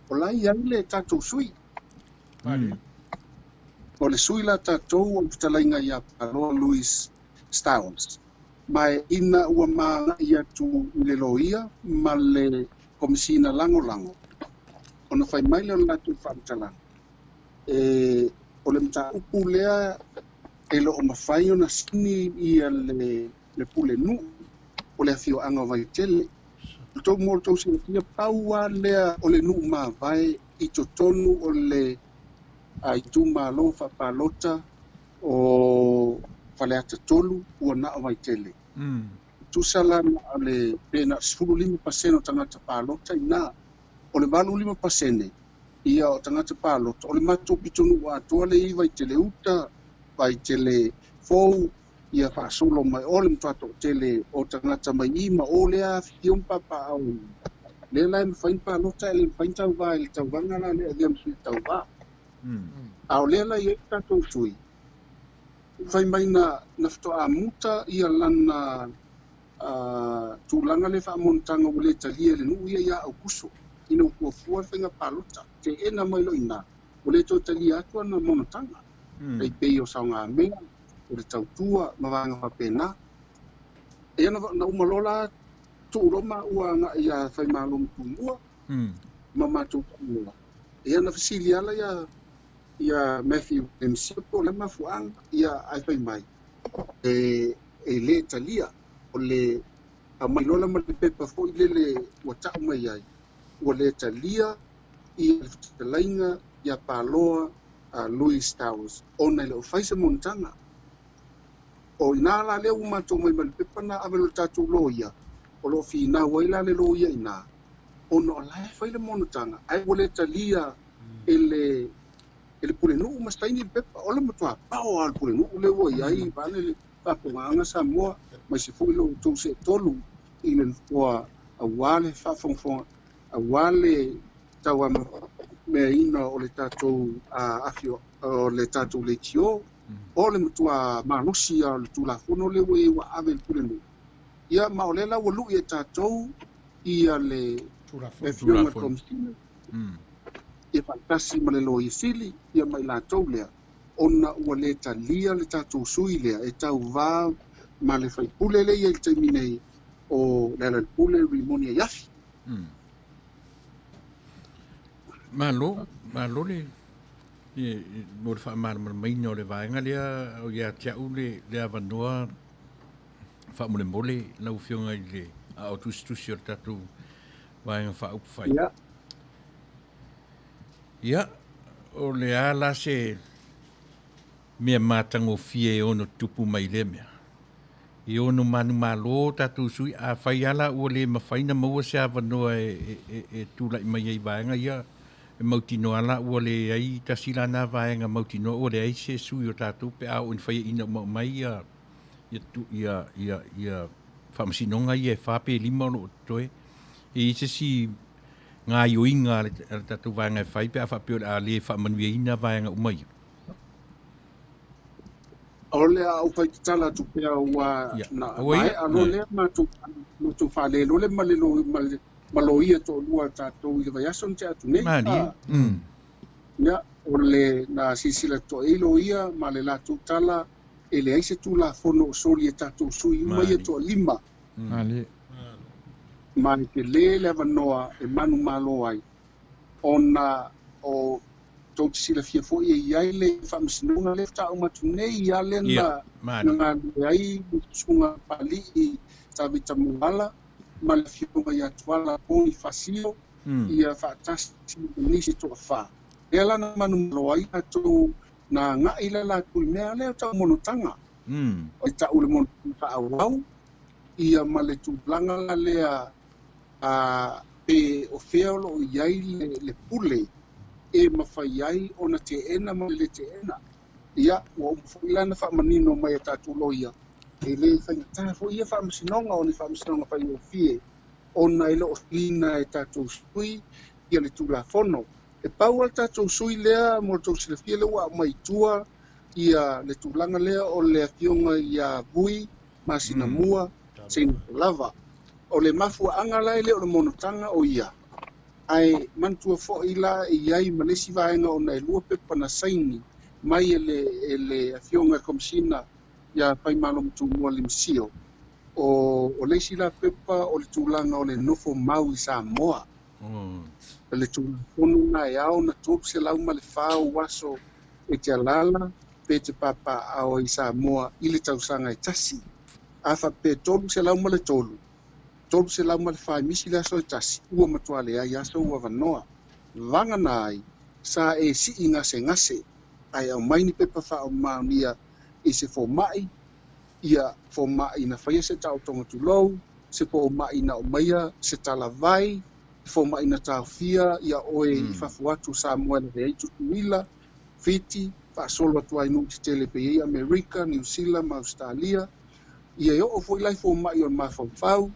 o la ia le tatu sui o le sui la tatou o talainga ia Palo Louis Stowns mai ina ua maa ia tu le loia ma le komisina lango ona fai mai le ona tu whaamtala o le mta upu lea e lo o mawhai ona sini ia le pule nu o le afio anga vai tele tau mō tau singatia paua lea o le nu maa vai i to tonu o le ai tu malo fa palota o faleata tolu ua na vai tele tu sala le pena 15% o tangata palota ina o le 5% ia o tangata palota o le matu pitonu wa to le i vai tele uta vai tele fou ia fa solo mai o le mtato tele o tangata mai ima o le a fium papa au le lai fain palota le fain tau vai le tau vanga la le diam sui tau va au lela ia tatou sui fai mai na fto a muta ia lana tūlanga le whaamontanga o le talia le nuu ia au kuso ina ukua whenga palota te ena mai lo ina o le tō talia atua na monotanga rei pei o saunga mea o le tautua mawanga whapena e ana na umalola tūroma ua nga ia whai malom tūmua mamatu kua e ana fasili ala ia Matthew Msipo le mafuanga ia ai whai mai e le talia o le mai lola ma le pepa fo i le ua tau mai ai ua le talia i le lainga ia paloa Louis Towers ona le o faisa montana o ina la le umato mai ma le pepa na avelo tatu loia o lo fina waila le loia ina ona o lai faile montana ai ua le talia ele pule nu mastaini pepa o le matua pao al pule nu le ua iai vale le paponga Samoa mai se foi lo tu se tolu i le fua a wale fa fonfon a wale tawa me ina o le tātou afio o le tātou le tio o le matua malosi a le tulafono le we wa ave pule no ia ma o le la wolu e tātou ia le e fionga komsina e fantasi ma le lo i fili ia mai la tau lea ona ua le talia le tātou sui lea e tau vā ma le fai pule le ia i te minei o le pule rimonia yafi Malo le mo fa mar mai no le vaenga le o ya tia ule le avanua fa mo le mole na ufionga le a o tu sio tatu vaenga fa up fai ya o le ala se me matango fie ono tupu mai le mea i ono manu malo tatu sui a fai ala o le mafaina maua se avanua e tula i mai ai vaenga ia mautino ala ua le ai tasila na vaenga mautino ua le ai se sui o tātou pe au in whaia ina mai ia whamasinonga ia whape lima o toe e se si ngā ioinga le tātou vaenga e whai pe a whapeo a le whamanuia ina vaenga umai o le au whai tala tu pea ua na mai alo le ma tu whale lo le malelo maloia to lua tātou i le vaiason te atu nei. Ia, o le na sisila to eilo ia, ma le lātou tala, e le aise tū la fono o soli e tātou sui, uma ia to lima. Ma ke le avanoa e manu malo ai. Ona o tau sila fia fo ia iai le whamasinunga le tāu matu nei, ia le na ai sunga pali i tawita muala, ma le fionga ia tuala po i fasio ia whaatasi nisi toa wha. Ea lana manu malo ai ato na ngā ila la tui mea leo tau monotanga. O i tau le monotanga awau, ia ma le tūplanga la lea pe o feolo o iai le pule e mawhai ai o na te ena ma le te ena. Ia, ua umwhailana whamanino mai a tātou loia. E le whaingatanga fo ia whamasinonga o ni whamasinonga whai o fie o na ilo o lina e tātou sui ia le tūla fono. E pau al tātou sui lea mo tau sila fie le wa mai tua ia le tūlanga lea o le fionga ia vui masina mua sina lava. O le mafua angalai le o le monotanga o ia. Ai mantua fo ila i iai manesi vaenga o na ilua pepa na saini mai e le fionga komsina ia pai malo mtu mua limsio. O leisi la pepa o le tūlanga o le nofo mau i Samoa. Le tūlanga na e au na tōp se lau ma le whao waso e te alala pe te papa ao i Samoa i le tausanga e tasi. Awha pe tōlu se lau ma le tōlu. Tōlu se lau ma le whai misi le aso e tasi. Ua matua le ai aso ua vanoa. Vanga na ai sa e si i ngase ai au maini pepa whao Manuia i se fo mai ia fo mai na whaia se tau tonga tulou, se fo mai na o maia se tala vai, fo mai na tau fia ia oe i whafuatu Samoa na rei tutuila, fiti, whaasolo atu ai nung te tele pe i Amerika, New Zealand, ma Australia, ia o fo ilai fo mai o mawhau,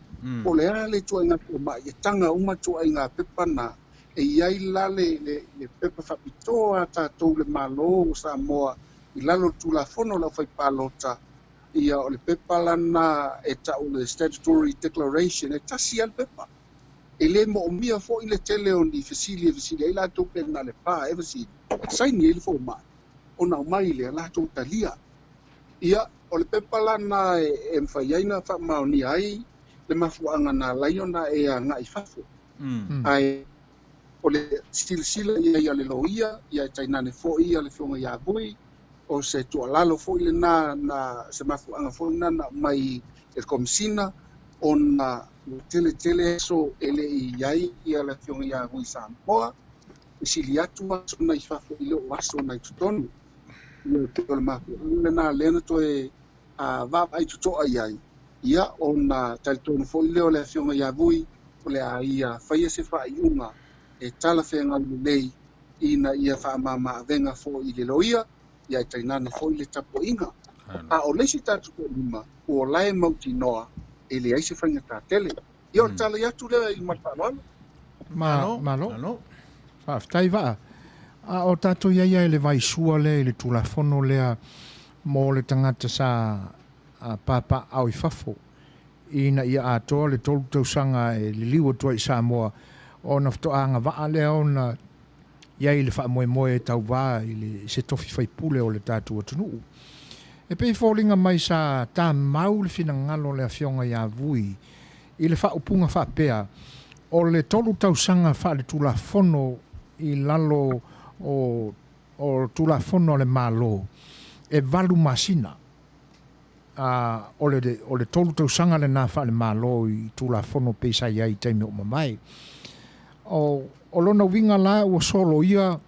o le ale tua inga fo mai, e tanga uma tua inga pepa na, e iai la le pepa whapitoa tātou le malo o Samoa, i lalo tula fono lau whai palota, ia o le pepa lana e tau le statutory declaration e tasi al pepa. E le mo o mia fo i le tele o ni fesili e la tau pe na le pā e fesili. Saini e le fo mai. O na mai le la tau talia. Ia o le pepa lana e mwhaiaina wha maoni ai le mafuanga na laiona e a ngai whafo. Ai o le sila ia le loia ia e tainane fo ia le fionga ia bui o se tualalo fo ile na se mafuanga fo na mai e komsina on na tele so ele iai ia la fionga ia hui Samoa sili atu so na ifafo ile waso na tutonu ia tole mafuanga na lena to e va ai tuto ai ia on na talton fo ile o la fionga ia hui o le ia faia se fa iunga e tala fenga lei ina ia fa mama venga fo ile loia ia i tainane fo i le tapo inga. A o leisi tātu ko lima, o lae mauti noa, e le aise whainga tā tele. Ia o tala i atu lea i matawalo. Malo. Whaftai wa. O tātou iaia le vai sua le tulafono lea mō le tangata sa papa au I fafo. Ina ia atoa le tolu tausanga le liwa tua I Samoa. O na ftoanga waa lea o na iai le wha moe moe tau wā I le se tofi whaipule o le tātou atunuu. E pei fōlinga mai sa tā mau le fina ngalo le awhionga ia vui I le wha upunga wha pea o le tolu tausanga wha le tulafono I lalo o tulafono le malo e valu masina o le tolu tausanga le nā wha le malo I tulafono peisa iai taimi o mamai. O lona winga la ua solo ia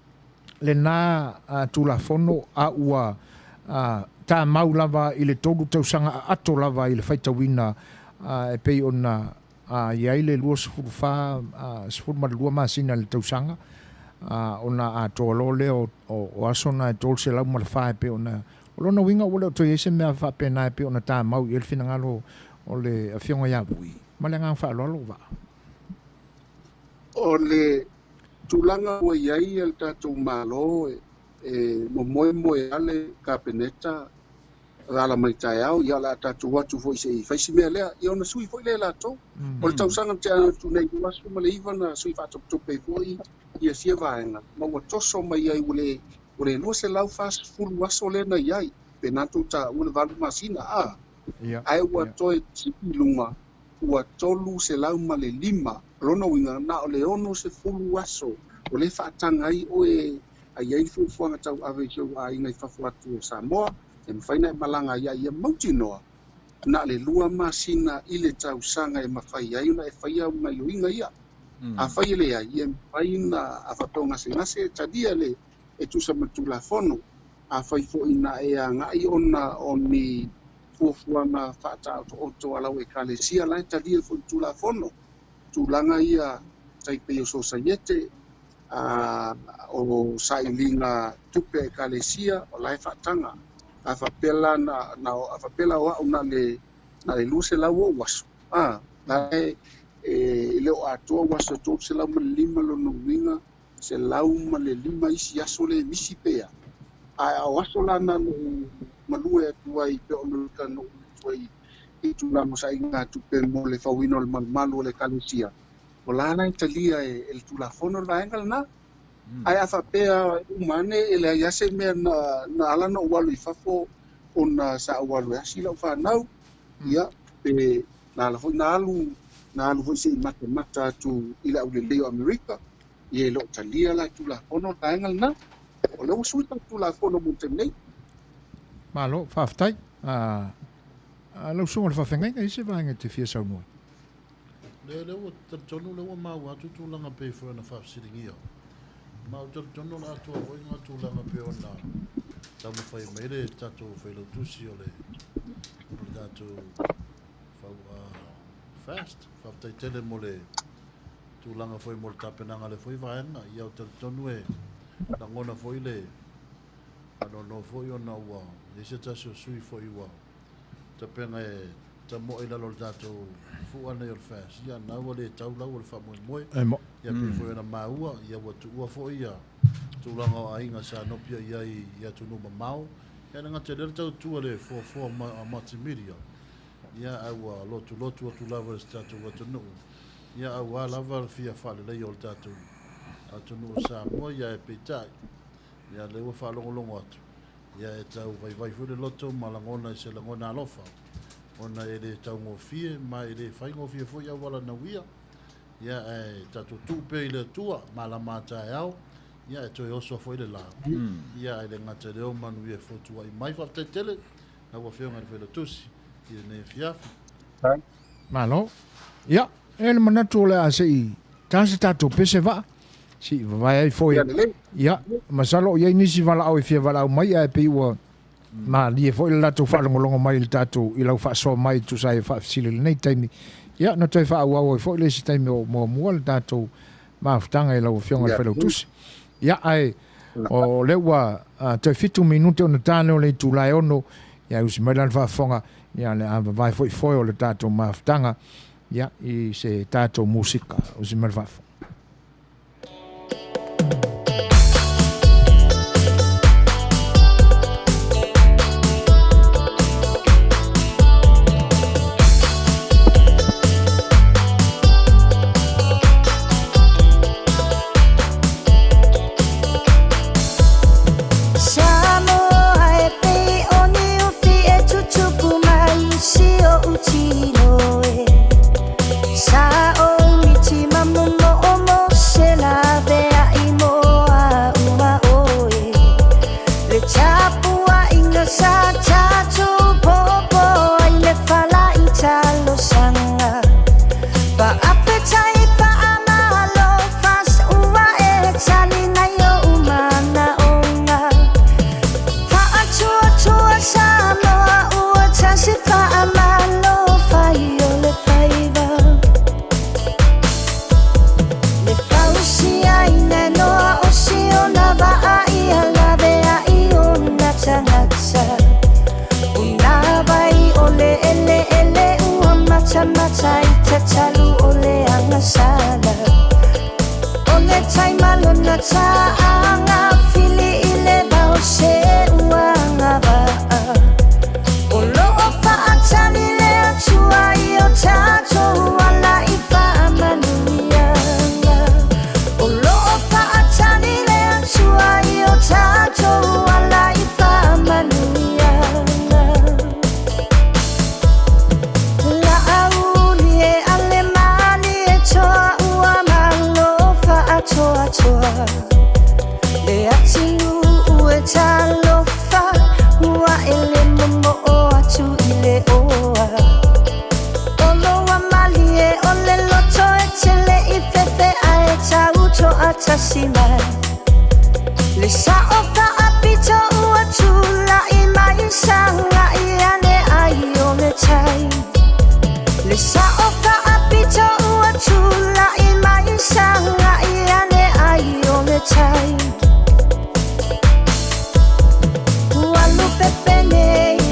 le nā tulafono a ua tā mau lava I le tolu tausanga ato lava I le whaitawina e pei ona iai le lua sifuru wha sifuru maralua masina le tausanga ona ato alo le o asona e tolu se lau malawha e pe ona o lona winga ua leo toi ese mea wha pena e pe ona tā mau I le finangalo o le awhionga ia vui. Ma le ngang wha alo wa. O le tulanga ua iai al tātou malo mo moe ale kapeneta gala mai tai au ia la tātou watu foi se faisi mea lea ia ona sui foi le lātou. O le tausanga te atu nei wasu ma le iwa na sui whatoptope foi ia sia vaenga. Ma ua toso mai ai ule lua se lau fast fulu waso le na iai pe natu ta ule valu masina ai ua toe tipi lunga ua tolu se lau ma le lima rona winga na o le ono se fulu waso o le whaatanga ai oe ai ai fuanga tau ave so ai ngai fafuatu o Samoa e mwhaina e malanga ia mauti noa na le lua masina I le tausanga e mawhai ai una e whai au mai oinga ia a whai le ai e mwhaina a whatonga se ngase tadia le e tusa matula fono a whai fo ina e a ngai ona o ni fuafuanga whaata o alau e kalesia lai tadia fo tula fono tulanga ia taipei o sosaiete o sailinga tupe e kalesia o lai whaatanga a whapela a whapela o na le luse lau o waso na e leo atua waso tō se lau ma lima lono winga se lau ma le lima isi aso le misi pea a waso lana no malue atua I pe ono kano tuai I tula mo sa inga tupe mo le fawino le malu le kalesia o lana Italia e tula fono la engal na ai a whapea umane ele ai ase mea na alana uwalu I fafo ona sa uwalu e asila uwhanau ia pe na ala fo na alu fo se mata tu ila ule leo Amerika ia lo Italia la tula fono la engal na o leo suita tula fono muntenei malo whaftai lau sunga le whawhengai e se vaenga te fia sau noi leo tonu leo mau atu tūlanga pe fo na whafsiringia ma o tono la to o inga tu la pe ona ta mo fai mere tato fai lo tusi o le dato fa fast fa tai tele mo le tu langa foi mo ta penanga le foi vaena ia o tono e la ngona foi le ano no foi ona wa e se ta sui foi wa ta pena e ta mo ila lo dato fu ana yo fast ia na o le tau la o fa mo ia pe foi na maua ia wa tu wa foi ia tu langa ainga sa no pia ia tu no mau ia nga te le tau tu le fo multimedia ia awa lotu tu lava sta tu wa tu no ia awa lava fia fa le yo tatu atu no sa mo ia e petai ia le wa fa longo atu ia e tau vai fu le loto malangona se langona alofa ona ele tau ngofie ma ele fai ngofie fo ia wala na wia ia e tatu tupe ile tua mala mata au ia e toi oso fo ile la ia ele ngata leo Manuia fo tua I mai fa tele na wa fio ngal felo tusi ia ne fiafi malo ia ele manatu le asei tasi tatu pese va si vai ai fo ia masalo ia nisi vala au fia vala au mai e pe ua ma li fo il lato fa longo mai il tato il au fa so mai tu sai fa sile nei taimi ia no te fa au fo le si taimi mo il tato ma ftanga il au fionga felo tus ia ai o le wa te fitu minuto on tano le tu lai ono ia us melan fa fonga ia le ava vai foi le tato ma ftanga ia I se tato musica us melan fa tai te talu o le anga sala o le tai malona taanga fili i le vau se uanga va o loo whaatani le atua i o tātou ala i whaamanuia o loo whaatani le atua i o tātou ala i whaamanuia la auli e ale mani e toa ua malo whaatoa toa le atinu ue talofa ua ele momo o atu i le oa o loa mali e o le loto e tele i fefe a e tau to atasi mai le sa o ka apito ua tula i mai sanga i ane ai o le tai le sa o ka apito ua tula i mai sanga i ane ai o le tai Walu pepene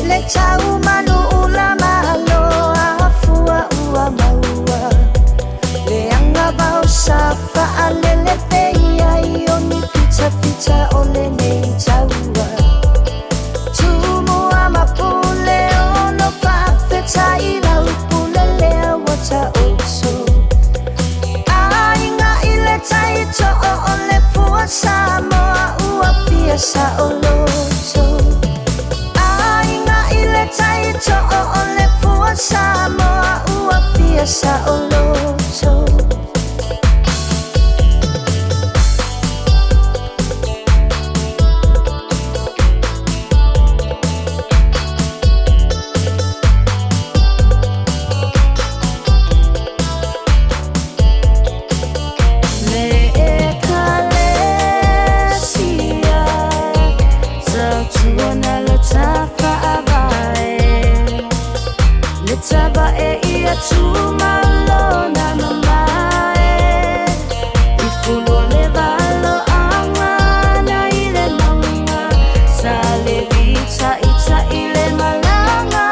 le tau manu ula malo a fua ua maua le anga vau safa alele peia i o ni pita pita o le nei taua tumu ama pule o no pafeta i lau pule lea wata oso ainga i le taito o le fua Samoa ua pia sa o loso ainga i le taito o le fua Samoa ua pia sa o loso Tava e ia tumalo na mamae I fulo le valo angana I le maunga Sa le vita ita I le malanga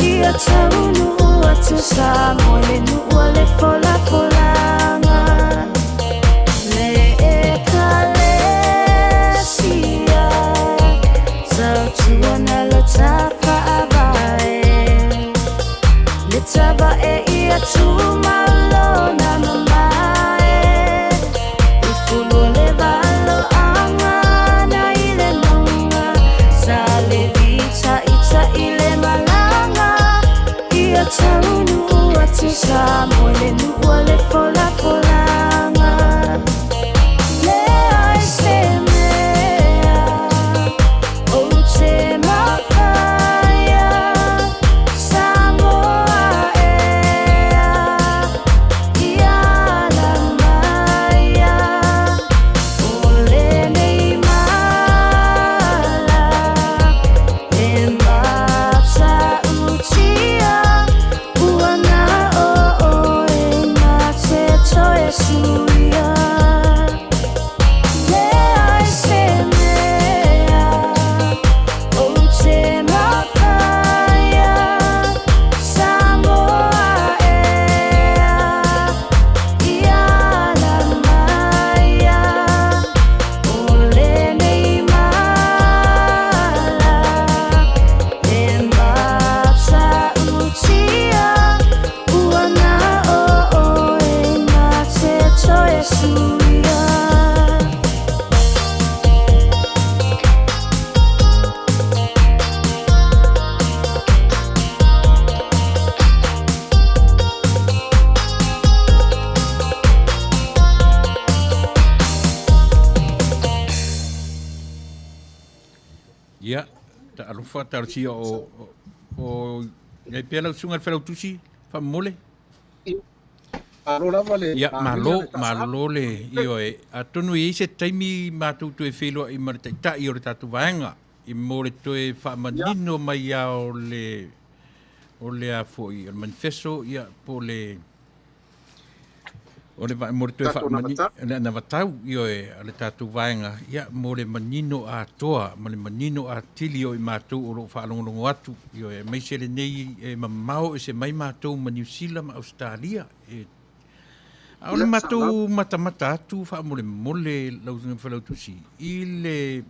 Ia taunu atu sa mo le nua le fola folanga Le e kalesia Tau tuana lo tafa avae Tava e ia tumalo na mamae I fulo le valo angana I le maunga Sa le vita ita I le malanga Ia taunu atu sa mo le nua le fola folanga Le ai se mea o te mawhaia Samoa Ia, ta alufa tarsia o ia pela sunga fela tusi fa mole. Ia malo le io e atonu i se taimi matu tu e felo I marta ta I o tatu vaenga I mole to e fa manino mai o le a foi il manifesto ia po le O le vai mo te fa mani na vatau io e le tatu vaenga ia mo le manino a toa mo le manino a tili o i mātou o lo fa longo atu io e mai se le nei e mamau e se mai mātou ma New Zealand ma Australia e a le mātou mata atu fa mo le mole lau falau tusi i le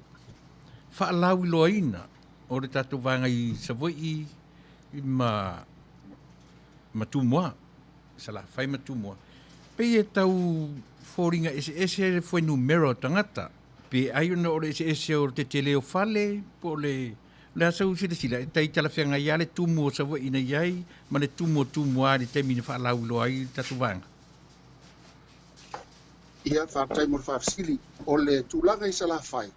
fa lau i loaina o le tatu vaenga i Savoi i ma tumua sala fai ma tumua pe e tau fōringa ese foi numero tangata pe ai ona o ese o te tele o fale po le asau sila tai talawhenga ia le tumu o Savoi ina iai ma le tumu a le temini wha lau loa i tatu vanga ia whātai mo whāfsili o le tūlanga i sala whai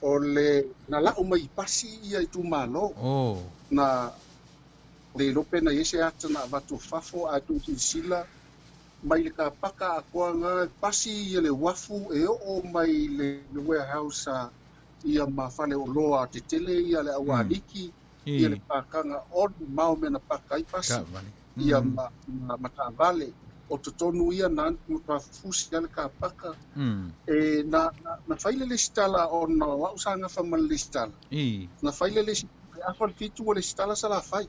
o le na lau mai pasi ia i tūmalo na le lope na yese ata na watu fafo a tu sila mai le ka paka a kua ngā pasi ia le wafu e o mai le warehouse ia ma whale o loa te tele ia le awa aliki ia le pakanga o mau mena paka i pasi ia ma ta vale o te tonu ia na fusi ia le ka paka e na whaile le stala o na wausanga whamal le stala na whaile le stala a whal fitu o le stala sala whai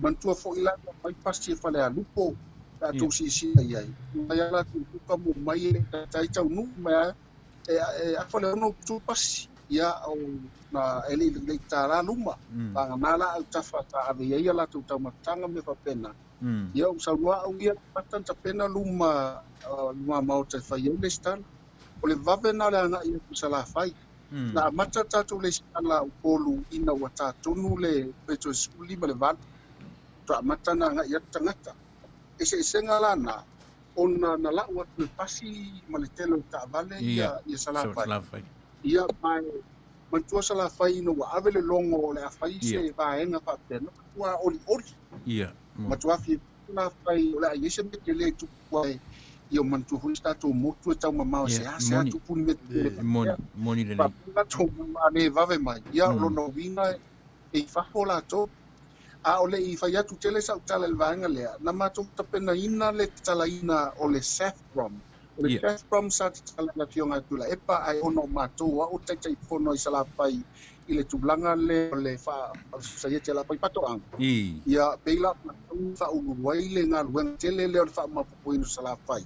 mantua fo ila mai pasti fale a lupo a tu si ai mai ala tu ka mo mai tai tau nu mai a fale no tu pasi ia o na ele le tara luma pa nala au tafa ta ave ia la tu tau matanga me fa pena ia o sa lua au ia patan ta pena luma mau te fa ia le stan o le vave na le ana ia ku sala fai na mata tatu le sala o polu ina wa tatu le peto skuli ma le val mata na nga ia tangata ese lana ona na la wa pasi maletelo ta vale ia sala fai ia mai mantua sala fai no wa avele longo le afai se va enga pa pena wa oli ia matua fi na fai la yese me tele tu wa io mantua hu sta to motu ta mama se asa tu puni me moni le la to ane vave mai ia lo no vina e fa hola to a ole I fai atu tele sa utala le vanga lea na matou tapena ina le tala ina o le saffron o le saffron sa tala la fionga tula epa ai ono matou o te tai fono I sala pai I le tulaga le fa sa ye tela pai pato ang ia peila matou fa uruai le ngaluenga tele le o le fa mapu ino sala pai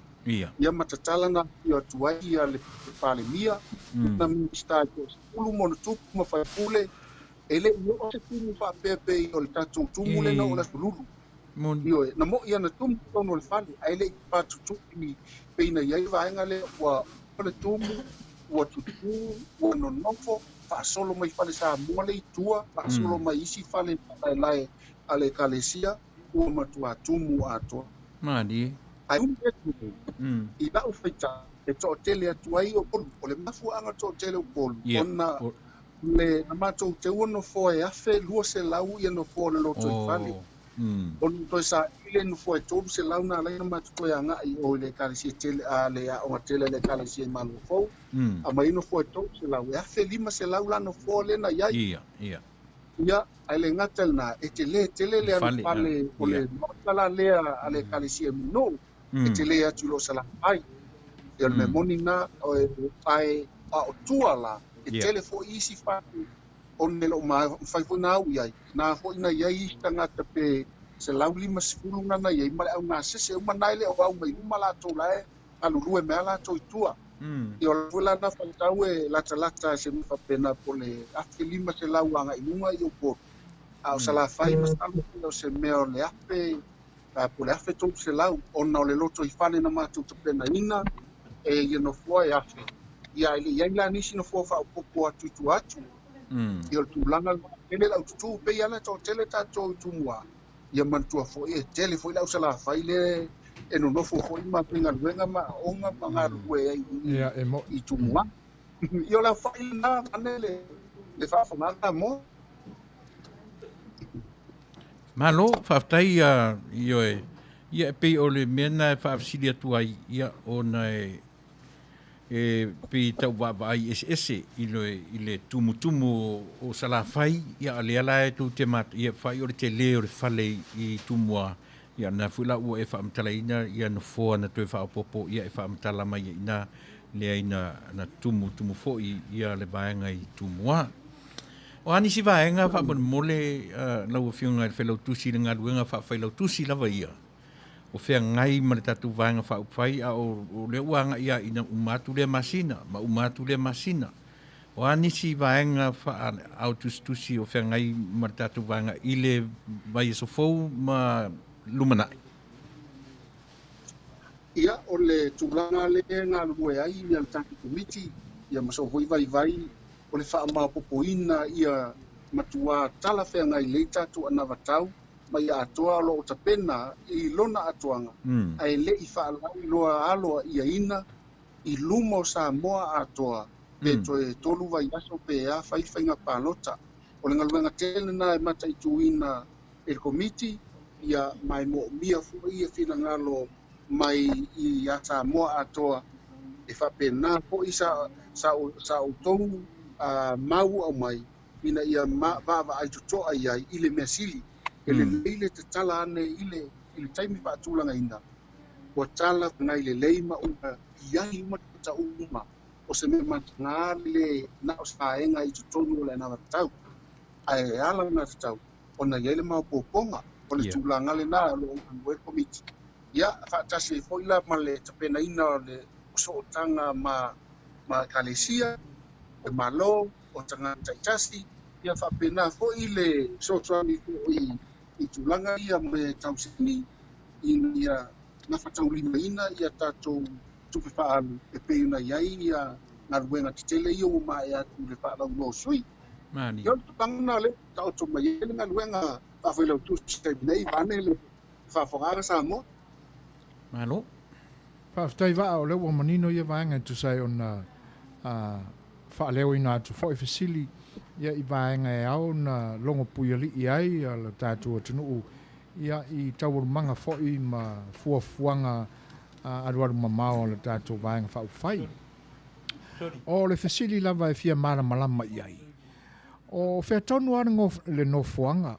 ia matatala na ia tuai ia le pale mia na mista ko ulu mo tu ma fa pule ele yo o se tumu fa pepe o le tatu tumu le no la lulu yo na mo ia na tumu no le fali ele pa tu ni pe na ia va ngale wa le tumu wa tu wa no nofo fa solo mai fale sa mo le tua fa solo mai isi fale lai ale kalesia o matua tumu ato madi ai un I ba o feita e to tele atuai o le mafu anga to tele o polu ona le amato te uno fo e afe lua se lau ia no fo le loto I fali on to sa ile no fo e todo se lau na le ma to ya nga I o le kali si tele a le a o tele le kali si ma no fo a mai no fo e todo se lau e afe lima se lau la no fo le na ia ia ai le ngatel na e tele le fale o le motala le ale kali si no e tele atu lo sala ai e me monina o e pai a o tuala e tele fo isi fa on le ma fai fo na ia na fo ina ia I tanga pe se lauli mas fulunga na ia ma au na se o manai le o au mai mala to la alu rue me ala to tua io la na fa tau e la talata se mi fa pena po le afilima se lauanga inunga io po au sala fai mas alu o se meo le ape po le afe to se lau ona o le loto I fane na matu to pena ina e ia no fo e afe ia ile ia la nisi no fo fa popo atu io tu langa tele la tu pe ia la to tele ta to tu mua ia mantua fo e tele fo la sala fai le e no fo fo ma pinga luenga ma onga manga lue ia e mo I tu mua io la fai na anele le fa fa ma mo malo faftai io ia pe o le mena fa afsilia tuai ia ona e pe tau vai ese ile tumu o sala fai ia ale ala tu te mat ia fai o te le o fale I tumua ia na fula ua e whaamtalaina ia na fōa na tue whaapopo ia e whaamtala mai ina lea ina na tumu fo'i ia le vaenga i tumua. O ani si vaenga whaamon mole lau whiunga e whelau tusi le ngaruenga whaalau tusi lava ia. O whea ngai ma le tatu vaenga whaupwhai a o le uanga ia ina umatu le masina, ma umatu le masina. O ani si vaenga au tusi o whea ngai ma le tatu vaenga i le vai so fau ma lumanai. Ia o le tūlanga le ngā lue ai ia le tatu komiti ia maso voi vai o le wha popoina ia matua tala whea ngai le tatu ana watau ma ia atoa lo o tapena i lona atoanga. Ai le i whaalau loa aloa ia ina i lumo Samoa atoa pe toe tolu vai aso pe a whainga pālota. O le ngaluenga tēne na e mata i tuina e komiti ia mai mo mia fu ia whina ngalo mai i a Samoa atoa e whapena po i sa o tongu mau au mai ina ia vava ai tutoa ai i le mea sili. Ele leile te tala ane i le taimi whaatulanga ina. Wa tala ngai le leima unga iai umata uma o se me matanga le na o saenga i tutonu le na watau. Ai ala na watau. O na iele mau poponga o le tūlanga le na lo ngwe komiti. Ia whaatasi e foila ma le tapena ina le usootanga ma kalesia o malo o tanga taitasi. Ia whapena fo i le sotuani fo i tūlanga ia me tausini ia na whataulima ina ia tātou tupe whaalu e peuna iai ia ngā ruenga titele i o mai atu le whaalau no sui. Mani. Ia tupanga le tauto mai ele ngā ruenga whawhilau tusi te nei vane le whawhongara Samoa. Malo. Whawhtai waa o lewa manino ia vaenga tu sai on whaaleo ina atu whoi fasili ia i vaenga e au na longo puiali i ai la tātua tunuu ia i taurumanga whoi ma fuafuanga aruaru mamao la tātua vaenga whauwhai. O le fasili lava e fia mara malama i ai. O whea tonu arango le no fuanga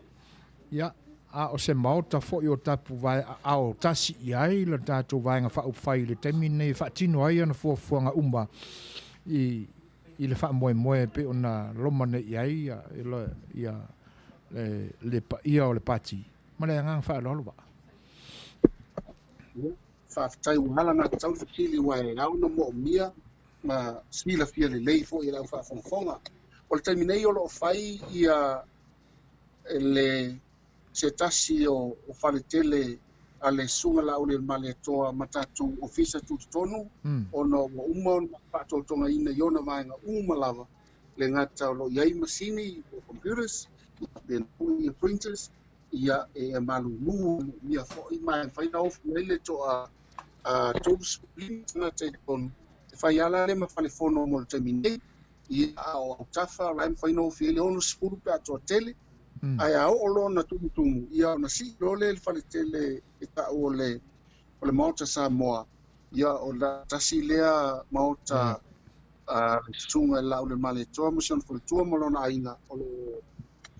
ia a o se maota whoi o tapu vai a o tasi i ai la tātua vaenga whauwhai le temi nei whaatino ai ana fuafuanga umba i le wha moe pe ona lomane i ai le pa ia o le pati. Ma le ngang wha lolo ba. Whaafitai uhala ngā tau whakili wai au na mo mia ma smila fia le lei fo i lau whaafonfonga. O le taimi nei o lo whai ia le se tasi o whale tele a le sunga lau le male toa matatu ofisa tutonu ono uma na whaatotonga ina iona vaenga lava le ngata o lo iai masini o computers le nui printers ia e malulu ia foi mai whaina ofu ele to a todos na te kon whai ala le ma whale fono mo le taimine ia o tafa raim whaina ofu ele ono spuru pe ato tele ai a o lo na tumu ia na si lo le whale tele e ta o le maota Samoa ia o la tasi lea maota sunga la o le male toa mo son fo tua mo lona aina o le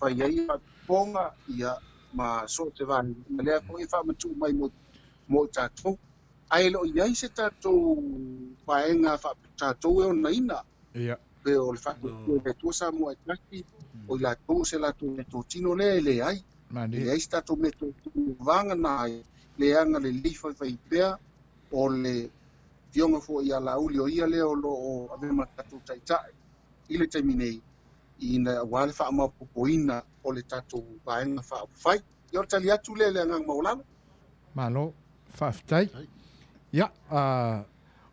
whai ai ponga ia ma so te van le ko I fa matu mai mo tatou ai lo ia se tatou vaenga fa tatou e ona ina ia pe o le fa le tu sa mo taki o la tu se la tu tino le ai le ai sta to meto vanga na le anga le lifa fa ipea o le fionga fo ia la uli o ia le o lo o ave matatu taitai ile terminei ina wale fa ma popoina o le tatou vaenga fa fai yo tali atu le ngang maulana malo whaftai ia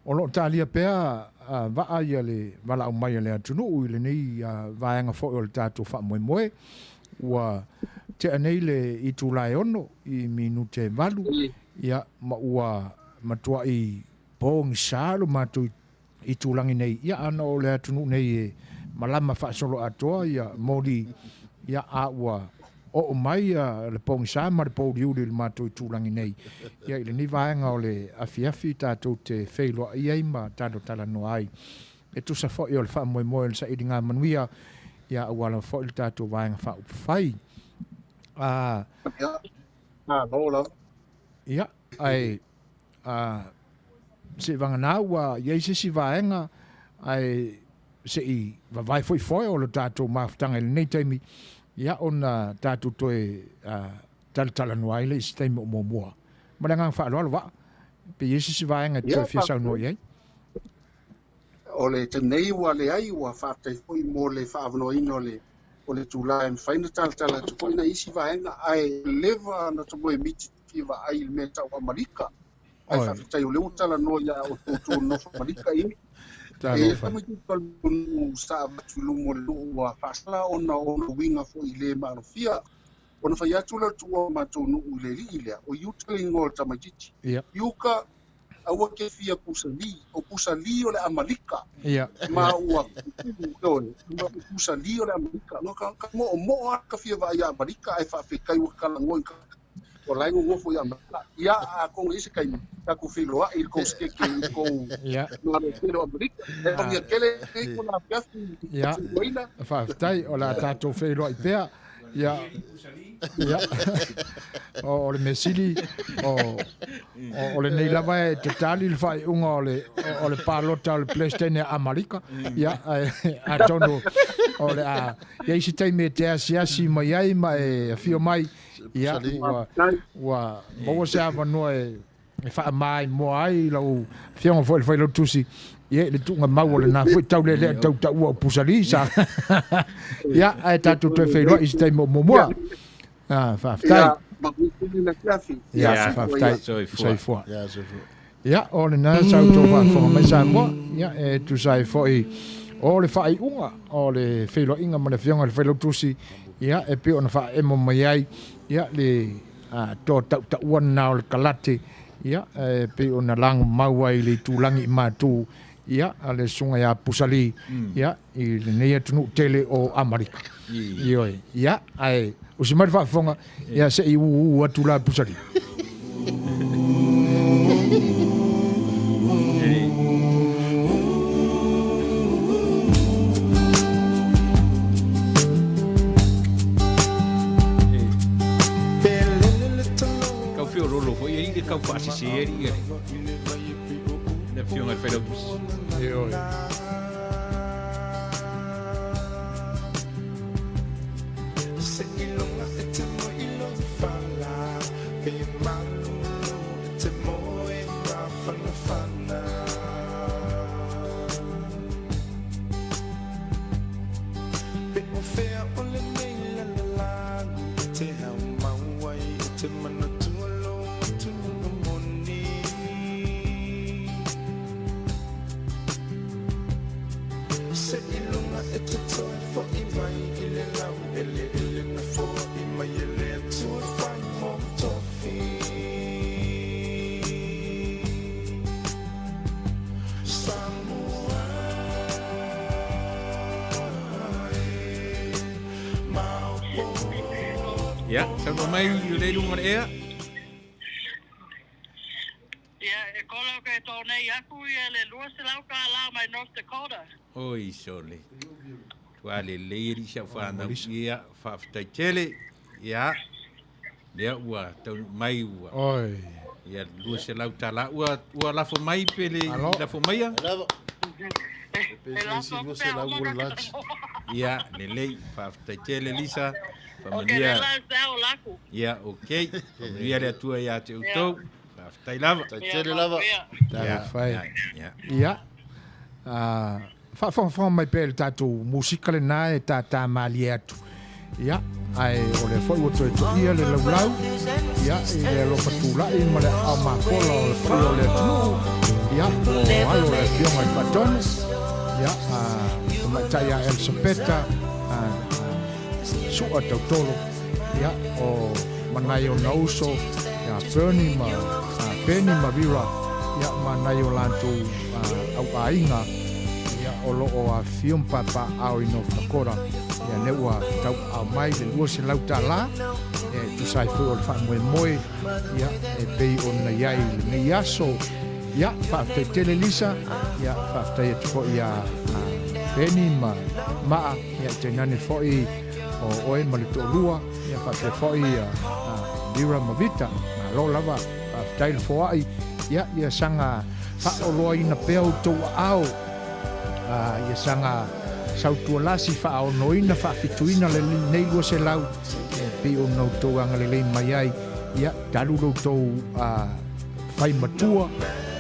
o lo talia pea va ia le vala o mai le atunu ile nei vaenga fo o le tatou fa moe ua te anei le I tūlai ono I minute valu ia ma ua matua I bong salo matu I tūlangi nei ia ana o le atunu nei malama whaasolo atoa ia mori ia a ua o mai le bong sa ma le pōri uri le matu I tūlangi nei ia ile ni vaenga o le afiafi tātou te wheiloa ia ima tātou tala no ai e tu sa fo I o le wha moe le sa iri ngā manuia ia wala fo I tātou vaenga wha upawhai Ia, ai se vangana ua iai se si vaenga ai se I vai foi o lo tātou mafutanga i nei taimi ia ona tātou toe tala noa ile I se taimi o mua. Maranga whaaloalo wa, pe iai se si vaenga toe fia sau no iai. O le tenei ua le ai ua whātai fui mo le whaavanoina o le tūlā e whaina tala tuko ina isi vaenga ai leva na tumo e miti fiwa ai me tau Amerika. Ai whawhitai o leo tala no ia o tōtō no Amerika I. E whamiti kalunu sa batulumo le ua whasala ona winga fo I le marofia. Ona whai atu la tua matonu u le li ilea o iutali ngol tamatiti. Iuka aua ke fia pusali o le Amerika. Ma ua pusali o le Amerika. No ka mo ka fia va ia Amerika ai whawhikai ua kalangoi ka. O lai ngō fo ia Amerika. Ia a kong isi kai ka ku whiloa I ko skeke I ko ngare whilo Amerika. E pangia kele kei ko na fiafi. Ia, whawhitai o la tātou whiloa I pēa. Ia, o le mesili o le nei lava e te tali le whai unga o le pālota o le PlayStation e Amerika ia a tono o le a ia isi taime te asiasi mai ai ma e fio mai ia ua maua se awa noa e wha mai mo ai lau fionga fo le whai lau tusi ia le tunga mau o le nā fui tau le tau ua o pusari sa ia e tatu tue whailua isi taime o momoa whaftai. Ia, whaftai. Soifua. Ia, o le nā sau tō whaafonga mai Samoa. Ia, e tu sai fwoi o le whai unga, o le whailo inga ma le whionga le whailo tusi. Ia, e pio na wha emo mai ai. Ia, le tō tau uan nā o le kalate. Ia, e pio na lang maua I le tūlangi I mātū. Ia, a le sunga ia pusali. Ia, I le neia tunu tele o Amerika. Ioi, ia, ai. O se mai whaafonga, ia se I ua tula pusari. Kau whio rolo fo, ia kau whaasiseri ia. Na whionga whailau pusi. Ioi. Ja, zou nog mij jullie doen wat eer? Oi, sorry. Tuale leiri sa fana ia fa tele. Ja. Ja, ua, tau mai ua. Oi. Ja, lu se lau tala ua la fo mai pele, la fo mai. Ja, le lei fa tele Lisa. Manuia. Ja, oké. Manuia le tua ja te utou. Tai lava. Tai lava. Ja, fai. Ja. Fa mai pe tatu musika le na e tata mali atu. Ja, ai o le foi o to ia le lau. Ja, e lo patula e male a ma fola o le foi o le tu. Ja, o alo le fio mai paton. Ja, ma taia el sopeta. Sua tautolo. Ja, o manai o nauso. Ja, Bernie ma Penny ma vira. Ja, manai o lantu au ainga. Ja, o lo o a fium papa au ino fakora. Ja, ne ua tau au mai le lua se lau tala. Tu sai fu o le wha moe. Ja, e pei o na iai le iaso. Ja, whaaftai tele Lisa. Ja, whaaftai atu fo ia Penny ma maa. Ja, te nane fo i o oe ma le tō lua. Ia whaaftai fo i Lira ma vita. Ma lo lava. tail foai ia sanga whaoloa ina peo tau au ia sanga sautualasi whaonoina whawhituina le nei lua se lau pe o nau tau anga le lei mai ai ia talu lau tau whai matua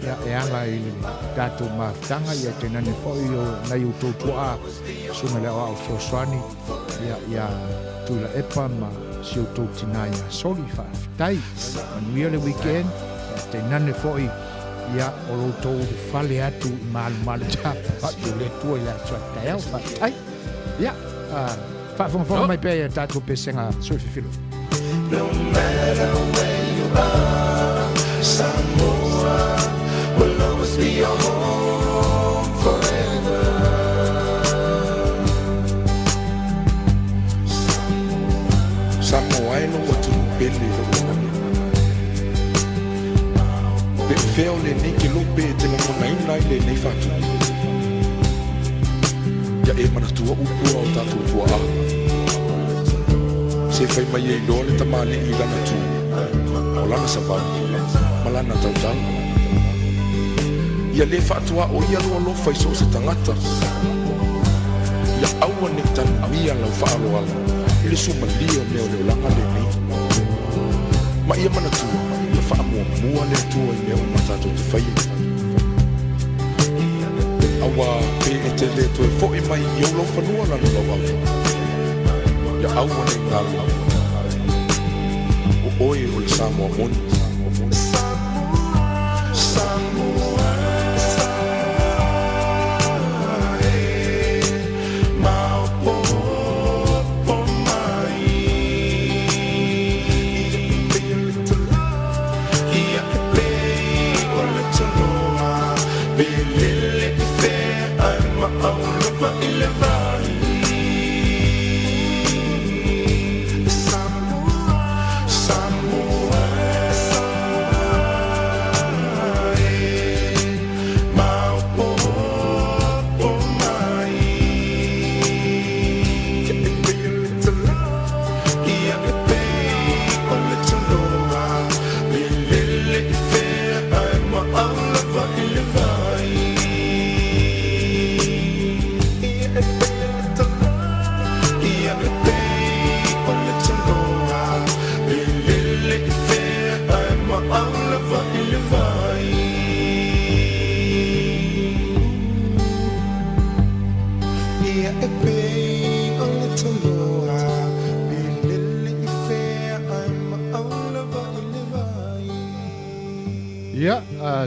ia e anga i tātou maftanga ia te nane fōi o nei o tau tua sunga leo au soaswani ia tuila epa ma si o tau tina ia soli whawhitai manuia le weekend te nane fōi ia o lo tau whale atu i malu tapa atu le tua ia sua tai au whawhitai ia whawhonga mai pēia tātou pesenga soififilo. No matter where you are, Samoa will always be your home forever. Samoa e no watu pele pe feo le ni ke lupe te ngona ina ile nei fatu ya e mana tua upu o tatu fua se fai mai e dole tamale i lana tu o lana sapa malana tau ia le fatua o ia lo fai so se tangata ia aua ne tan mia lau faalo ala ile suma lio meo le langa le ni ma ia mana tu ia fa mua le tu i meo matato te fai awa pe e te le tu e fo i mai i lo fanua lana lau au ia aua ne ngalo o oi o le Samoa moni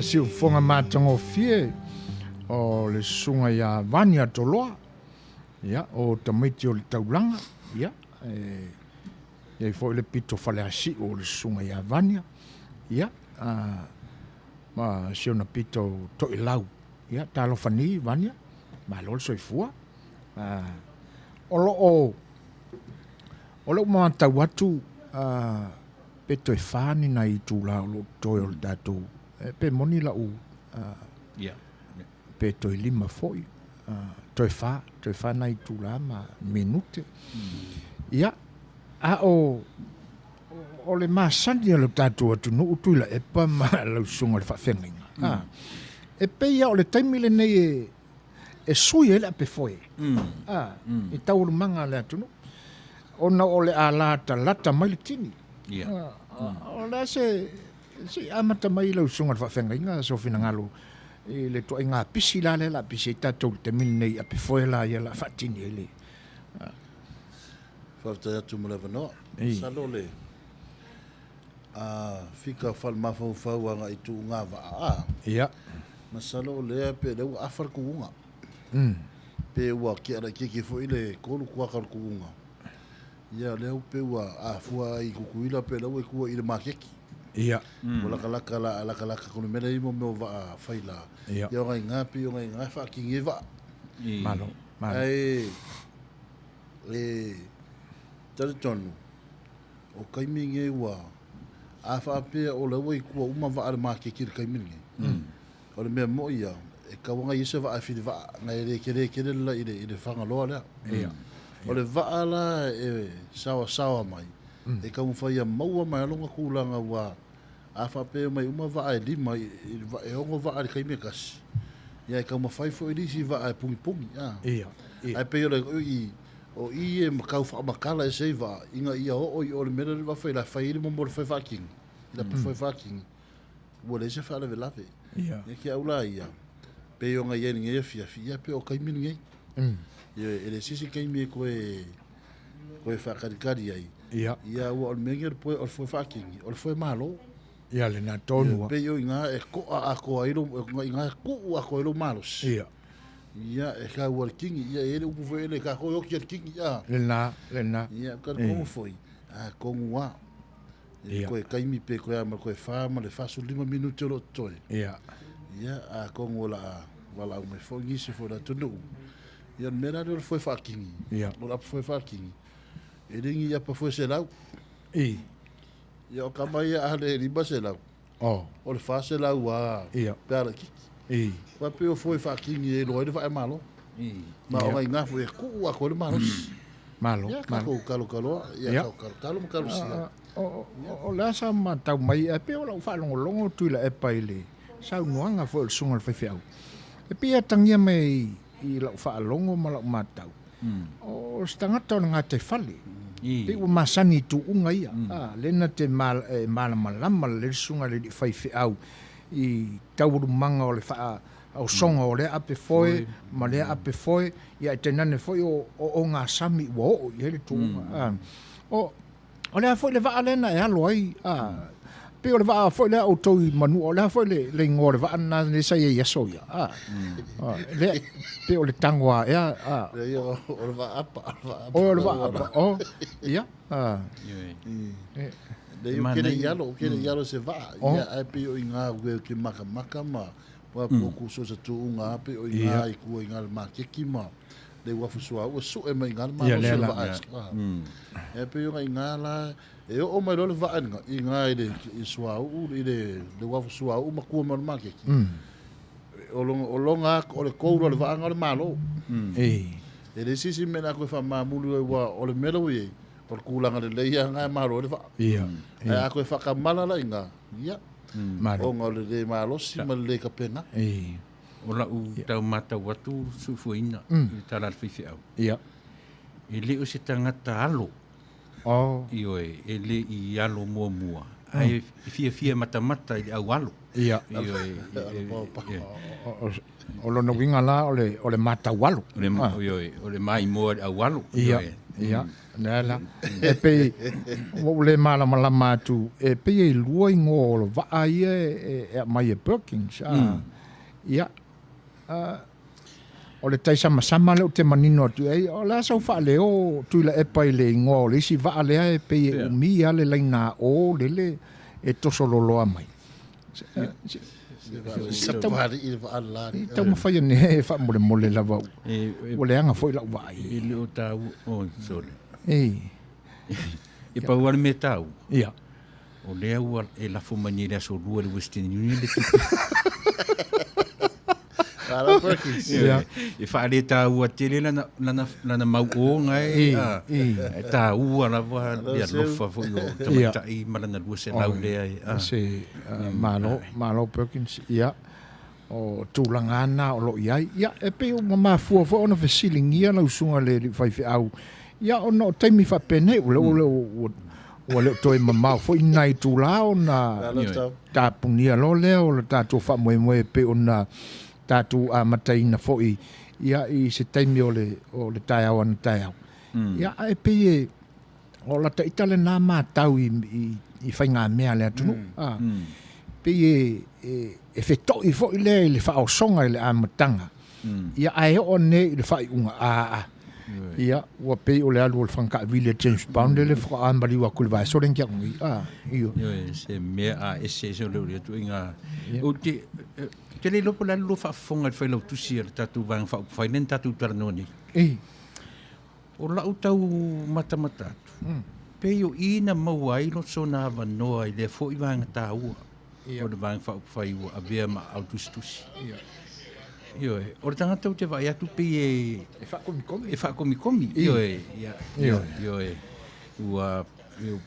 si ufonga matango fie o le sunga ia vania toloa ia o tamaiti o le taulanga ia ia fo le pito fale asi o le sunga ia vania ia ma si ona pito to ilau ia talo fani vania ma lo soifua o lo ma tawatu peto e fani na i tu la lo to o datu pe moni la u pe to lima foi to fa na i tu la ma minute ia o le masani o le tatu atu no tu la e pa ma la sunga le fa fenga e pe ia o le taimile nei e sui ele pe foi e tau manga le atu no ona o le alata lata mai le tini o la se si amata mai lo sunga fa fenga inga so fina ngalo e le to inga pisi la le la pisi tato te minne a pe foi la ia la fatini ele falta tu mo leva no salo le fica fal ma fa nga itu nga va ia ma salo le pe le afar ku nga pe wa ki ara ki foi le ko lu kwa ku nga ia le pe wa afua i ku ila pe le ku i le makeki ia wala kala kono mera i mo va faila ia nga ngapi nga fa ki ngiva malo ai tale tonu o kaiminge wa a fa pe o le wai ku uma va al makeki le kaiminge o le me mo ia e ka wanga iso va afi va na ile kere la ile fanga lo la ia o le va ala e sawa mai e ka mu fa ia maua mai longa kulanga wa A fa pe mai uma va ai lima e ongo va ai kai me kas. Ia ka ma fai fo i si va ai pungi. Ia. Ai pe o i e makau fa makala e sei va inga ia o le mera va fai la fai le mo fai fucking. La fai fucking. Wo le se fa le lave. Ia. E ki aula ia. Pe o nga ia ni fia pe o kai mi ngai. Ia ele sisi kai mi ko e fa karikari ai. Ia. Ia o menger po o fai fucking. O fai malo. Ia le na tonu. Pe yo inga e ko a ko ai lo inga ko a ko lo malos. Ia. Ia e ka working ia ele upu vele ka ko yo ki king ia. Le na. Ia ka ko foi. A ko ngua. Ko e kai mi pe ko ama ko e fa ma le fa su 5 minutos lo toi. Ia. Ia a ko ngola wala me fo ngi se fo da tunu. Ia mera do foi fucking. Ia. Lo foi fucking. E ringi ia pa foi se lau. Ia o kama ia ale riba se lau. O le fa se lau wa. Ia. Pera ki. Wa pe o foi fucking e lo e fa malo. Ma o ngai nga foi ku a ko le malo. Malo. Ia ka ko kalo. Ia ka kalo sia. O la sa ma tau mai e pe o la fa longo tuila e paile. Sa nuanga fo el sungal fe fiau. E pia tangia mai i la fa longo ma la matau. O stangata nga te fale. Pe o masani tu unga ia. Lena te mal malama le sunga le fai fiau i tauru manga o le fa o songa o le ape foi ma le ape foi ia te nane foi o nga sami wo i le tu. O le foi le va alena e alo ai pe o le va foi le o toi manu o le foi le ngore va na ne sai ia soia le pe o le tangwa ia o le va apa o le va apa o ia le yo kene yalo se va ia pe o inga we ke maka ma wa poku so se tu unga pe o inga i ku inga ma ke kima le wa fusua o su e mai ngal ma so va e pe yo inga la e o mai lo va inga i sua u le wa fusua u ma ku ma ke o longa o le kouro le va ngal malo e le sisi mena ko fa ma mulu wa o le melo ye o kulanga le ia nga malo le va ia a ko fa ka mala la inga ia o ngol le malo si mal le ka pena o la u tau mata watu su fuina i tala fifi au ia e le o se tangata alo io e le i alo mua ai fia mata i au alo ia io o lo no winga la o le mata walo o le mai mo au alo ia nela e pe o le malama tu e pe i lua i ngolo va ai e mai e Perkins ia o le taisa masama le o te manino tu ai o la sau fa le o tu la e pai le ngolo isi va le e pe i mi ale laina o le e tosololoa mai sapari i va alla tau mafai ne fa mole lava o le anga foi la vai i le o tau o sole e pa ua me tau ia o le ua e la fo manire so lua le Western Union le Cara Perkins e fa le tau a tele lana mau o ngai e tau ala va le lo fa fo yo tamata i malana lua se lau le ai se malo Perkins ia o tulangana o lo iai ia e pe o ma fu fo ona fesilingia na usunga le fai au ia o no taimi fa pene o le toi mama fo inai tu lao na ta punia lo le o ta tu fa mo pe ona tatu a mataina foi ia i se taimi o le tai au ia e pe o la taitale na matau i whainga mea le atunu pe e feto i foi le fa o songa le amatanga ia ai o ne le fa unga ia wa pe o le alu o Franka Vile James Bond le fa ambali wa kulva so len kia ngi io se me a ese so le tu inga o te le lopo la lo fa fonga fa lo tu sir tatu vang fa nen tatu tarnoni o la utau mata pe yo ina mawai lo so na va no ai le fo i vang ta u o le vang fa u a via ma autustus io o tanga tau te vai atu pe e fa komi io ua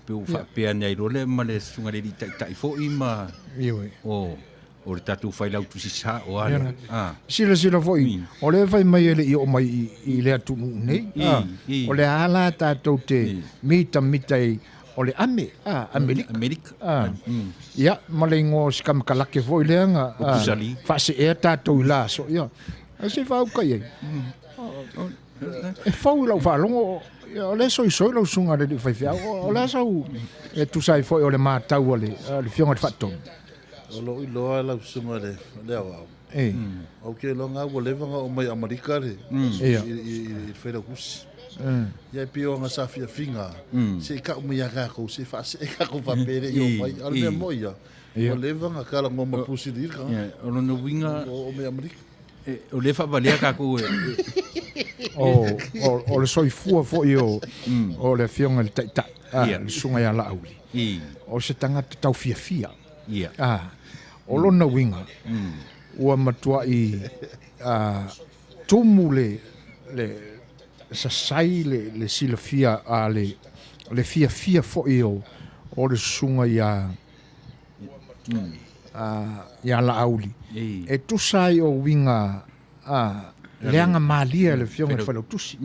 Peu whapea nei role ma le sunga le tai fo i ma o le tatu whai lau tusi sa o ale. Sila foi. O le vai mai ele i o mai i le atu nei. O le ala tātou te mita o le ame. Amerika. Ia, ma le ingo skamakalake foi leanga. O kusali. Whase ea tātou i la so. Ia. Se whau kai ei. E whau lau whalongo. O le soi lau sunga le whai whia. O le sau e tusai foi o le mātau o le whionga le whaton. O lo i loa lau sunga le au. Au ke longa ua levanga o mai Amerika le. I whaira kusi. Ia pio nga sa finga. Se ka umia kako se fa se ka ko papere i o mai. Al mea moia. O levanga kala ngoma pusi dira. O no winga o mai Amerika. O le fa valia kako o le soifua fo'i o le whionga le taita. Le sunga ia la auli. O se tangata tau fia. O lona winga. Ua matua i tumu le sasai le silafia a le fia fo'i o le sunga ia la auli. E tusai o winga leanga malia le whionga le whalau tusi.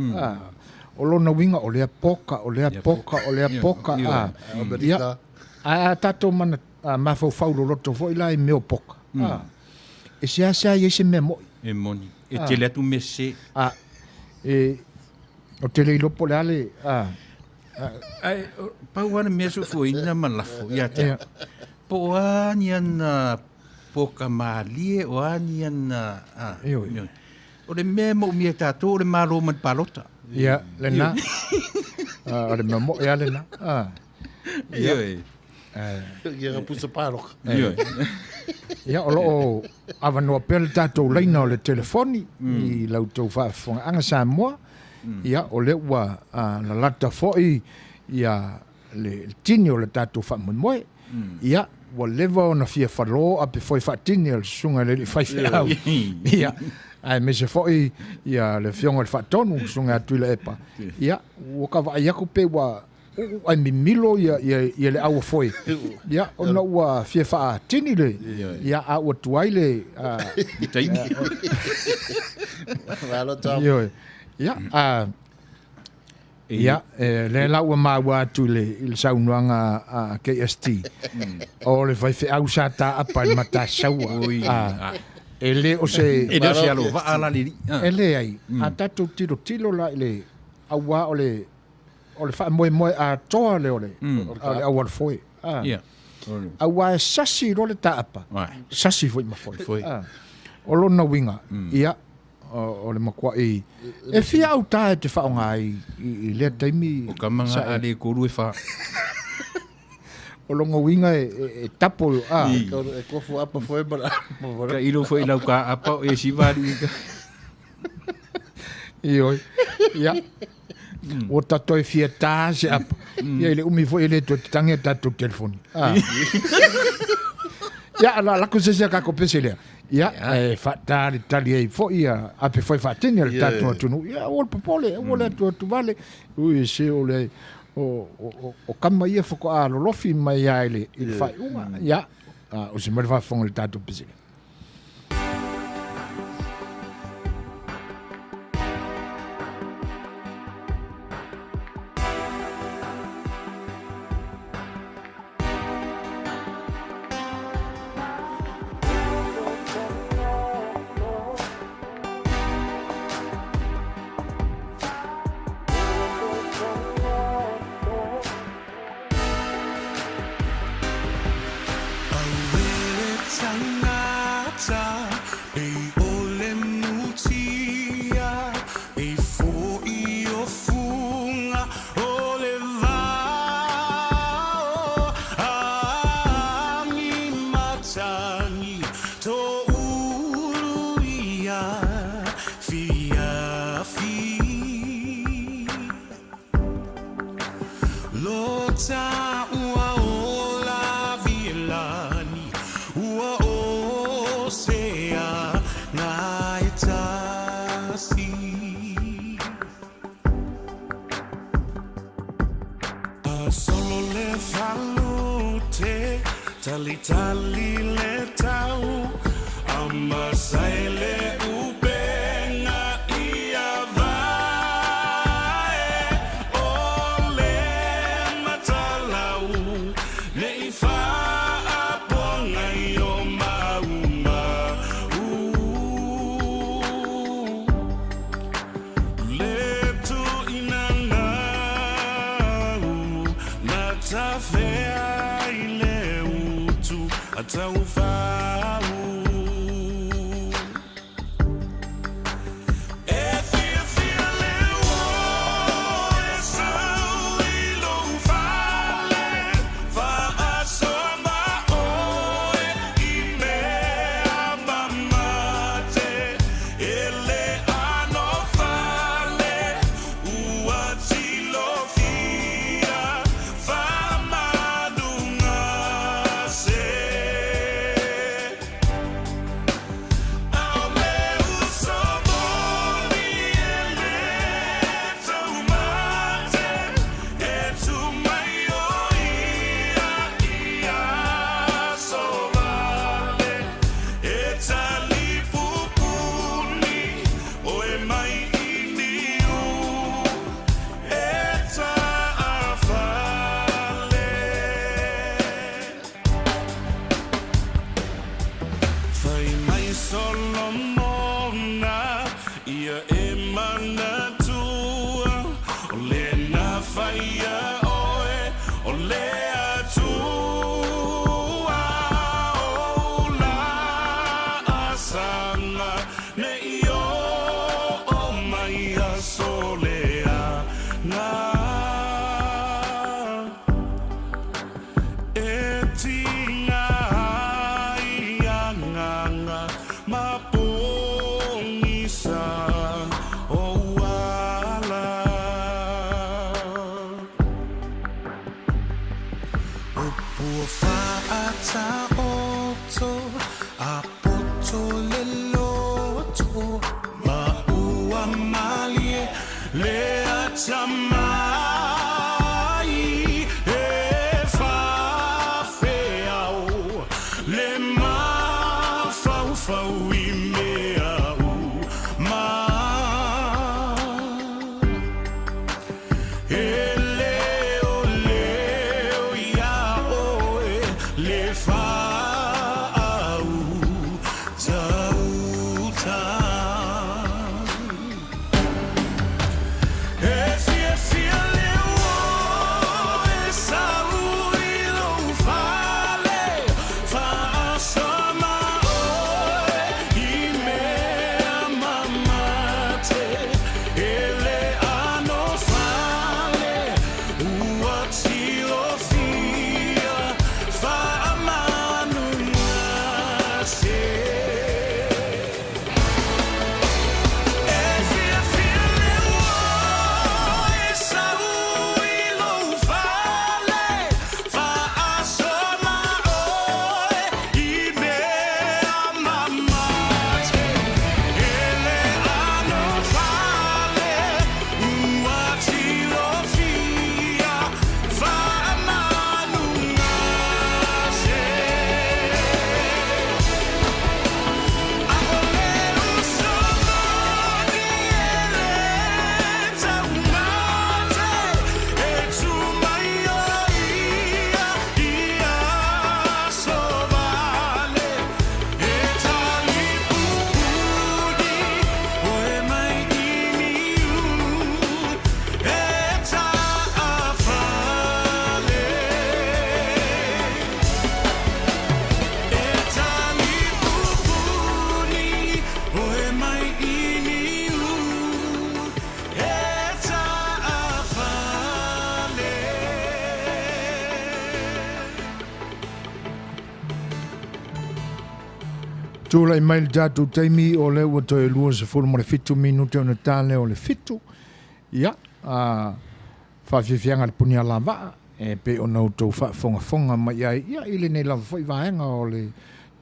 O lona winga o lea poka. Ia, a tato mana mafau faulo loto fo ila e meo poka. E sea i se mea moi. E moni. E te le atu me se. O te le ilopo le ale. Pau ana mea so fo ina malafo. Ia te. Po ani ana poka malie o ani ana. O le mea mo mea tato o le maro man palota. Ia, le na. O le mea mo ia le na. Ia. Ia pusa palok. Ia o loo avanoa pele tātou leina o le telefoni i lautou whaafonga anga Samoa. Ia o le ua la lata fo'i ia le tini o le tātou whaamoe. Ia wa lewa o na fia whalo a pe foi whaatini o le sunga le whai au. Ia ai me se fo'i ia le whionga le whaatonu sunga atuila epa. Ia wakawa aiaku pe wa ai mi milo ia le aua foi. Ia ona ua fia wha tini le. Ia a ua tuai le. Ia le la ua maua atu le saunuanga KST. O le whai au sa ta apa le mata saua. Ele o se. Ele o se alo va ala liri. Ele ai. A tatu tilo la le aua o le wha moe a toa le ole. A wal foi. A wa sasi role ta apa. Sasi foi ma foi. O lona winga. Ia. O le makua i. E fia au tae te whaonga i lea taimi. O kamanga a le koru e wha. O longa winga e tapo. E kofu apa foi bara. Ka ilo foi lau ka apa e sivari. Ioi. Ia. O tato e fia tā se apa. Ia ele umi fo ele to tange tato telefoni. Ia ala lako se se kako pese lea. Ia e fatari tali e fo ia ape foi fatini le tato atunu. Ia o popole o le tu vale. Ui se o le o kama ia fo ko a lo lofi mai ia ele il fai uma. Ia o se merva fo le tato pese. Solo Tali tali le tau ama saile ubenga ia vai o le matalau le ifa aponga yo mauma le tu inana na tafea ile utu ataufau Tula i mail datu taimi o le ua toi lua se fulu mo le fitu minute o na tale o le fitu. Ia, whawhiwhianga le puni a lava, e pe o nau tau whafonga mai ai. Ia, ili nei lava fwoi vahenga o le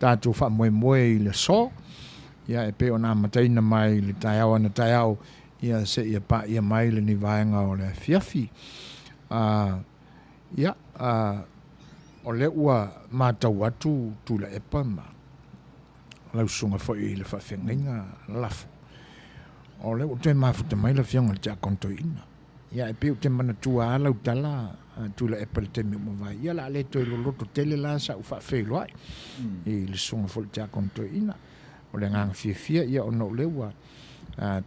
tatu wha moe moe i le so. Ia, e pe o nā mataina mai le taiao ana taiao. Ia, se ia pa ia mai le ni vahenga o le fiafi. Ia, o le ua mātau atu tula epa ma lau sunga fo i le whawhengainga lafo. O le o te mafuta mai la fionga le te akonto ina. Ia e peo te mana tua alau tala tula epa le te mea vai. Ia la le toi lo loto tele la sa u whawhelo ai. I le sunga fo le te akonto ina. O le ngang fia ia ono le ua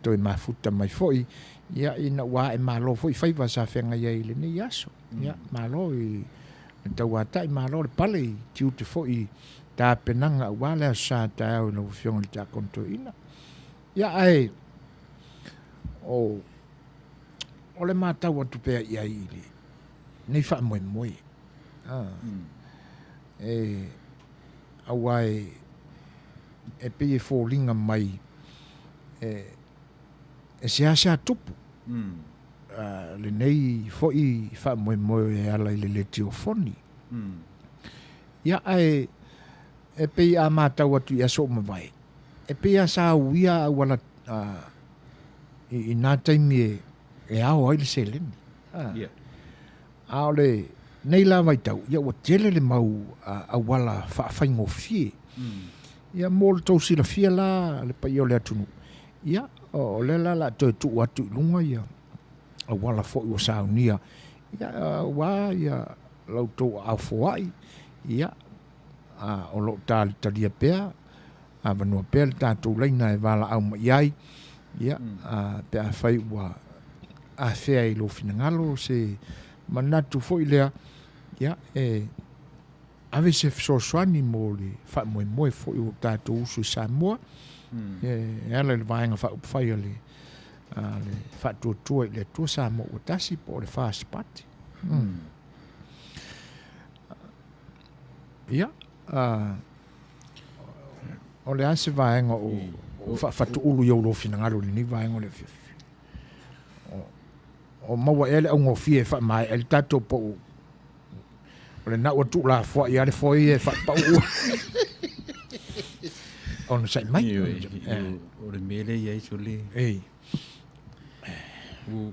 toi mafuta mai foi. Ia ina ua e malo foi whaiva sa whenga ia i le ni aso. Ia malo i tau atai malo le pale i tiu te foi ta penanga wale sa ta au no fionga le te akonto ina. Ia ai o le mātau atu pēr ia ili. Nei wha moe moe. Awai e pēr fōlinga mai e se asa tupu. Le nei foi wha moe moe e ala i le tio foni. Ia ai e pēr a mātau atu ia so mawai. E pēr a sa uia wala i nā taimi e ao ai le seleni. Ao le nei la vai tau, ia ua tele le mau a wala whaafai fie. Ia mō le tau sila fia la le pai o le atunu. Ia o le la toi tu atu i lunga ia a wala fo i o saunia. Ia wā ia lau tau au foai. Ia o lo tāli talia pēr. A vanua pēr le tātou leina e wala au mai ai. Ia pe a fai ua a fea i lo finangalo se manatu fo i lea. Ia ave se fisoswani mo le wha moe moe fo i o tātou usu i Samoa. E ala le vaenga wha upwhai le wha tuatua i le tua Samoa o tasi po le wha spati. Ia o le ase vaenga o whatu ulu i lo finangalo ni vaenga le fifi. O maua ele au ngofie wha mai el tato po o le nau atu la fwa i ale fwa i e wha pa ua. O no sai mai. O le mele i eiso le. O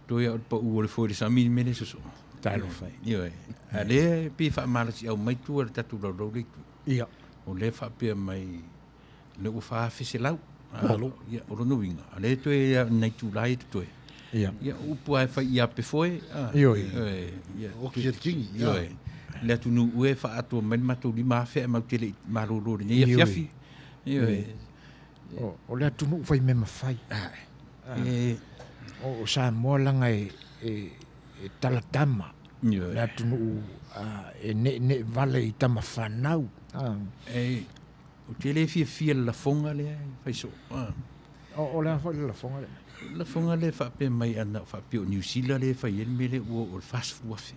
toi au pa ua le fwa i sami mele suso. Talo fai. Io a le pi wha malasi au mai tua le tatu lau lau leitu. Ia. O le wha pia mai le u wha fese lau. Ia o rono winga. A le toi nei tu lai tu toi. Ia. Ia upu ai whai ia pe foi. Io. O ki king. Io. Le atu nu ue wha atua mai matou li mawhea mau tele maroro ni. Ia fiafi. Io. O le atu nu whai me mawhai. O Samoa langa e talatama. Le atu nu e ne vale i tama whanau. O tele fia la fonga le fai so. O le hawhai la fonga le. La fonga le fa pe mai ana fa pe New Zealand le fa yen mele o fast food fe.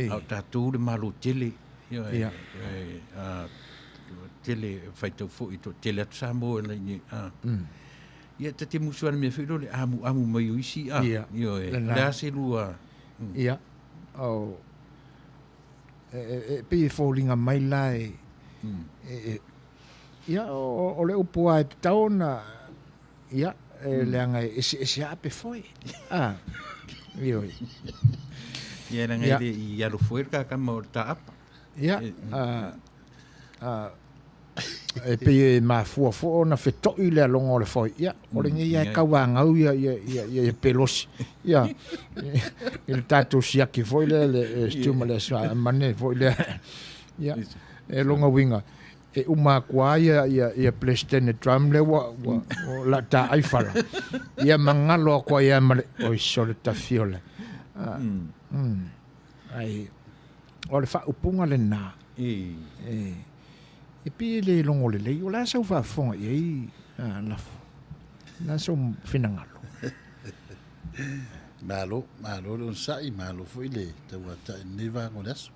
Au tatou le malo tele. Tele fai tau fo i to tele atu Samoa le ni. Ia te musuana me fe le amu mai o isi. Io la se lua. Ia. O pe falling mai la ia o le upua e taona ia leanga e se ape foi. Io. Ia nga ile ia lo foi ka mo ta apa. Ia. E pe ma fo na feto i le longo le foi. Ia. O le ia ka wanga ia pelos. Ia. Il tato sia ki foi le stimula sa mane foi le. Ia. E longa winga. E uma kwa ia plestene drum le wa la ta ai fala. Ia mangalo kwa ia male o sole ta fiole. Ai o le fa upunga le na. E pi le longo le o la sa fa fon e la so finangalo. Malo le sai malo foi le te wa ta neva ngolas.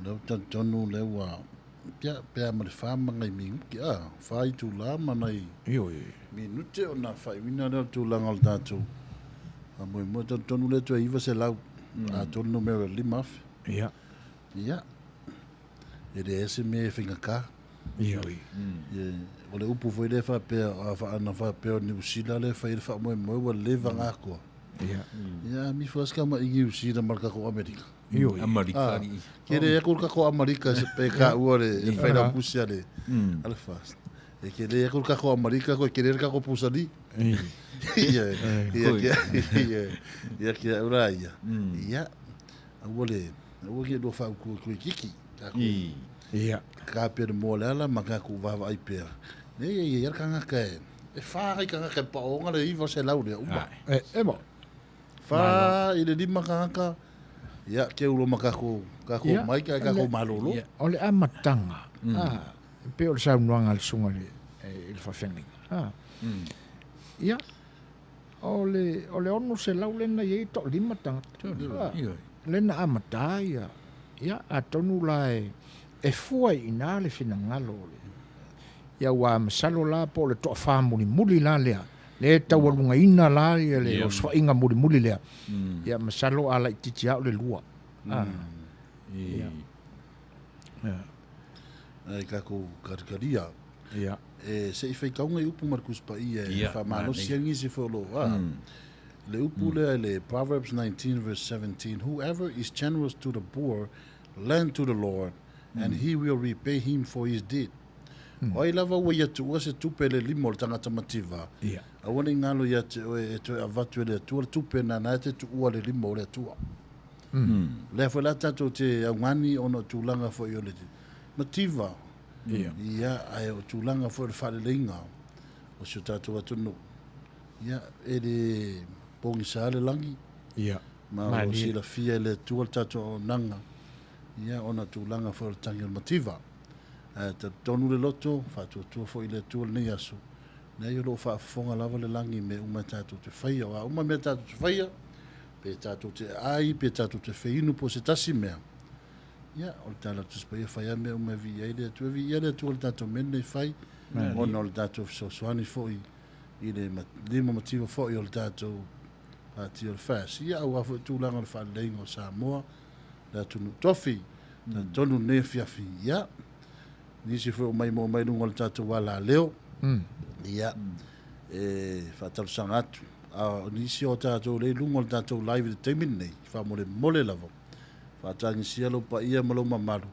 No tonu le wa pia ma le fama ngai mingu ki fai tu la manai minute o na fai mina le tu la ngal tatu a mo tonu le tu iva se lau a tonu me le maf ia e de ese me finga ka o le upu foi le fa pe ana fa pe ni usila le fa fa mo wa le vanga ko ia mi fos ka ma igi usila marka ko Amerika Amerika. Kere ko ka ko Amerika se pe ka ore e fai na pusia le. Al fast. E kere ko ka ko Amerika ko kere ka ko pusali. Ia que ora ia. Ia. Awole ke do fa ku kiki. Ia. Ka pe mo la maka ku va vai pe. Ne ia ka nga ka. E fa ka nga ka pa onga le iva se laude uma. E mo. Fa ile di maka ya ke ulo maka ko mai ka ko malolo. Ole amatanga. Pe o sa nuanga al sunga le il fa fengi. Ia. Ole ono se laule na ye to lima tanga. Le na amata ia. Ia atonu lai e fuai ina le fina ngalo le. Ia wa masalo la po le to fa muli la le. Le tawalunga ina la le o swa inga muli le. Ia masalo ala ititia o le lua. Ia. Ai ka ko karkaria. Ia. E se fai kaunga upu Marcus pa ia fa malo siangi se folo. Le upu le Proverbs 19 verse 17, whoever is generous to the poor lend to the Lord and he will repay him for his deed. Oi lava wa ia tu se tupe le limo tangata mativa. Ia. A wani ngalo ia te e to avatu le tu tupe na na te tu le limo le tu. Le fa la tato te ngani ono tulanga fo yo le mativa. Ia ai o tulanga fo le fa le linga. O se tato atu no. Ia e le pongi sale langi. Ia. Ma o si la fia le tu tato nanga. Ia ona tulanga fo le tangi mativa. Te tonu le loto, whātua tua fo i le tua nei aso. Nei o lo whaafonga lava le langi me uma tātou te whaia. Wa uma mea tātou te whaia, pe tātou te ai, pe tātou te whainu po se tasi mea. Ia, o le tāla tu spaya whaia mea uma vi ai le tua vi. Ia le tua le tātou mene whai. Ona o le tātou soani fo i le lima mativa fo i o le tātou pāti o le whas. Ia au afo tūlanga le whaaleingo Samoa. Le atunu tofi, le tonu ne fiafi. Ia, nisi fo mai mo mai lunga tatu wala leo ia fatal sangatu a nisi o tatu le lunga tatu live te minne fa mole lavo fa tangi sielo pa ia malo mamalu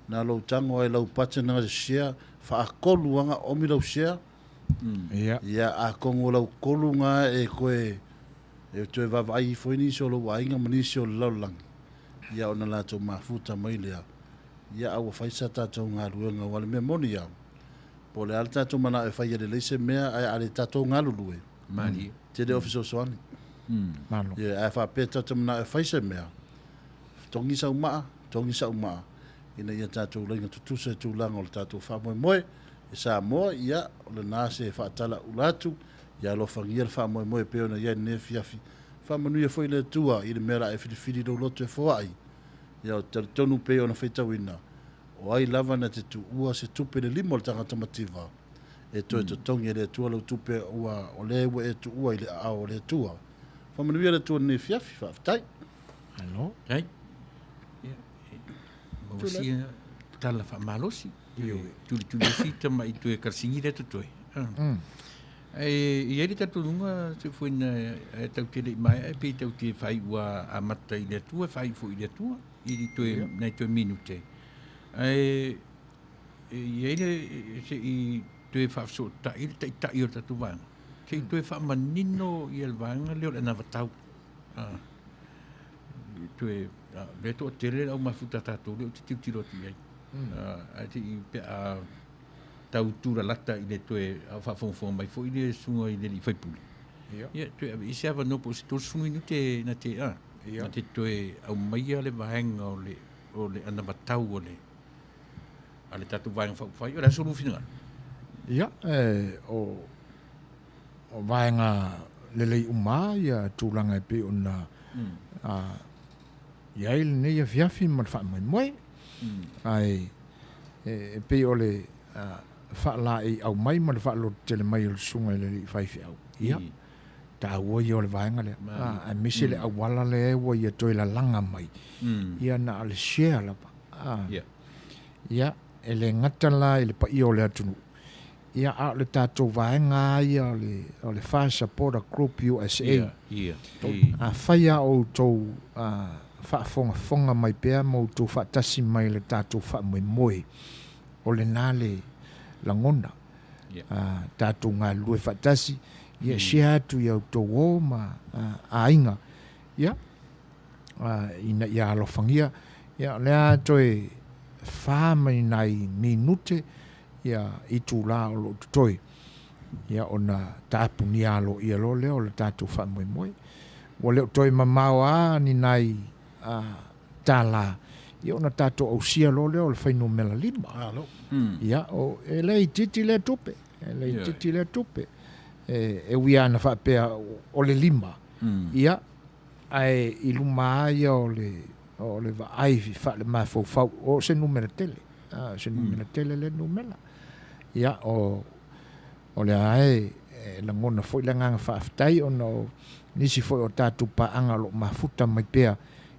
na lo tango ai lo patse na share fa akolu anga o mi lo share ia a kongo lo kolunga e koe e to va vai fo ni solo wa inga mani solo lo lang ia ona la to mafuta mai le ia au fai sa tatou ngā ruenga wale mea moni au. Po le ala tatou mana e fai ele leise mea ai ale tatou ngā lulue. Mani. Te de ofiso soani. Mano. Ia ai fa pe tatou mana e fai se mea. Tongi sa umaa. Ina ia tatou lenga tutuse tūlanga o le tatou wha moe. E sa moa ia o le nase e whaatala ulatu. Ia lo fangia le wha moe peo na ia ne fiafi. Wha manuia foi le tua i le mera e whiriwhiri do loto e foai. Ia o te tonu peo na whaitawina. O ai lava na te tu ua se tupe le limo le tangata mativa. E to e to tongi e le tua lau tupe ua o le ewe e tu ua i le ao le tua. Whamanuia le tua ne fiafi whaftai. Ano? Ai. Mawasi tala whamalosi. Tuli si tama i tue karsingi le tutoi. I eri tatu lunga se fuina tau te rei mai e pe tau te whai ua amata i le tua, whai fu i le tua. I tue, nei tue minute. I eri se i tue whafso ta i o tatu wanga. Se i tue whamanino i el wanga leo le navatau. Tue, le toa tere au mafuta tatu leo te tiutiroti ai. A te i pe a tau tura lata i le tue a whawhongwhonga mai fo i le sunga i le li whaipuli. Ia, tue i se awa nopo se tōs fungi nu te na te na te tue au maia le vahenga o le anamatau o le a le tatu vahenga whauwhai o le aso rufi nga. Ia, o vahenga le lei uma ia tūlanga e pe o na ia il ne ia fiafi ma le wha mai moe. Ai, e pe o le wha e au mai ma le wha lo tele mai o le sunga i le whaifi au. Ia, ta ua i o le vahenga le. A misi le awala le ua i a toi la langa mai. Ia na ale share la pa. Ia, e le ngata la i le pa i o le atunu. Ia a le tātou vahenga ia o le Fire Supporter Group USA. A whaia o tau whaafonga mai pēr mō tō whaatasi mai le tātou whaamoemoe o le nāle langona. Tātou ngā lue whaatasi, ia shea atu iau tō wō ma ainga. Ia, ina ia alofangia, ia lea toi whāmai nai minute, ia i tū la o lo tutoi. Ia ona tāpuni alo ia lo leo le tātou whaamoemoe. Wa leo toi mamau ni nai tāla. Ia ona tātou au sia lo leo le whainu mela lima. Ia o e lei titi le tupe. E lei titi le tupe. E wiana whaapea o le lima. Ia ai iluma ia o le vaaifi wha le mafau o se numera tele. Se numera tele le numera. Ia o le ae la ngona foi la nganga whaaftai o no nisi foi o tātou paanga lo mafuta mai pēr.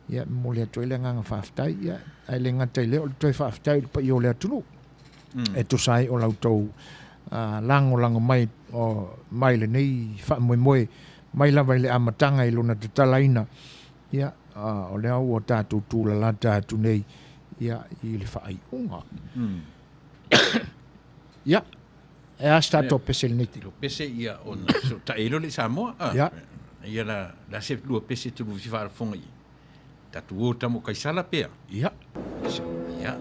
Ia mo le atoe le nganga whaaftai. Ia ai le ngatai leo le toi whaaftai pa i o le atunu. E to sai o lautou lango mai o mai le nei whaamoemoe mai lawa le amatanga i lona te talaina. Ia o le au o tātou tūla la tātou nei. Ia i le whaai unga. Ia. E asta to pese le neti. Lo pese ia ona. So ta elo le Samoa. Ia. Ia la se lua pese tu lu fifa fonga i. Tatu o tamo kaisala pea. Ia. Ia.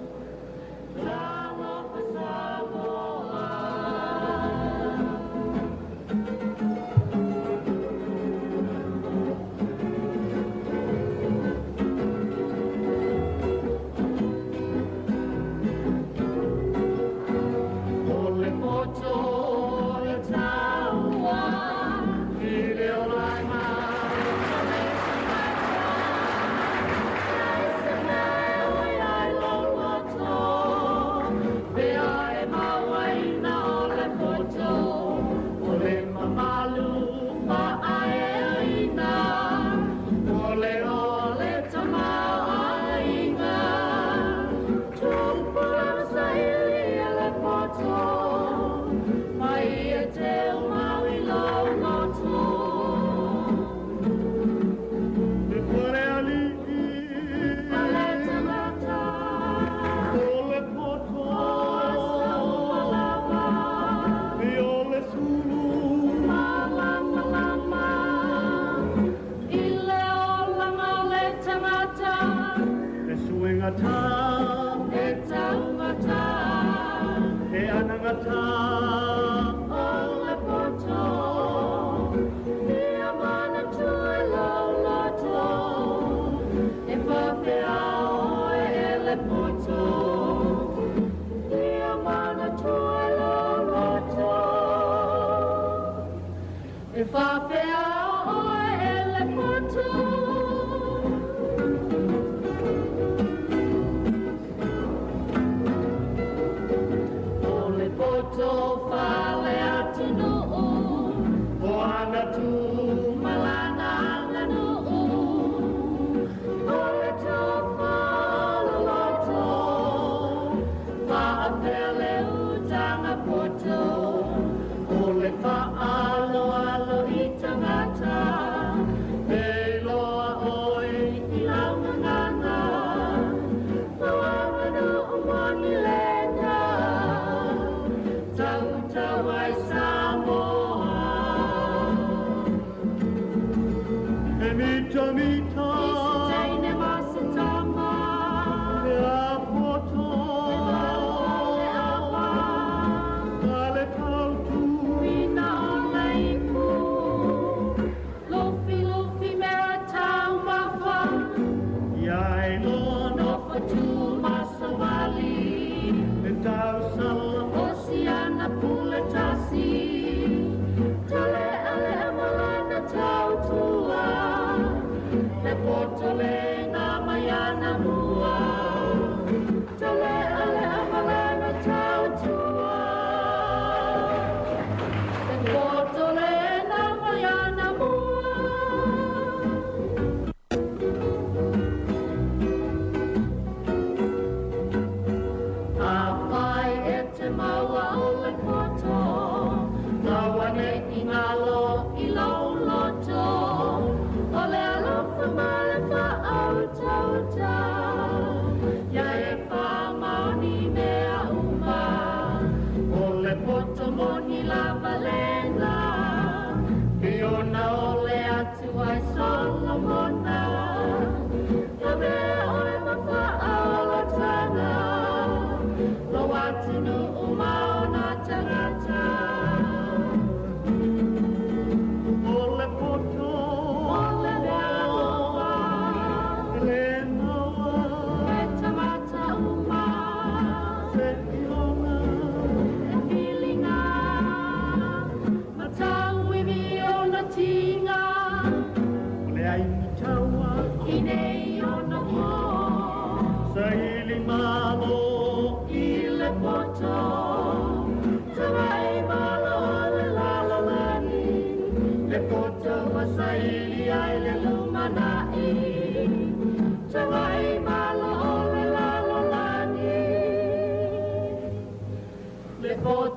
Alo alo itanga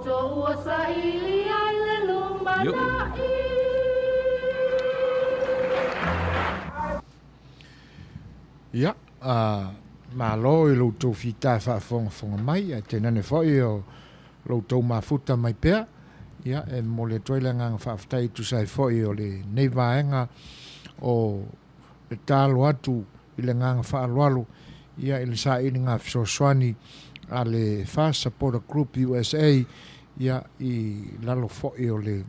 to ua sa ili ai le lumana'i. Ia, malo i loutou fita whaafonga mai, tēnā ne whai o loutou mafuta mai pēr. Ia, mo le toile ngang whaaftai tu sai whai o le nei vaenga o le tālo atu i le ngang whaalualu. Ia, i le sa ini ngā fisoswani a le Fast Supporter Group USA. Ia, i lalo whai o le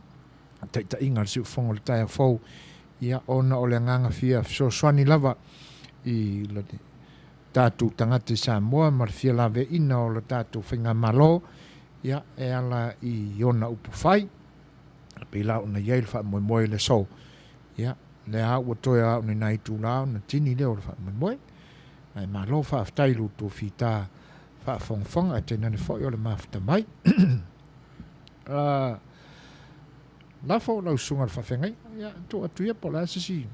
taita inga le siu whonga le taia whau. Ia, ona o le ngang fia fisoswani lava. I le tātou tangata Samoa ma le fia Lavea'i o le tātou whainga malo ia e ala i ona upu whai pe la ona iei le wha moe le so ia le a ua toe a ona nai tū lao na tini leo le wha moe ai malo wha aftai luto fita wha whongwhonga te nane whoi o le mafta mai la fo lau sunga le whawhengai ia tō atu ia po la sisi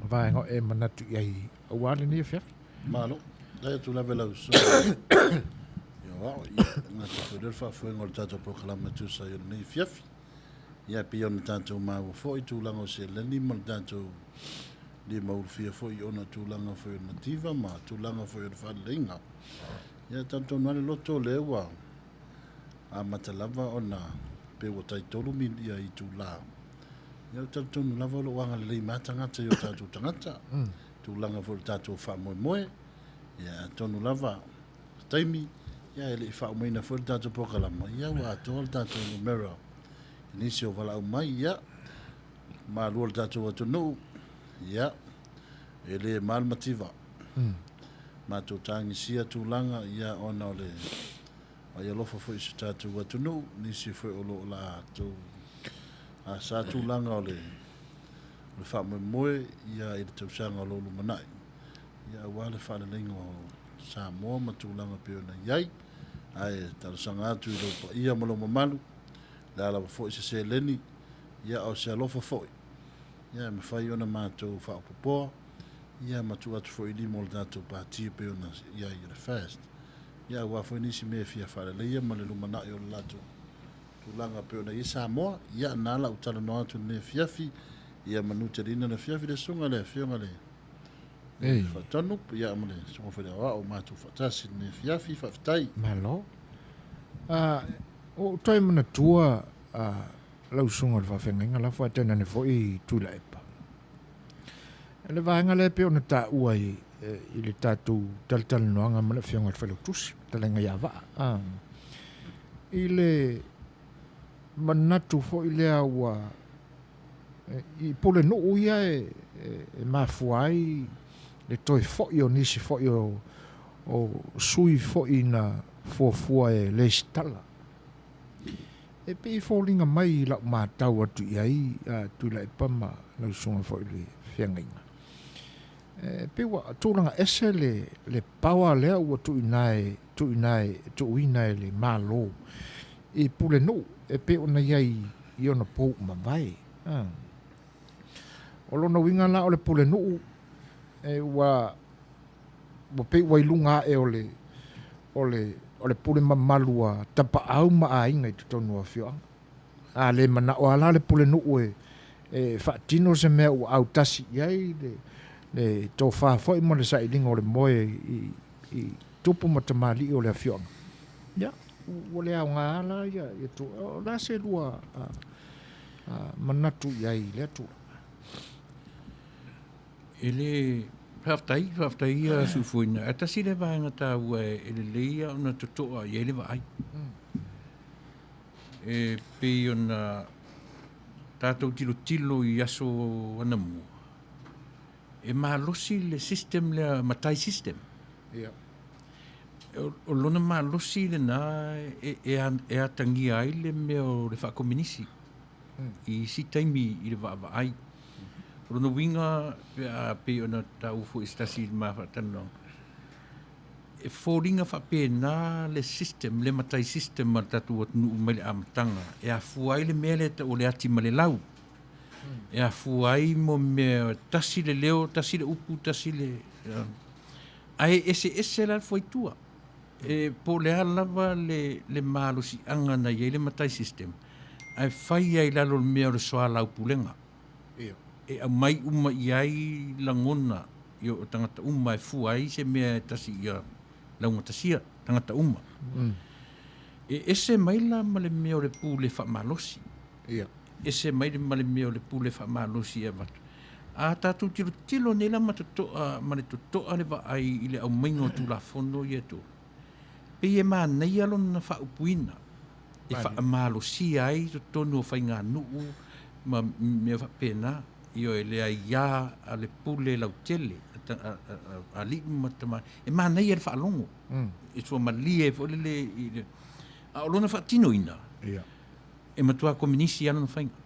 vaenga e manatu iei awale ni fe malo dai tu la vela so yo na te del fa foi ngol tato proclama tu sa yo ni fiaf ya pion tanto ma foi tu lango se le ni mon tanto di ma fia foi ona tu lango foi nativa ma tu lango foi fa lenga ya tanto no le loto lewa a matalava ona pe o tai tolu min ia i tu la ya tanto no lava lo wanga le matanga te yo tanto tangata tu langa for tato fa moe ya tonu lava taimi ya ele fa mo ina for tato proclama ya wa tol tato numero inisio vala mai ya ma lo tato wa no ya ele mal motiva ma to tangi sia tu langa ya ona le ya lo fo isi tato wa no ni si fo lo la to a sa tu langa le le fa moe ia i te usanga lo lu manai ia wale fa le lengo Samoa ma tu langa pe ona iai ai tala sanga atu i lo pa ia malo mamalu la la fo se leni ia o se lo fo ia me fa ona ma tu fa popo ia ma tu atu fo i di mol datu pa ti pe ona ia i le fast ia wa fo ni si me fia fa le ia ma le lu manai o lato tu langa pe ona i Samoa ia nala utala no atu ne fiafi ia manuterina na fiafi de sunga le fionga le fa tonu ia mole so fa o ma tu fatasi ne fiafi fa tai malo o toi mana tua lau sunga le whawhenga la fa tena ne foi tu la epa le vanga le pe ona ta ua i le tatu tal noanga mana fionga le whalau tusi talenga ia va i le manatu foi le awa i pole no uia e mafuai le toi foi o nisi foi o sui foi na fuafua e le stala e pe fallinga mai la matau atu iai tu la pama la sunga foi le fiangainga pe wa tūlanga ese le pawa lea ua tu inae le malo i pole no e pe ona iai i ona pou mawai o lona winga la o le pole nuu e wa pe wailunga e o le pole mamalua tapa au maainga i tutonu a fioa a le mana o ala le pole nuu e whaatino se mea ua au tasi iai le tō whaafoi mo le sailinga o le moe i tupu matamali o le a fioa ia o le au ngā ala ia o la se lua manatu iai le atu ele haftai su fuina ata sile vaenga ta ua ele leia ona totoa i ele vai e pe ona tatou tilo i aso ana mua e malosi le system le matai system ia o lona malosi le na e atangia ai le meo le whakominisi i si taimi i le vai Rono winga pe ona tau fo istasi ma fatano. E foringa fa pe na le system le matai system ma tatu at nu mele amtanga. E a fuai le mele ta ole ati male lau. E a fuai mo me tasi le leo, tasi le upu, tasi le ai ese la foi tua. po le lava le malusi anga na ye le matai system. Ai fai ai lalo le mea o le soa lau pulenga. E a mai uma iai langona i o tangata uma e fu ai se mea tasi ia launga tasia, tangata uma. E ese mai la ma le mea o le pu le whamalosi. Ese mai le ma le mea o le pu le whamalosi e watu. A tātou tilo nela ma le totoa le wa ai i le au maingo tu la fono i eto. Pe e maa nei alo na whaupuina. E whaamalosi ai to tonu o whainga nuu ma mea whapena i o e lea ia a le pule lau tele a li matama. E maa nei e le whaalongo. E sua ma lie fo le a olona whaatino ina. E matua kominisi alo na whainga.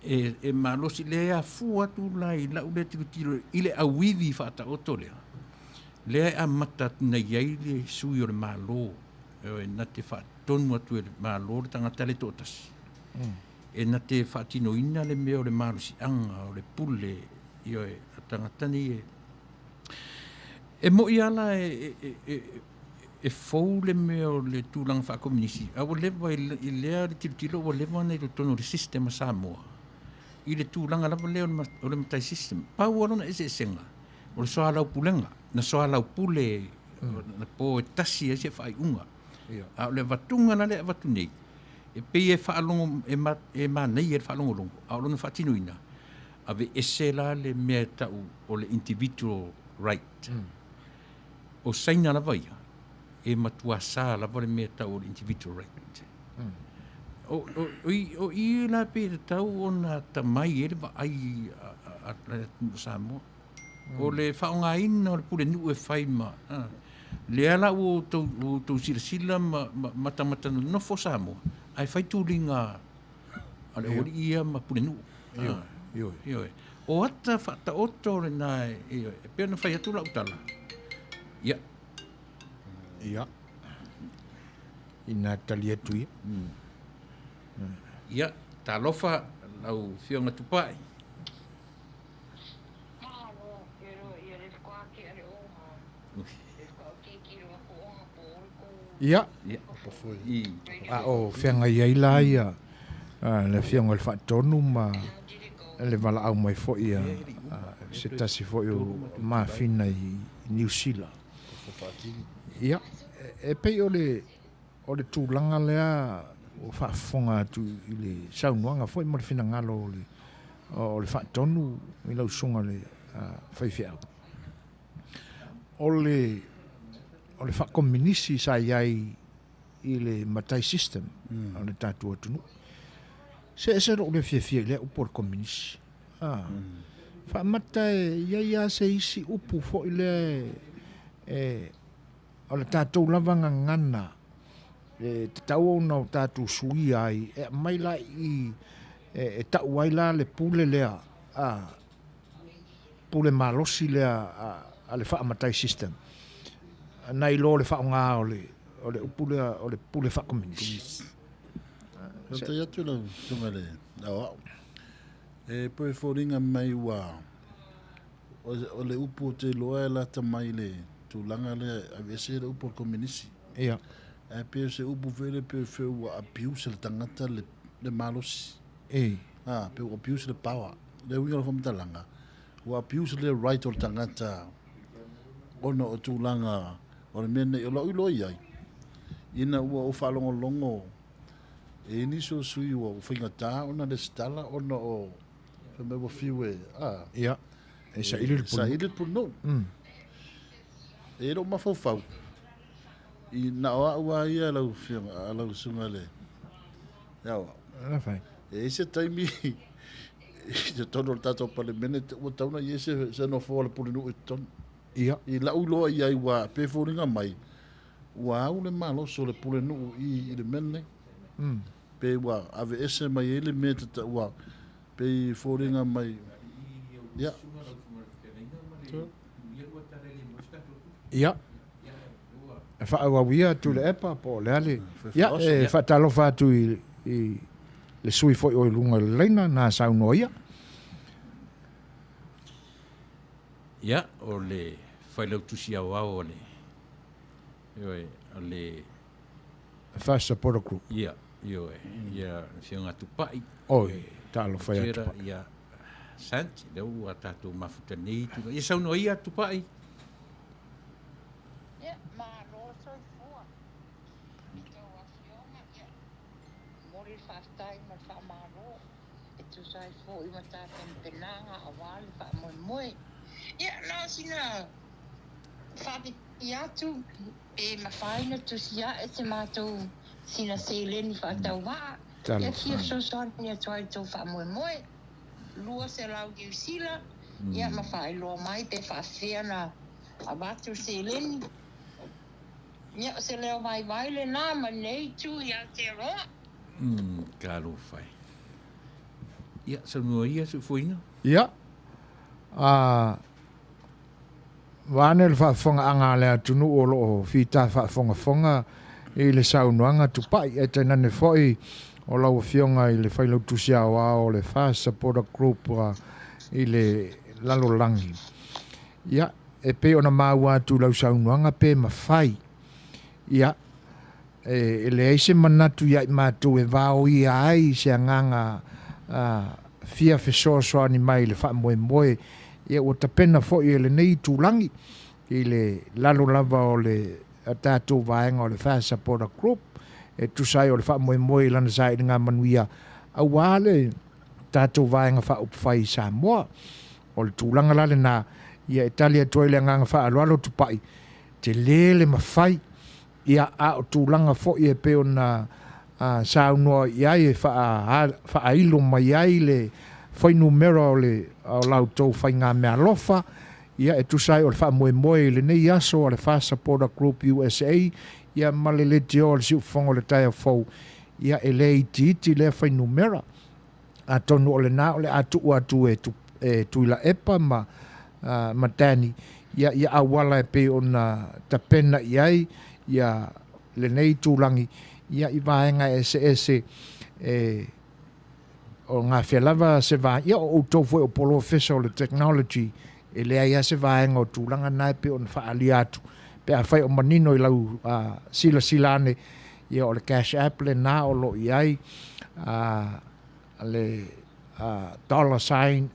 E malosi lea fu atu lai lau le tiro i le awivi whaata oto lea. Lea a mata na iai le sui o le malo. E na te whaatonu atu e le malo le tangata le tōtasi. E na te whaatino ina le mea o le malosi anga o le pule i o e tangatani e. E mo i ala e fau le mea o le tūlanga whaakominisi. A o lewa i lea le tilo o lewa nei lo tono le sistema Samoa. I le tūlanga lava lea o le matai system. Pau alona ese senga. O le soa lau pulenga. Na soa lau pule. Na po e tasi e se whai unga. A o le vatunga na le vatu nei. E pei e whaalongo e ma nei e whaalongo longo. A o lona whaatino ina. Ave ese la le mea tau o le individual right. O saina lava ia. E matua sa lava le mea tau o le individual right. O i la pe tau o na tamai e le wa ai a Samoa. O le whaonga ina o le pule nu e whai ma. Le ala o tau sila matamata no fo Samoa. Ai whai tūringa a le ori ia ma pule nu. O ata whata oto le nā e pēr na whai atu la utala. Ia. Ia. Ina tali atu ia. Ia, tā lofa lau whionga tupai. Ia. A o whianga iai la ia. Le whianga le whaatonu ma le wala au mai fo ia. Se tasi fo i maa whina i New Zealand. Ia. E pei o le tūlanga lea o whaafonga atu i le saunuanga fo i mo le whina ngalo o le whaatonu i lau sunga le whaiwhiau. O le whaakominisi sa iai i le matai system o le tātua tunu. Se ro le whiawhia i le upo le kominisi. Whaamata ia se isi upu fo i le o le tātou lavanga ngana te tau o na o tātou sui ai mai la i tau ai la le pule lea pule malosi lea a le whaamatai system nai lo le whaonga o le pule whaakominisi. Te atu lau tunga le au e poe whoringa mai wā o le upo te loa e lata mai le tūlanga le a vese le upo kominisi. Ia. E peo se upu vele peo wheu wa apiu se le tangata le malosi. Peo apiu se le pawa. Le winga la whamtalanga. Wa apiu se le right o le tangata ona o tūlanga o le mene o lau ilo iai. Ina ua o whalongo longo e niso sui o whainga tā ona le stala ona o whamea wa whiwe. Ia. E sa ili le punu. Sa ili le punu. E ro mawhau. I na oa ua ia lau whianga, lau sunga le. Iawa. Whai. E se taimi, te tono le tātou pale mene, ua tauna i se no fōa le pulinu e tono. Ia. I lau loa i ai ua pe fōringa mai, ua au le maloso le pulinu i le mene. Pe ua ave ese mai ele me te ua, pe fōringa mai. Ia. Ia. E whaawawia tu le epa po le ale. Ia, e whaatalofa atu i le sui foi o lunga le leina na sauno ia. Ia, o le whailau tusi au au o le le Fast Supporter Group. Ia, io ia fianga tupai. Oi, talo fai Tera ia santi deu atatu mafuta nei tu. Ia sau no ia tupai. Ia, ma lo soi fua. Ito wa fianga ia. Mori fastai ma fa maro. Ito sai fo i mata penanga awali fa moi. Ia, no sina. Fabi iatu e mafaina tu sia e te matou sina seleni fa tau wa. Ia kia so ni atuai tau fa moi. Lua se lau New Zealand. Ia mafai loa mai pe fa fiana abatu seleni. Ia se leo mai vaile na ma nei tu ia te roa. Kalo fai. Ia, sa mua ia su fuina? Ia. Wane le whaafonga anga lea tunu o loo whita whaafonga i le saunuanga tupai e te nane foi o lau fionga i le whailau tusia o le Fast Supporter Group i le lalolangi. Ia, e pe ona maua tu lau saunuanga pe mawhai. Ia, e le eise manatu ia i mātu e vau i ai se anganga fia fesoasoa ni mai le wha moe ia o tapena fo i le nei tūlangi i le lalo lava o le tātou vaenga o le Fast Supporter Group e tusai o le wha moe lana sa i ngā manuia au wale tātou vaenga wha upwhai Samoa o le tūlanga lale nā ia Italia toile nganga wha alualo tupai te lele mawhai ia a o tūlanga fo i e peo na saunua iai e wha ailo mai ai le foi numero o le o lau tau fai ngā mea lofa ia e tusai o le wha moe le nei aso o le Fast Supporter Group USA ia malele te o le siu fongo le taia fau ia e le iti le fai numera a tonu o le nā o le atu e tuila epa ma tani ia awala e pe o na tapena iai ia le nei tūlangi ia i vaenga ese o ngā whelava se vā, ia o tōwhoi o polo fesa o le technology, e lea ia se vāenga o tūlanga nai pe o na whaali atu. Pe a whai o manino i lau silane, ia o le cash app le nā o lo i ai, le $sign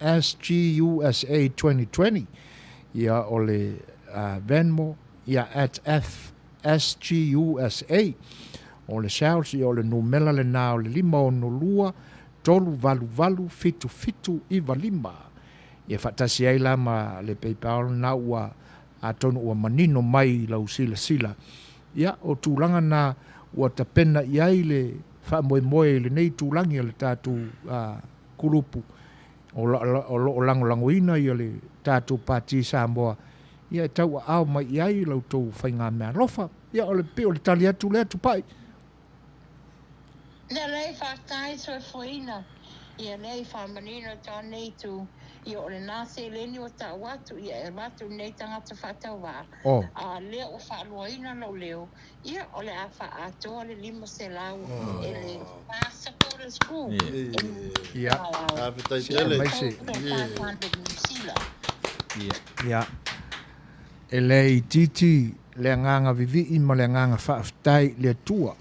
SGUSA 2020, ia o le Venmo, ia at SGUSA, o le sales i o le numela le nā o le 5 tolu valu fitu iwa 5. Ia whatasi ai la ma le PayPal na ua a tonu ua manino mai lau sila. Ia o tūlanga na ua tapena i ai le whamoe le nei tūlangi le tātu kurupu o langoina i le tātu pāti Samoa. Ia e tau au mai i ai lau tau whainga mea lofa. Ia o le pe o le tali atu le atu pai. Le lei whātai soe fuina. Ia lei whamanino tā nei tu. Ia o le nāse leni o tā watu. Ia e watu nei tangata whatau wā. A lea o whaaluaina lau leo. Ia o le a whaatoa le 5 se lau. E le Fast Supporter Group. Ia. A vitai tele. Ia. E lei titi le nganga vivi ima le nganga whaaftai le tua.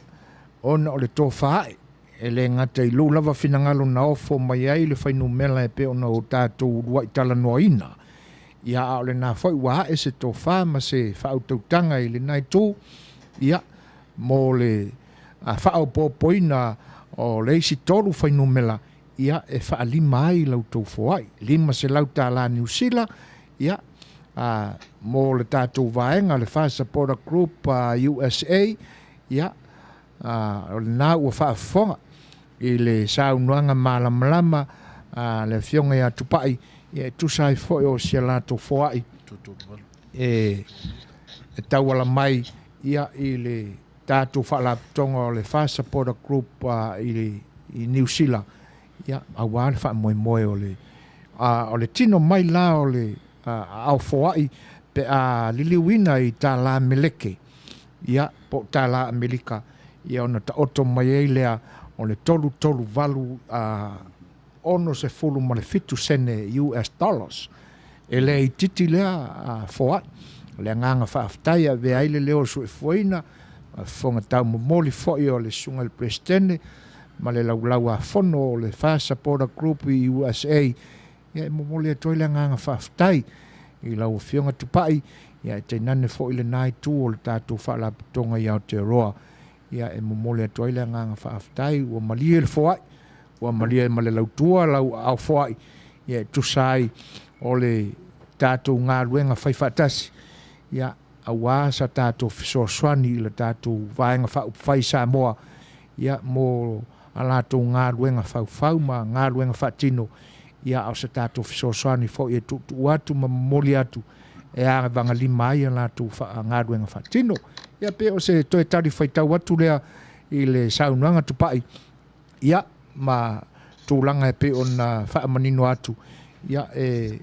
Ona o le tō whae, e le ngata i lou lava finangalo na ofo mai ai le whainu mela e pe ona o tātou rua i tala noa ina. Ia o le nā whai wā e se tō wha ma se whautautanga i le nai tō. Ia, mō le whao pōpoina o le isi tolu whainu mela. Ia, e wha lima ai lau tō whai. 5 se lau tā la New Zealand. Ia, mō le tātou vaenga le Fast Supporter Group USA. Ia, o le nā ua whaafonga i le saunuanga malamalama le fionga ia tupai e tusai foi o sia lato foai e tauala mai ia i le tātou whaalaptonga o le Fast Supporter Group i New Zealand ia awāne whaamoe o le tino mai la o le au foai pe a liliwina i tā la meleke ia po tā la Amerika ia ona ta oto mai ei lea o le tolu valu ono se fulu ma le fitu sene US dollars. E le i titi lea foat le nganga whaaftai a vea ile leo su e fuaina, whonga tau momoli foi o le sunga le prestene, ma le laulau a whono o le Fast Supporter Group i USA, ia e momoli a toi le nganga whaaftai, i lau whionga tupai, ia e te nane foi le nai tū o le tātou whaala tonga i Aotearoa, ia e momoli a toi le nganga whaaftai, ua malia le foai, ua malia ma le lautua lau au foai, ia e tusai o le tātou ngā ruenga whaifatasi, ia awa sa tātou fisoaswani i le tātou vaenga whai Samoa, ia mō a lātou ngā ruenga whau ma ngā ruenga whatino, ia au sa tātou fisoaswani fo i e tutu atu ma moli atu, e a vanga lima ai a lātou ngā ruenga whatino, ia pe o se toi tari whaitau atu lea i le saunuanga tupai, ia ma tūlanga e pe o na whaamanino atu, ia e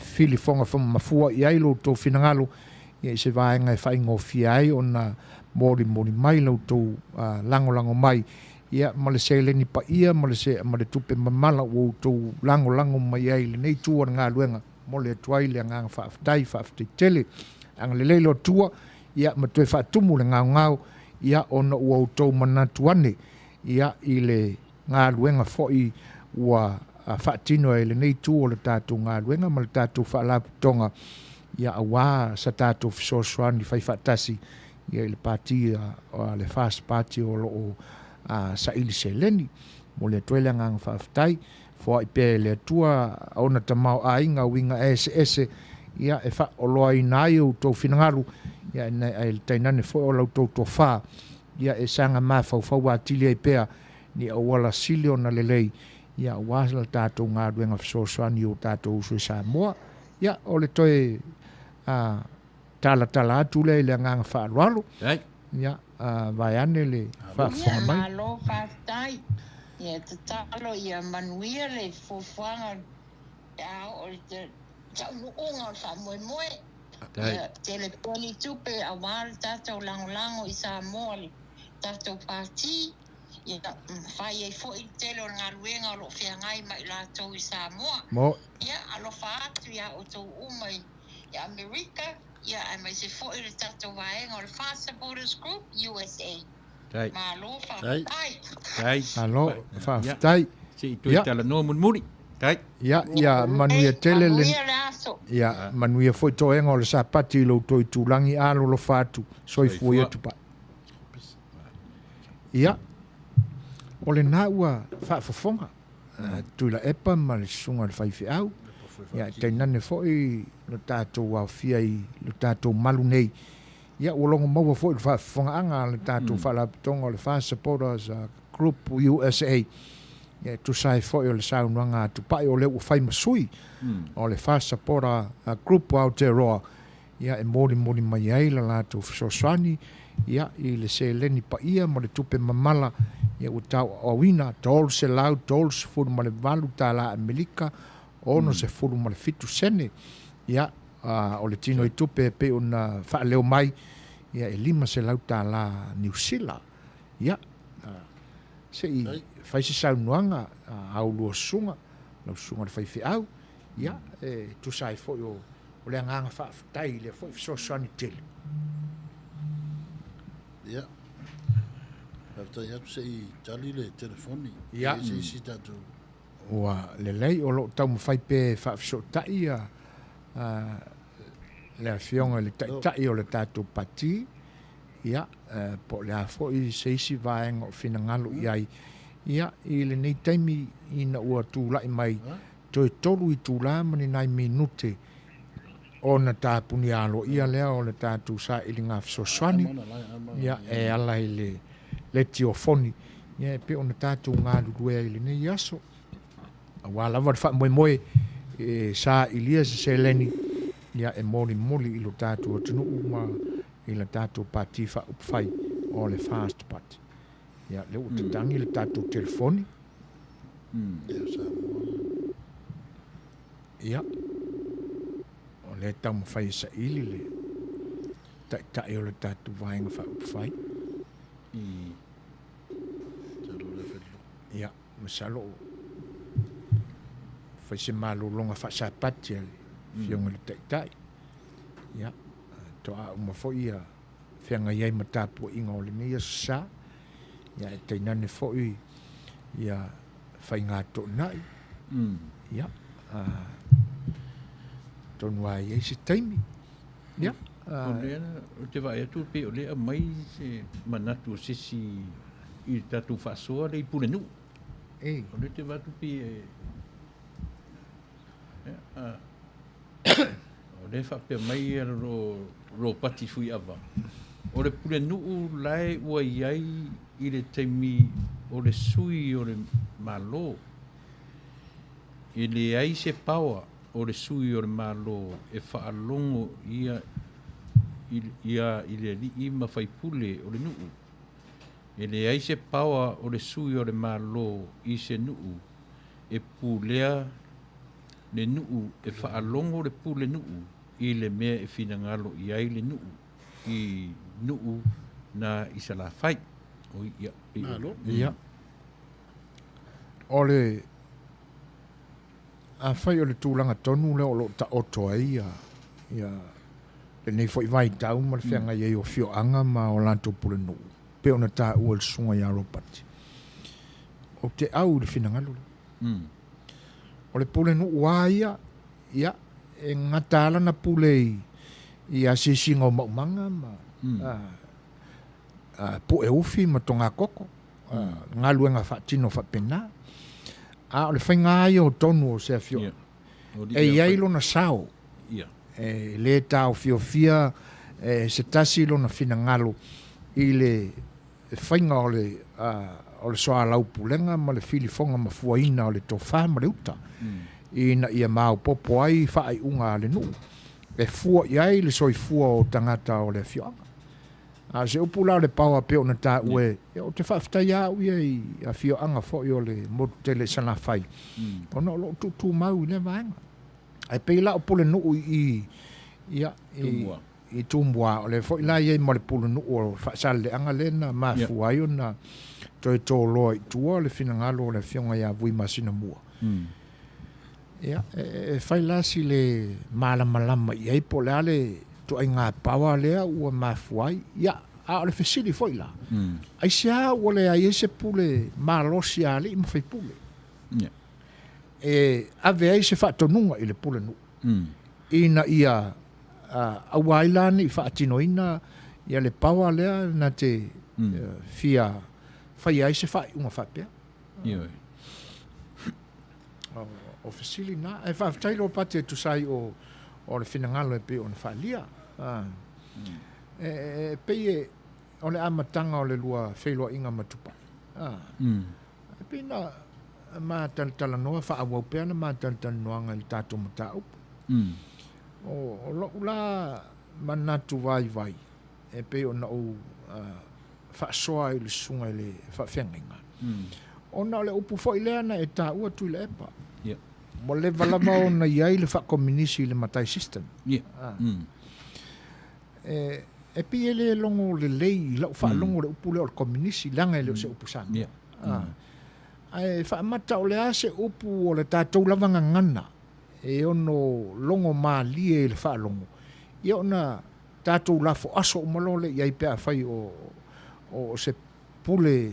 fili fonga mafua i ailo tō whinangalo, ia se vaenga e whaingo fia ai o na mori mai lau tō lango mai, ia ma le se leni pa ia, ma le tupe mamala o tō lango mai ai, le nei tua ngā luenga, mo le tuai le ngā whaaftai tele, ang le leilo tua, ia ma tue whaatumu le ngau, ia ona ua tō manatuane, ia i le ngā luenga foi ua whaatino e le nei tua o le tātou ngā luenga, ma le tātou whaalapu tonga, ia awa sa tātou fisoaswani whai whaatasi, ia i le pāti o le Fast Party o loo sa ili se leni, mo le tuele ngang whaaftai, fua i pe le tua ona tamau a inga winga ese, ia e wha oloa i nai o tō whinangaru, ia e le tainane fua o lau tō wha, ia e sanga maa whau atili ai pea, ni awala sili o na lelei, ia wāsala tātou ngā ruenga fisoaswani o tātou usu i Samoa, ia o le toe tala atu le nganga whaarualo, ia vai ane le whaafonga mai. Ia malo whaaftai, ia te talo ia Manuia le fufuanga o le te taunuunga o whamoemoe, ia teleponi tupe a wāle tātou lango i Samoa le tātou pāti, ia whai e fo i telo ngā ruenga o lo whiangai mai lātou i Samoa. Ia alo whaatu ia o tau umai i Amerika, ia ai mai se fo i le tātou vaenga o le Fast Supporters Group USA. Malo whaaftai. Malo whaaftai. Si i tui tala no muri. Ia Manuia tele le. Ia Manuia foi toenga o le sapati lo toi tūlangi alo lo whaatu. Soifu i atu pa. Ia. O le nā ua whaafafonga, tui la epa ma le sunga le whaifi au, ia te nane foi le tātou au fia i le tātou malu nei, ia ua longa maua foi le whaafafonga anga le tātou whaalapitonga o le Fast Supporters Group USA, ia tu sai foi o le saunuanga tu pai o le ua whai masui, o le Fast Supporter Group au te roa, ia e mori mai ai la lātou fisoswani, ia i le se leni pa ia ma le tupe mamala, ia ua tau awina, tol se lau, tol se furu ma le valu tā la Amerika, ono se furu ma le fitu sene, ia o le tino i tupe pe una whaaleo mai, ia e 5 se lau tā la New Zealand, ia se i whai se saunuanga au lua sunga, lau sunga le whaifi au, ia tu sai foi o le anganga whaafitai, le foi fisoswani tele. Ia. After atu se i tali le telefoni. Ia. Se isi tatu. Ua lelei o lo tau mawhai pe whaafisotai le awhionga le tai o le tātou pati. Ia. Po le afo i se isi vaenga o whinangalo i ai. Ia. I le nei taimi ina ua tūlai mai. Toi tolu i tūla mani nai minute. O na tāpuni alo ia lea o le tātou sa ili ngā fisoswani. Ia e ala i le tiofoni. Ia e pe o na tātou ngā luruea ili nei aso. A wala wad wha moe sa ilia se leni. Ia e mori i lo tātou atunu uma i le tātou pati wha upwhai o le Fast Party. Ia leo te tangi le tātou telefoni. Ia. Le tau mawhai sa ili le tai o le tātou vaenga wha upwhai. Ia, masalo whai se malo longa wha sa pati ale, whionga le tai. Ia, to a uma fo ia whenga iai matapu inga o le nia sa ia e teinane fo ia whai ngā tō nai ia tonu a iai se taimi ia o te vai atu pe o lea mai se manatu sisi i tatu whaasoa le i pule nu o le te watu pe o le whape mai ro pati fui awa o le pule nuu lai ua iai i le taimi o le sui o le malo i le ai se paua o le sui o le malo e whaalongo ia i le li ima whaipule o le nuu e le ai se paua o le sui o le malo i se nuu e pulea le nuu e whaalongo le pule nuu i le mea e finangalo i ai le nuu i nuu na isa la whai o ia ia o le a whai o le tūlanga tonu le o lo ta oto ai ia le nei fo i vai tau ma le whianga iei o fio anga ma o lanto pule nuu pe ona ta ua le sunga i aropati o te au le finangalo o le pule nuu wā ia e ngatala na pule i a sisinga o maumanga ma po e ufi ma tonga koko ngā luenga whaatino whapena o le whainga ai o tonu o se fio e iai lona sao e le tau fio fia se tasi lona fina ngalo i le whainga o le soa lau pulenga ma le filifonga ma fuaina o le tofa ma le uta ina ia mau popo ai whaai unga le nu e fua iai le soi fua o tangata o le fioanga a se upula le paua pe ona ta ue o te whaftai au ia i a fioanga fo i o le motele sana whai ona lo tu mau i le vaenga ai peila o pule nu i tumbua o le fo ila iai mo le pule nu o whaasale le anga lena ma fuai ona toi tō loa i tua le finangalo o le fionga ia vui masina mua ia e fai lasi le malama iai po le ale to ai ngā pawa lea ua mafuai ia a o le fesili foi la ai sia ua le ai se pule malosi a le ima fai pule e ave ai se whaatonunga i le pule nu ina ia a wailani i whaatinoina ia le pawa lea na te fia fai ai se fai unga whapea o fesili na e whaaftailo pate tu sai o le finangalo e pe o na whaalia e pei o le amatanga o le lua whailua inga matupa e pei na ma tala noa whaawau pea na ma tala noanga i tātou mata upu o lo la manatu vai e pei o na o whaasoa i le sunga i le whaafenga ona o le upu fo i leana e tā ua tui le epa mo le valama o na iai le whaakominisi le matai system e pi ele longo le lei lau whaalongo le upu leo le kominisi langa leo se upu sanga ai whaamata o le ase upu o le tātou lavanga ngana e ono longo maa lie le whaalongo i ona tātou lafo aso umalole iai pia whai o se pule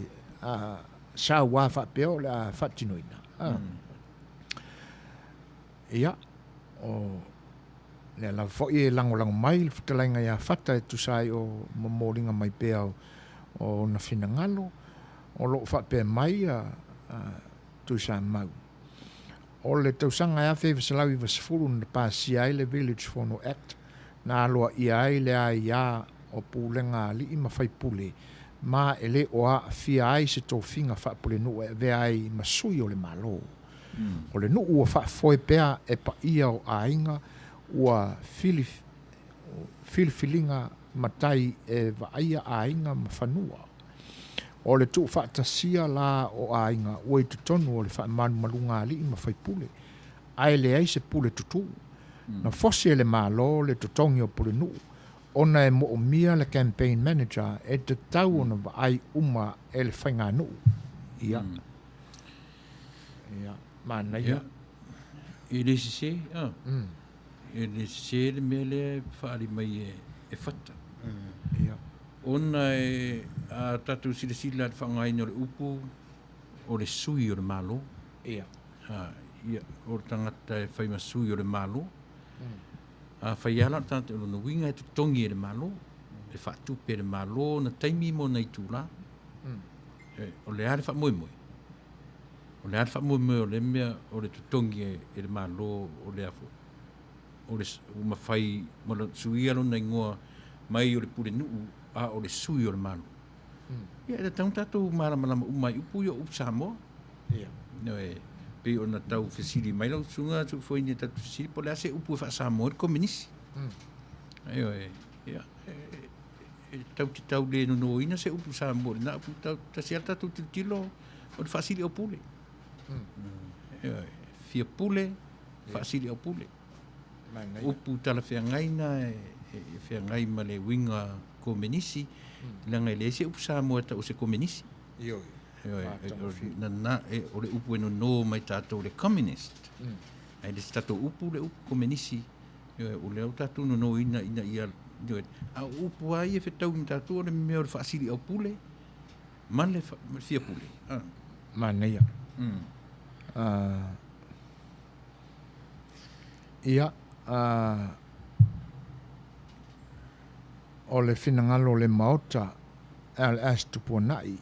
sa wā whapeo le a whatinoina ia o le la fo e lango mai le fitalainga ia fata e tu sai o momoringa mai pea o na finangalo o lo fa pe mai tu sa mau o le tau sanga ia fe salawi was fulun de pasi ai le village for no act na lo ia le ia o pulenga li ima fai pule ma ele o a fia ai se to finga fa pule no e ve ai masui o le malo o le nuu ua whaafoi pea e pa ia o ainga ua filifilinga matai e waaia ainga ma whanua. O le tuu whaatasia la o ainga ua i tutonu o le whaamanu malunga ali ma whaipule. Ai le ai se pule tutu. Na fosi e le malo le tutongi o pule nuu. Ona e mo o mia le campaign manager e te tau ona ai uma e le whainga nuu. Ia. Ia. Mana ia. I le se, i le se le mele whaari mai e e fata. Ia. Ona a tatu sila te whangaina o le upu, o le sui o le malo. Ia. Ia, o le tangata e whai masui o le malo. A whai ala o tangata o na winga e tutongi e le malo. E whaatupe e le malo, na taimi mo nei tūla. O le are wha moe moe. O le are wha moe moe o le mea o le tutongi e le malo o le afo. O le mawhai, ma le sui alo na ingoa mai o le pure nuu, a o le sui o le malo. Ia, e taun tatou malamalama umai upu i o upu Samoa. Ia. No e, pe o na tau fesiri mai lau sunga tu foi ni tatu fesiri, po le ase upu e wha Samoa le kominisi. Aio e, ia, tau te tau le no ina se upu Samoa, na upu tau, ta se alta tu tilo, o le fasili o pule. Fia pule, fasili o pule. Upu tala whiangaina, whiangai ma le winga kominisi, langa i le se upu Samoa ta o se kominisi. Ioi. Na o le upu e no mai tātou le communist. Ai le tātou upu le upu kominisi, o le au tātou no ina ia, a upu ai e whetau mi tātou le mea o le whaasiri au pule, man le fia pule. Manuia. Ia, o le finangalo le maota, al astupu nai,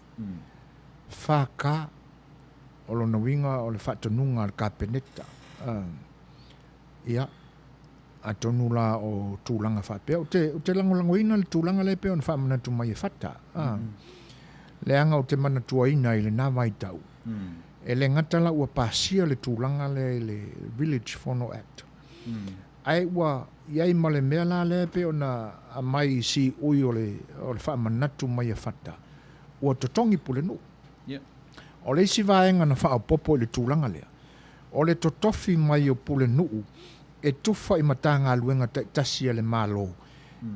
whaka o lona winga o le whatanunga al kapeneta. Ia, a tonu la o tūlanga whapea. O te langolangoina le tūlanga le pea o na whamanatu mai e whata. Le anga o te manatua ina i le nā waitau. E le ngatala ua pasia le tūlanga le Village Phono Act. Ai ua iai ma le mea la le pe o na a mai si ui o le whamanatu mai e whata. Ua totongi pule no. O le isi vaenga na wha popo le tūlanga lea. O le totofi mai o pule nuu e tufa i matanga luenga tasia le malo.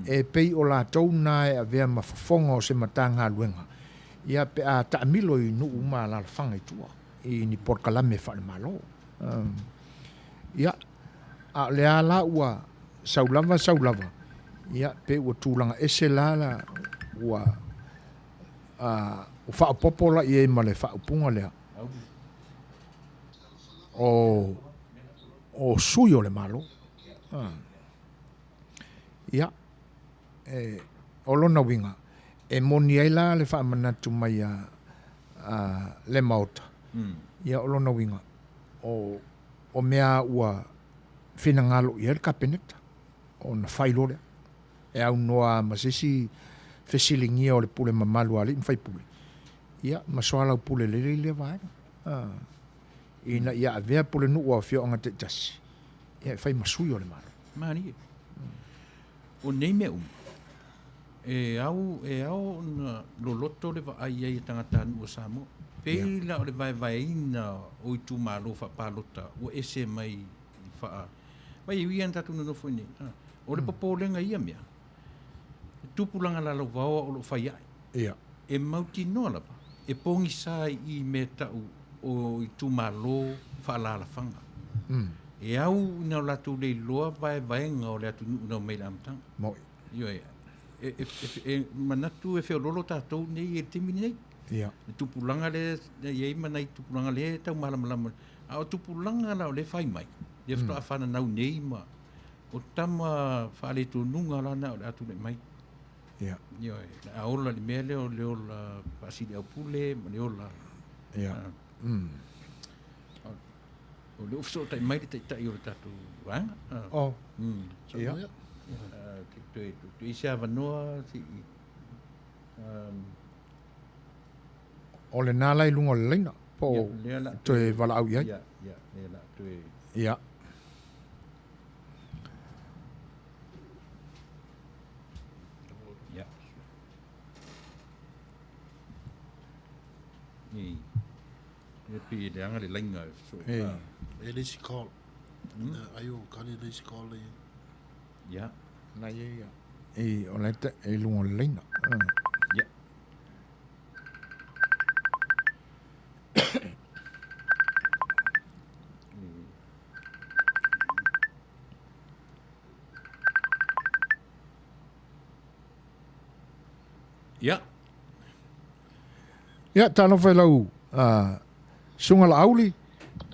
E pei o la tau nae a vea mawhafonga o se matanga luenga. Ia pe a taamilo i nuu ma la whanga i tua. I ni porkalame wha le malo. Ia, a le ala ua saulava. Ia pe ua tūlanga ese lala ua o wha popo la i e ma le wha upunga lea. O sui o le malo. Ia, o lona winga. E moni ai la le wha manatu mai le maota. Ia o lona winga. O mea ua whinangalo i el kapeneta. O na whailore. E au noa masisi fesilingia o le pule mamalu ali mwhai pule. Ia, masoala o pule le vaenga. Ina ia avea pule nu ua whio anga te tasi. Ia whai masui o le maro. Mani. O nei me E au na loloto le vai ai tangata nu o Samoa. Pei la o le vai ina o i tu malo wha palota. O ese mai wha. Mai iwi an tatu no fo ni. O le popolenga ia mea. Tupulanga la lo vao o lo whai ai. Ia. E mauti noa lapa. E pongi sai i me tau o i tu malo wha la whanga. E au na latu le loa vaenga o le atu no me la amtang. Moi. Io e manatu e feo lolo tātou nei e timi nei. Ia. E tupulanga le, e manai tupulanga le tau malamalama. A o tupulanga la o le whai mai. E whto a whana nau nei ma. O tama whale tu nunga lana o le atu le mai. Ia. Io a ola le mea leo la pasili au pule, ma leo la. Ia. O le ufso tai mai le tai o le tatu wanga. Oh. Ia. Tu isi avanoa si o le nā lai lunga le leina po tu e wala au iai. Ia, lela tu e. Ia. Ia. Ni. E pi le anga le leina so. E le si call. Ayo kani le si call e. Ia. Na ia. E o le te e lunga le leina. Ia. Ya. Ya, tano fai lau sunga la auli,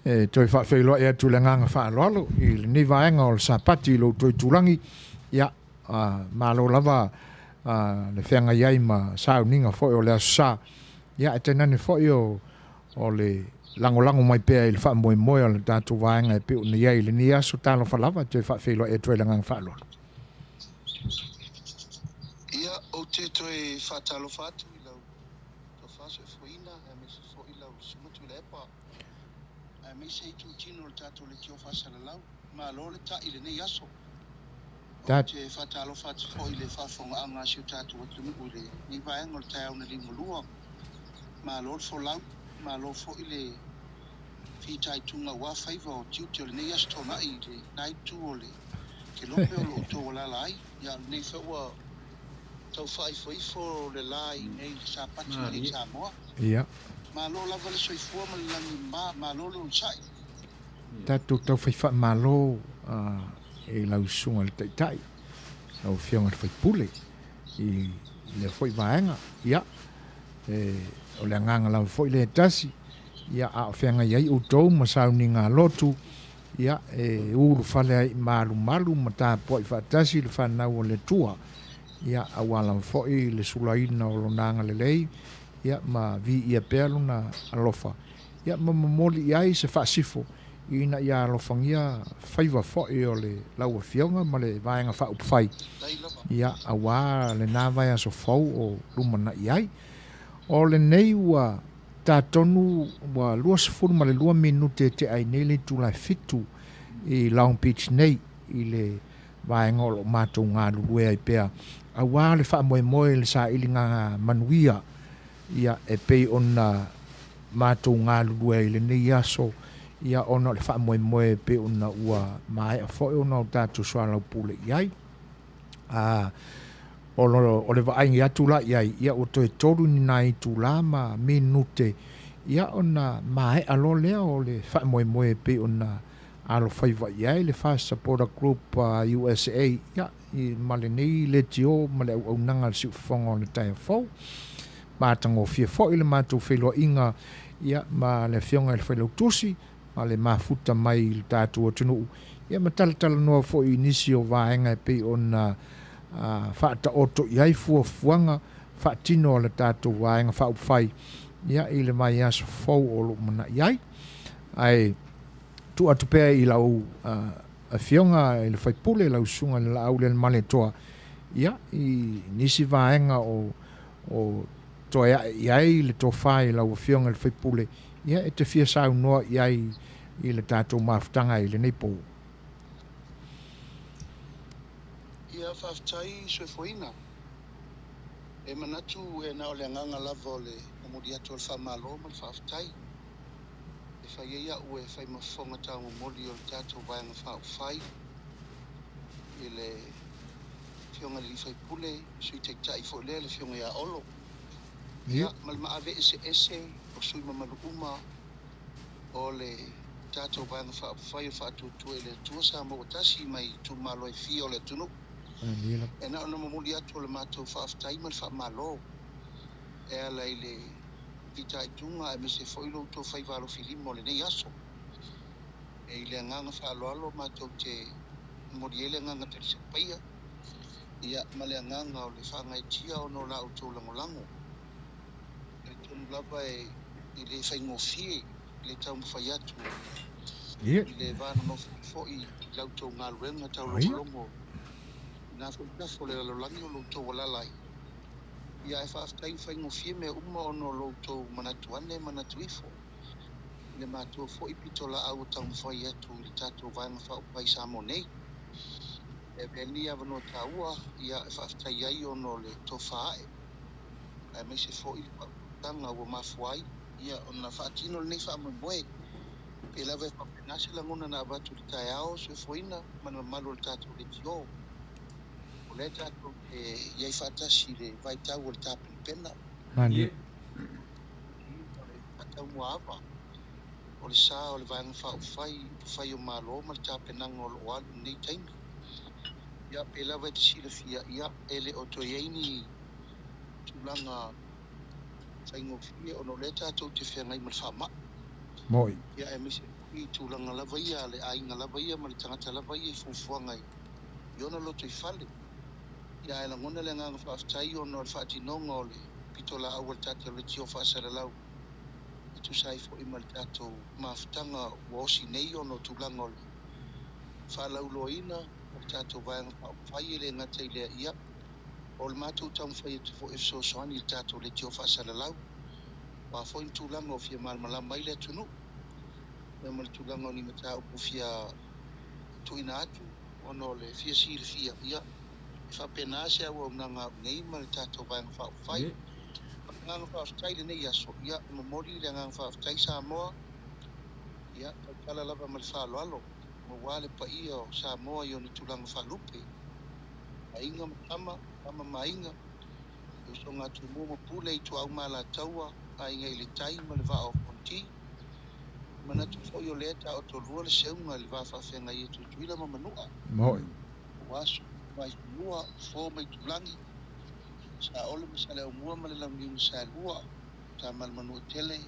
toi wha whaeloa ea tu le nganga wha aloalo, i le ni vaenga o le sapati lo toi tulangi, ya, malo lava le whenga iai ma sao ninga foi o le asa, ya, e tenane foi o le lango mai pea i le wha moe moe o le tātou vaenga e pe o ni iai, le ni aso talo wha lava, toi wha whaeloa ea toi le nganga wha aloalo. Ia, o te toi whatalo whatu i lau to whaso e fuina, e me se fo i lau sumatu le epa. E me se i tu tino le tātou le tio whasala lau, ma lo le ta i le nei aso. O te whatalo whatu fo i le whafonga anga si o tātou atu nuku le ni vaenga o le tai au na lingo lua. Ma lo le fo lau, ma lo fo i le whitai tunga wa whaiva o tiu te o le nei aso tona i le nai tu o le ke lope o lo to wala lai, ia nei whaua tau whaifo le lai nei sapati Lavea'i Samoa. Ia. Ma lo lava le soifua ma le langi ma lo lo sai. Tātou tau whaifa malo e lau sunga le taitai. Lau whionga le whaipule i le whoi vaenga. Ia. O le anganga lau whoi le tasi. Ia a whianga iai o tau ma sauni ngā lotu. Ia uru whale ai malu ma tā poi whaatasi le whanau o le tua. Ia awala whoi le sulaina o lo nanga le lei. Ia ma vi ia pēlu na alofa. Ia ma mamoli iai se whaasifo. Ina ia alofangia whaiva whoi o le lau a whionga ma le vaenga whaupwhai. Ia awa le nāwai aso whau o lumana iai. O le nei ua tātonu wa luas furu ma le 2 minute te ai nei le tūlai fitu i Long Beach nei i le vaenga o lo mātou ngā lulue ai pēr. Awa le wha moe le sa ili ngā Manuia ia e pei ona mātou ngā lulue ai le nei aso ia ona le wha moe pe ona ua mai a fo ona o tātou soa lau pule iai. O le vaengi atu la iai ia o toi toru ni nai tu la ma minute ia ona mai alo lea o le wha moe pe ona alo whaiva iai le Fast Supporter Group USA ia i male nei le tio male au nanga le siufonga o le tai fau mātango fia fo i le mātou wheloa inga ia ma le whionga le whelau tusi ma le mafuta mai le tātou atunu ia ma tala noa fo i nisi o vaenga pe ona whaata oto iai fuanga whaatino le tātou vaenga whaupwhai ia i le mai aso fau o lo mana iai ai tu atu pēr i lau a whionga i le whaipule lau sunga le lau le male toa ia i nisi vaenga o toa iai le toa whai lau a whionga le whaipule ia e te whia sau noa iai i le tātou mawhtanga i le neipou. Ia whaftai sue foina. E manatu e na o le nganga lava o le mori atu o le whamalo ma le whaftai. E whai ia ue whai mawhonga tau mori o le tātou vaenga whauwhai. I le whionga li whaipule, sui te tai fo le whionga ia olo. Ia malma ave ese o sui mamalu uma o le tātou vaenga whauwhai o whaatutu e le tuasa mo o tasi mai tu malo e fio le tunu. E na ona mamuli atu o le mātou whaaftai ma le whaamalo. E ala i le vitai tunga e me se foilo to whaivalo filimo le nei aso. E i le anganga whaaloalo mātou te moriele anganga te sepaia. Ia ma le anganga o le whaangai tia o no lau tō langolango. E tonu lava e i le whaingofie le tau mwhai atu. I le vāna no fwoi lau tō ngā ruenga tau longo. Nā whakafo le lalolangi o loutou walalai. Ia e whaaftai whaingofie me uma ono loutou manatu ane manatu ifo. Le mātua fo i pitola au tau mwhai atu i tātou vaenga whaupai Samoa nei. E veni avano tāua ia e whaaftai ai ono le tōwhae. E me se fo i tanga ua mafuai. Ia ona whaatino le nei whaamoe. E lawe whapenasi langona na abatu li tai ao se foina mana malo le tātou le tio. Le tātou e iai whaatasi le vai tau o le tāpili pena. Mani. Tātou mua awa. O le sā o le vaenga whai o malo ma le tāpenanga o lo alu nei taimi. Ia e lawa te sila fia ia ele o to ieini tulaga faigofia ona o le tatou te feagai ma le faamaʻi Moi. ia e mese i tulaga lava ia le aiga lava ia ma le tagata lava ia i fuafuaga i ona loto i fale ia e lagona le agaga faafetai ona o le faatinoga o le pito laʻau o le tate o le tio faasalalau e tusai foʻi ma le tatou mafutaga ua osi nei ona o tulaga o le faalauloaina o le tatou vaega faʻaufai e le gata i lea ia o le matou taumafai atu foʻi e fesoasoani i le tatou le tio faasalalau ua foʻi na tulaga o fia malamalama ai le atunuu ia ma le tulaga o ni mataupu fia tuuina atu ona o le fia silifia ia e faapena se auaunaga auigai ma le tatou vaega faʻaufai ma le agaga faafetai lenei aso ia e momoli le agaga faafetai Samoa ia tautala lava ma le faloalo ma ua le paia o Samoa i ona tulaga faalupe aiga ma tama maiga e usoga atu mua ma pule i tuau malataua aiga i le tai ma le va'o fonti manatu foʻi o lea taʻotolua le seuga i le vafaafeagai e tuituila ma manu'a Moi. ua aso mai lua fo mai tulagi sa ole ma sale aumua ma le launiuga saelua tama le manua tele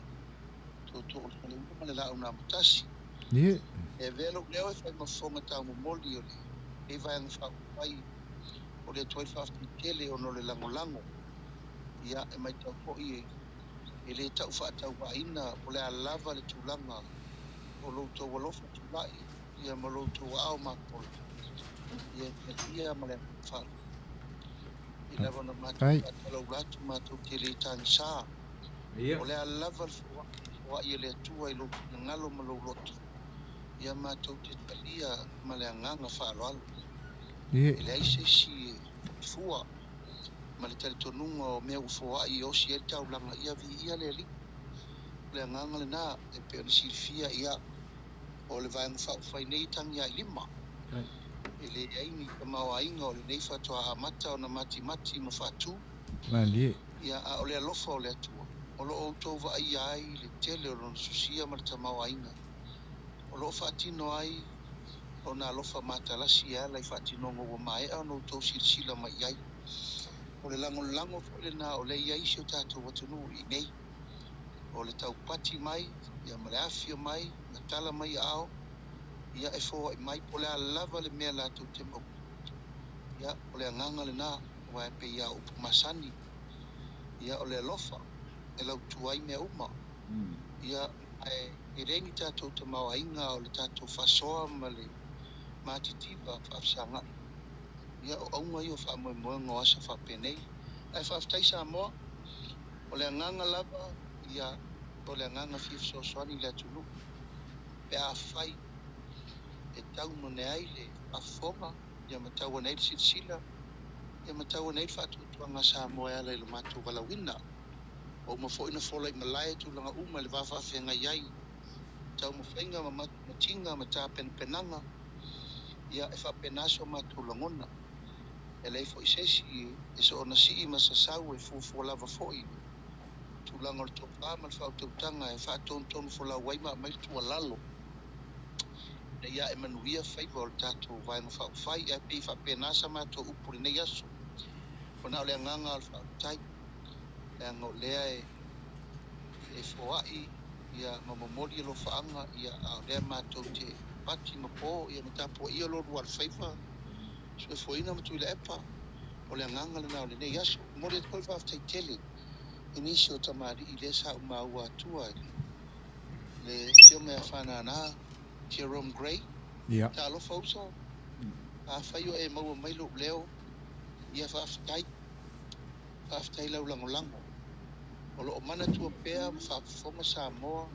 to'o le saleua ma le la'auna matasi Ie. e velo leo e fai mafoga taumomoli o le ei vaega fa'aufai o le atuai faafeitele ona o le lagolago ia e maitau fo'i e lē ta'u fa'atauva'aina o le alava le tulaga o loutou alofa tula'i ia ma loutou a'ao makola ia ia ma le fa'alu i lava ona matou fa'atalaula atu matou tele i tagisā o le alava le fo'a'i e le atua i lou finagalo ma lou loto ia matou te talia ma le agaga fa'aloalo Ie. e leai sesi e fua ma le talitonuga o mea ua foa'i osi ai le taulaga ia vi'ia le alii le agaga lenā e pe ona silifia ia o le vaega fa'aufai nei tagi ai lima e leai ni tamaoaiga o lenei fa'atoa amata ona matimati ma fa'atū Malie. ia a o le alofa o le atua o lo'o outou va'aia ai le tele o lona susia ma le tamaoaiga o lo'o fa'atino ai ona alofa matalasi ala i fa'atinoga ua mae'a ona outou silasila mai ai o le lagolago fo'i lenā o le iaisi o tatou atunuu i nei o le taupati mai ia ma le afio mai ma tala mai a'ao ia e foa'i mai po le alava le mea latou te mau ia o le agaga lenā ua e peia upu masani ia o le alofa e lautu ai mea uma ia e leni tatou tamaoaiga o le tatou fa'asoa ma le matitiva fa'afesaga'i ia o auga ia o fa'amoemoega o asa fa'apenei ae fa'afetai Samoa o le agaga lava ia o le agaga fia fesoasoani i le atunuu pe afai e tauno ai le fa'afofoga ia ma taua nei le silasila ia ma taua nei le fa'atu'atuaga Samoa e ala i le matou valauina o uma fo'i na fola i malae tulaga uma le vafa'afeagai ai taumafaiga ma matumatiga ma tapenapenaga ia e fa'apena ase o matou lagona e lei fo'i sesi e so ona si'i ma sasau e fuafua lava fo'i tulaga o le tofā ma le fa'autautaga e fa'atonutono folau ai ma mai le tualalo na ia e manuia faiva o le tatou vaega fa'aufai e pei fa'apena asa matou upu lenei aso ona o le agaga o le fa'afitai e aga o lea e foa'i ia ma momoli e lofa'aga ia a o lea matou te pati ma pō ia ma tapua'ia lo lua le faiva so e foina ma tui le epa o le agaga lenā o lenei aso mo le koe fa'afetaitele e nisi o tamali'i lea sa'umāua atua le fio mea fananā Jerome Gray Ia. ta'alofa uso afai o e maua mai lo'u leo ia fa'afetai laulagolago o lo'o mana tua pea ma fa'afofoga Samoa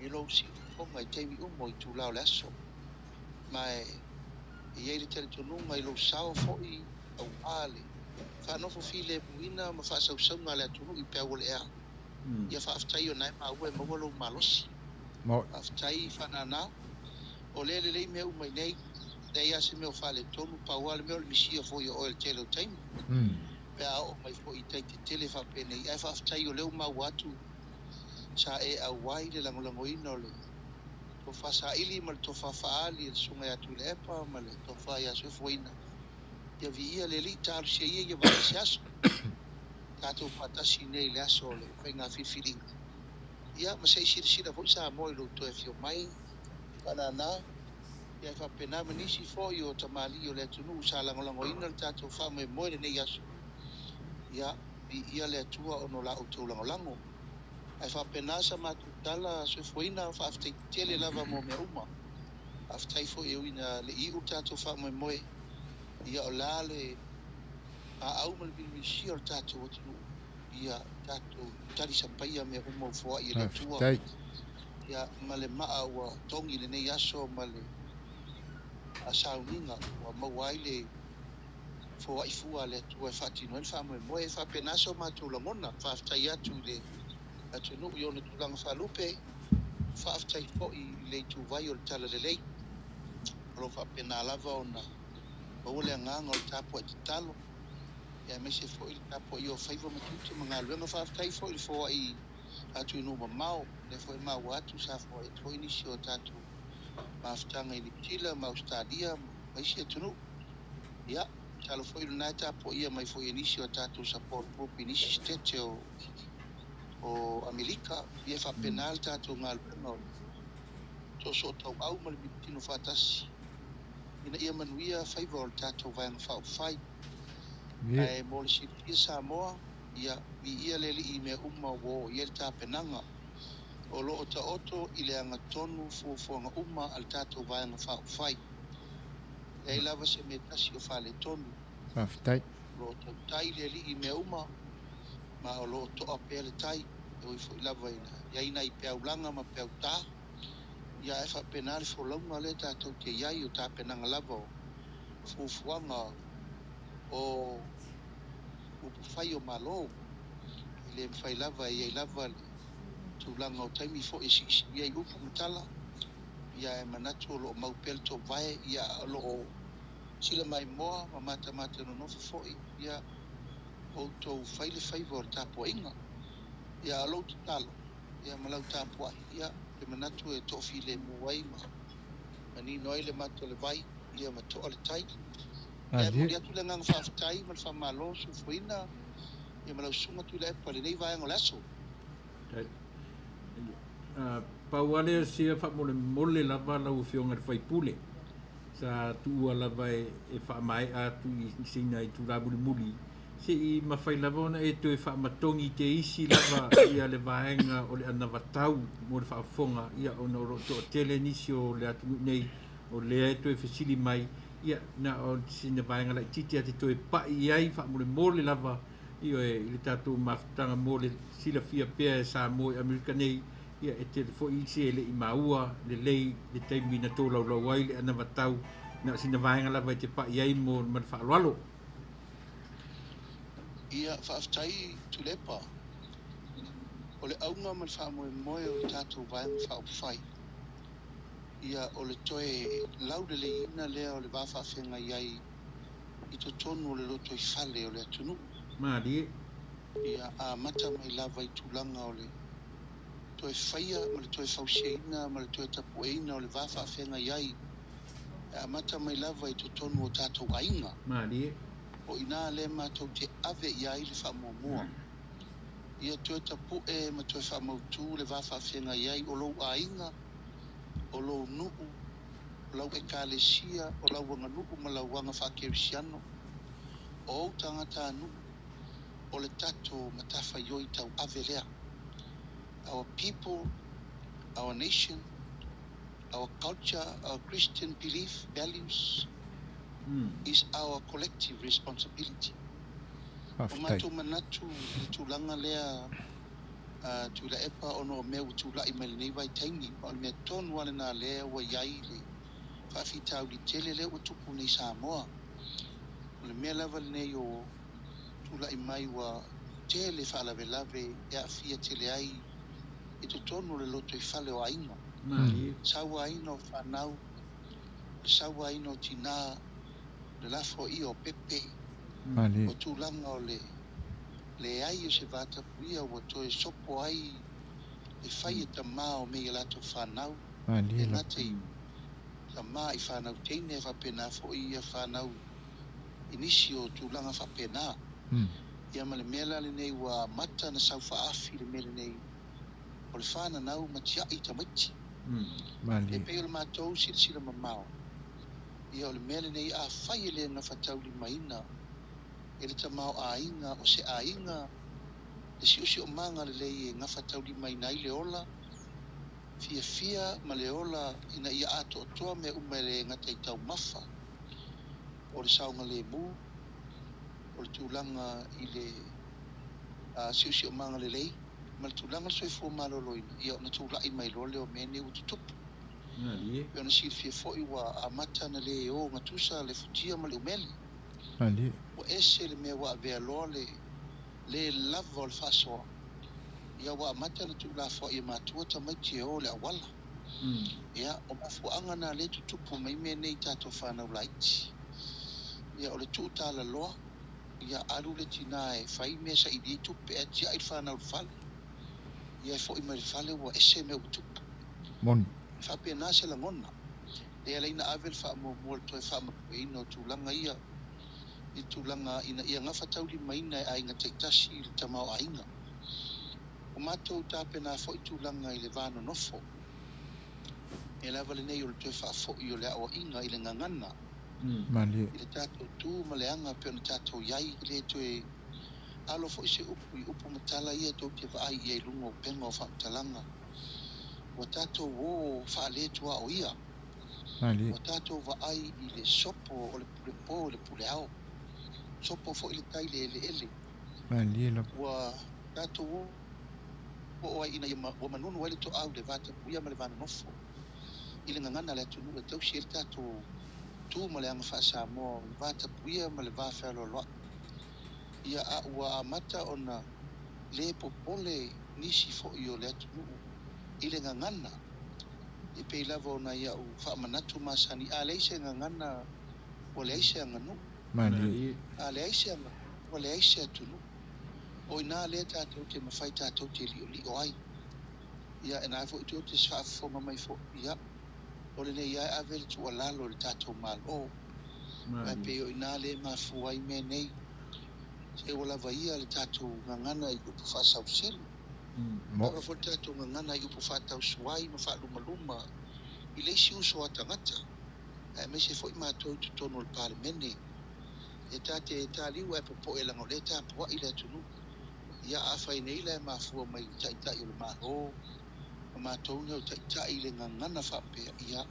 i lou si'ufofoga i taimi uma o i tulao le aso ma e iai le talitonuga i lou sao fo'i auā le fa'anofo filemuina ma fa'asausauga a le atunu'i pe aua le ea ia fa'afetai ona e maua e maua lou malosi fa'afetai fananā o lea lelei mea uma i nei le ia se mea o fa'aletonu paua le mea o le misia fo'i o le tele o taimi pe a o mai fo'i taitetele fa'apenei ae fa'afetai o leu mau atu sa e auai le lagolagoina o le tofa sa'ili ma le tofa fa'ali e le suga atu i le epa ma le tofa ia soe fuaina ia vi'ia le li'i talosia ia va'isi aso tātou whātasi nei le aso le whai ngā whiwhiringa. Ia, ma sei sira fo sa mo i lo to e fio mai, whanana, ia i whapena manisi fo i o tamali o le tunu sa langolango ina le tātou whamoe moe le nei aso. Ia, i ia le atua o no la o tau langolango. Ai whapena sa mātou tala so fuina whaafitai tele lava mo mea uma. Aftai fo e uina le i o tātou whamoe moe, ia o la le a au mal bil misi o tātou o tunu. Ia tātou tari sampaia mea uma ufua i le atua. Ia male maa ua tongi le nei aso male a sauninga ua mawai le fo ai fua le atua e whaatino en whamoe moe e whapenaso mātou langona whaaftai atu le atunu i ona tulanga whalupe whaaftai fo i le tuvai o le tala le lei alo whapena lava ona maule a nganga o le tapu ai talo ia me se fo i le tapu i o whaiva matutu mga luenga whaaftai fo i le fo ai atu inu mamao le fo i mau atu sa fo i nisi o tatu maaftanga i Niptila, Australia, maisi atunu. Ia, talo fo i luna tapu ia mai fo i nisi o tatu support group i nisi stete o Amerika, ia whapenal tatu ngā luenga o so tau au mali bitino whatasi. Ina ia Manuia whaiva o tatu vaianga whai. Ai mole si Lavea'i Samoa, ia vi ia leli i mea uma wo ia le tāpenanga. O lo o ta oto i le anga tonu fuafuanga uma al tatu vaianga whai. Ei lava se me tasi o whale tonu. Whaftai. Lo o tai leli i mea uma, ma o lo o toa pea le tai. E oi fo i lava ina. Ia ina i pea ulanga ma pea uta. Ia e whapenari fo launga le tātou te iai o tāpenanga lava o fuafuanga o upufai o malo. I le mwhai lava i lava le tūlanga o taimi fo e sisi ia i upu mutala. Ia e manatu o lo o maupel to vai, ia o lo o sila mai moa, ma mata no nofu fo i, ia o tau whaile whaiva o le tāpua inga. Ia o lo talo, ia malau tāpua, ia e manatu e tofi le muai ma. Mani noi le mato le vai, ia ma toa le tai. Ia mo lia tu le ngang whaafitai, ma le whamalo su fuina, ia malau sunga tu le epa le nei vai ango laso. Pauale sia whamole mole lava lau whionga le whaipule. Sa tua lava e whamai atu i sina i tūraburi muli. Se i mawhai lava ona e tue whamatongi te isi lava ia le vaenga o le ana watau mo le whaafonga ia ona o roto o tele nisi o le atu nei o le e tue whesili mai ia na o sina vaenga lai titi ati tue pai iai whamole mole lava ia e le tatu mawhtanga mole sila fia pia e sa moe Amerika nei ia e te fo i se le i maua le lei le taimi na tō lau ai le ana watau na sina vaenga lava i te pai iai mo man whaalwalo. Ia whaaftai tulepa. O le aunga man whaamoe moe o le tātou vaenga whaopwhai. Ia o le toe laude le ina lea o le wawhawhenga iai i to tonu o le loto i whale o le atunu. Maari. Ia a mata mai lava i tūlanga o le toe whaia, ma le toe whausia ina, ma le toe tapueina o le wawhawhenga iai. A mata mai lava i to tonu o tātou ainga. Maari. O ina le mātou te ave iai le whamomua. Ia tue tapu e ma tue whamautu le wawhawhenga iai o lou ainga, o lou nuu, o lau e kālesia, o lau wanga nuu ma lau wanga whakerisiano, o au tangata nuu, o le tato matafa ioi tau ave lea. Our people, our nation, our culture, our Christian belief, values, is our collective responsibility. O matu manatu tūlanga lea tūla epa ono o mea utula i mai nei vai taingi, o le mea tonu ale nā lea wa iai le whawhitau li tele lea o tupu nei Samoa. O le mea lava nei o tūla i mai wa tele whaalawe lave e a fia tele ai i to tonu le loto i whale o ainga. Sawa aina o whanau, sawa aina o tina, le lafo i o pepe, o tūlanga o le ai o se vata puia o to e sopo ai e whai e tamā o mea lato whanau, e ngate i tamā i whanau teine e whapena fo i a whanau inisi o tūlanga whapena. ia ma le mea lenei ua mata na saufaafi le mea lenei o le fananau ma tiaʻi tamaiti e pei o le matou silasila mamao ia o le mea lenei afai e le agafatau limaina e le tamao aiga o se aiga le siʻosiʻomaga lelei e gafatau limaina ai le ola fiafia ma le ola ina ia atoatoa mea uma e le gataitau mafa o le saoga lemu o le tulaga i le siʻosiʻomaga lelei ma le tulaga le soifua malōlōina ia ona tulaʻi mai loa le o mea nei ua tutupu pe ona silifia foʻi ua amata na lē o gatusa le futia ma le umele ua ese le mea ua avea loa le lava o le faasoa ia ua amata na tuula foʻi e matua tamaiti e o le auala ia o mafuaaga na lē tutupu mai mea nei tatou fanau laiti ia o le tuutalaloa ia alu le tinā e fai mea saʻili ai tupe e tiaʻi le fanau le fale ia e foʻi mai le fale ua ese mea ua tupu faapena se lagona le alaina ave le faamuamua le toe faamapueina o tulaga ia i tulaga ina ia gafa taulimaina e aiga taitasi i le tamao aiga o matou tapena foʻi tulaga i le vanonofo e lava lenei o le toe faafoʻi o le aʻoaʻiga i le gagana i le tatou tu ma le aga pe ona tatou iai i le toe alo foʻi se upu i upu matala ia tou te vaai ia i luga o pega o faamatalaga ua tatou ō faaletuaʻo ia ua tatou vaai i le sopo o le pulepō o le puleao sopo foʻi le tai le eleele ua tatou o ai ina ua manunu ai le toʻau le vatapuia ma le vanonofo i le gagana le atunuu e tausi e le tatou tu ma le aga faasamoa o le vatapuia ma le vafealoaloaʻi ia ua amata ona lē popole nisi foʻi o le atunuu i le gagana e pei lava ona ia'u faamanatu masani a leai se gagana ua leai se aganuu a leai se aganuu ua leai se atunuu o inā lē tatou te mafai tatou te liʻoliʻo ai ia e na foʻi to te faafofoga mai foʻi ia o lenei ia e ave le tuualalo o le tatou malō ae pei o inā lē mafua ai mea nei se ua lava ia le tatou gagana i upu faasausili alo fo le tatou gagana i upu faatausuai ma faalumaluma i leisi uso a tagata ae maise foʻi matou i totonu o le palemene e tate e taliu ae popoʻe laga o lē tapuaʻi le atunuu ia afai nei la e mafua mai le taʻitaʻi o le mālō ma matou nei o taʻitaʻi i le gagana faapea ia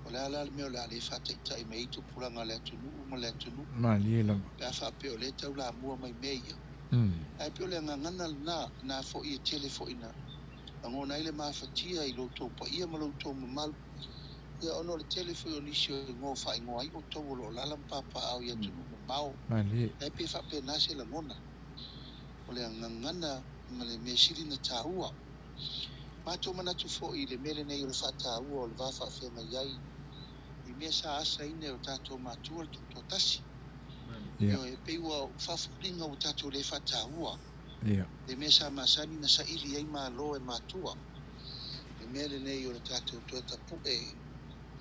o le ala le mea o le a lē faataʻitaʻi mai ai tupulaga le atunuu ma le atunuu pe a faapea o lē taulamua mai mea ia ae pe o le agagana lanā na foʻi e tele foʻi na agona ai le mafatia i loutou paia ma loutou mamalu ia ona o le tele foi o nisi o igō faaigoa ai outou o loo lala ma papaao ia tunuu mamao ae pe faapena se lagona o le agagana ma le mea sili na tāua matou manatu foʻi i le mea lenei o le faatāua o le vafaafeagai ai i mea sa asa ina o tatou matua le toʻatasi io e pei ua faafopoliga ua tatou lē faatāua le mea sa masani na saʻili ai mālō e matua le mea lenei o le tatou toe tapuʻe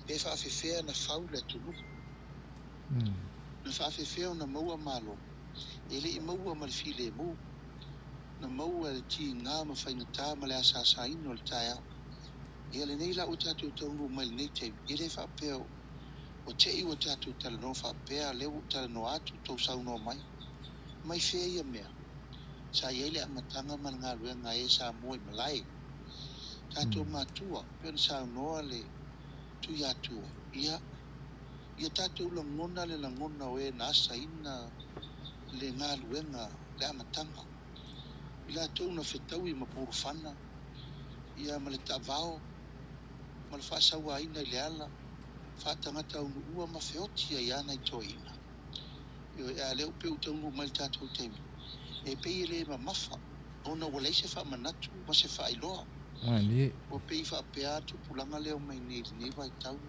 pe faafefea na fau le atunuu na faafefea ona maua mālō e leʻi maua ma le filemu na maua le tigā ma faigatā ma le asāsāina o le taeao ia lenei la ua tatou taunu mai lenei taimi ia lē faapea o teʻi ua tatou talanoa faapea lea ua talanoa atu tou saunoa mai fea ia mea sa iai le amataga ma le galuega e Samoa i malae tatou matua pe ona saunoa le tui atua ia tatou lagona le lagona o ē na asaina le galuega le amataga i latou na fetaui ma pulufana ia ma le taʻavao ma le faasauāina i le ala faatagata aunuʻua ma feoti ai ana i toeina io e a lea upe u taunu mai le tatou taimi e pei e lē mamafa ona ua leai se faamanatu ma se faailoa ua pei faapea tupulaga lea o mai nei lenei vaitau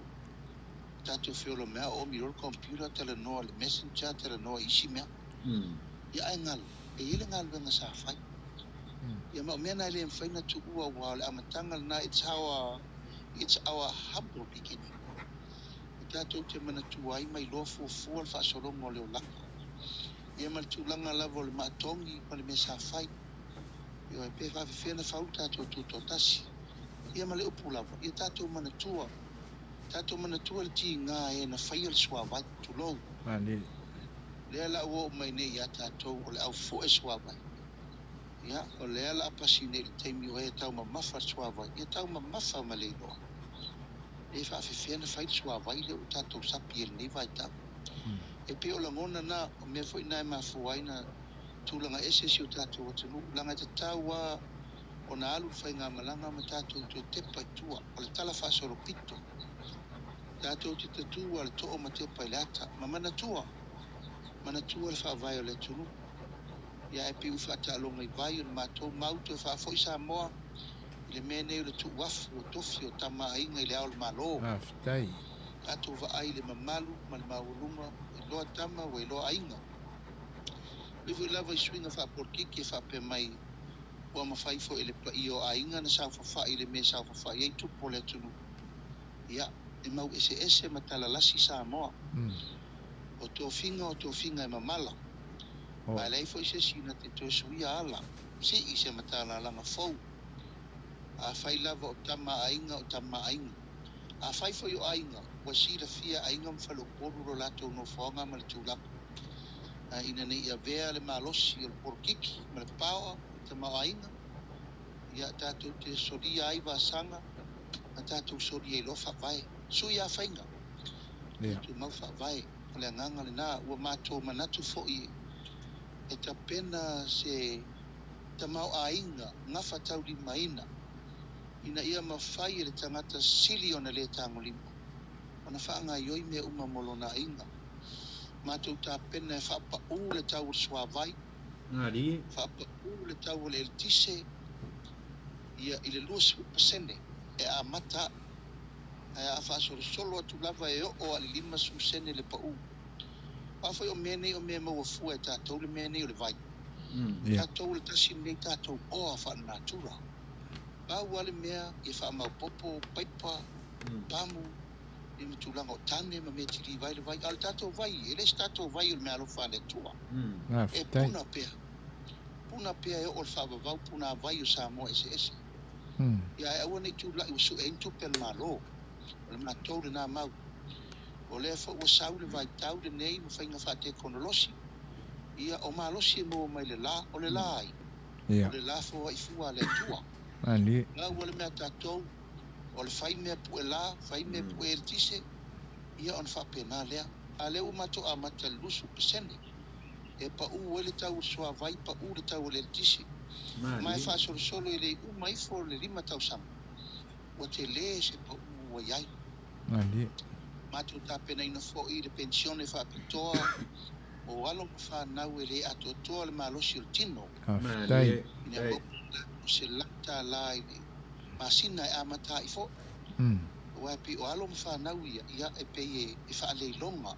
tatou feola mea o omi lo le kompiuta talanoa le messenger talanoa isi mea ia ae galu e ia le galuega sa fai ia ma o mea na lē mafaina tuua ua o le amataga lana it's our humble beginning o tatou te manatua ai mai loa fuafua le faasologa o le olaga ia ma le tulaga lava o le maatogi ma le mea sa fai io e pe faafefea na fau tatou tutotasi ia ma le upu lava ia tatou manatua le tigā e na faia le suavai tulou lea la ua o mai nei iā tatou o le ʻaufoʻe suavai ia o lea la apasi nei le taimi o e tau mamafa le suavai ia tau mamafa ma le iloa e faafefea na fai le suavai le o tatou sapi e lenei vaetau e pe o lagona na o mea foʻi na e mafua ai na tulaga ese si o tatou atunuu laga tatau a ona alu le faigā malaga ma tatou tuatepa i tua o le tala faasolopito tatou te tatua le to'o ma tepa i le ata ma manatua le faavae o le atunuu ia e piu faataloga i vai o le matou mautu e faafoʻi Samoa i le mea nei o le tuuafu o tofi o tamaaiga i le ao le malo tatou vaai le mamalu ma le maualuga i loa tama ua i loa aiga le foi lava i suiga faapolitiki e faapea mai ua mafai foʻi le paʻi o aiga na saufafaʻi le mea saufafaʻi ai tupu o le atunuu ia e mau ese ma talalasi Samoa o tofiga e mamala ma lei foi se sina te tosuia ala siʻi se matalalaga fou a fai lava o tamaaiga a fai foi o aiga ua silafia aiga ma falopolu lo latou nofoaga ma le tulaga ina nei ia vea le malosi o le polokiki ma le paoa i tamaaiga ia tatou te solia ai vasaga ma tatou solia i loa faavae sui a faiga tu mau faavae o le agaga lenā ua matou manatu foʻi e tapena se tamao aiga gafa taulimaina ina ia mafai e le tagata sili ona lē tagolima ona faagaioi mea uma mo lona aiga matou tapena e faapaʻū le tau o le suavai faapaʻū le tau o le eletise ia i le 2% e amata e a faasolosolo atu lava e o'o a le 5% le paʻū afai o mea nei o mea mauafua e tatou le mea nei o le vai tatou le tasi nei tatou oa faananatura aua le mea ia faamaupopo paipa pamu i matulaga o tane ma mea tili vai le vai a le tatou vai e lesi tatou vai o le mea alofa a le atua e puna pea e o'o le faavavau puna vai o Samoa ese ia e aua nei tulaʻi ua suʻeini tupe le mālō o le matou lenā mau o lea foʻi ua sau le vaitau lenei ma faiga faatekonolosi ia o malosi e mo mai le lā o le lā ai o le lā foaʻifua a le atua ga ua le mea tatou o le fai mea puʻelā fai mea puʻe eletise ia ona faapena lea a le ua matou amata le 2% e paʻū ai le tau o le suavai paʻū le tau o le eletise ma e faasolosolo i le uma ifo le 5 tausaga ua te lē se paʻū ua iai matou tapenaina foʻi le pensione faapitoa o alo ma fanau e lē atoatoa le malosi o le tino ina o se lata la i le masina e amataʻi foʻi ua e pei o alo ma fanau ia e pei e faaleiloga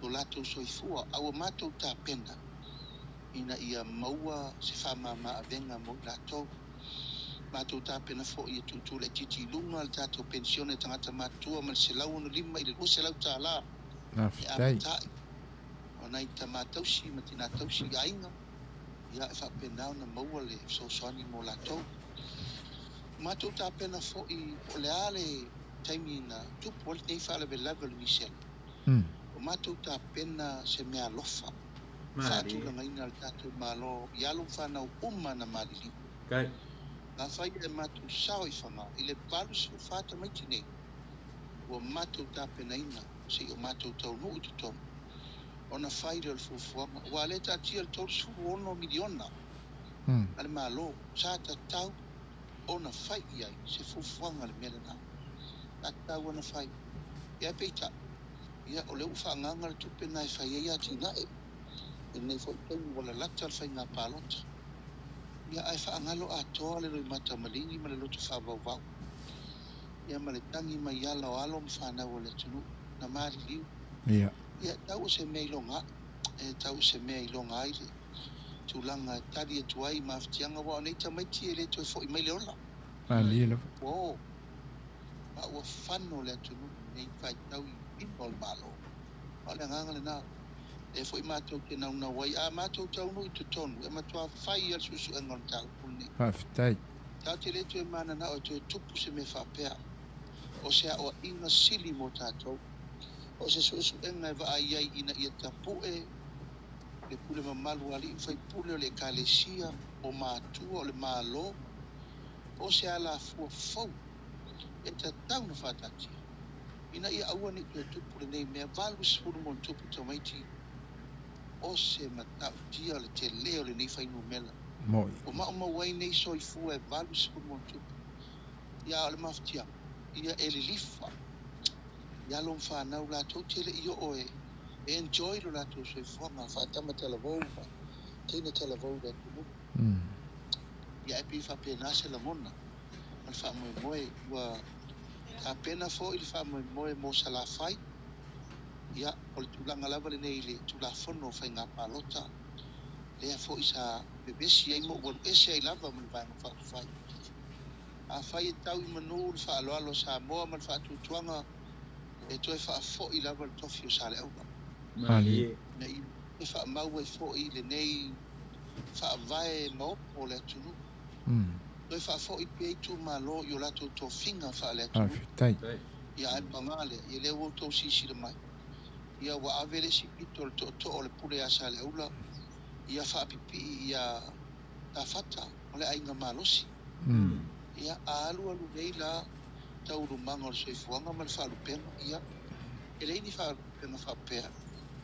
o latou soifua aua matou tapena ina ia maua se faamāmaavega mo i latou matou tapena foʻi e tutu le titiluga le tatou pensione tagata matua ma le selau ona 5 i le 2 selau tālā e amataʻi ona i tamatausi ma tinā tausi aiga ia e faapena ona maua le fesoasoani mo latou matou tapena foʻi o le a le taimi na tupu ai nei faalavelave o le misela o matou tapena se mea alofa faatulagaina le tatou mālō i alo fanau uma na maliliu afai e matou sao i faga i le valusufā tamaiti nei ua matou tapenaina seʻi o matou taunuu i totonu ona fai le o le fuafuaga ua lē tatia le 36 miliona a le mālō sa tatau ona fai ai se fuafuaga le mea lenā tatau ona fai ia peitaʻi ia o le ua faagaga le tupena e fai ai atinaʻe e nei foʻi taimi ua lalata le faigā palota ia ae faagalo atoa le loi matamaligi ma le loto faavauvau ia ma le tagi mai ala o alo ma fanau o le atunuu na maliliu ia tau o se mea iloga e tau o se mea iloga ai le tulaga tali atu ai mafetiaga ua o nei tamaiti e lē toe foʻi mai le ola o ma ua fano le atunuu nei faitau i lima o le mālō o le agaga lenā e foi mātou te nauna wai, a mātou taunu i te tonu, e matua whai al susu e ngon tau puni. Haftai. Tau te letu e mana na o te tupu se me whapea, o se a o inga sili mo tātou, o se susu e ngai wa ai ai ina ia tapu e, le pule mamalu ali i whai pule o le kalesia, o mātua o le mālo, o se ala fua fau, e ta tau na whatatia. Ina ia aua ni tu tupu le nei mea valu sifuru mo tupu tamaiti, o se matau tia le te leo le nei whainu mela. Moi. O ma wai nei soi fua e valu sifuru mo tupu. Ia ole maftia, ia ele lifa. Ia lom whanau la tau tele ia oe. E enjoy lo la tau soi fua ngā whatama telavou, teina telavou da tunu. Ia e pi whapena se la mona. Al wha moe moe, ua ka pena fo ili wha moe moe mo sa la whai. Ia, o le tūlanga lava le nei le tūla whono whai ngā pālota. Lea fo isa bebesi ai mo walu ese ai lava man vai ngā whai. A whai e tau i manu le wha aloalo sa moa man wha tutuanga e toi wha fo i lava le tofi o sa le auga. Mali. Na i e wha mau e fo i le nei wha vai maopo le atunu. Toi wha fo i pia i tū malo i o lato tō whinga wha le atunu. Haftai. Ia ai pangale, i leo o tō sisi le mai. Ia wa avele si pito le to o le pule asa le aula. Ia whaapipi ia ta fata o le ainga malosi. Ia alu nei la tauru manga o le soifuanga ma le whaalupenga. Ia e leini whaalupenga whaapea.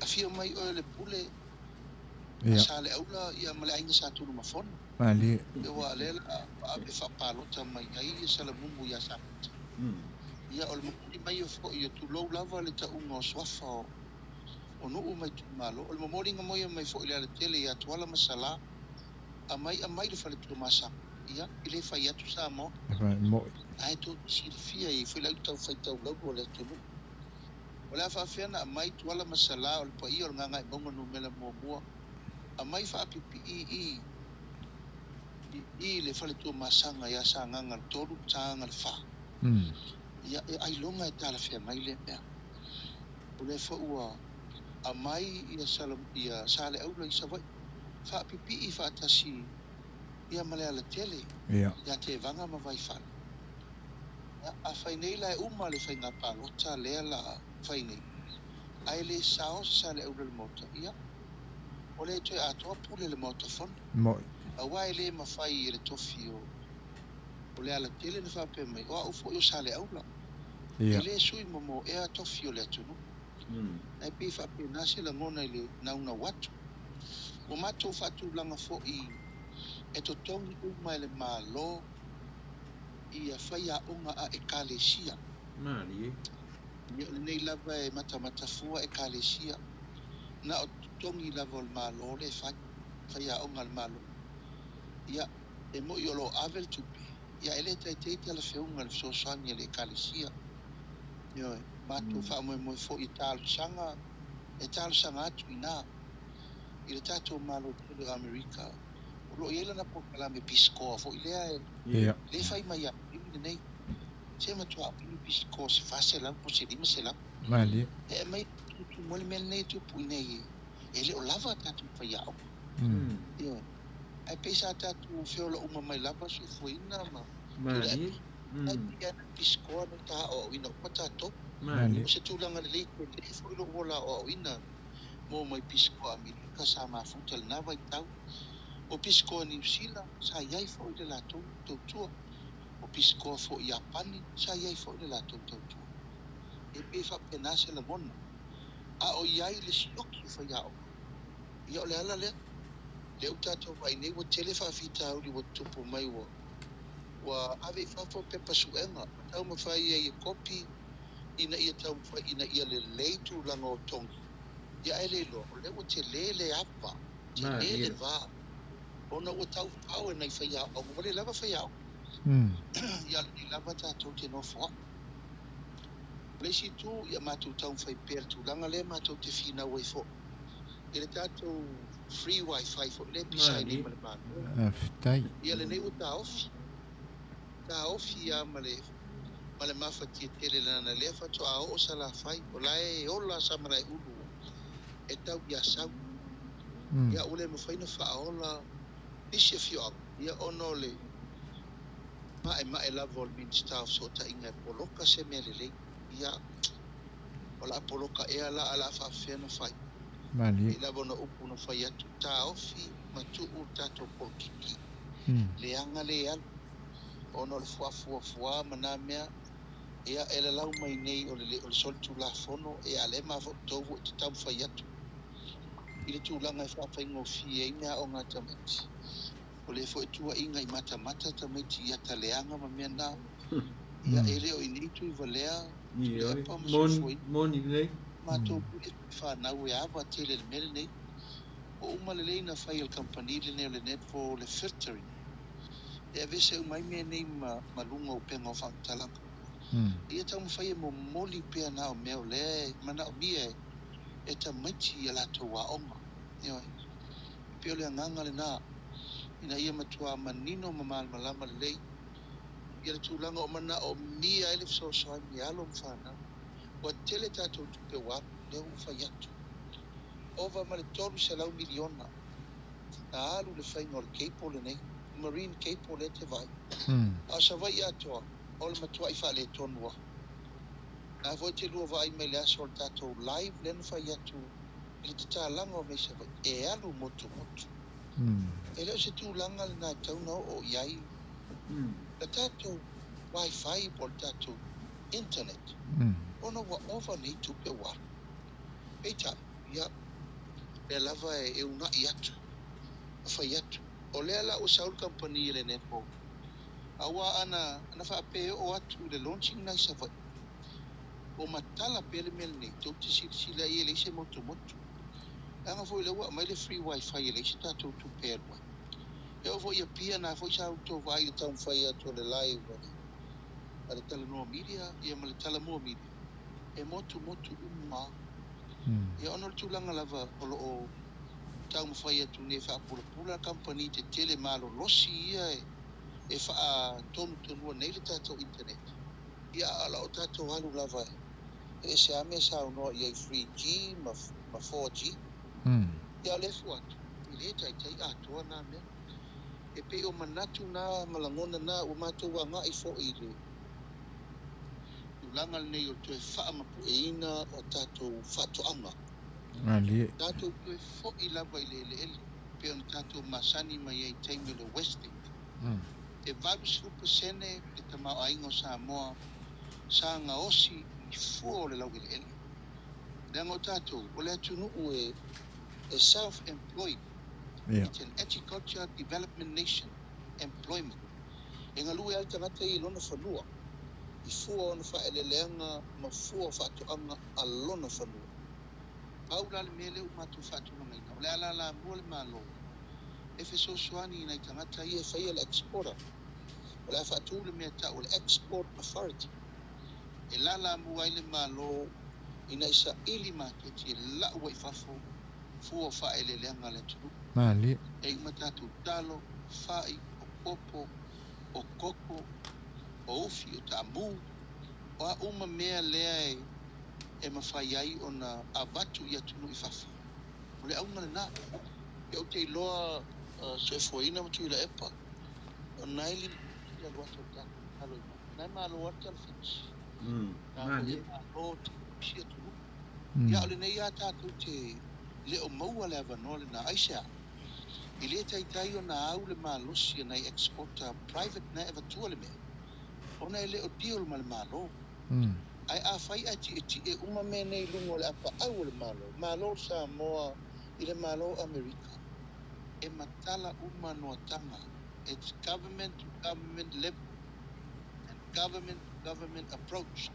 A fia mai o le pule asa le aula ia ma le ainga sa tunu mafona. Mali. E wa lela ave whaapalota mai ai ia salamungu ia sa pita. Ia o le mokuni mai o fo ia tu lou lava le taunga o swafa o nuu mai tu malo. O le mamoringa moia mai fo ile ale tele ia tuala masala. A mai le fale tu masa. Ia, ile fai atu sa mo. Moi. Ai to silfia i foi lau tau fai tau lau o le tunu. O le afa fena a mai tuala masala o le pa ia o le nganga i monga no mela mua. A mai fa apipi i le fale tu masanga ia sa nganga le toru tanga le fa. Ia e ai longa e tala fea mai le mea. O le fa ua a mai ia sale aula i savai. Fa pipi i fa atasi ia male ala tele. Ia te vanga ma vai fa. A fai nei la e uma le fai ngā pālota lea la fai nei. Ai le sao sale aula le mota. Ia. O le toi atoa pule le mota fon. Moi. A wai le ma fai le tofi o le ala tele na fa pe mai. O a ufo yo sale aula. Ia. Le sui mo e a tofi o le atunu. Ai pe fa pe nasi la ngona le nauna watu. O matou fatu langa fo i e to tongi uma le malo i a whaia onga a ekalesia. Mali. Ia le nei lava e mata fua ekalesia. Na o tongi lava o le malo le whaia onga le malo. Ia e mo i olo avel tupi. Ia ele teite la feunga le sosangi le ekalesia. Ia matou wha moe fo i tālu sanga. E tālu sanga atu i nā. I le tātou malo tele o Amerika. O lo iela na pokala me piskoa fo i lea e. Le whai mai a imi nei. Se matua apini piskoa se fase lang po se lima se lang. Mali. E mai tu mole mele nei tu pu nei. E le o lava tātou whai au. Ia. Ai pesa tātou whiola uma mai lava so fuina ma. Mali. Ai pia na piskoa na tā o ina o tātou. Mali. O se tūlanga le leiko le fo ilo wola o ina. Mo mai piskoa Amerika sa mafuta le nawa i tau. O piskoa New Zealand sa iai fo i le latou tautua. O piskoa fo i Japani sa iai fo i le latou tautua. E pe whapena se la mona. A o iai le sioki fa iao. Ia o le ala lea. Le au tātou vai nei wa tele whawhita auri wa tupu mai wa. Wa ave whawho pepa suenga. Tau ma whai ia i kopi ina ia tau whai ina ia le leitu langa o tongi. Ia ele lo, o le o te lele apa, te lele vā. Ona o tau pau e nei whaiau, o mwere lava whaiau. Ia ni lava tātou te no wha. Leisi tū, ia mātou tau whai pēr tū langa le mātou te whina wai fo. I le tātou free wifi fo, le pisai ni male mātou. Aftai. Ia le nei o tā ofi. Tā ofi ia male mawhati e tele lana le whato a o sa la whai, o lae ola sa marai ulu. e tau ia sau. Ia ule mawhaina whaaola nisi fio ia ono le mae lava o le minister so ta inga e poloka se mea lelei. Ia o la poloka ea la ala whaafena whai. I lava na upu na whai atu tā ofi matuu tato polkiki. Le anga le alu. Ono le fuafua mana mea ia ele lau mai nei o le sol tu la fono e ale ma tovu te tau whai atu. I le tūlanga e whaafengo fie i mea o ngā tamati. O le fo e tua inga i mata tamati ia ta leanga ma mea nā. Ia ele o initu i valea. Le epa ma sufoi. Moni nei. Mātou pule whanau e awa tele le mele nei. O umale leina whai al company le neo le netfo le filtering. E vese umai mea nei malunga o penga o whaamtalanga. Ia tau mwhai e mo moli pia na o mea o le mana o mia e ta maiti ia lato wa onga. Ioi. Pio le anganga le nā. Ina ia matua manino mamal malama le lei. Ia le tūlanga o mana o mia ele so soa mi alo mwhana. Wa tele tatou tupe watu leo uwhai atu. Ova ma le toru se lau miliona. Na alu le whainga o le keipo le nei. Marine keipo le te vai. A sa vai atoa. O le matua i wha le tonua. Na voi te lua vai me le aso o le tatou live le nu whai atu. Le te tālanga o me sa vai. E alu motu. E leo se tūlanga le nā tauna o iai. Le tatou Wi-Fi po le tatou internet. Ona wa ova nei tupe wa. Eita, ia. Le lava e unga i atu. Whai atu. O le ala o Saul Company le netpo. Awa ana whaape o atu le launching nai sa vai. O matala pele mele nei. Tau te sila i ele se motu. Anga foi le wa mai le free Wi-Fi ele se tatou tupe wa. Eu vou ia pia na foi sa auto vai tão foi a to le live. Ale tala no media ia male tala mo media. E motu uma. Ia ono tulanga lava o tau foi a tu ne fa pula company te tele malo losi ia e fa tonu nei le tato internet. Ia ala o tato alu lava. E se ame sa no ia 3G ma 4G. Ia le fuat. Ile tai ato na me. E pe o manatu na malangona na o matou anga i fo i le. Ulanga nei o te wha mapu e ina o tatou whatoanga. Tatou te fo i lava i le ele. Pe on tatou masani mai ei teime le Westing. E 20% le tamau aingo Samoa sa nga osi i fuo le lau i le ele. Lengo tatou, o le atunu e self-employed. It's an agriculture development nation employment. E ngalue al tangata i lona whanua. I fua ona whaeleleanga ma fua whatoanga a lona whanua. Paula le mele u matu whatuna ngaina. O le ala la mua le malo. E wheso soani i tangata i e whaia le exporter. O le whatu le mea ta o le export authority. E la mua i le malo ina isa ili matu ti e la ua i whafo fua whaeleleanga le tunu. E matatu talo, fai, o popo, o koko, o ufi, o tamu, o a uma mea lea e mawhai ai o na abatu i atunu i whafu. O le aunga le nā. E o te iloa se fuaina matu i la epa. O naili i alo atu talo i maa. Nai maa alo atu al fitch. Nā o le maa alo te si atunu. Ia o le nei a tātou te leo maua le avanoa le nā aisea. I le taitai o na au le malosi na exporter private na eva tua le mea. Ona e leo deal ma le malo. Ai a fai ati e uma me nei lungo le apa au le malo. Malo Samoa i le malo Amerika. E matala uma no tanga. It's government to government level. And government to government approach.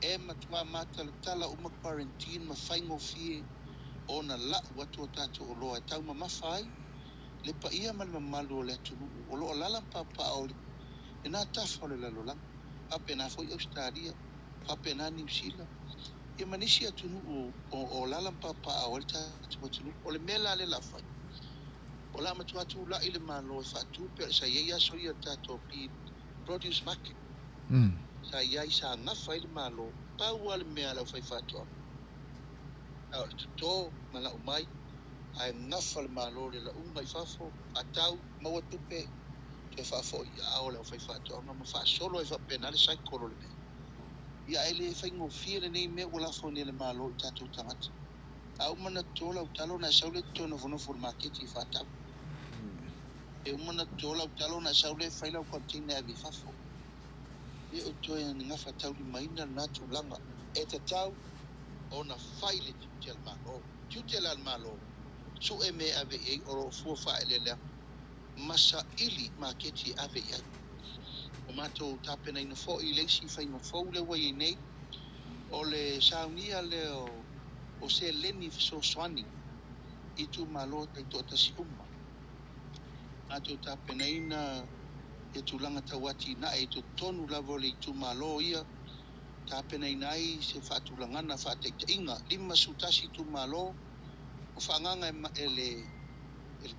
E matua mata le tala uma quarantine ma whaingo fie. Ona la watu o tato o loa. E tau ma mawhai. Le pa ia mal mamalu o le tunu o lo lalam papa o e na tafa le lalo lang ape na foi Australia ape na New Zealand e manisi atunu o lalam papa o le tunu o le mela le la fai o la matua tu la ile malo fa tu pe sa ia so ia tato pi produce market sa ia sa na fai le malo pa o le mela fai fa to au le tuto ma la umai ai ngafa le malo le la unga I fafo atau maua tupe te fafo ia o le fai fato ma fa solo e fa penale sai kolo le ia ele fai ngo fie nei me wala fo le malo tatu tangata au mana tola utalo na saule tono vono formaketi fata e umana tola utalo na saule fai la container vi fafo e o toe nga fatau li maina na tulanga e te tau ona faile tutel malo tutel al malo su e me ave e oro fu fa ele masa ili maketi ave ai o mato tapena ina fo I leisi fai no fo le wai nei o le saunia le o se leni so swani I tu malo tai tota si ato tapena ina e tulanga tawati na e to tonu lavo le tu malo ia tapena ina ai se fatulangana fateitainga lima sutasi tu malo o fanganga ele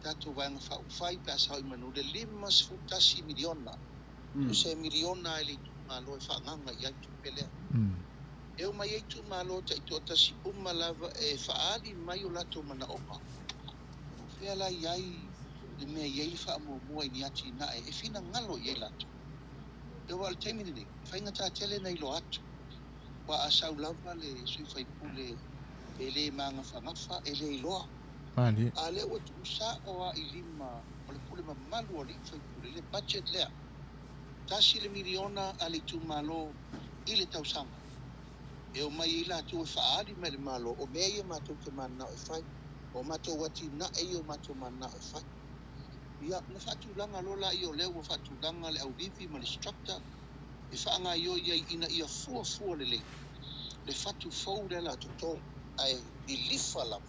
tato vanga fa fai pasa I manu le lima sutasi miliona se miliona ele tu malo e fanganga ia tu pelea e o mai tu malo tai tota si lava e faali mai o lato mana opa fea la iai le mea iai le fa mua I ati na e fina ngalo iai lato e wal taimini nei fai ngata tele nei lo atu wa asau lava le sui fai pule ele manga fangafa ele iloa Mali. ale o tu sa o a ilima o le pule mamalu o le fai pule le budget lea tasi le miliona ale tu malo ile tausanga e o mai ila tu faali me le malo o me ia matou te mana o fai o matou wati na e o matou mana o fai ia na fatulanga lola I o leo fatulanga le au vivi ma le structure e faanga io ia ina ia fua le fatu fou le la toto ai ilifa la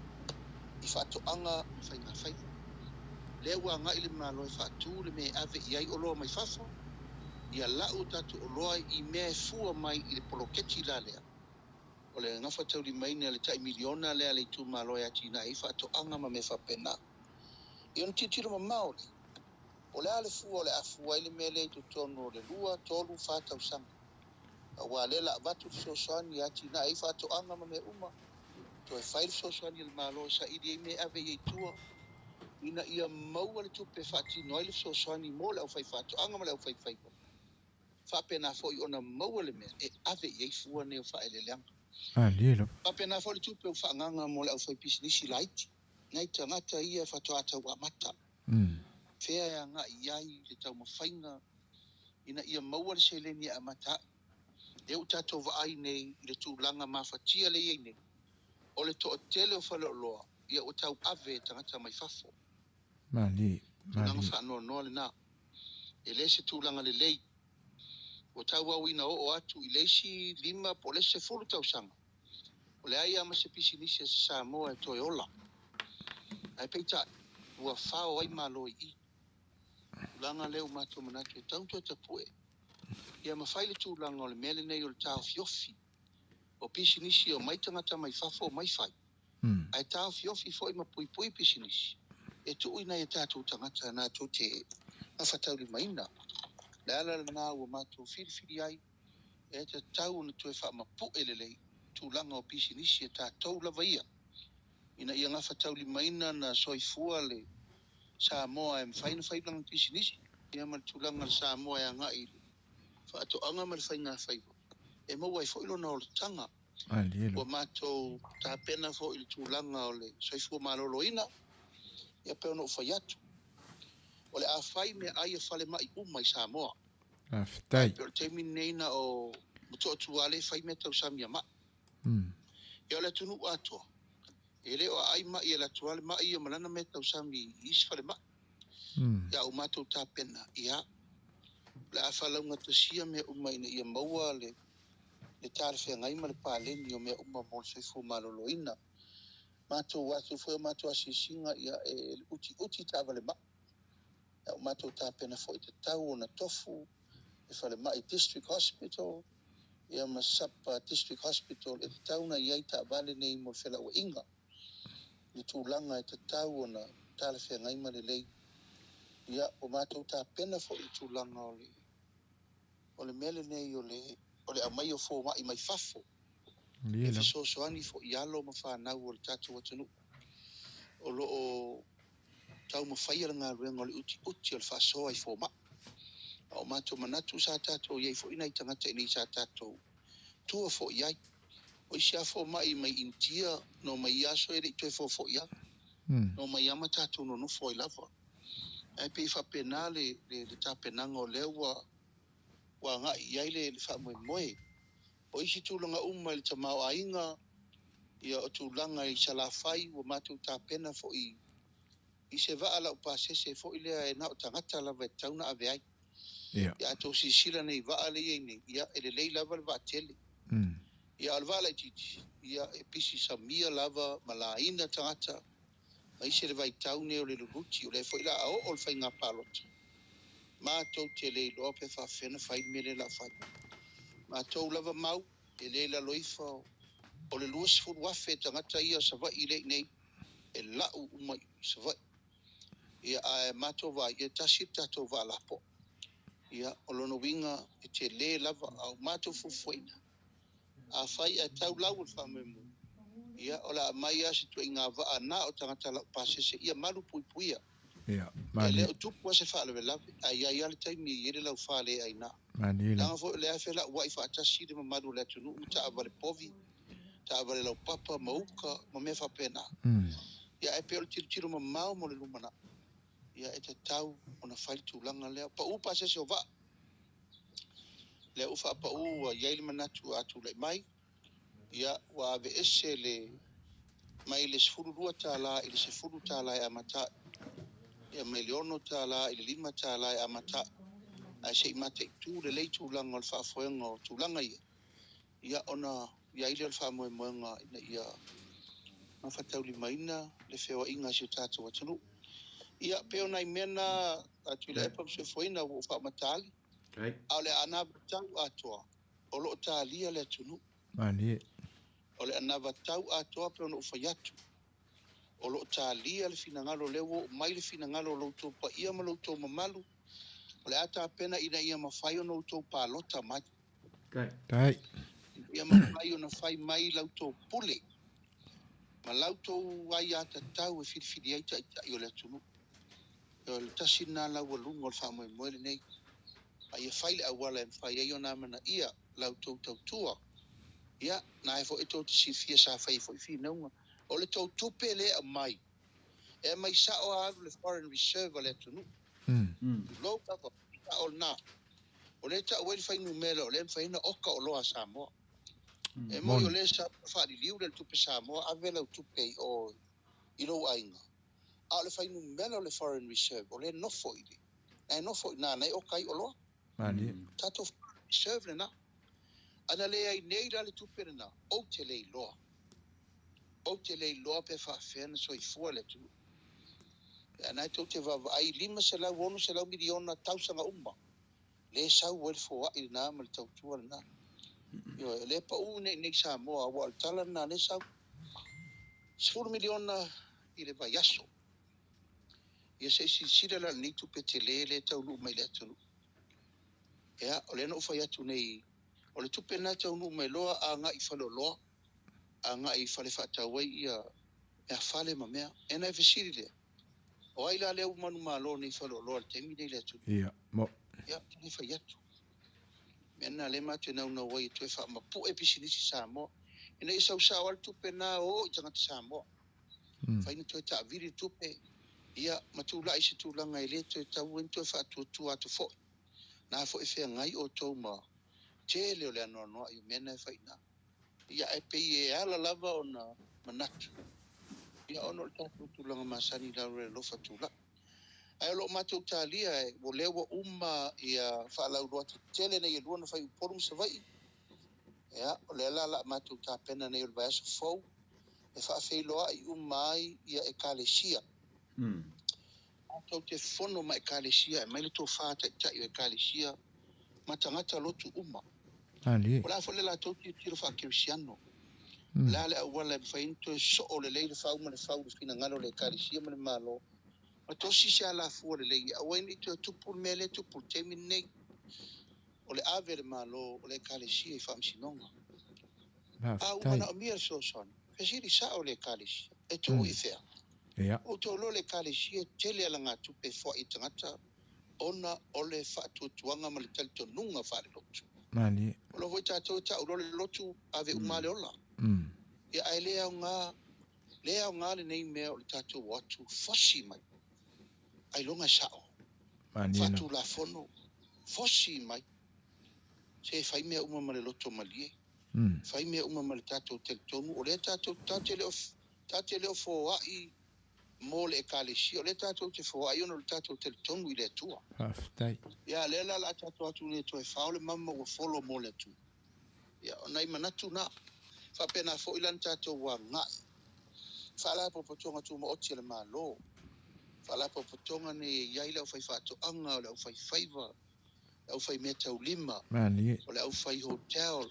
I fatu anga ma fai ngā fai le ua nga ile malo e fatu le me ave iai o loa mai fafo ia lau tatu o loa I me fua mai I le poloketi la lea o le ngafa tau li maina le tai miliona lea le tu malo e ati na I fatu anga ma me fapena I on titiro ma maole o le ale fua o le afua ile me le tu tonu o le lua tolu fata usanga wa le la vatu so soani ati na I fatu anga ma me uma to e fai so soani le malo sa I me ave ye tua ina ia maua le tupe fati no ile so soani mo le fai fatu anga ma le fai fai fa pena fo I ona maua le me e ave ye fua ne fa ele lang Lilo. fa pena fo le tupe fa nganga mo le fai business light nai tangata ia fatu ata wa mata fea ya nga iai le tau mafainga ina ia maua le seleni a mata e utato va ai nei le tūlanga mafatia le iei nei o le to tele o falo loa ia o tau ave tangata mai fafo Mali. tūlanga fa no le na e le se tūlanga le lei o tau au ina o atu I leisi lima po le se fulu tau sanga o le ai ama se pisi nisi se Samoa e toi ola ai peita ua fao ai malo I tūlanga leo mato manatu e tau tua tapue ia mawhaile tūlanga o le mele nei o le tau fiofi o pisi nisi o mai tangata mai fafo o mai fai ai tau fiofi fo I ma pui pui pisi nisi e tu ina e tātou tangata nā tō te awhatau li maina le ala nā ua mātou whiriwhiri ai e te tau na tue wha mapu elelei tūlanga o pisi nisi e tātou lava ia ina ia ngawhatau li maina na soifua le Samoa e mwhaina whailanga pisi nisi ia ma tūlanga le Samoa e ngai whaato anga ma le whainga whaivo e maua e whailo na o le tanga Lilo. ua mātou tā pena fo I le tūlanga o le soifua malolo ina ia peo no whai atu o le a whai me ai e whale mai umai Samoa Aftai. peo le teimi neina o muto tuale whai me tau samia ma ia o le tunu atua e leo ai mai e la tuale mai ia malana me tau sami isi whale ma ia o mātou tā pena ia le a whalaunga tasia me umai na ia maua le tāre whea ngai ma le pāleni o mea uma mo soifua malolo ina mātou atu fwea mātou asisinga ia e uti tā vale ma ia o mātou tā pena fo I te tau o na tofu e whale mai District Hospital ia ma Sapa District Hospital e te tau na iai tā vale nei mo whela o inga I tūlanga e te tau o na tāre whea ngai ma le lei ia o mātou tā pena fo I tūlanga o le mele nei o le amai o fō mai mai fafo e fesoasoani foʻi alo ma fanau o le tatou atunuu o loo tau mawhaia le ngāruenga o le uti o le whaasoa i fōma. O mātou manatu sa tātou iei fo ina i tangata i ni sa tātou tua fo iai. O isi a fōma i mai intia no mai aso e rei toi fo ia. No mai ama tātou no nufo i lava. E pei whapena le tāpenanga o lewa wa ngā iai le whamoe moe. O isi tūlanga le tamau a inga ia o tūlanga i salawhai o mātou tāpena fo I se vaa lau pasese fo ilea e nao tangata lava e tauna ave ai. Ia tō sisila nei vaa le ei nei. Ia ele lei lava le vaa tele. Ia alva lai titi. Ia e pisi sa mia lava ma la ina tangata. Ma ise le vai taune o le luruti o le fo ila ao o le fai ngā palota. Ma tō te lei loa pe wha whena fai mele la fai. Ma tō lava mau e le la loifa o le luas furu wafe tangata ia sa vai i le nei. E lau umai sa vai. Ia a mato va ia tasi tato va lapo ia olono winga e te le lava au mato fufuina a fai a tau lau famemu ia ola mai a situ inga va ana o tangata la pasese ia malu puipuia ele o tupu se fa le lave ai ai al taimi ile lau fa le ai na tanga fo le afe la wa fa tasi de malu le tunu ta vale povi ta vale lau papa mauka ma me fa pena ia e pe o tiro ma mau mo le lumana ia e te tau o na whai tūlanga lea. Pa upa se o va. Lea ufa pa ua iei manatu atu lei mai. Ia wa ave ese le mai le sefuru rua tāla i le sefuru tāla e amata. Ia mai le ono tāla i le lima tāla e amata. Ai se imate i tū le lei tūlanga o le whaafoenga o tūlanga ia. Ia ona ia ile o le whaamoemoenga ina ia mawhatau li maina le whewa inga si o tātou atanu. Ia peo nai mena atu le epa se foina o fa matali. Au le ana tau atoa. O lo talia le tunu. O le ana tau atoa peo no fa yatu. O lo talia le finangalo lewo mai le finangalo lo to pa ia ma lo to mamalu. O le ata pena ina ia mafai o no to pa lota mai. Kai. Ia mafai o na fai mai lau to pule. Ma lau to ai ata tau e fili ai ta i o le tunu. O le tasina la walungo le whamoe moere nei. A ia whaile a wala e mwhai e ona mana ia lau tau tua. Ia, na e fo e tau te si fia sa whai fo i fi naunga. O le tau tupe le a mai. E mai sa o alu le Foreign Reserve le tunu. Low cover, o na. O le ta ueli whai numela o le mwhai na oka o loa Samoa. E moi o le sa whaari liu le tupe Samoa a vela o tupe o ilo ainga. A le whai numela o le Foreign Reserve o le nofo ili. E nofo na nei o kai o loa. Tato serve le na. Ana le ai nei la le tupe le na. O te lei loa. O te lei loa pe whaafena so i fua le tu. Ana tau te vava ai lima se lau ono se lau miliona tausanga umma. Le sau wel fo i na ma le tau tua le na. Yo le pa u nei Samoa wa al tala na le sau. 10 miliona i le vai aso. Ia se si sira la ni tupe te le tau lu mai le tunu. Ia, o le no whai atu nei, o le tupe nā tau nu mai loa a ngā i whalo loa, a ngā i whale whatawai ia mea whale ma mea, e nai whesiri lea. O aila lea umanu mā loa nei whalo loa, le teimi nei lea tu. Ia, mo. Ia, tini whai atu. Mea nā le mātu e nau na wai tu e wha ma pu e pisinisi Samoa. E nei sau sao al tupe nā o i tangata Samoa. Whaina tu e ta viri tupe, ia matu la isi tu langa i le tu e tau en tu e wha tu atu fo. Na fo e whea ngai o tau ma te leo le anoa noa i mena e whaina. Ia e pei e ala lava o na manatu. Ia ono le tātou tūlanga masani lau re lofa tūla. Ai lo mātou tālia e o lewa ia whaalau roa te tele nei e luana whai uporum sa vai. Ia o le ala mātou tāpena nei o le vaiaso fau. E whaafeiloa i ai ia e kālesia. Mātou te whono ma e kālesia e maile tō whāta i tai o e kālesia. Matangata lotu Ali. Wala fo le la tau tiro fa kirisiano. La le awala e whainto e so o le leile whau ma le whau le fina ngalo le karisia ma le malo. Ma to si se ala fua le leile. Awa ni to tupul mele tupul temi nei. O le ave le malo o le karisia i whamsinonga. Au mana o mia so son. Fesiri sa o le kalisi. E tu i fea. O to lo le kalisi e tele ala ngā tupe fo i tangata. Ona o le whaatu tuanga ma le talito nunga whaare lotu. Mani. O lo voi tātou ta uro le lotu ave umale ola. Ia ai lea o ngā le nei mea o le tātou watu fosi mai. Ai longa sao. Whaatu la fono fosi mai. Se fai mea uma ma le loto malie. Fai mea uma ma le tātou telitonu. O le tātou tate leo fo ai mo le ekalesi. O le tātou te fo ai ono le tātou telitonu i le tua. Ia le la tātou atu le toe whao le mama ua folo mo le tu. Ia o nai manatu na. Whapena fo ilan tātou wa ngai. Whala popotonga tu ma oti le malo. Whala popotonga ne iai leo fai whato anga o leo fai faiva. Leo fai mea tau lima. O leo fai hotel.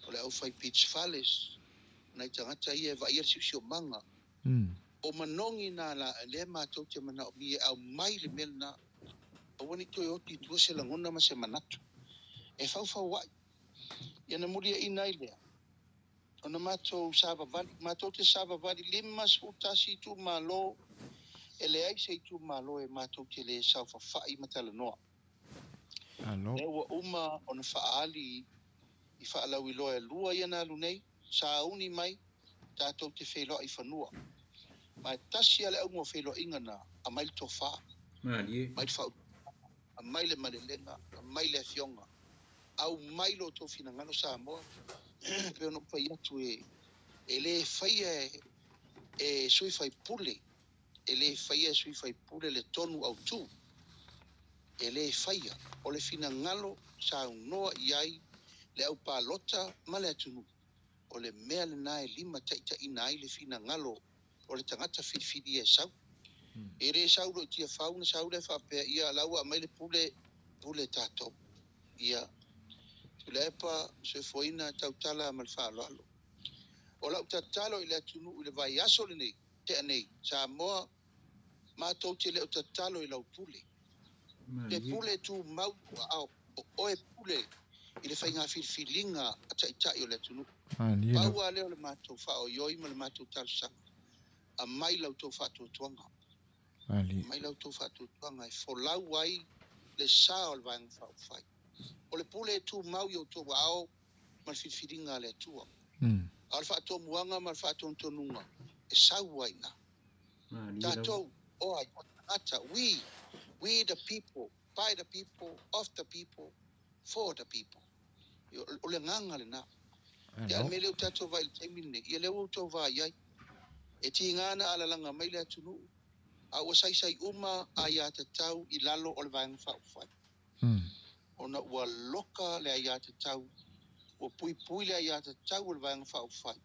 O leo fai beach palace. Nai tangata ia va ia sisio manga. O manongi na la le mātou te mana o mie au mai le melna. O wani toi oti tua se langona ma se manatu. E fau wai. Ia na muria inai lea. O na mātou savavali. Mātou te savavali lima sutasi tu malo. E le ai se tu malo e mātou te le saufafai matala noa. Le ua uma o na whaali i whaalau i loa e lua ia nā lunei. Sa uni mai tātou te wheloa i whanua. Mai tasi ale au ngō wheloa ingana a mai le tofa. Mai le whau. A mai le malelenga. A mai le fionga. Au mai lo tō whina ngano Samoa. Peo no pai atu e le whaia e sui whai pule. E le whaia sui whai pule le tonu au tū. E le whaia. O le whina ngalo sa noa iai le au pālota ma le atunu. O le mea le nae lima taita ina ai le whina ngalo o le tangata whiwhiri e sau. E re sau lo tia whauna sau le whapea ia laua mai le pule tātou. Ia le epa se foina tautala ma le whaaloalo. O lau tatalo i le atunu i le vai aso le nei, te anei, Samoa mātou te leo tatalo i lau pule. Le pule tu mau o e pule i le whainga whiwhiringa a taitai o le atunu. Paua leo le mātou whao ioi ma le mātou talsanga. A mai lau tō whātou tuanga. Mai lau tō whātou tuanga e wholau ai le sā o le vāinga whao whai. O le pule e tū mau i o tō wao ma le whiwhiringa le atua. A le whātou muanga ma le whātou tonunga. E sau ai na. Tātou o ai o tangata. We the people, by the people, of the people, for the people. O le nganga le na. Ia me leo tātou vai le taimine. Ia leo tō vai ai. E ti ngana ala langa mai le atunu. A ua sai uma a ia te tau i lalo o le vaenga whauwhai. Ona ua loka le a ia te tau. Ua pui le a ia te tau o le vaenga whauwhai.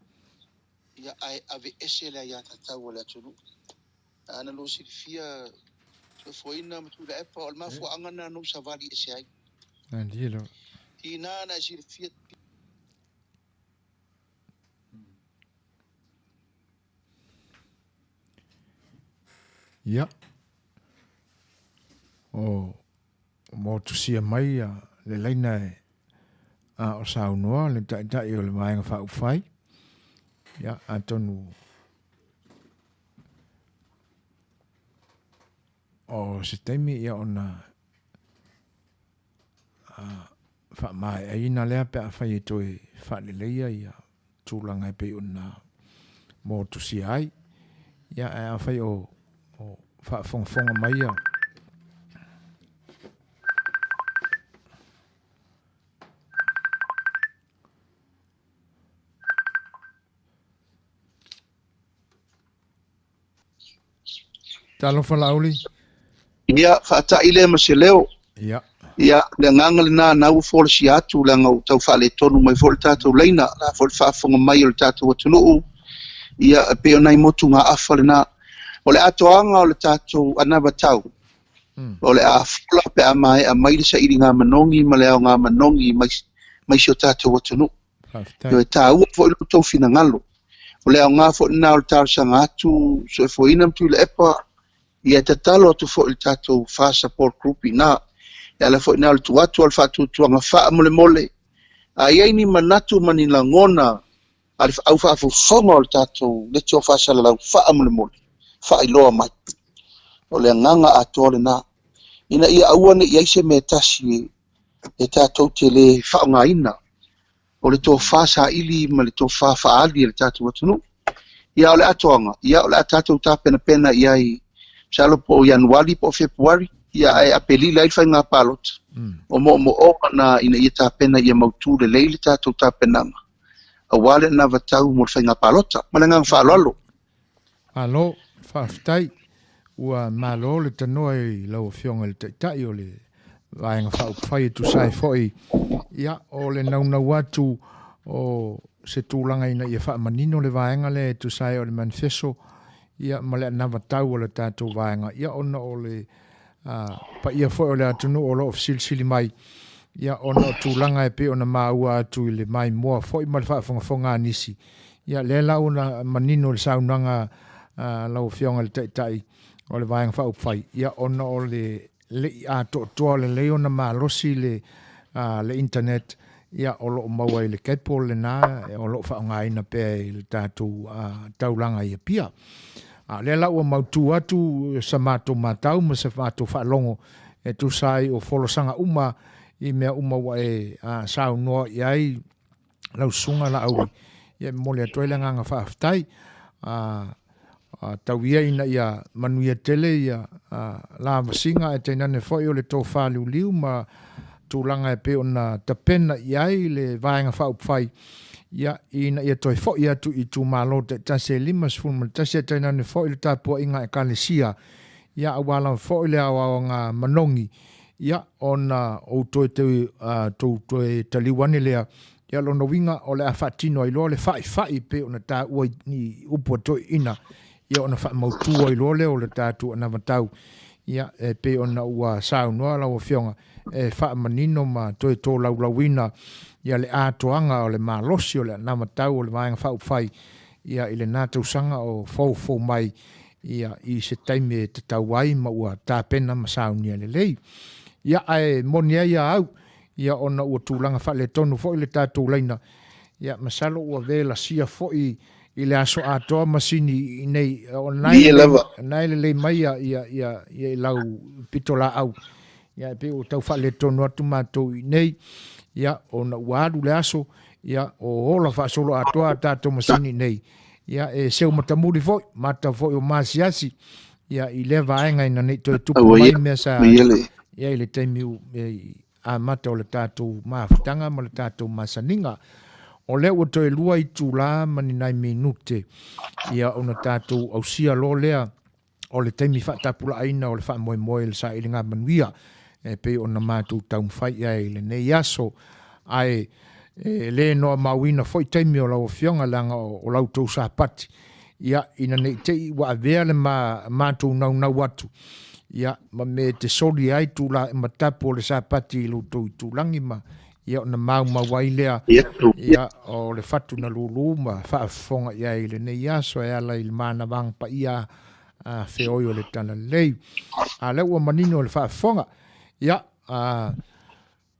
Ia ai ave ese le a ia te tau o le atunu. Ana lo si fia so foina matu le epa o le mafua angana no sa vali ese ai. Andilo. Ti nana si fia Ia. O mo tu sia mai le laina o saunoa le tai o le vaenga whauwhai. Ia, atonu o sistemi ia ona whaamai e ina lea pe a whai e toi whaalileia ia tūlanga e pe ona mo tu sia ai. Ia, a whai o whaafonga mai ia. Talo whalauli? Ia, whaata ile ma se leo. Ia. Ia, le nganga le nā nau fōle si atu le ngau tau whaale tonu mai fōle tātou leina. La fōle whaafonga mai o le tātou atunuu. Ia, pe o nai motu ngā awha le nā. O le atoanga o le tātou anava tau. O le a whula pe a mai le sa iri ngā manongi ma le au ngā manongi mai si o tātou atunu. Yo e tā ua fōi lo tau whina ngalo. O le au ngā fōi nā o le tātou sanga atu so e fōi inam tu le epa. Ia te talo atu fōi le tātou wha support group i nā. Ia le fōi nā le tu atu al whātou tuanga wha mole mole. A iei ni manatu mani la ngona ali au fa fu fonga o tatou le tio fa sala la fa amle mo fa ilo mai o le nganga atole na ina ia auane ia se metasi e tatou tele fa nga ina o le to fa sa ili ma le to fa ali le tatou tunu ia o le atonga ia o le tatou ta pena ia i salo po Januari po Februari ia ai apeli lai fa nga palot o mo o na ina ia ta pena ia mautu le leile tatou ta pena awale na vatau mo fa nga palota malanga fa lolo alo fa stai ua malo le tanoi lau fionga le tai o le vaenga fa fai tu sai foi ia o le nauna watu o se tūlanga ina ia wha manino le vaenga le tu sai o le manifesto ia male na vatau o le tātou vaenga ia ona o le pa ia foi o le atunu o lo sili mai ia ona o tūlanga e pe ona maua atu i le mai moa foi ma le whaafonga nisi ia le lau na manino le saunanga lau fionga le tai o le vaenga wha fai ia ona o le a toa le leo na malosi le internet ia o lo maua i le kepo le na o lo whaongaina pe le tātou taulanga ia pia. Le la ua mautu atu sa mātou mātau ma sa mātou whaalongo e tu sai o folosanga uma i mea uma wa e sao noa i ai lau sunga la auri. Ia mole atoile nganga whaaftai tauia ina ia manuia tele ia la vasinga e teinane foi o le tō whāliu liu ma tūlanga e pe ona tapena i ai le vaenga whaupwhai ia ina ia toi foi atu i tū malo te tase lima sfulma tase teinane foi le tāpua inga e kalesia ia awala foi le awa ngā manongi ia ona o toi te taliwane lea ia lona winga o le a whaatino i loa le whai pe ona tā ua ni upua toi ina ia ona wha mautua i loa leo le tātu ana matau ia pe ona ua sao noa lau fionga e wha manino ma toi tō laulawina ia le atoanga o le malosi o le ana matau o le vaenga whai ia i le nātou sanga o fau mai ia i se taime te tauai ma ua tāpena ma saunia le lei ia ai monia ia au ia ona ua tūlanga wha le tonu fo i le tātou leina ia masalo ua vela sia fo i le aso atoa masini nei nai le mai ia lau pitola au ia pe o tau fa le tonu atu mātou i nei ia ona uadu le aso ia o ola fa solo atoa tātou masini nei ia e seu matamuri foi mata foi o masiasi ia i le vaenga ina nei toi tupu mai mea sa ia i le teimi a mata o le tātou maafutanga ma le tātou masaninga o le ua toi lua i tūlā mani nai minute ia ona tātou au sia lo lea o le teimi whaatapula aina o le wha moe le sa ili ngā manuia e pe ona mātou taumwhai ai le nei aso ai le noa mauina foi teimi o lau fionga langa o lau tau sa pati ia ina nei te wa avea le mātou nau atu ia ma me te soli ai tūlā e matapu o le sa pati i loutou i tūlangi ma ia ona mawai lea ia o le fatu na lulu ma whaafonga ia i le nei aso e ala i le mana wang pa ia feoi o le tana lei a le ua manino le whaafonga ia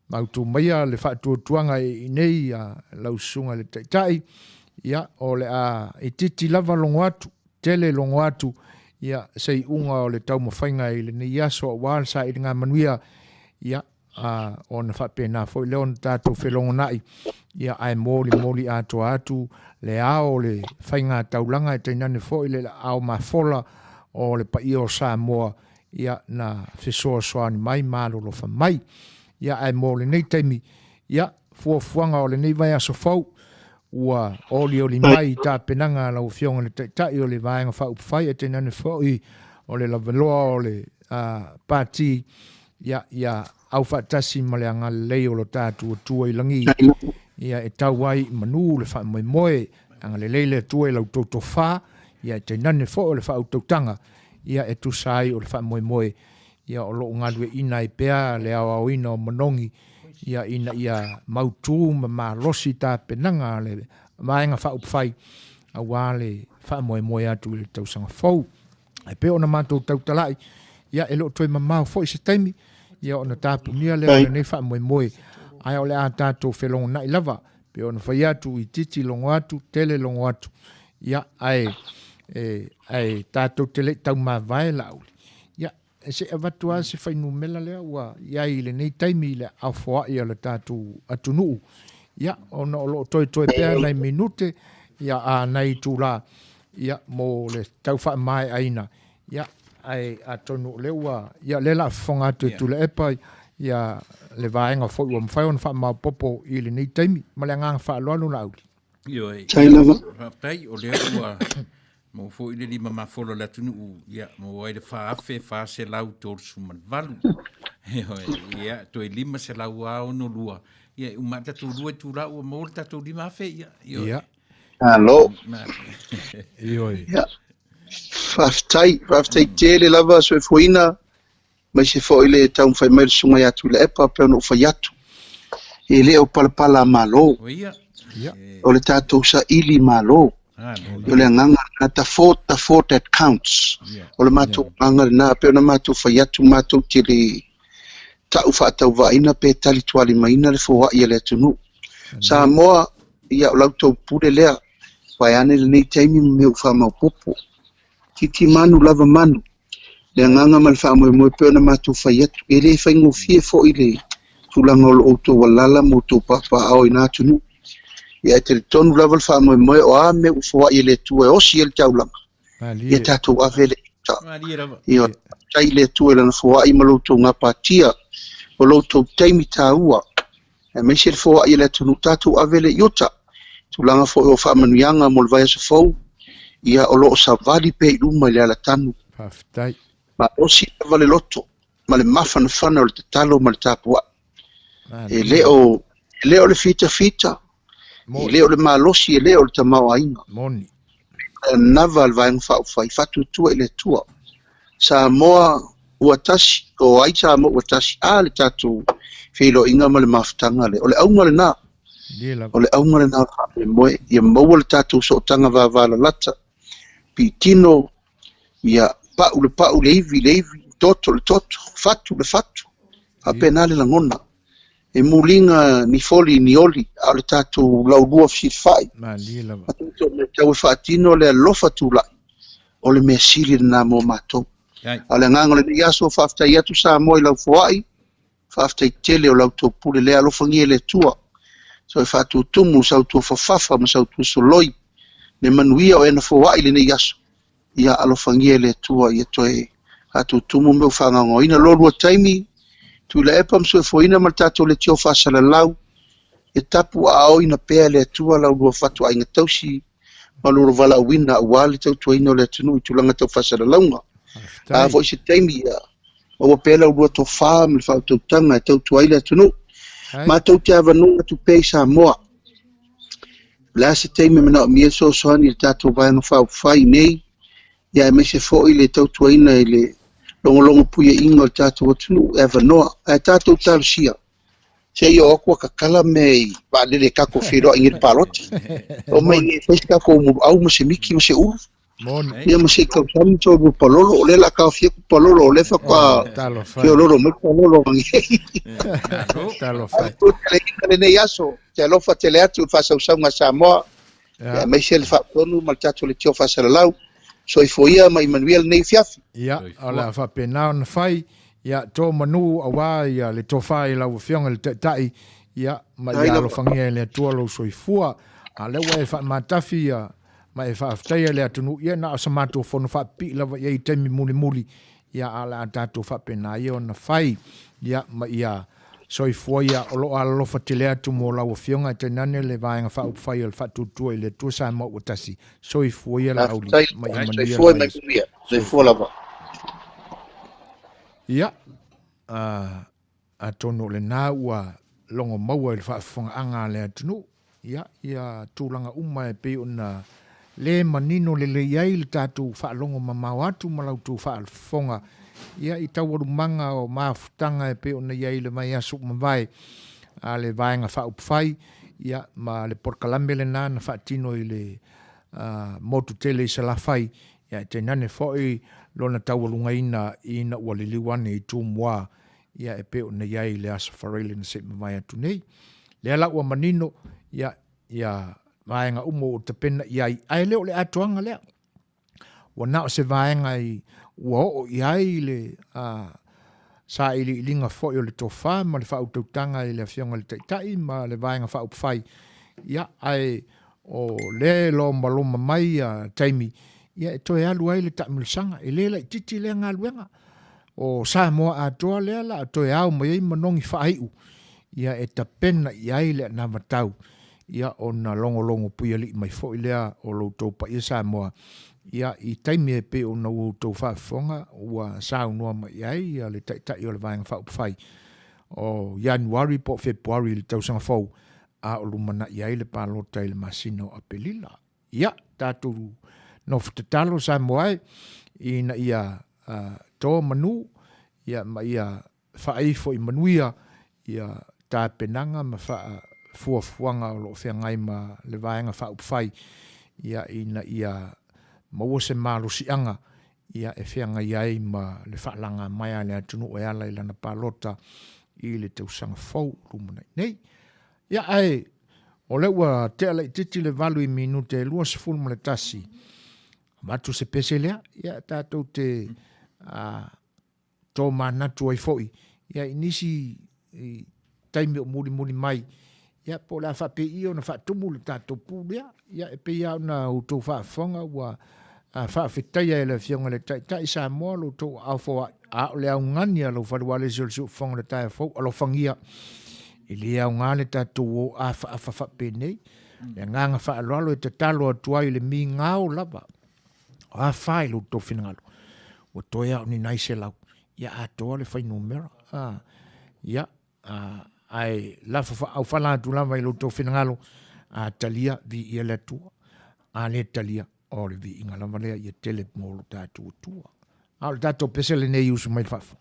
mautu maia le whaatuatuanga i nei lausunga le taitai ia o le i titi lava longo atu tele longo atu ia sei unga o le tau mawhainga i le nei aso o wāl sa i ngā manuia ia ona whapena foi leon tātou whelongo nai ia ai moli ato atu le ao le whainga taulanga e teinane foi le ao mawhola o le pai o Samoa ia na whesoa soani mai malolo wha mai ia ai moli nei teimi ia fuafuanga o le nei vai aso fau ua oli mai tā penanga lau fionga le tai o le vaenga whai e teinane foi o le laveloa o le pāti ia au whaatasi ma le anga leo lo tātua tua i langi ia e tau ai manu le wha moe anga le leile tua i lau tauto wha ia e te nane fo o le wha au tautanga ia e tu sai o le wha moe ia o lo ngadue ina i pea le au ina o manongi ia ina ia mautu ma losi tā penanga le vaenga wha upwhai a wale wha moe atu i le tausanga fau e pe ona mātou tautalai ia e lo toi mamau fo i se taimi ia ona tapu nia leo nei wha moe ai o le a tātou whelongo nai lava pe ona fai atu I titi longo atu, tele longo atu. Ia ai tātou tele tau mawai la auli. Ia, se avatua se fai numela lea ua ia I le nei taimi le awhoa ia le tātou atunuu. Ia, ona o loo toi pēr nei minute, ia a nei tūla, ia mo le tau wha mai aina. Ia, ai atonu le ua, ia le la whonga atu tu le epai, ia le vaenga fo ua mwhai on wha popo I le nei taimi, ma le ngang wha aloanu la auli. Yo, tai o le ua mo fo I le lima mafolo la tunu ia mo ai le whaafe se lau tōru suman valu. Ia, toi lima se lau au no lua. Ia, umata tō lua tū la ua mo ta tō lima afe. Ia. Hello. Ia. Whaftai tele lava so e fuina, mai se fo ile tau mwhai mai sunga yatu le epa peo no whai atu. E leo palapala malo. Ia. O le tātou sa ili malo. O le nganga na ta fort that counts. O le mātou nganga na peo na mātou whai atu mātou te le tau whaatau waina pe tali tuali maina le fōa ia le atunu. Samoa ia o lautou pure lea, wai ane le nei taimi me u whamau popo. Titi manu lava manu. Le nganga mal whamau moe peo na mātou whai atu. E le whaingo fie fo i le tulanga o lo auto walala mo tō papa au ina atunu. Ia te tonu lava whamau moe o a me u fōa ia le tua e osi el taulanga. Ia tātou avele ita. Ia tai le tua e lana fōa i maloutou ngā pātia. O loutou taimi tā ua. E me se le fōa ia le tunu tātou avele iota. Tulanga fo o whamanuianga mo le vai asa fau. Ia o loo sa vali pe I luma le ala tanu. Paftai. Ma osi vale loto. Ma le mafana fana o le tatalo ma le tāpua. E leo le fita. E leo le malosi e leo le tamau ainga. Moni. Nava le vai ngwha ufai. Fatu tua I le tua. Samoa uatasi. O ai Samoa uatasi. Le tātou whilo inga ma le mafutanga le. O le aunga le nā. O le aunga le nā whape moe. Ia maua le tātou so tanga vāvala lata. Pitino. Ia pau le ivi. Toto le toto. Fatu le fatu. Apena le langona. E mulinga ni foli ni oli. A le tātou laulua fsifai. Atuto me tau e whaatino le alofa tūlai. O le mea sili le nā mō mātou. A le nganga le ni aso whaftai atu sa moi lau fuai. Whaftai tele o lau tō pule le alofa ngie le tua. So e whātu tumu sau tō whawhafa ma sau tō soloi. Ne manuia o ena fuai le ni aso. Ia alofa ngie le tua ia toe. Hātu tumu meu whangango. Ina lorua taimi. Tu le epa mso e fuina ma tātou le tio whasala lau. E tapu a au ina pēa le tua lau lua whatu a inga tausi. Ma loro wala wina a wali tau tuaino le tunu I tulanga tau whasala launga. A vo isi taimi ia. O pēla lua tō wha me le whau tau tanga e tau tuai le tunu. Ma tau te avanunga tu pēi Samoa. La se taimi mena o mia so soani le tātou vāenga whau whai nei. Ia e me se fo I le tau tuaina I le longo puia inga o tātou atunu e wanoa. E tātou tārusia. Se ia okua kakala me wālele kako whiroa ingir paroti. O mai e wheska ko au ma se miki ma se uru. Ia ma se kau sami tō mu palolo o lela kau fia ku palolo o lefa kwa fio loro mo palolo mangi. Talo fai. Tele ina nei aso. Te alofa tele atu whasau saunga Samoa. Ia mai se le whaponu ma tātou le tio whasala lau. So I foia mai Manuia nei fiafi. Ia, ala whapena na whai, ia tō manu awa, ia le tō whai lau whionga le tai, ia, ma ia alo whangia le tualo so I fua, a lewa e whamatafi, ia, ma e whafteia le atunu, ia na asa mātua whono whapi, lawa ia I temi muli, ia ala a tātou whapena, ia o na whai, ia, ma ia, so I fua ia, olo ala lofa te lea tu mo lau whionga, te nane le vaenga whaupai, le whatutua, le tuasa mo utasi, so I fua ia la auli, ma I manuia. So I fua lava. Ia, a tono le nā ua longo maua le whaafonga anga le atunu, ia tūlanga uma e pe ona le manino le iai le tātou whaalongo mamau atu malau tū whaafonga, ia I tawaru manga o maafutanga e pe ona iai le mai asu mawai, a le vaenga whaupwhai, ia ma le porkalambe le nā na whaatino I le motu tele I salawhai, ia te nane foi lona taurunga ina ua le liwane I tūmua, ia e pe ona iai le asa wharele na se mawai atu nei. Le ala ua manino, ia ia vaenga umo te pena iai ai leo le atuanga lea. Wa nao se vaenga i ua o iai le sa ili ilinga foi o le tofa ma le whautautanga i le fionga le taitai ma le vaenga whaupwhai. Ia ai o le loma mai taimi ia e toi alu ai le tamilisanga e lela i titi le ngā luenga. O Samoa atoa lea la toi au mai manongi whaiu. Ia e tapena i ai le na matau. Ia o na longo puia li mai foi lea o lo topa ia Samoa. Ia i taimi e pe o na tau whaafonga ua saunua mai ai ia le taitai o le vaenga whaupwhai. O Januari po Februari le tausanga fau a o lumana i ai le palota i le masino a pelila. Ia, tāturu no whatatalo Samoa i na ia tō manu, ia ma ia whaeifo i Manuia, ia tā penanga ma fuafuanga o lo whiangai ma le vaenga whaupwhai, ia ina ia maua se malo sianga, ia e whiangai ai ma le whaalanga mai a le atunu o ala i lana palota i le tausanga fau lumana nei. Ia ai, o le ua te ala i titi le valu i minute e lua se fulma le tasi, matu se pese lea, ia tātou te tō manatu ai foi, ia inisi taimi o muli mai, ia po la whape i o na whaatumu le tātou pūlea, ia e pe iau na utou whaafonga ua whaafetaia e le fionga le tai Samoa lo tō au a o le au ngani a lo wharuale si o le fonga le tai fau, a lo whangia, i le au ngane tātou o a whape nei, le nganga whaaloalo e te talo atua i le mi ngāo lava, a whai lo tō whinangalo, o toi au ni nai se lau, ia atoa le whai numera, ia, ai lafa au whalatu lava i lo tō whinangalo, a talia vi i ele tua, a le talia o le vi inga lava lea i a tele mō lo tātou tua. A le tātou pesele nei usu mai whafa.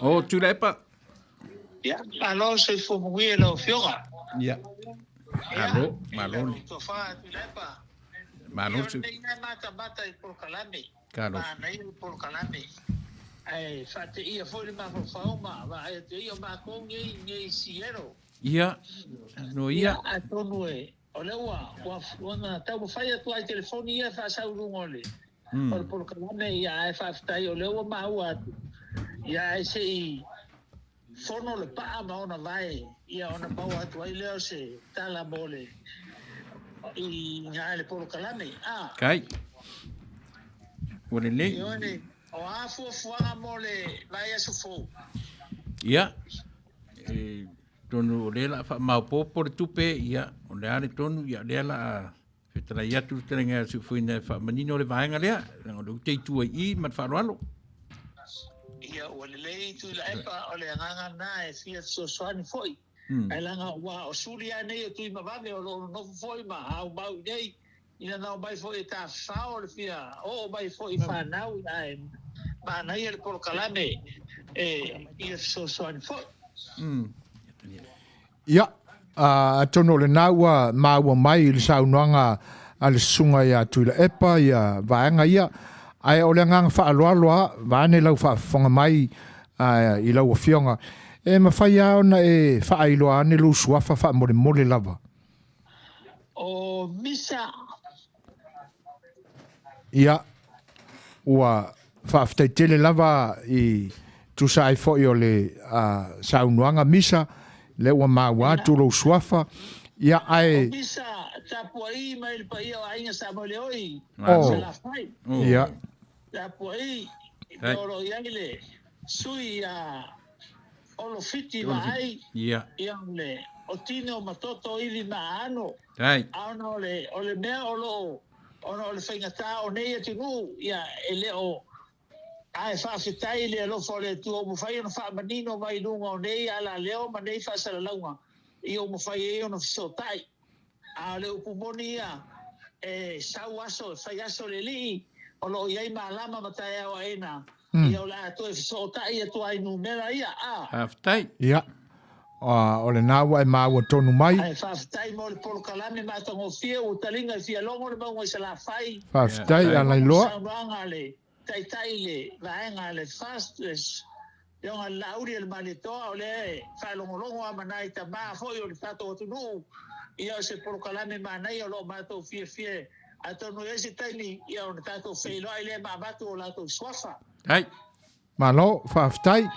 O tulepa. Ya, alo se fumui lo fioga. Ya. Alo, maloni. Tofa tulepa. Maloni. Nei mata por kalame. Claro. Nei por kalame. Ai, fate ia foi ma fauma, va te ia ma con ngi siero. Ya. No ia. A tonu e. Olewa, wa tau fai tu ai telefonia fa sa urungole. Por kalame ia fa ftai olewa ma wa. Ia ese i fono le paa ma ona vai ia ona pau atu ai leo se tala mole i ngā le polo kalame kai le ione o a fuafuanga mole vai asu fou ia tonu o lela fa maupo por tupe ia o le ale tonu ia lela fetala ia tu terenga su fuina fa manino le vaenga lea nga do te tu i mat fa roalo ia o le lei tu la epa o le nganga na e fia so swani foi ai langa wa o suria nei tu ma va o no foi ma au bau nei ina na bai foi ta sao le fia o bai foi fa nau ai Manuia le polokalame ia soasoani fo'i. Ia, tono le naua maua mai le saunoanga a le sunga ia tuila epa ia vaenga ia. Ai o le ngang whaaloaloa, vane lau whaafonga mai i lau o fionga. E mawhai au na e whaailoa ane lu suafa wha mole lava. O misa. Ia, ua whaaftei lava i tusa ai fo i o le saunoanga misa, le ua maua tu lu suafa. Ia ai... O misa, tapua i mai le pa ia o ainga sa mo le oi. Oh. Ia. Tapua i, oro i le sui a olo fiti wa ai. Ia. Ia le, o tino matoto ili ma ano. Ai. Ano o le mea olo, ono le whaingata o nei atinu, ia ele o ai whaafitai le alofo le tu o mwhai ono whaamanino mai lunga o nei ala leo ma nei whaasala launga. I o mwhai e ono fisotai. A le upumoni ia sau aso, whai aso le li, o lo iai maalama matai au aena. Ia o la atu e fisotai e tu ai numera ia. Haftai. Ia. O le naua e maua tonu mai. Ai whaafitai mo le polo kalame mātango fia o talinga fia longo le maunga i sa la whai. Whaafitai ala iloa. Sauranga le tai le vaenga le fast Yonga lauri el malitoa o le whaelongolongo a manai ta maa foi o le tato o tunu. Ia se porokalame manai o lo mato fie. A tonu esi taini ia o le tato whailoa i le maa mato o lato swafa. Hai. Malo, whaafitai.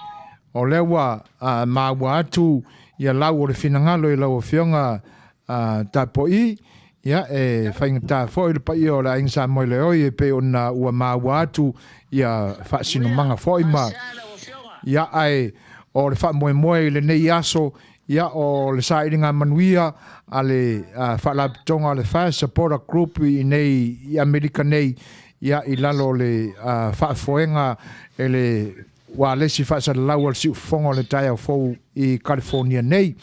O lewa maua atu ia lau o le finangalo i lau o fionga tapo i. Ia e whaingata foi le pai o la ingsa moi le oi e pe o na ua maua atu ia whaasino manga foi ma. Ia ai o le wha moe le nei aso, ia o le sairinga manuia a le whaalapitonga le Fire Supporter Group i nei i Amerika nei, ia i lalo le whaafoenga e le wa lesi whaasara lau al si ufonga le tai au fau i California nei,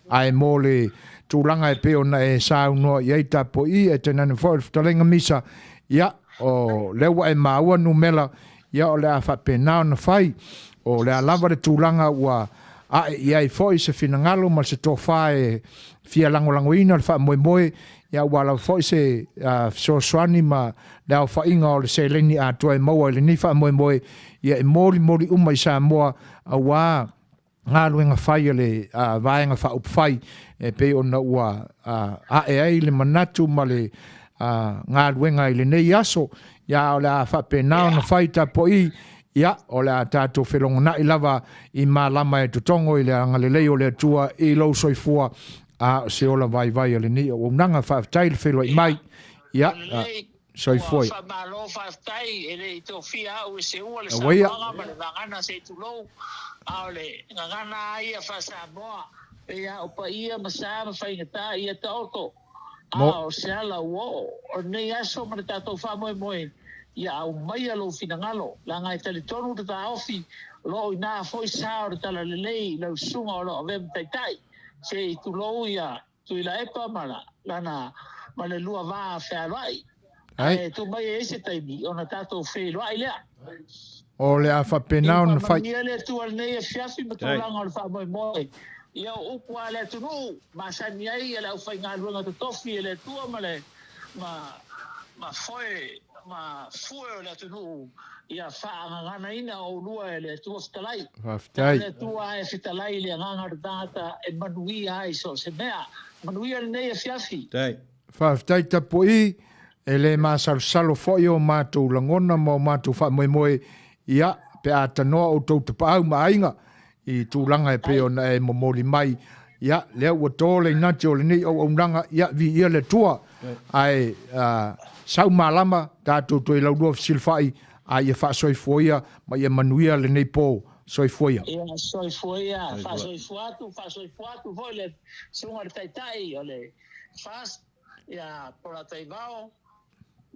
ai mo le tūlanga e peo na e sāu noa i eita po i e tenane fo e futalenga misa, ia o lewa e maua numela, ia o le a whapenao na whai, o le alava le tūlanga ua a ia i foi se finangalo ma se tofa e fia langolangoina le wha moe ia ua lau foi se soaswani ma le au whainga o le se leni a tua e maua le ni wha moe ia e mori uma i Samoa a wā ngā luenga whai le vaenga wha upwhai e pe ona ua a e ai le manatu ma le ngā luenga i le nei aso ia o le a whapenao na whai ta po i ia, o le a tātou whelongo na i lava i mālama e tutongo i le angalelei o le atua i lau soifua a se ola vai o le ni o unanga whaafitai le whelo i mai ia, soifua i. Whamalo whaafitai e le i tō fia au e se ua le Samoa ma le vangana se tulou a le ngangana ia whasamoa e a opa ia masama whaingata ia taoto a o se ala uo o nei aso ma le tātou whamoe ia au mai alo finangalo la ngai tali tonu te ofi lo ina foi sa o tala lelei lo sunga o lo vem tai se i tu lo ia tu ila epa mala lana male lua va fa vai e tu mai ese taimi ona tato fe lo ia o le a whapenao na whai ia le tu al nei fiafi ma tu langa o fa moi ia o kwa le tu no ma sa ni ai ia la fai nga lunga to tofi le tu male ma foi ma fue la tunu ia whaangangana ina o lua le tua fitalai. Le tua e fitalai le nganga data e Manuia ai so se mea. Manuia le nei e fiafi. Whaafitai tapo i e le māsalo foi o mātou langona ma o mātou wha moe ia pe a tanoa o tau te pāu maainga i tūlanga e peo na e momoli mai ia lea ua tōle inati o le nei o unanga ia vi ia le tua ai sau malama tātou toi lau lua silfai a ia wha soifuia ma ia Manuia le nei pō soifuia. Ia soifuia, wha soifuatu, voi le sunga le taitai o le fast ia pora taivao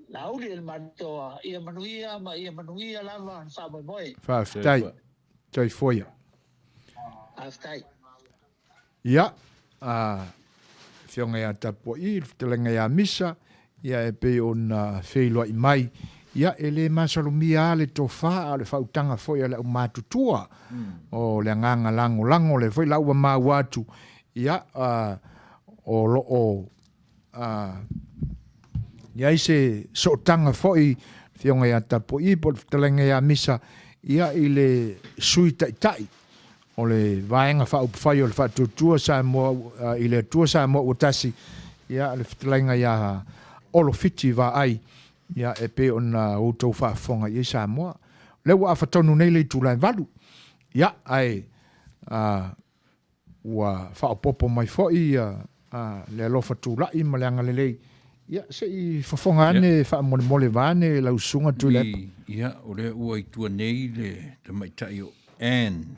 lauri el manitoa ia Manuia ma ia Manuia lava wha moe. Whaafitai, soifuia. Whaafitai. Ia, whionga ia tapo i, telenga ia misa, ia e pe o na wheilua i mai, ia e le masalumia le tofa le fautanga foi le matutua o le nganga lango le foi laua mau atu ia o lo o ia se sotanga foi fionga ia tapo i po telenga ia misa ia i le sui tai o le vaenga fa upfai o le fa tutua sa mo i le tua sa mo utasi ia le telenga ia olo fiti va ai ia e pe ona outou faafoga i Samoa le ua afatonu nei le tulae valu ia ai ua faapopo mai foʻi le alofa tulaʻi ma le agalelei ia seʻi fofoga ane faamolemole vane lausuga tui ia o le ua itua nei le tamaitaʻi o Anne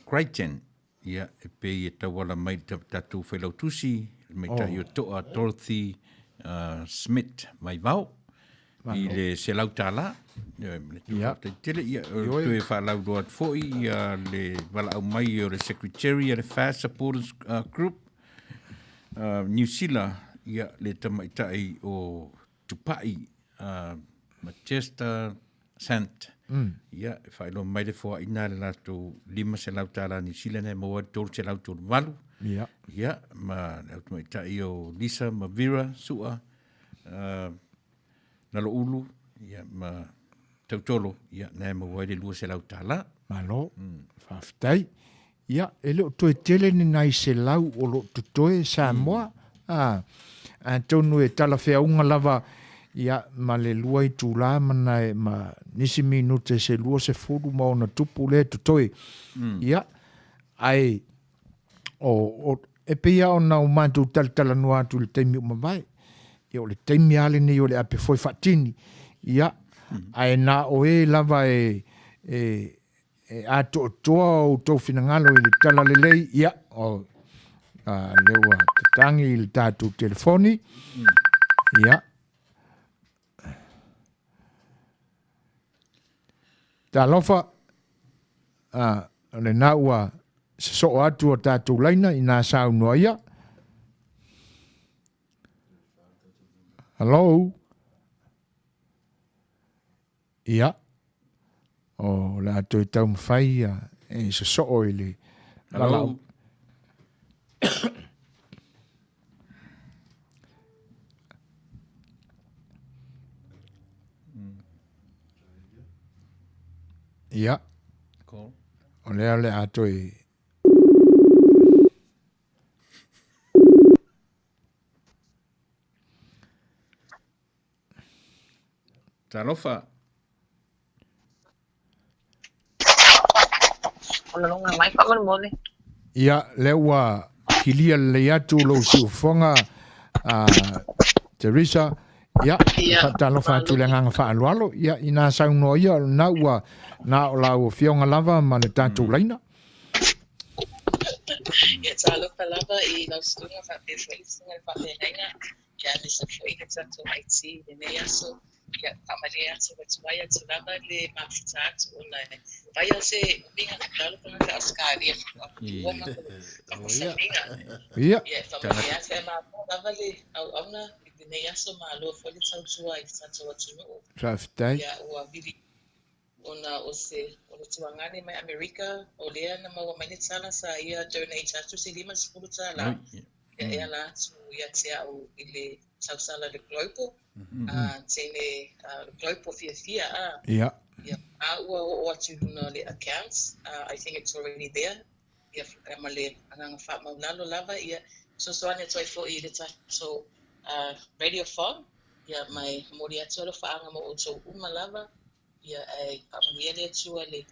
Crichton ia e pei e tauala mai tatou failautusi le maitaʻi o toʻa Dorothy Smith mai vao i le selau tāla tele ia tu e whalau doa foi ia le wala mai o le secretary le Fast Supporters Group New Zealand ia le tamaitai o tupai Manchester Sant ia whailo mai le fua ina le lato 5 selau tāla New Zealand e moa tōru selau tōru walu ia ma le tamaitai o Lisa Mavira sua nalo ulu ia ma tautolo ia na mo wai le lua se lau tala malo faftai ia ele o toe tele ni nai se lau o lo tutoe Samoa tonu e tala fea unga lava ia ma le lua i tula mana ma nisi minute se lua se furu ma ona tupu le tutoe ia ai o e pia ona o mantu tala nua atu le teimi umawai ia o le teimi ale ni o le ape foi fatini ia ai na o e lava e ato toa o tau finangalo i le tala lelei ia o leua tatangi i le tatu telefoni ia talofa le naua se so atu o tatu laina i nā sau noa ia hello ia o la to tau mfai e se so o ile hello ia cool o le ato e talofa longa mai fa mole ia leua kilia le atu lo si ufonga Teresa ia talofa tu le nganga fa alualo ia ina sau no ia na ua na la o fionga lava ma le tatu laina ia talofa lava i la stunga fa pe fo fa pe nanga ia le sa fo i tatu mai ti ne yaso ia amalia se wetsuaya te lava le mafutatu ona vai se binga talo para ka askari ia ia se ma lava le ona ne yaso ma lo fo le tsatsua i tsatsua tsuno faftai ia o vivi ona o tuangani mai America o lea na maua mai tsala sa ia donate atu se lima sepulu tsala ia la tu ia te au ile sausala le global tene global fia ia o atu no le accounts I think it's already there ia male anga fa maulalo lava ia so ane toi fo i le so RadioThon ia mai mori atu lo fa anga mo so lava ia ai amuele tua le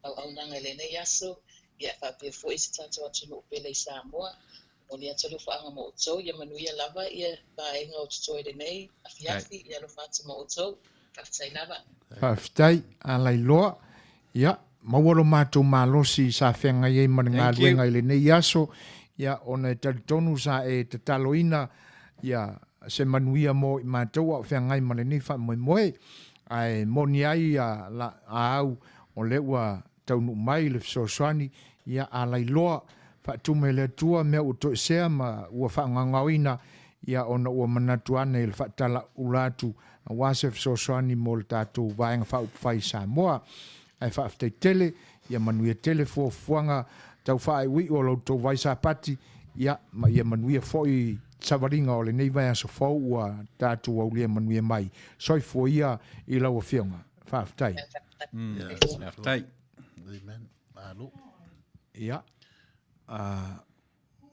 au nanga le nei aso ia fa pe fo isi tanto atu no pele Samoa mori atu lo fa anga mo so ia Manuia lava ia ba inga o toi le nei afiafi ia lo fa atu mo so faftai lava faftai alai loa ia mawalo mātou mālosi sa whenga iei mana luenga i le nei aso ia ona talitonu sa e te taloina ia se Manuia mo i mātou a whenga i mana ni wha moe ai moni ai au o le ua taunu mai le sosoani ia alai loa fa tu me le tua me o to sea ma ua fa ngangawina ia ona ua manatu ana i le whaatala ulatu a wasef sosoani mo le tātou vaenga whaupai Samoa ai whaaftai tele ia Manuia tele fuafuanga tau whaai wi o lau tau vaisa pati ia Manuia foi savaringa o le nei vai aso fau ua tātou au lia Manuia mai soifo ia i lau a whionga whaaftai whaaftai amen alo ia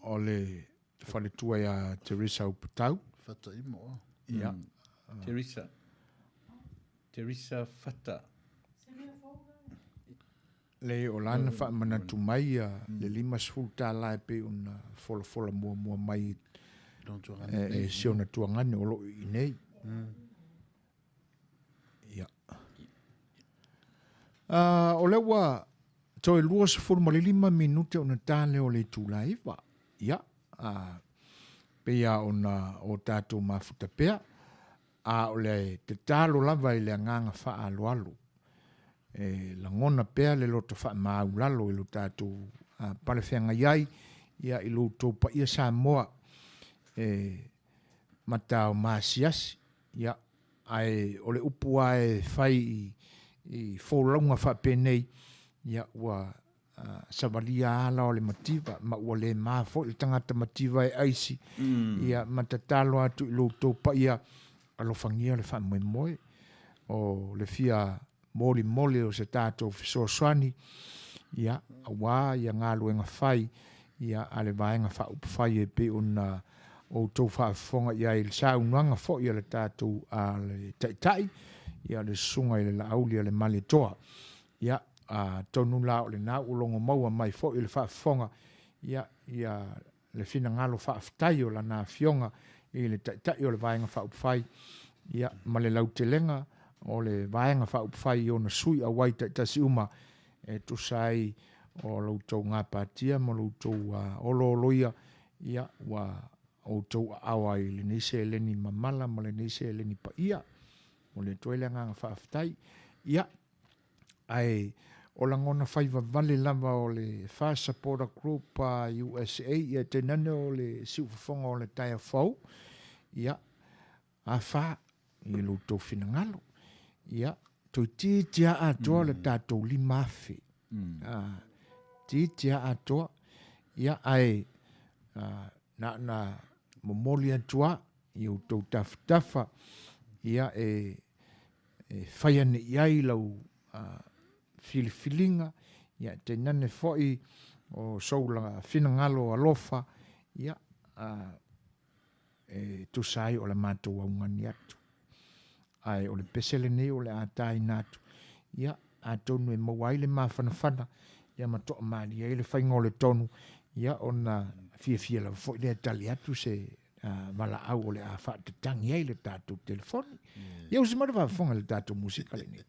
o le whale tua ia Teresa Upatau Fata imo ia Teresa Fata le o lana wha manatu mai le 5 tāla e pe una fola mua mai e siona tuangane o lo i nei ia o le ua toi lua se furu mali 5 minute ona tāle o le tūlaiva ia pea ona o tātou mafuta pea o le te tālo lava i le anganga wha aloalo la ngona pea le loto wha maulalo i lo tātou palewhenga iai ia i lo tō pa ia Samoa matao maasiasi ia ai o le upu ai whai i wholaunga wha penei ia ua savalia ala o le mativa ma ua le mafo i tangata mativa e aisi ia matatalo atu i lo tō pa ia alofangia le wha moe o le fia moli o se tātou fisosoani ia awa ia ngālu enga whai ia ale vaenga wha upu whai e pe una o tau whaafonga ia i le saunuanga fo ia le tātou a le taitai ia le sunga i le lauli a le male toa ia tonu la o le nā ulongo maua mai fo i le whaafonga ia le fina ngalo whaaftai o la nā fionga i le taitai o le vaenga wha upu whai ia ma le lautelenga o le vaenga wha upwhai o na sui a waita tasi uma tu sai o lautou ngā pātia ma lautou olo ia wa o tau awa i le nise eleni mamala ma le nise eleni pa ia o le toele ngā whaaftai ia ai o la ngona whaiva vale lava o le Fast Supporter Group USA ia te nane o le siufafonga o le taia fau ia a wha i lautou finangalo ia toi titia atoa le tātou limafe titia atoa ia ai na momoli atua i o tau tafutafa ia whaiane iai lau filifilinga ia te nane foi o soulanga finangalo alofa ia tu sai o le mātou au ngani atu ai o le pesele nei o le atai natu ia atonu e mawai le mawhanawhana ia matoa maali e le whainga o le tonu ia ona fia la fo le tali atu se wala au o le a whaatatangi e le tātou telefoni ia usi mara whafonga le tātou musika le nei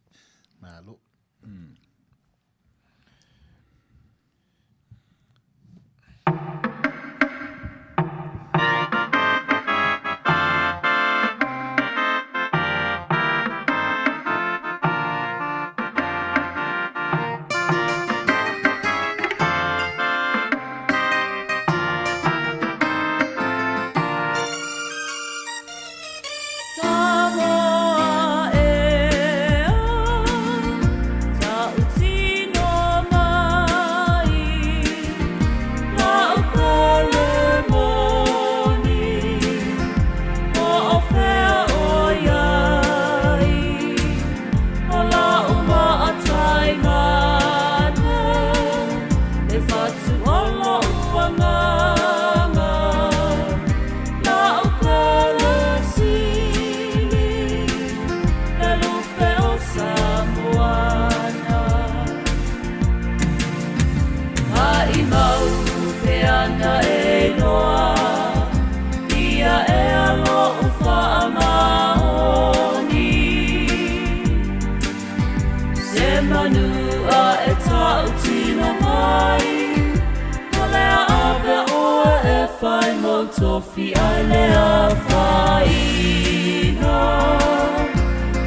malo Tofi alea faina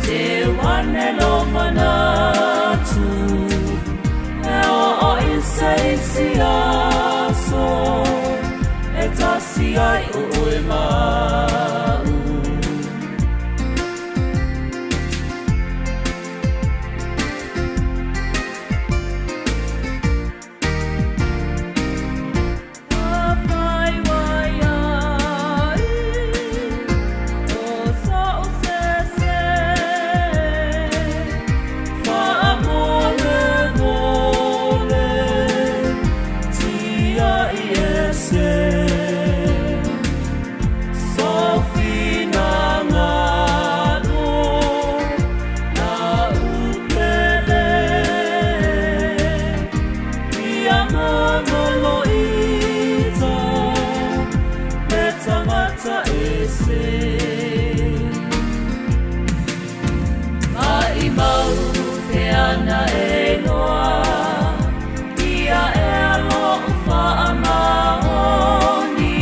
te wane lo manatu e o insaisi aso e tasi ai uema malolo ita me tangata ese mai mau ke ana e noa ia e alo fa amahoni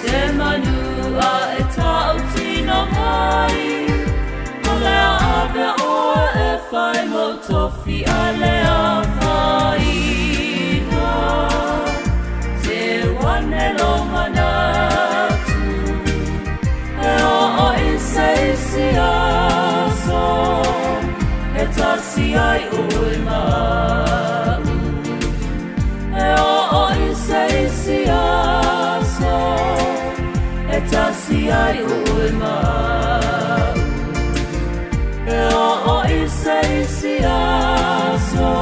se manua e tau tino mai o lea ave oa e whai mo tofi a lea whaina te wane longa natu e o ise isi aso e tasi ai ui mau e o ise isi aso e tasi ai ui mau e o ise isi aso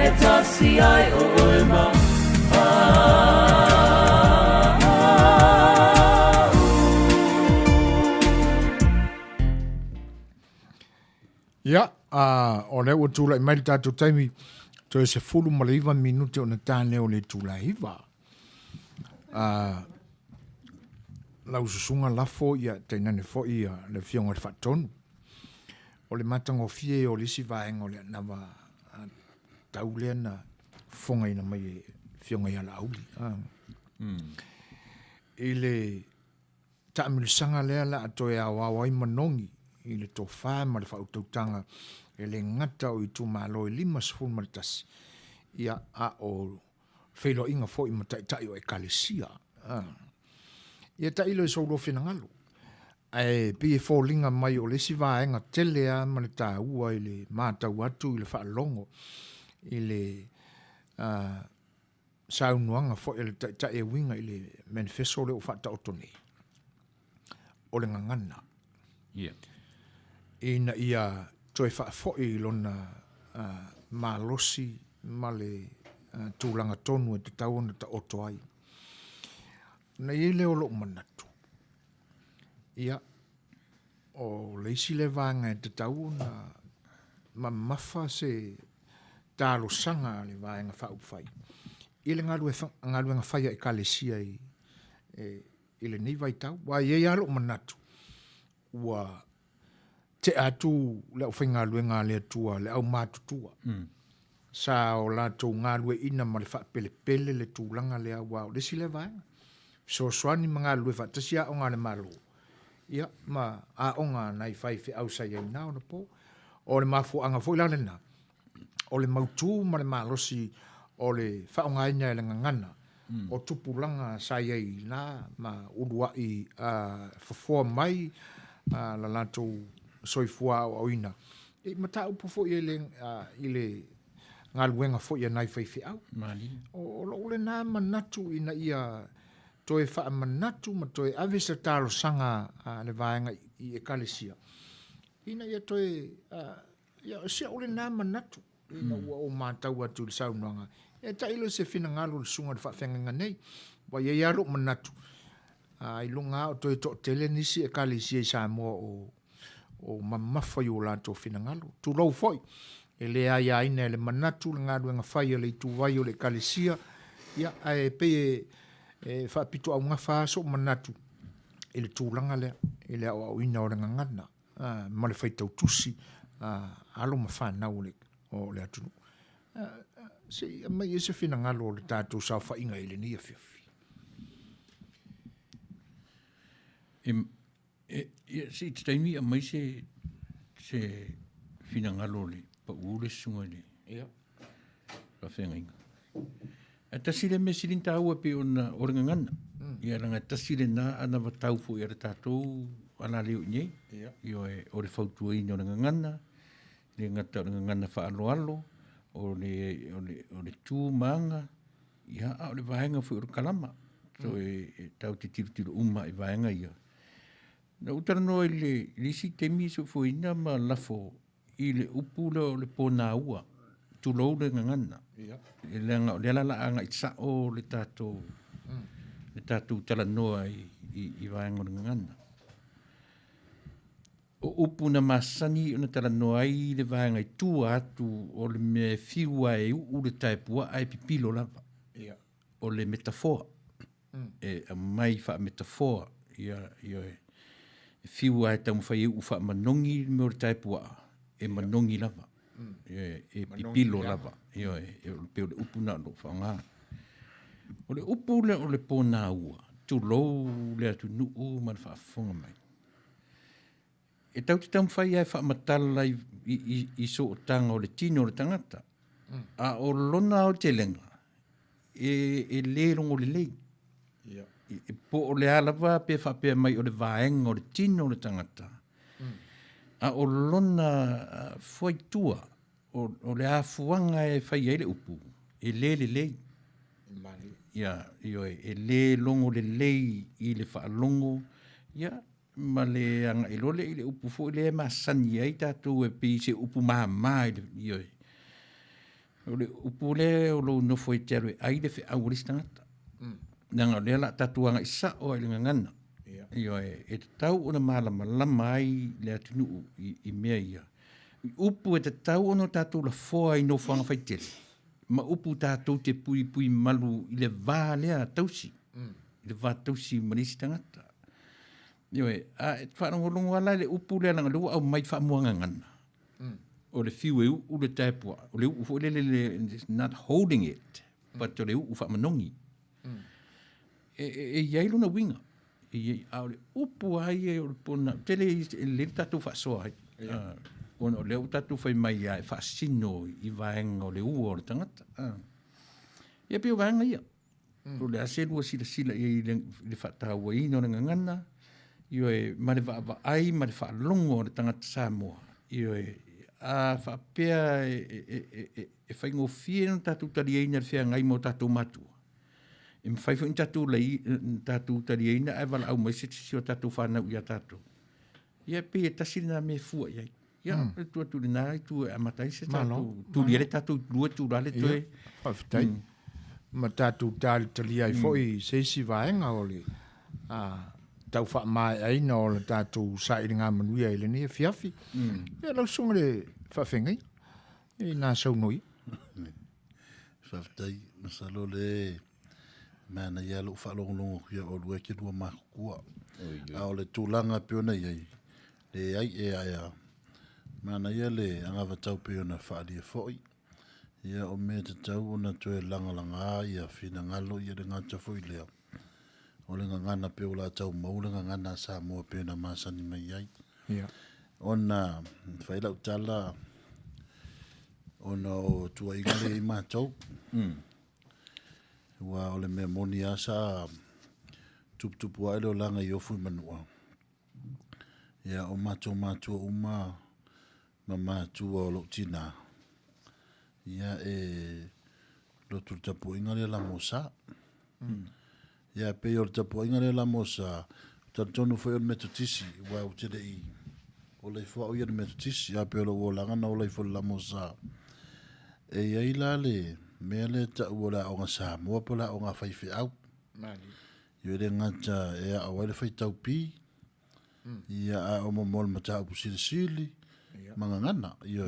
e tasi ai ui mau Ia, o leo tula i mai tātou taimi, to e se fulu ma le iwa minute o na tāne o le tula iwa. Lau susunga lafo ia, teinane fo ia, le fionga le whatonu. O le matango fie o le si vaenga o le nawa taulea na fonga ina mai fionga ia la auli. I le taamilisanga lea la atoe a wawai manongi, i le tō whae ma le whautautanga e le ngata o i tū malo e 5 sifun ma le tasi. Ia a o whailo inga fo i matai tai o e kalesia. Ia ta ilo e saulo whina ngalo. E pi e fōlinga mai o le si vaenga telea ma le tā ua i le mātau atu i le whaalongo. I le saunuanga fo i le tai e winga i le manifesto le o whata otone. O le ngangana. Yeah. Ina ia toi whaafoi lona malosi ma le tūlanga tonu e te tauana ta oto ai. Na i leo lo manatu. Ia o leisi le vanga e te tauana ma mafa se tālo sanga le vanga whaupwhai. I le ngalu e ngawhaia e kalesia i le nei vai tau. Wa i alo manatu. Wa te atu le au whainga luenga le atua, le au mātutua. Sa o la tau ngā lue ina ma le wha pele pele le tūlanga le au wau. Lesi le vaenga. So soani mga lue wha tasi a onga le malo. Ia, ma a onga nai whai whi au sa iei nao na po. O le mafu anga fo ilale na. O le mautu ma le malosi o le wha onga ina e le ngangana. O tupulanga sa iei na ma urua i fafua mai la lato soifua o ina. E mata upo fo i le ngā luenga fo i nai whai au. O lo le nā manatu ina ia toe wha manatu ma toe avisa tālo sanga le vaenga i e kalesia. Ina ia toe ia sia o le nā manatu ina ua o mātau atu le saunuanga. E ta ilo se fina ngalo le sunga le whawhenga nei. Wa ia iaro manatu. I lunga o toe to tele nisi e kalesia i Samoa o mamafa i o lato fina ngalo. Tu rau foi. E le aia ina le manatu le ngalo nga whai le tu vai o le kalesia. Ia e pe e whapito au ngā whaaso manatu. E le tūlanga lea. E le au ina o le ngangana. Ma le whaitau tusi. Alo ma whanau o le atunu. Se mai e se fina ngalo o le tātou sau whainga i le nia whiawhi. Si te taimi a mai se fina ngalo le pa ule sunga le. Ia. Ra whenga inga. A tasire me sirin tāua pe o ringa ngana. Ia ranga tasire nā ana wa taufu i ara tātou ana leo nye. Ia e o le whautua ina o ringa ngana. Le ngata o ringa ngana wha alo alo. O le tū maanga. Ia o le vahenga fu i kalama. So e tau te tiru uma i vahenga ia. Na utara noa i le lisi temi so fu ina ma lafo i le upu le pōna ua. Tu lou le ngangana. Le ala anga i sao le tātou tala noa i vaenga o ngangana. o upu na masani ona tala noai le vaenga i tua atu o le me fiua e u le taipua ai pipilo lava. O le metafoa. E a mai wha metafoa ia e fiua e tamu whai u wha manongi me o le taipua e manongi lava. E pipilo lava. Ia e pe o le upu na lo whanga. O le upu le o le pōna ua. Tu lou le atu nuu man wha whonga mai. E tau te tamu whai ai wha matala i so o tanga o le tino o le tangata. A o lona o te lenga. E le rongo le lei. E po o le alawa pe wha pe mai o le vaenga o le tino o le tangata. A o lona whaitua o le afuanga e whai ai le upu. E le lei. Ia, e le longo le lei i le wha longo. Ia, ma le anga i lole i le upu fo i le masani ai tātou e pi se upu maha i le o le upu le o lo nofo i te aroe ai le whi au ristangata. Nanga le la tatuanga i sa o i le ngangana. E te tau o na malama ai le atunu i mea ia. Upu e te tau o no tātou la foa i no whanga whaitele. Ma upu tātou te pui malu i le vā lea tausi. I le vā tausi manisi tangata. A e whanangolongo ala le upu lea nanga lua au mai whamuanga ngana. O le fiu e u le taipua. O le ufu le not holding it, but o le ufu whamanongi. E iailu na winga. A o le upu ai e o le pona. Tele le tatu whasoa ai. O le tatu whai mai ai whasino i vaenga o le ua o le tangata. Ia pio vaenga ia. O le aselua sila i le whataua ino na ngangana. Io e ma le va ai ma le whaalongo o le tangata Samoa. Io e a whapea e whaingo fie no tātou tari eina le whea ngai mo tātou matua. E mwhaifo in tātou lei tātou tari eina ai wala au mai se tisi o tātou whanau ia tātou. Ia pe e tasina me fua iai. Ia, tua tūri nai, tua amatai se tātou. Tūri ele tātou lua tūrale toe. Whawhitai. Ma tātou tāli tali ai foi seisi vaenga ole. Tau wha mai aina o le tātou sa i ngā Manuia i le ne fiafi. Ia lau sunga le whawhengai. I nā sau noi. Whawhitai, masalo le mana ia lo whalongolongo kia o lua ki rua makukua. A o le tūlanga piona iai. Le ai e aia. Mana ia le angavatau piona whaali e foi. Ia o mea te tau o na tue langa ia whina ngalo ia le ngata foi lea. O le ngangana pe o la tau mau le ngangana Samoa pe na masani mai ai. Ona whaila utala ona o tua ingale i mātou. Ua o le mea moni asa tuputupu ai leo langa i ofu i manua. Ia o mātua uma ma mātua o lo tina. Ia e lo tutapu ingale la mosa. Ia pe o tapo inga le la mosa tonu foi o metotisi wa o te i o le fo o ia metotisi ia pe o langa na o le fo la mosa e ia la le me le ta o la o sa mo po la o nga fai fi au mani yo le ngata e a o le fai tau pi ia a o mo mol mata o sili mangangana yo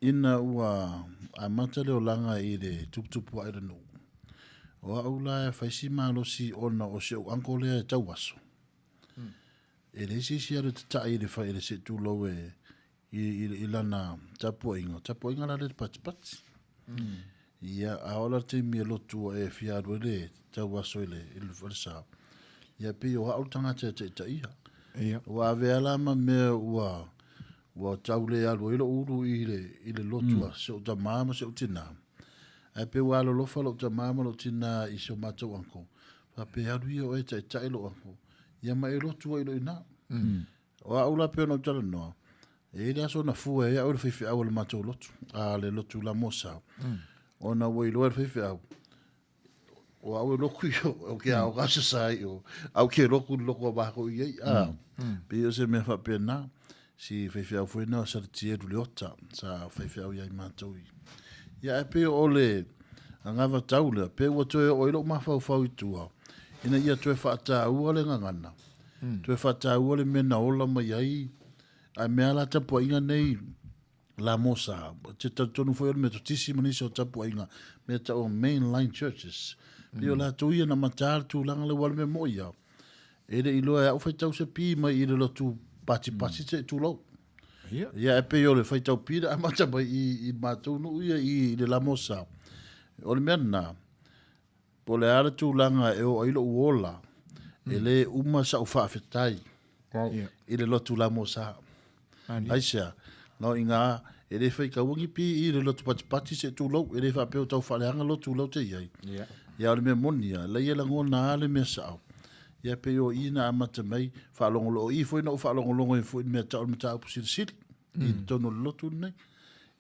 ina ua a mata le o langa i le tuputupu ai no o aula e whaisi malo si ona o se o ankole e tau aso. E le si aru te tai le whai le se tūlo e i lana tapuinga la le pati. Ia a ola te mi lotu e fiaru le tau aso le whalisa. Ia pi o hau tangata te ia. Wa ave alama me ua tau le alu ilo uru i le lotua se o ta mama se o tina. E pe walo lo falo ta mama lo tina i so mato anko. Fa pe haru o e tai lo anko. Ia mai lo tua ilo ina. O aula pe no tala no. E ila so na fu e au fifi au le mato lotu. A le lotu la mosa. Ona wo ilo e fifi au. O au lo ku yo o ke au gasa sai o au ke lo ba ko ye. Pe o se me fa pe na si fifi au foi na sa tie du lota sa fifi au ye mato i. Ia e pe o le angava taula, pe ua toe o ilo mawhau tua. Ina ia toe whaata ua le ngangana. Tu e whatau ole mena ola mai ai. Ai mea la tapu inga nei la mosa. Te tonu foi ole me totisi manisi o tapu inga. Me ta o mainline churches. Pio la tuia na matar tu langa le wale me moia. Ere ilo e au whaitau se pi mai i le lotu pati te tu lau. Ia e pe ole whaitau pi a mata mai i mātou no ia i le la mosa. Ole mea na. Po le ara tu langa e o ilo uola. Ele uma sa ufa afetai. I le lotu la mosa. Aisha. No inga ele fai ka wangi pi i le lotu pati se tu lau. Ele fa peo tau whaleanga lotu lau te iai. Ia ole mea monia. Le ia lango na ale mea sao. Ia pe o ina amata mai. Whalongolo i foi na whalongolongo i foi mea tau mea tau pusiri siri. I tono lotu nei.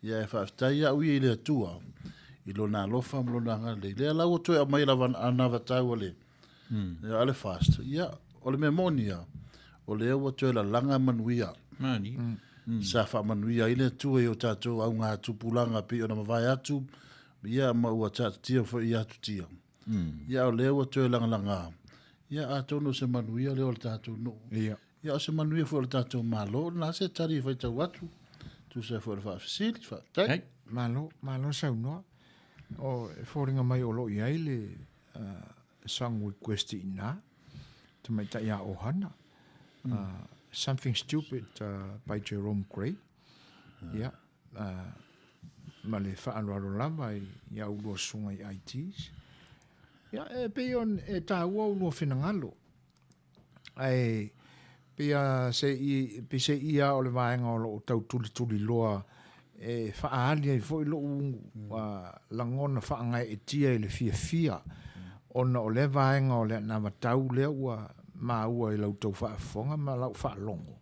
Ia e fa afetai ia ui i le atua. I lo na lofa mlo na ngale. Le lau to e mai lava anava tau ole. Ia ale fast. Ia ole me monia. Ole ua to e la langa manuia. Mani. Sa fa manuia ile tu e o tatou au ngā tupulanga pi o na mawai atu. Ia ma ua tatu tia fo i atu tia. Ia ole ua to e langa langa. Ia a tono se manuia le o le tatou no. Ia o se manuia fo le tatou malo. Na se tari fai tau atu. Tu se fo le fa fisili fa. Tai. Malo sau noa. O fōringa mai o lo i aile song request ina. Te mai tai a ohana. Something Stupid by Jerome Gray. Yeah. Ma le whaanwaro lava i au lua sunga i ITs. Ia e peon e tā ua ulua whinangalo. Ai pia se ia o le vaenga o lo tau tuli loa e whaalia i fo i lo langona whaangai e tia i le fia. Ona o le vaenga o le nawa tau lea ua ma ua i lau tau whaafonga ma lau whaalongo.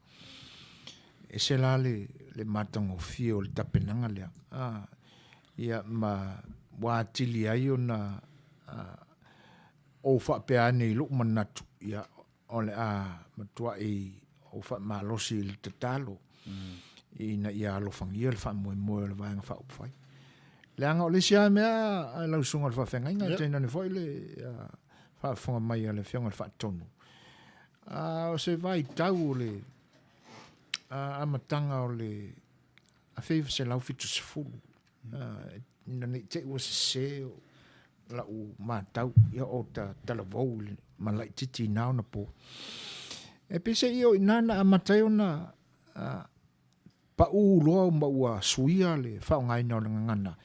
E se la le matango fia o le tapenanga lea. Ia ma wātili ai o na o whaapeane i luk manatu. Ia o le matua i o whaamalosi i le tatalo. Ina ia alofangia le whaamoe le vaenga whaupwhai. Le anga o le sia mea a lau sunga le whawhenga inga tēnā ni fwoi le whaafonga mai a le whionga le whaatonu. O se vai tau o le amatanga o le a whewha se lau fitu se fulu. Ina ni te ua se o lau mātau ia o ta talavou ma lai titi nao na po. E pese i o inana amatai o na pa loa ma ua suia le whaongaina o le ngangana.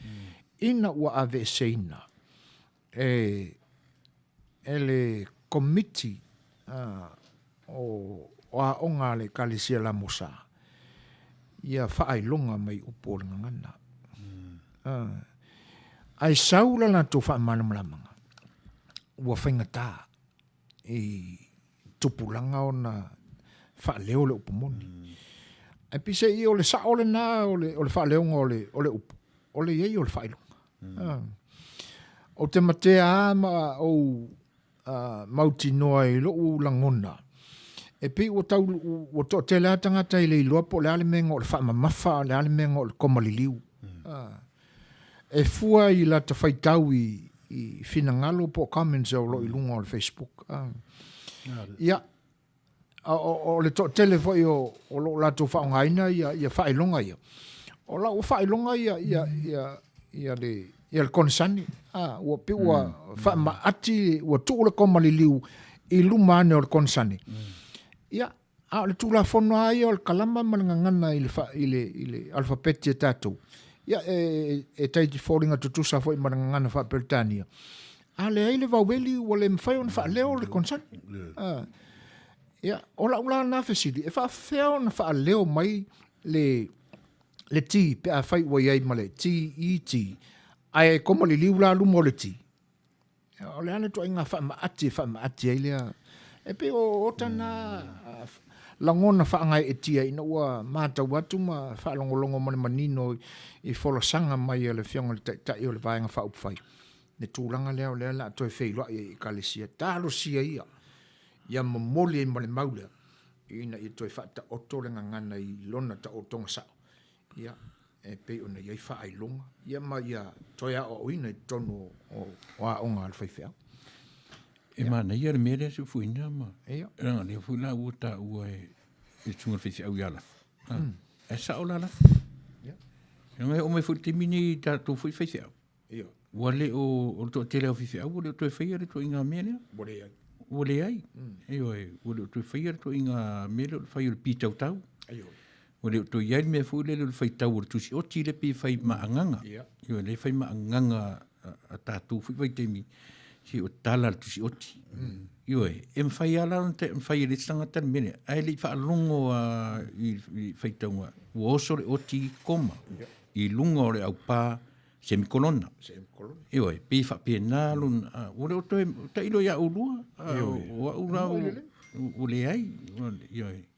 Ina ua ave seina. E le committee o a onga le kalisia la mosa. Ia whaailonga mai upo le ngangana. Ai saula na tō whaamana malamanga. Ua whaingata i tupulanga o na whaaleo le upomoni. Ai pise i o le sa ole na o le whaaleonga o le upo. O le iei o le whailonga. O te matea ama o mauti noa i lo u langona. E pi o tau o to te lea tangata i le iloa po le ale menga o le whaamamafa, le ale menga o le komaliliu. E fua i la ta whaitau i finangalo po comments o lo i lunga o le Facebook. Ia, o le to tele foi o lo la to whaongaina ia whailonga ia. O la o whailonga ia le konsani. Ua pi ua whaamaati ua tu le komaliliu i lumane o le konsani. Ia, a le tūla whono ai o le kalama malangangana i le alfabeti e tātou. Ia, e taiti whoringa tutusa fo i malangangana whaapeltania. A le aile waweli ua le mwhai o na whaaleo le konsani. Ia, o la ula na whesiri, e whaafeo na whaaleo mai le ti, pe a whai ua iai ma le ti i ti. Ai komali liu la lu mo le ti. O le ane to inga whaamaati ai lea. E pe o tana langona whaangai e tia ina ua māta watu ma whaalongolongo mani manino i wholosanga mai e le whionga le tai o le vaenga whaupwhai. Ne tūranga lea o lea la toi wheilua i kalesia. Tālo sia ia. Ia mamoli e male maulea. Ina i toi whaata oto le ngangana i lona ta otonga sao. Ia. E pe ona iai whaailonga. Ia ma ia toi a o ina i tono o a onga al whaifea. E mana ia le mere su fuina ma. Ranga le fuina ua ta ua e tunga fisi au ia lafu. E sa o la lafu. Ngai o mai futi mini ta tu fui fisi au. Wale o to tele o fisi au, wale to e whaia re to inga mele. Wale ai. Wale to e whaia re to inga mele, whai o pi tau tau. Wale to iai mea fu le whai tau o tusi o tile pi whai maanganga. Le whai maanganga a tātou fui wai teimi. Si o tala tusi oti. E mwhai ala mwhai le tangata mene. Ai le wha alongo i whai taunga. Ua oso le oti koma. I lunga o le au pā semikolona. Pi wha pēnā luna. Ure o toi ta ilo ia ulua. Ua ura o le ai.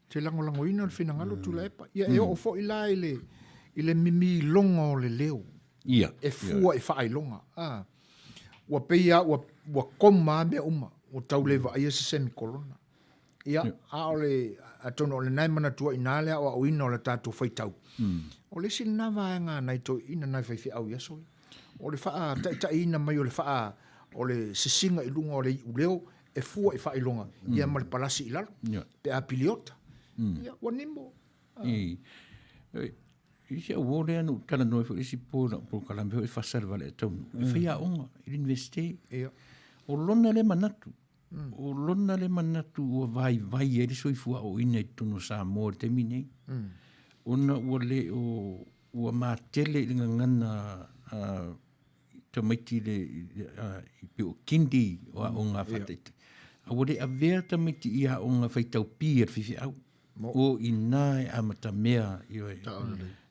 Te lango ina le whinangalo tu la epa. Ia e o fo i la i le mimi longa o le leo. E fua i wha ai longa. Ua peia, ua koma mea uma, o tau lewa aia se semikolona. Ia, a ole, a tono ole nai mana tua inalea, o au ina ole tātou whaitau. O le sin na vaenga nai to ina nai whaifi au yasoi. O le wha ta ina mai o le wha, o le sisinga i lunga o le uleo, e fua i wha i longa. Ia ma le palasi i lalo, pe a piliota. Ia, ua nimbo. Isi a wole anu tala noi fo isi po kalambe e fasalva le tau. Fia onga i investe. O lona le manatu. O lona le manatu o vai e so i fua o ina i tunu sa mo te mine. Ona wole o matele i ngana te maiti le i pe o kindi o a onga fatete. A wole a vea te maiti i a onga faitau pi e fifi au. O ina e amata mea i oe.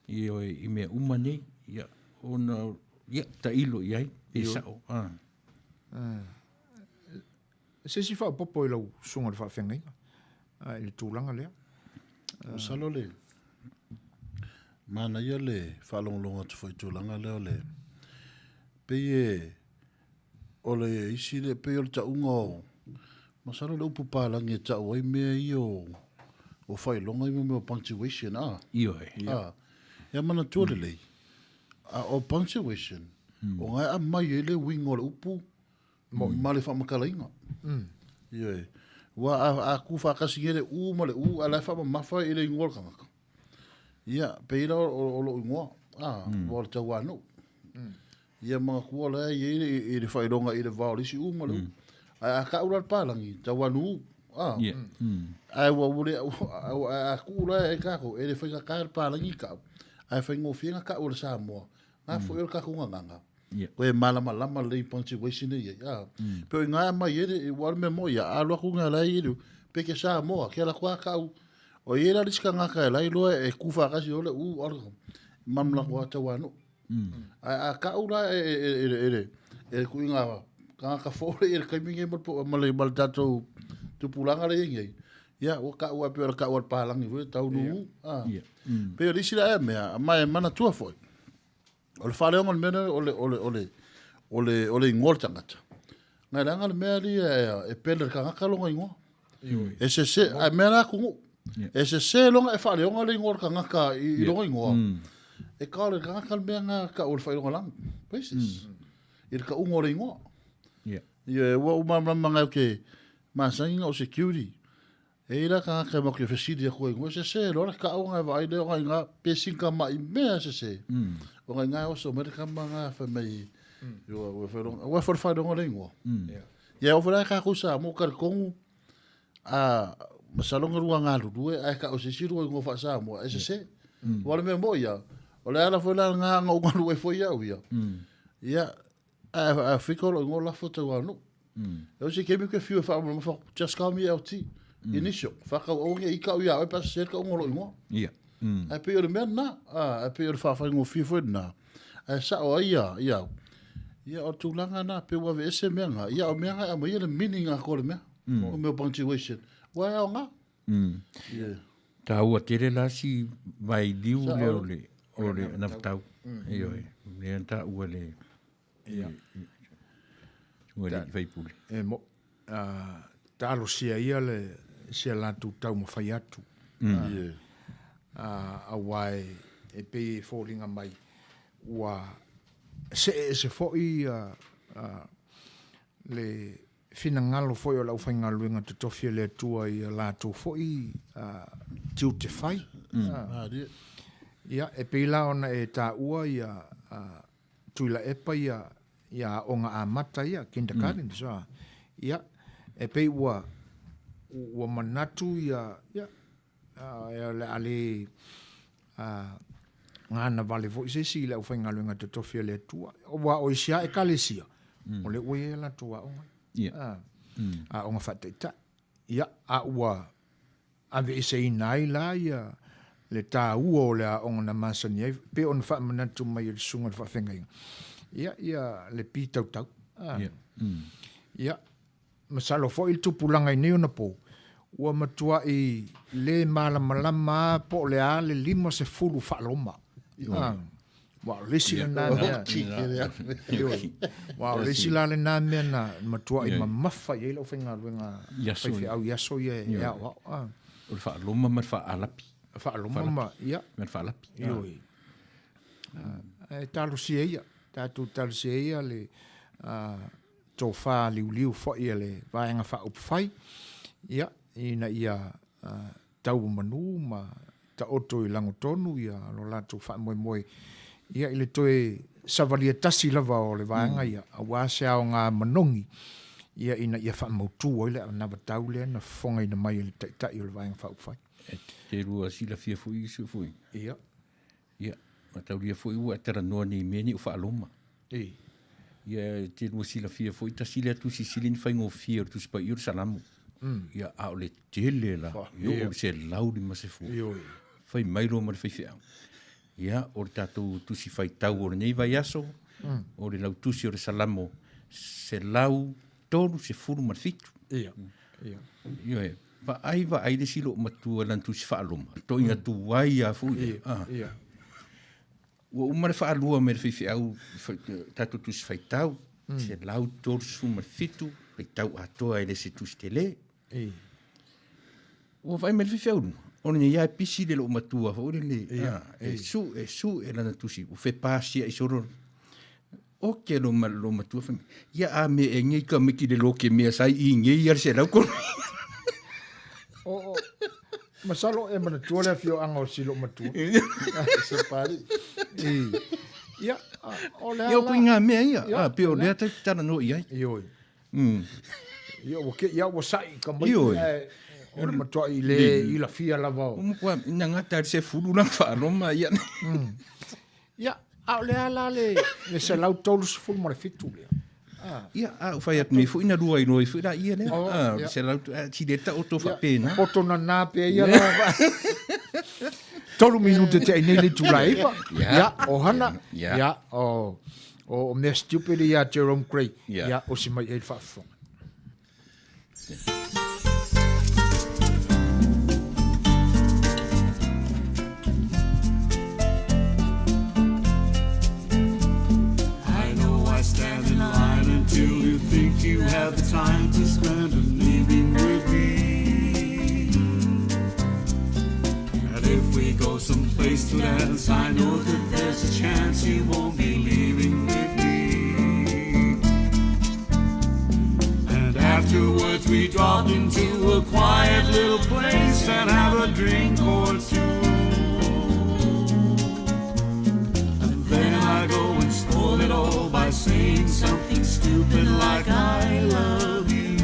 I mea umane, ia, ona, ia, ta ilo i ai, e sao. Se si wha popo i lau sunga le wha whengai, i le tūlanga lea. O salo le, mana ia le whalonglonga tu whai tūlanga leo le, peye, o le isi le, peye o le taunga o, masalo le upu pālangi e tau ai mea i o whai longa i mea punctuation, Io Ia mana tuare lei. O punctuation. O ngai a mai e le wingo le upu. Ma le whamakala inga. Ia Wa a ku whakasi ngere u ma le u a lai whamamafa e le ingol kangaka. Ia, peira o lo ingoa. Wa le tau anu. Ia mga kua le e le whaironga e le vaolisi u ma le u. A ka ura pālangi, tau anu u. Ai wa ure a ku la e kako e le whaika ka pālangi ka. Ai whaingo whienga ka ura Samoa. Ngā fo e kako nganga. Koe malama lei punctuation e ia. Pero ngā mai e wale me mo ia. Alua ku ngā lai iru. Peke Samoa. Kia la kua kau. O ia la riska ngaka e lai loa e kufa kasi ole u orga. Mamla kua tau anu. A ka ura e ku inga ngaka fore e kaiminge malai mal tatou tupulanga le ingai. Ia, o ka ua pera ka ua palangi we tau nu. Pero risi la e mea, mai mana tua foi. O le whaleonga le mena ole ingol tangata. Ngai ranga le mea li e pele ka ngaka longa ingoa. E se, a mea la kungu. E se longa e whaleonga le ingol ka ngaka i longa ingoa. E ka ole ka ngaka le mea ngā ka ole whailonga lang. Paisis. I ka ungo le ingoa. Ia, ua umamama ngai ke masanginga o security. E ira ka ngaka mo ke fesidi a koe ingoa. Se, lora ka unga e vaile o ngai ngā pesinka mai mea se. O ngai ngā oso mereka mga whamei. Ua whaironga le ingoa. Ia, o wharai ka kusa mo karikongu a masalonga rua ngā rurue. Ai ka o se siru ingoa wha Samoa. E se. Wale mea mo ia. O le ala whaila ngā unga rue whai au ia. Ia, a whikolo ingoa lafo tau anu. E o se kemi ke whiu e wha amana mawha just call me LT. Initial. Whakau o nge ika ui au e pasa ser ka unga lo ingoa. Ai pe o le mea na. Ai pe o le whawhai ngō whiu na. Ai sa o ia. Ia o tūlanga na pe ua ve ese mea ngā. Ia o mea ngā ama ia le meaning a kore mea. O mea punctuation. Wai au ngā. Ta ua tere la si vai liu leo le. O le naftau. Ioi. Le anta ua le. Ua le vaipule. E mo. Talo sia ia le. Sia lantu tau ma whai atu. A wai e pe fōringa mai. Ua se fōi le fina ngalo foi o lau fai ngaluenga te tofia le tua i la tu foi tiu te fai. Ia, e peila ona e ta ua ia tuila epa ia onga a mata ia, kindergarten, so. Ia, e pei ua manatu ia le ale ngana vale vo se si le ufai ngaluenga te tofia le tua. O wa o isia e kalesia. O le ue la tua onga. Ia. Onga whateita. Ia, ua ave se inai la ia le tā ua o le onga na masani ai. Pe on wha manatu mai le sunga le whawhengai. Ia, le pi tau tau. Ia, masalo fo il tupulanga i neo na po. Ua matua i le malama po le a le lima se fulu whaloma. Wow, lesi la nā mea. Wow, lesi la le nā mea na matua i mamafa i eila o whenga luenga whaiwhi au yaso i e au. O le whaaloma ma le whaalapi. Whaaloma ma, ia. Ma le whaalapi. Ioi. E talo si eia. Tātou talo si eia le tō whā liu fo i le vāenga wha upwhai. Ia, ina ia tau manu ma ta oto i lango tonu ia lo lato wha moe. Ia ile toe savalia tasi lava o le vaanga ia a wase ao ngā manongi. Ia ina ia wha mautu o ile na watau lea na fonga ina mai ile taitai o le vaanga wha upwhai. Te rua sila fia fui i su fui. Ia. Ia, matau lia fui ua tera noa ni meni o wha aloma. Ia te rua sila fia fui ta sila tu si silin whaingo fia o tu sipa i ur salamu. Ia a o le tele la. Ia o se lauri ma se fu. Whai mairo ma le whai whiau. Ia, o le tātou tusi whai tau o le nei vai aso. O le lau tusi o le salamo. Se lau tonu se furu ma le fitu. Ia. Ia e. Va ai le silo matua lan tusi whaaloma. To inga tu wai a fu. Ia. Ua uma le whaalua me le whai whiau. Tātou tusi whai tau. Se lau tonu se furu ma le fitu. Whai tau atoa e le se tusi te le. Ua vai me le whai whiau. Ona ia e pisi le lo matua fo le e su e lana tusi o fe pasi e soro o ke lo matua fa ia a me e ngai ka me ki le lo ke me sai i ngai ar se la ko o masalo e mana tuole fio anga o silo matua se pari ia o le ia ko inga me ia pe o le ta tana no ia ia o ke ia o sai ka mai o le matua i la fia lava o. Mukua, ina ngata se furu lang whaaroma ia. Ia, au le ala le se lau tolu se furu ma le fitu lea. Ia, au whai atu me fu ina rua i noi fu ina ia lea. Se lau si leta o to whapena. Poto na nā pia ia lava. Tolu minute te nei le tulai pa. Ia, o hana. Ia, o mea stupid ia Jerome Gray. Ia, o si mai e whaafonga. Until you think you have the time to spend and living with me. And if we go someplace to dance, I know that there's a chance you won't be leaving with me. And afterwards we drop into a quiet little place and have a drink or two. And then I go and spoil it all by saying something stupid like I love you.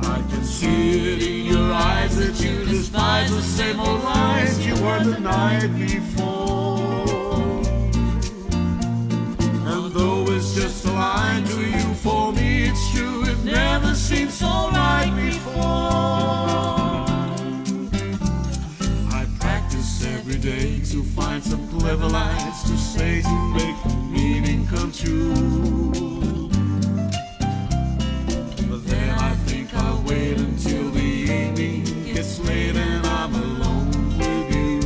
I can see it in your eyes that you despise the same old lies you were the night before. And though it's just a line to you, for me it's true, it never seemed so right before. I practice every day to find some clever lines to say to make the meaning come true. But then I think I'll wait until the evening gets late and I'm alone with you.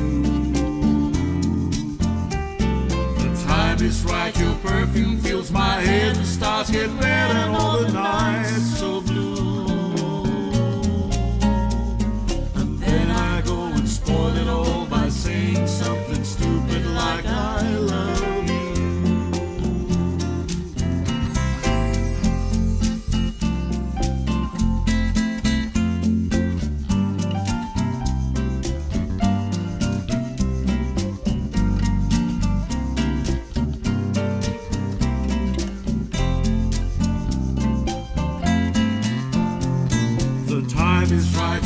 The time is right, your perfume fills my head, the stars get red and all the nights so blue. And then I go and spoil it all by saying something stupid like I love you.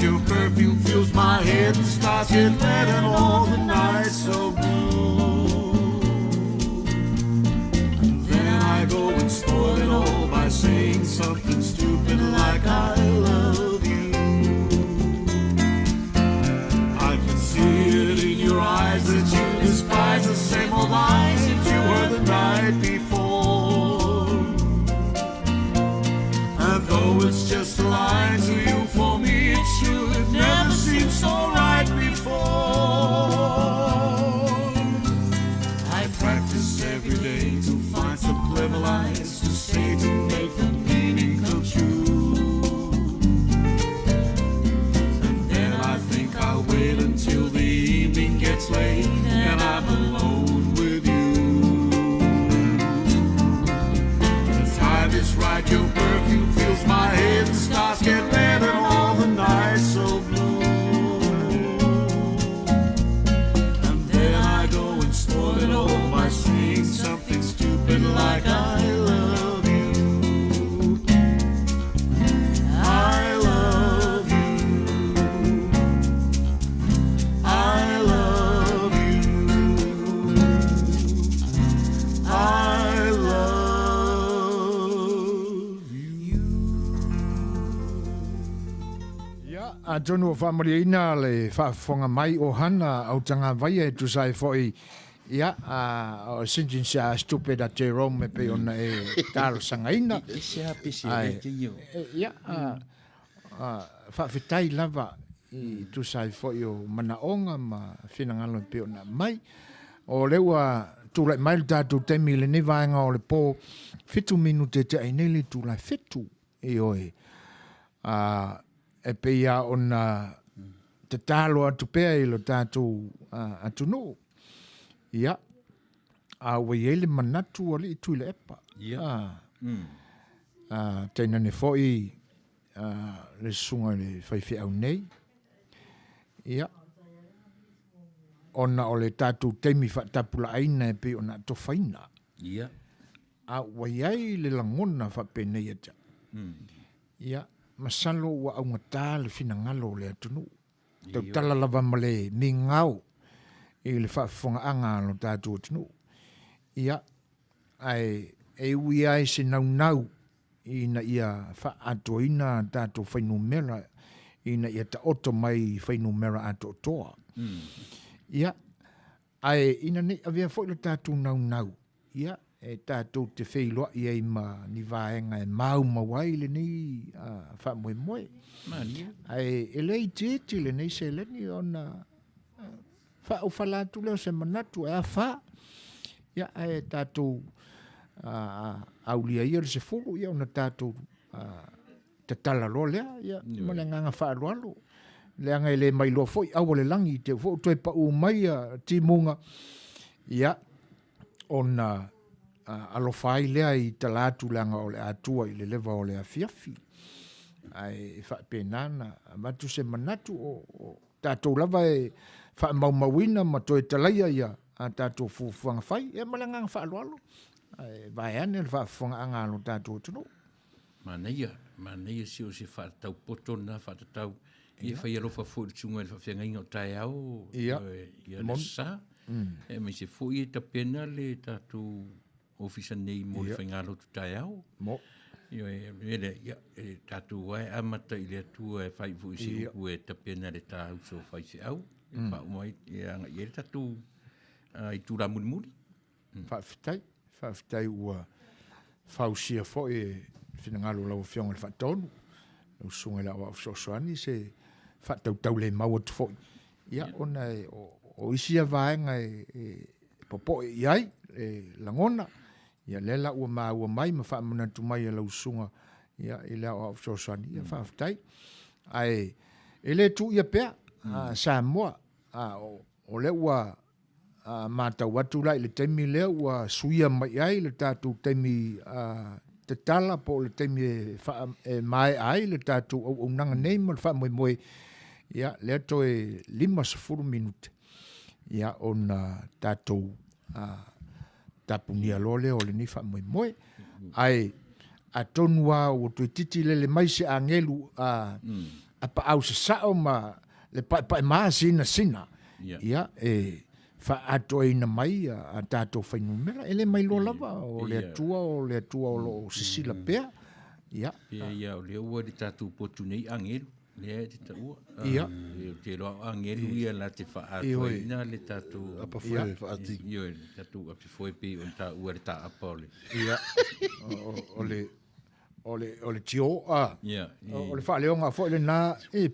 your perfume fills my head. The stars get red and all the nights so blue. And then I go and spoil it all by saying something stupid like I love you. I can see it in your eyes that you despise the same old lies that you heard the night before. And though it's just a lie to you, for me it's true. It never seemed so right before. I practice every day to find some clever lies to say to make the meaning come true. And then I think I'll wait until the evening gets late and I'm alone with you. The time is right, your perfume fills my head. The stars get red and all the nights so blue. And then I go and spoil it all by saying something stupid like I love you. I love you. I love you. I love Ia, a tonu o whamariina le whaafonga mai o hana au tanga vai e tu sai foi. Ia, o sinjin sia stupid a Jerome pe ona e taro sangaina. Ia, whaafitai lava i tu sai foi o manaonga ma whinangalo pe ona mai. O leua tūlai mai le tātou temi le nevaenga o le pō fitu minute te ainele tūlai fitu e oe. E peia ona te tālo atu pea i lo tātou atu no. Ia, a waiele manatu o le itu le epa. Teina ne foi le sunga le whaiwhi au nei. Ia, ona o le tātou teimi whaatapula aina e pe ona to whaina. Ia. A waiai le langona whapenei ata. Ia, masalo wa au ngata le finangalo le atunu. Tau tala lava male mi ngau i le whaafonga anga lo tātou atunu. Ia, ai e ui ai se nau ina ia whaatoina tātou whainumera ina ia ta oto mai whainumera ato toa. Ia, ai ina nei avea fwoi le tātou nau. Ia, e tātou te wheiloa i ei ma ni vaenga e mau mawai le nei wha moe moe. Ai e lei te le nei se leni ona wha o whalatu leo se manatu e a wha. Ia, ai tātou au lia ia le se fulu ia ona tātou te tala lo lea. Ia, mana nganga wha aloalo. Le anga ele mai lo foi au le langi te fo toi pa u mai timunga. Ia, ona alo fai lea i talatu langa o le atua i le leva o le afiafi. Ai fa penana matu se manatu o tātou lava e fa maumawina ma toi talaia ia a tātou fuanga fai e malanga fa aloalo. Ai vai ane le fa fuanga anga alo tātou tunu. Manuia si o se fa tau potona fa tau i fa yelo fa fu tsunga fa fenga ingo tai au. Ia le sa. E me se fu i ta pena le tātou ofisa nei mo le whaingalo tu tai au. Mo. Io e tatu wai amata i le atua e whai fu isi uku e tapena le tāu so whai se au. Wha umai i le tatu i tūra muri muri. Whaafitai ua whausia fo e whinangalo lau whionga le whaatonu. Lau sunga la wa sosoani se whaatau le mau atu fo. Ia ona e o isia vaenga e popo i ai e langona. Ia lela ua mai ma wha amana tu mai a lau sunga. Ia ila o sosoani. Ia whaafitai. Ai ele tu ia pea Samoa. O le ua mātau atu lai le teimi lea ua suia mai ai le tātou teimi te tala po le teimi e mai ai le tātou au nanga nei ma le wha moe. Ia lea to e 5 minute. Ia ona tātou tapunia lole o le ni wha moe. Ai a tonua o tui titi le mai se angelu a apa au sa o ma le pa ma sina ia fa atoina mai a tatou fainumera ele mai lo lava o le atua o lo sisila pea ia ia o le ua le tatou potu nei angelu le te ua ia te lo angelu ia la te fa atoina le tatou apa foi fa ati ia le tatou apa foi pe o ta ua le ta apole ia o le tio o le fa leonga fo le na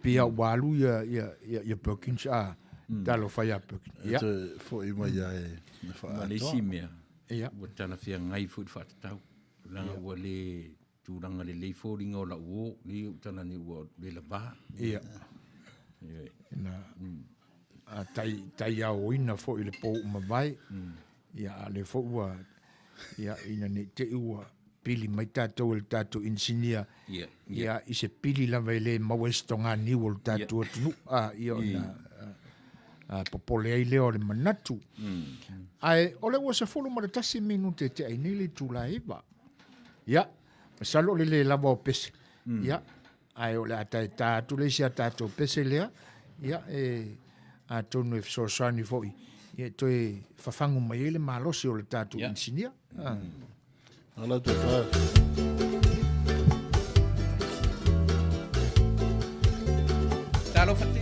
pia walu ia Perkins talo fai a Perkins ia fo i mai ai na fa Malaysia mea ia ua tala fia ngai fu fa tau langa ua le turanga le leifo ringa o la uo le utana ni ua le lava ia na tai au ina fo i le po mavai ia le fo ua ia ina ni te ua pili mai tātou le tātou insinia ia i se pili lava le mawestonga ni o le tātou atunu ia na popole ai leo le manatu ai ole ua se fulu ma le tasi minute te ai ni le tula eva ia salo le lava o pese ia ai ole atai tātou le sia tātou pese lea ia a tonu e fisosani foi ia toi fafangu mai le malosi o le tātou insinia ala te fa talo fati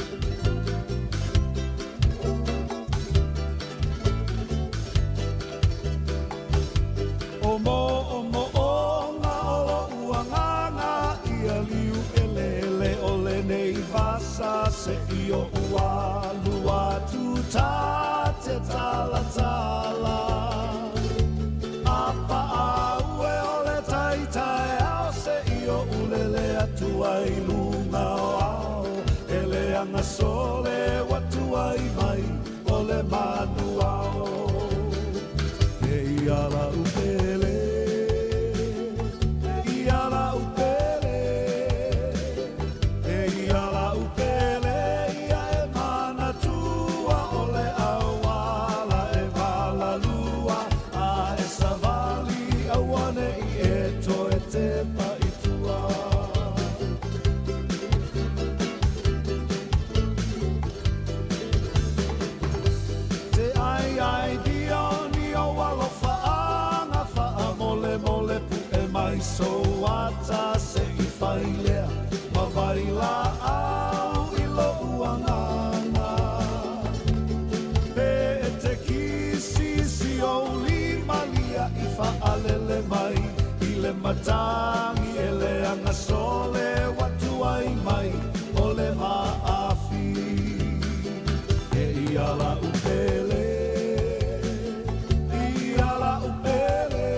o nga olo uanganga ia liu ele ole nei vasa se io ua lua tu ta te tala apa aue ole tai tai ao se io ulele atua i lunga ao ele anga sole watua i mai ole manu ao e iala upele iala upele e iala upele ia e mana tua ole awala e vala lua a e savali awane i e to e te paitua te ai dioni o walo faanga faa mole pu e mai so ata se i failea ma vai la au i lo uanganga pe e te kisi si o li malia i faalele mai i le matangi e le anga sole watu ai mai o le maafi e iala upele iala upele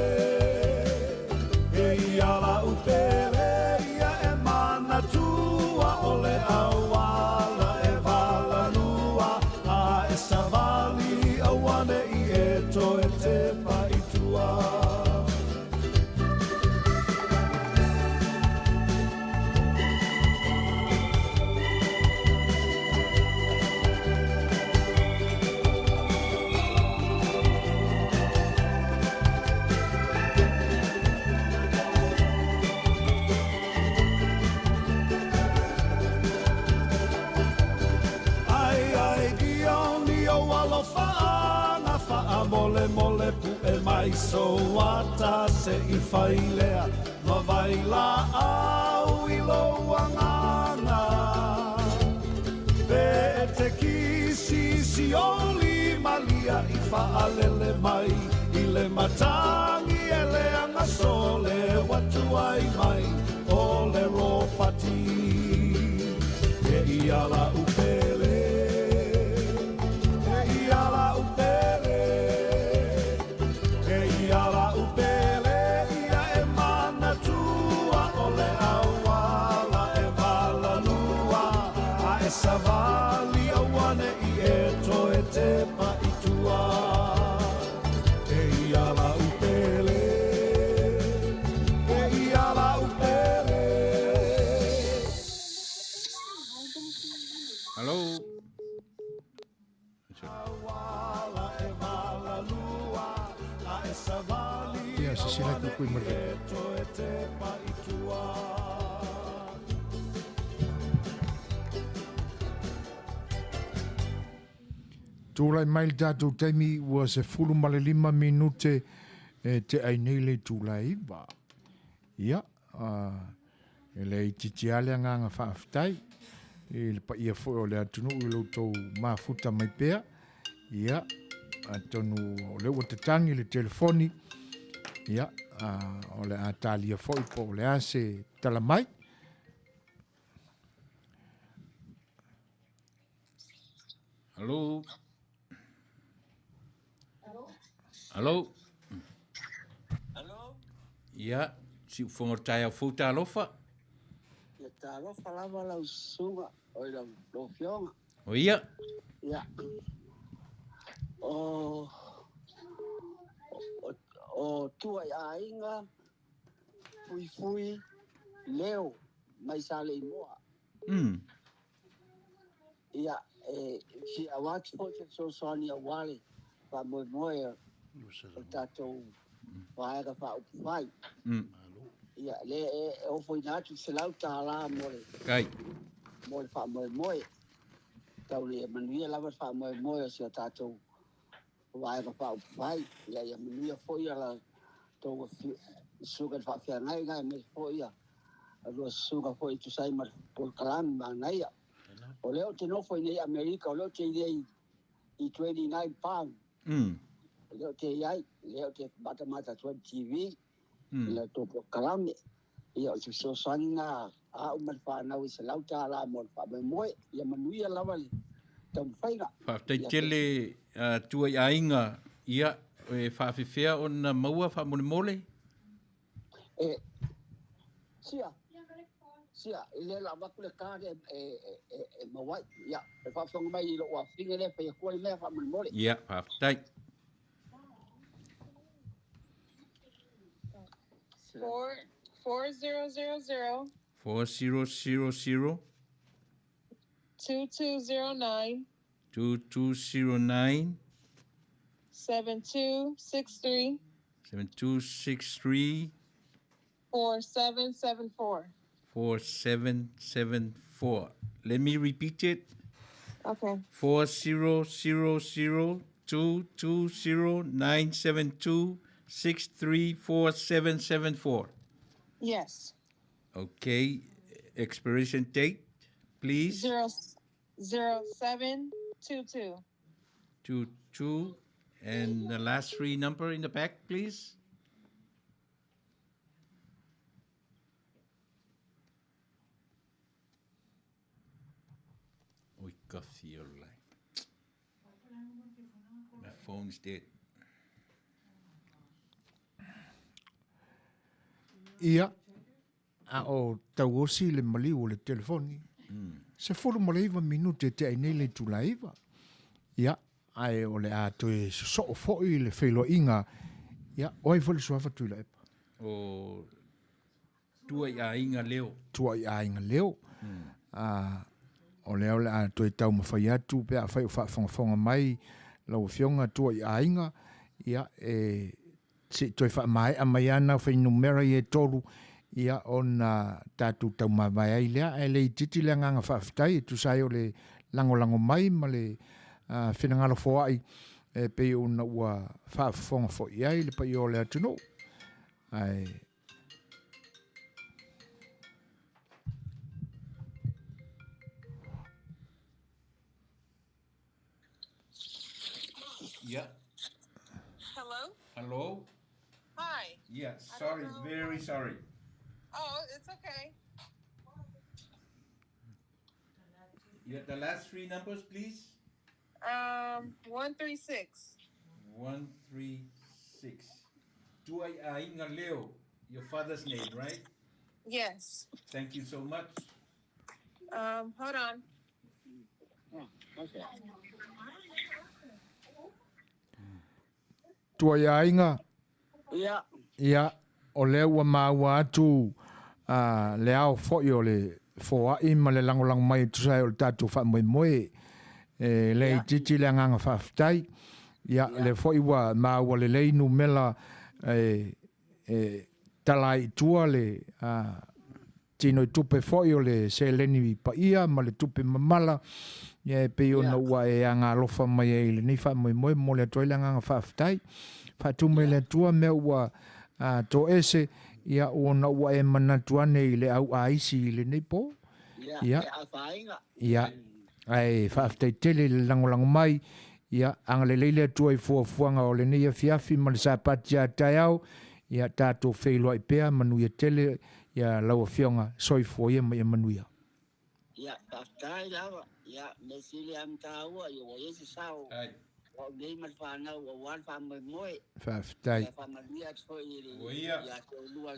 e iala upele ia e mana tua o le awala e vala lua a e savali awane i e to e te paitua mole pu e mai so ata se i failea ma vai la au i lo anganga pe te kisi si oli malia i faalele mai i le matangi e le anga sole watu ai mai o le ropati e iala upele e iala upele iala upele ia e mana tua ole awala e vala lua a e savali awane i e to e te paitua e iala upele e iala upele hello awala e vala lua ia sisila tu kui merve Tūlai mai le tātou taimi ua se 45 minute te ai nei le tūlai ba. Ia, e le i titiale nganga whaaftai, e le pa ia fo o le atunu i loutou mafuta mai pea. Ia, atonu o le ua tatangi le telefoni. Ia, o le atalia fo i po le ase talamai. Hello. Hello. Hello. Ia, si whangotai au fouta alofa. Ia tā alofa lava lau sunga o i lau fionga. O ia. Ia. O tua i a inga, fui, leo, mai sa le imoa. Ia, si a watu po te soani a wale, pa moe o tātou whaega wha upu whai. Ia, le o fwoi nātu se lau tā la mole. Kai. Mole wha moe. Tau le Manuia lava wha moe o si a tātou whaega wha upu whai. Ia Manuia fwoi ala tō suga wha whia ngai me fwoi a. Alua suga fwoi tu sai mar pol kalami ma ngai a. O leo te nofo i nei Amerika, o leo te idei i 29 pound. Leo te iai, leo te mata 20 TV, leo tō kalame. Ia o te sosani ngā a umar whanau i se lauta ala mo le moe, ia Manuia lava le tau mwhainga. Whaftai tele tua i ainga, ia e whawhiwhea o na maua whamole? Sia, le la maku le kāre e mawai, ia, e whawhonga mai i lo ua whinga le pe kua le mea whamole. Ia, whaftai. 4000 4000 2209 2209 7263 7263 4774. 4774. Let me repeat it. Okay. 4000 220 972 634774. Yes. Okay. Expiration date, please. 0722. 22. And the last three number in the back, please. We coffee your line. My phone's dead. Ia, a o tau osi le maliu o le telefoni. Se fulu maleiva minute te ai le tulaiva. Ia, ai o le a toe so foi le felo inga. Ia, oi fole suafa tu le epa. O tua ia inga leo. Tua ia inga leo. O leo le a toe tau mawhai atu, pe a whai o whafonga mai, lau fionga tua ia inga. Ia, se toi wha mai a mai ana whai numera i e toru. Ia ona tātou tau mawai ai lea, e le titi lea nganga whaafitai, tu sai o le lango mai, ma le whenangalo fōai, e pei ona ua whaafonga fo i ai, le pai o le atuno. Ai... Yeah. Hello? Hello? Hi. Yeah, sorry, very sorry. Oh, it's okay. Yeah, the last three numbers, please. 136. 136. Tua Inga Leo, your father's name, right? Yes. Thank you so much. Hold on. Okay. Tua Inga. Ia. Ia, o lea ua maua atu le ao fo'i o le foa'i ma le lango mai tu sai o le tātou wha moe le i titi le anganga whaafitai. Ia, le fo'i ua maua le leinu mela talai tua le tino tupe foi o le se leni pa ia ma le tupe mamala ia pe ona ua e anga alofa mai e le ni fa mo le toile anga fa ftai fa tu me le tua me ua to ese ia ona ua e manatuane i le au aisi i le nei po ia ai fa ftai tele le langolango mai ia anga le leile tua i fuafuanga o le nei fiafi ma le sapati a tai au ia tato feilo i pea Manuia tele ia laua fionga soifo ia mai Manuia. Ia taftai lava ia mesili am taua ia o ese sao. O nei mas fana o wan fa moi. Faftai. Fa Manuia foi ia ko lua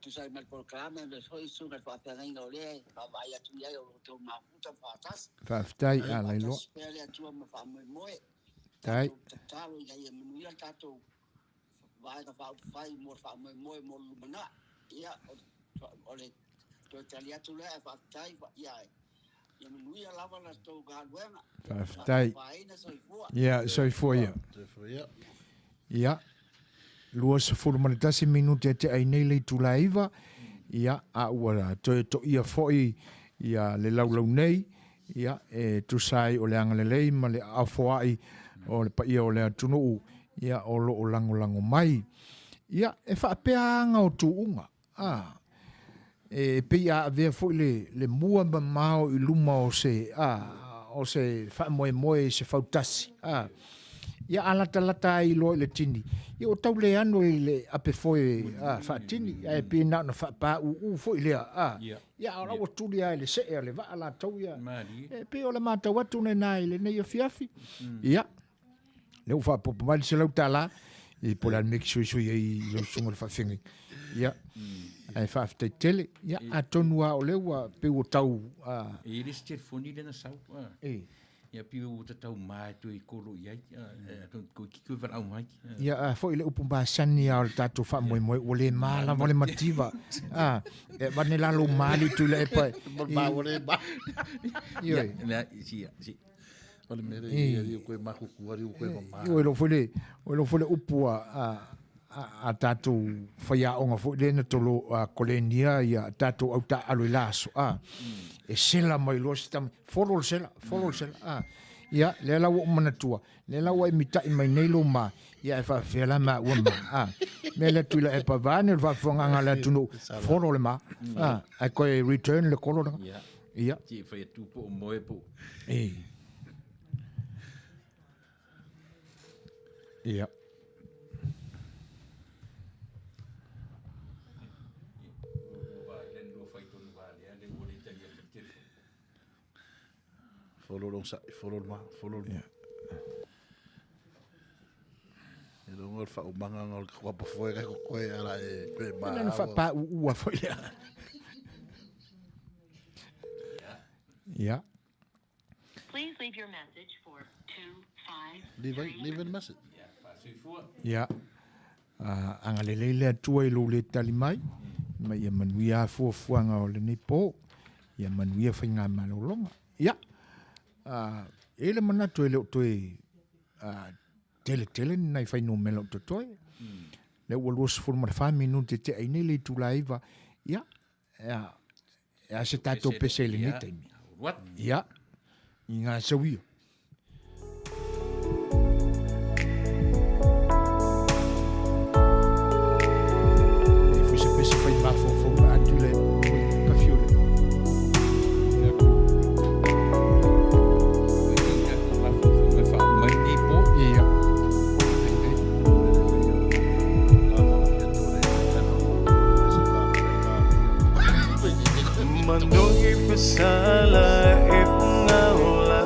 tu sai mal programa de foi sunga fa fanga ole fa vai atu ia o to mafuta fa tas. Faftai a lailo. Spele atu ma fa moi. Tai. Talo ia Manuia tato vai ka fa mo fa moi mo lumana. Ia ole to talia tu le fa tai ia ia Manuia lava la to galwena tai ia soifo ia ia lua se fulu manitasi minuti te ai nei le tu laiva ia a ua to ia foi ia le laulau nei ia e tu sai o le anga lei ma le afoai o le pa ia o le tunu ia o lo lango mai ia e fa peanga o tu unga e pia avea foi le mua mamao i luma o se fa moe se fautasi ia alata i lo le tini ia o tau le ano i le ape foi fa tini e pina na fa pa u foi le ia ora o tuli ai le se le va ala tau ia e pe o le mata watu nei le nei fiafi ia le fa popo mal se lautala e pola mix sui i lo sungo fa fingi ia ai fa fte tele ia atonua o leua pe o tau e le telefoni le na sau ia pe o tau mai tu i kolo ia ko ki va au mai ia foi le upumba sani al tatu fa moi o le mala o le mativa e vanela lo mali tu le pa ba o le ba ia si o le mere ia ko ma ku ku ari ko ma o lo foi le upua a tatu faya onga fo le na tolo kolenia ia tatu au ta alo laso e sela mai lo stam follow sela ia le la wo manatua le la wo imita i mai nei lo ma ia fa fela ma wo ma me le tu la e pa vane va fonga ngala tunu follow le ma a ko return le kolo ia ti fa tu po moe po ia follow e lo ngol fa o manga ngol ko pa foi ko ala e pe ba não fa pa u foi yeah please leave your message for 25 leave a message yeah anga le tua i lo le tali mai ia Manuia fuanga o le nei po ia Manuia fainga malolonga ia ele mana to ele to tele nai fai no melo to to le wo for ma fa minuti te ai nei tu live ia se tato pesele ni te what ia inga sawi foi se pese fai ma fo atule ka fiore Mandogi fasala if ngaula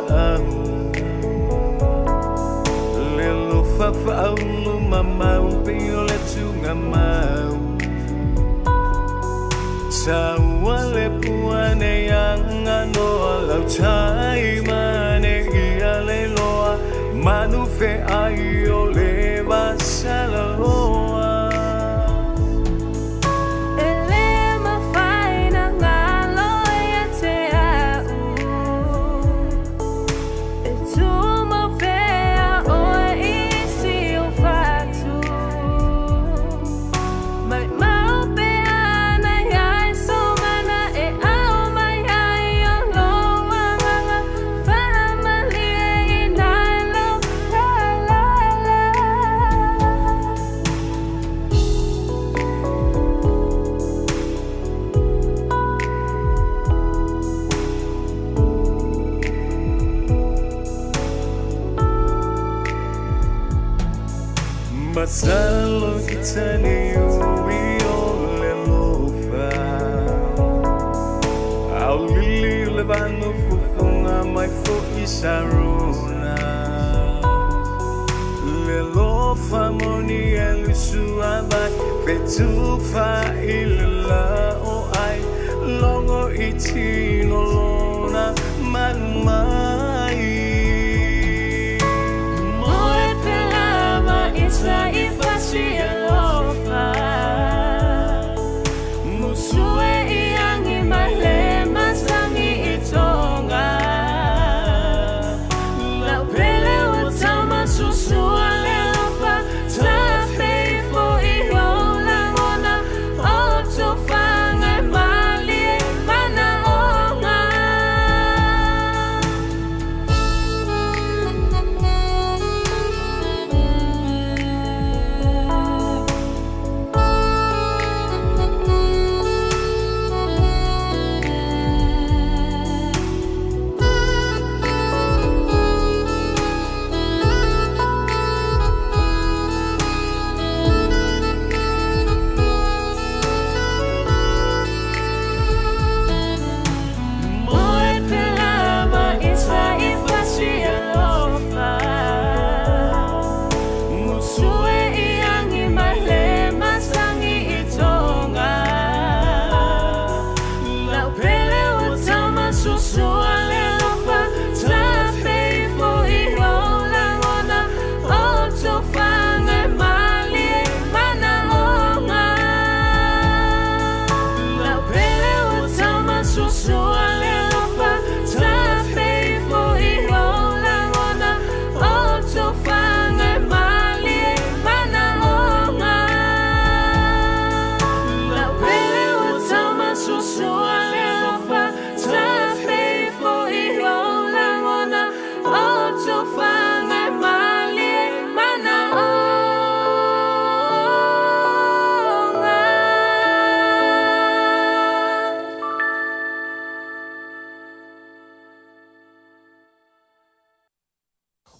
Salo itani ui ole lofa Au lili le vanu fufunga mai fo isarona Le lofa moni elusu amai Fetufa ilala o ai Longo itino lona manmai Moe pelama isa ifasi elofa Musue iangi malema sangi itonga Lau pele utama susua lelofa Tafe ifo ihola ngona Oto fange mali mana onga Moe pelama isa ifasi elofa Musue iangi malema sangi itonga Lau pele utama susua lelofa Tafe ifo ihola ngona Oto fange mali mana onga Lau pele utama susua lelofa Tafe ifo ihola ngona Oto fange mali mana onga Lau pele utama susua lelofa Tafe ifo ihola ngona Oto fange mali mana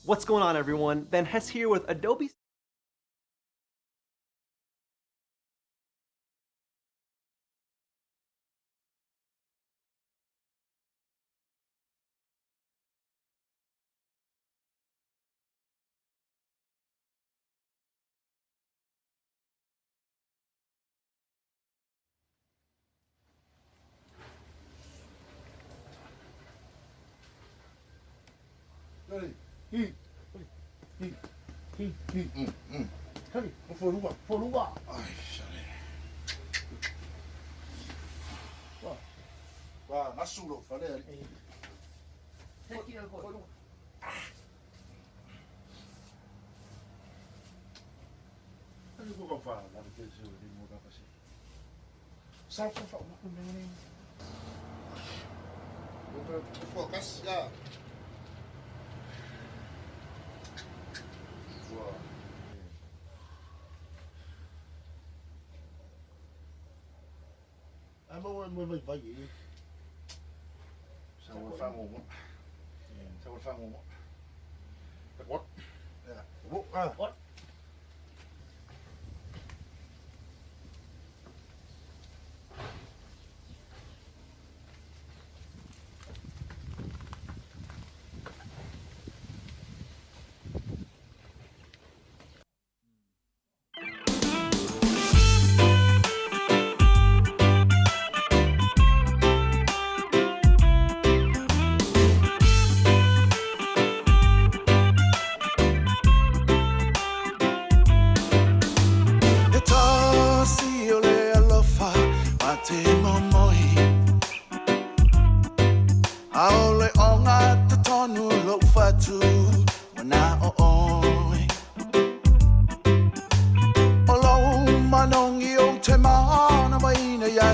What's going on, everyone? Ben Hess here with Adobe. Kari, forua. Ai, sare. Wa, nasuro, fale ali. Teki algo. Ani ko fa, la ke se o di mo ka pasi. Sa fa ma ko me. Fokus ya. Mới vai sao phải ngủ sao phải ngủ what what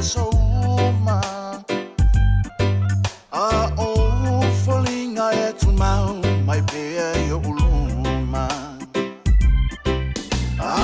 So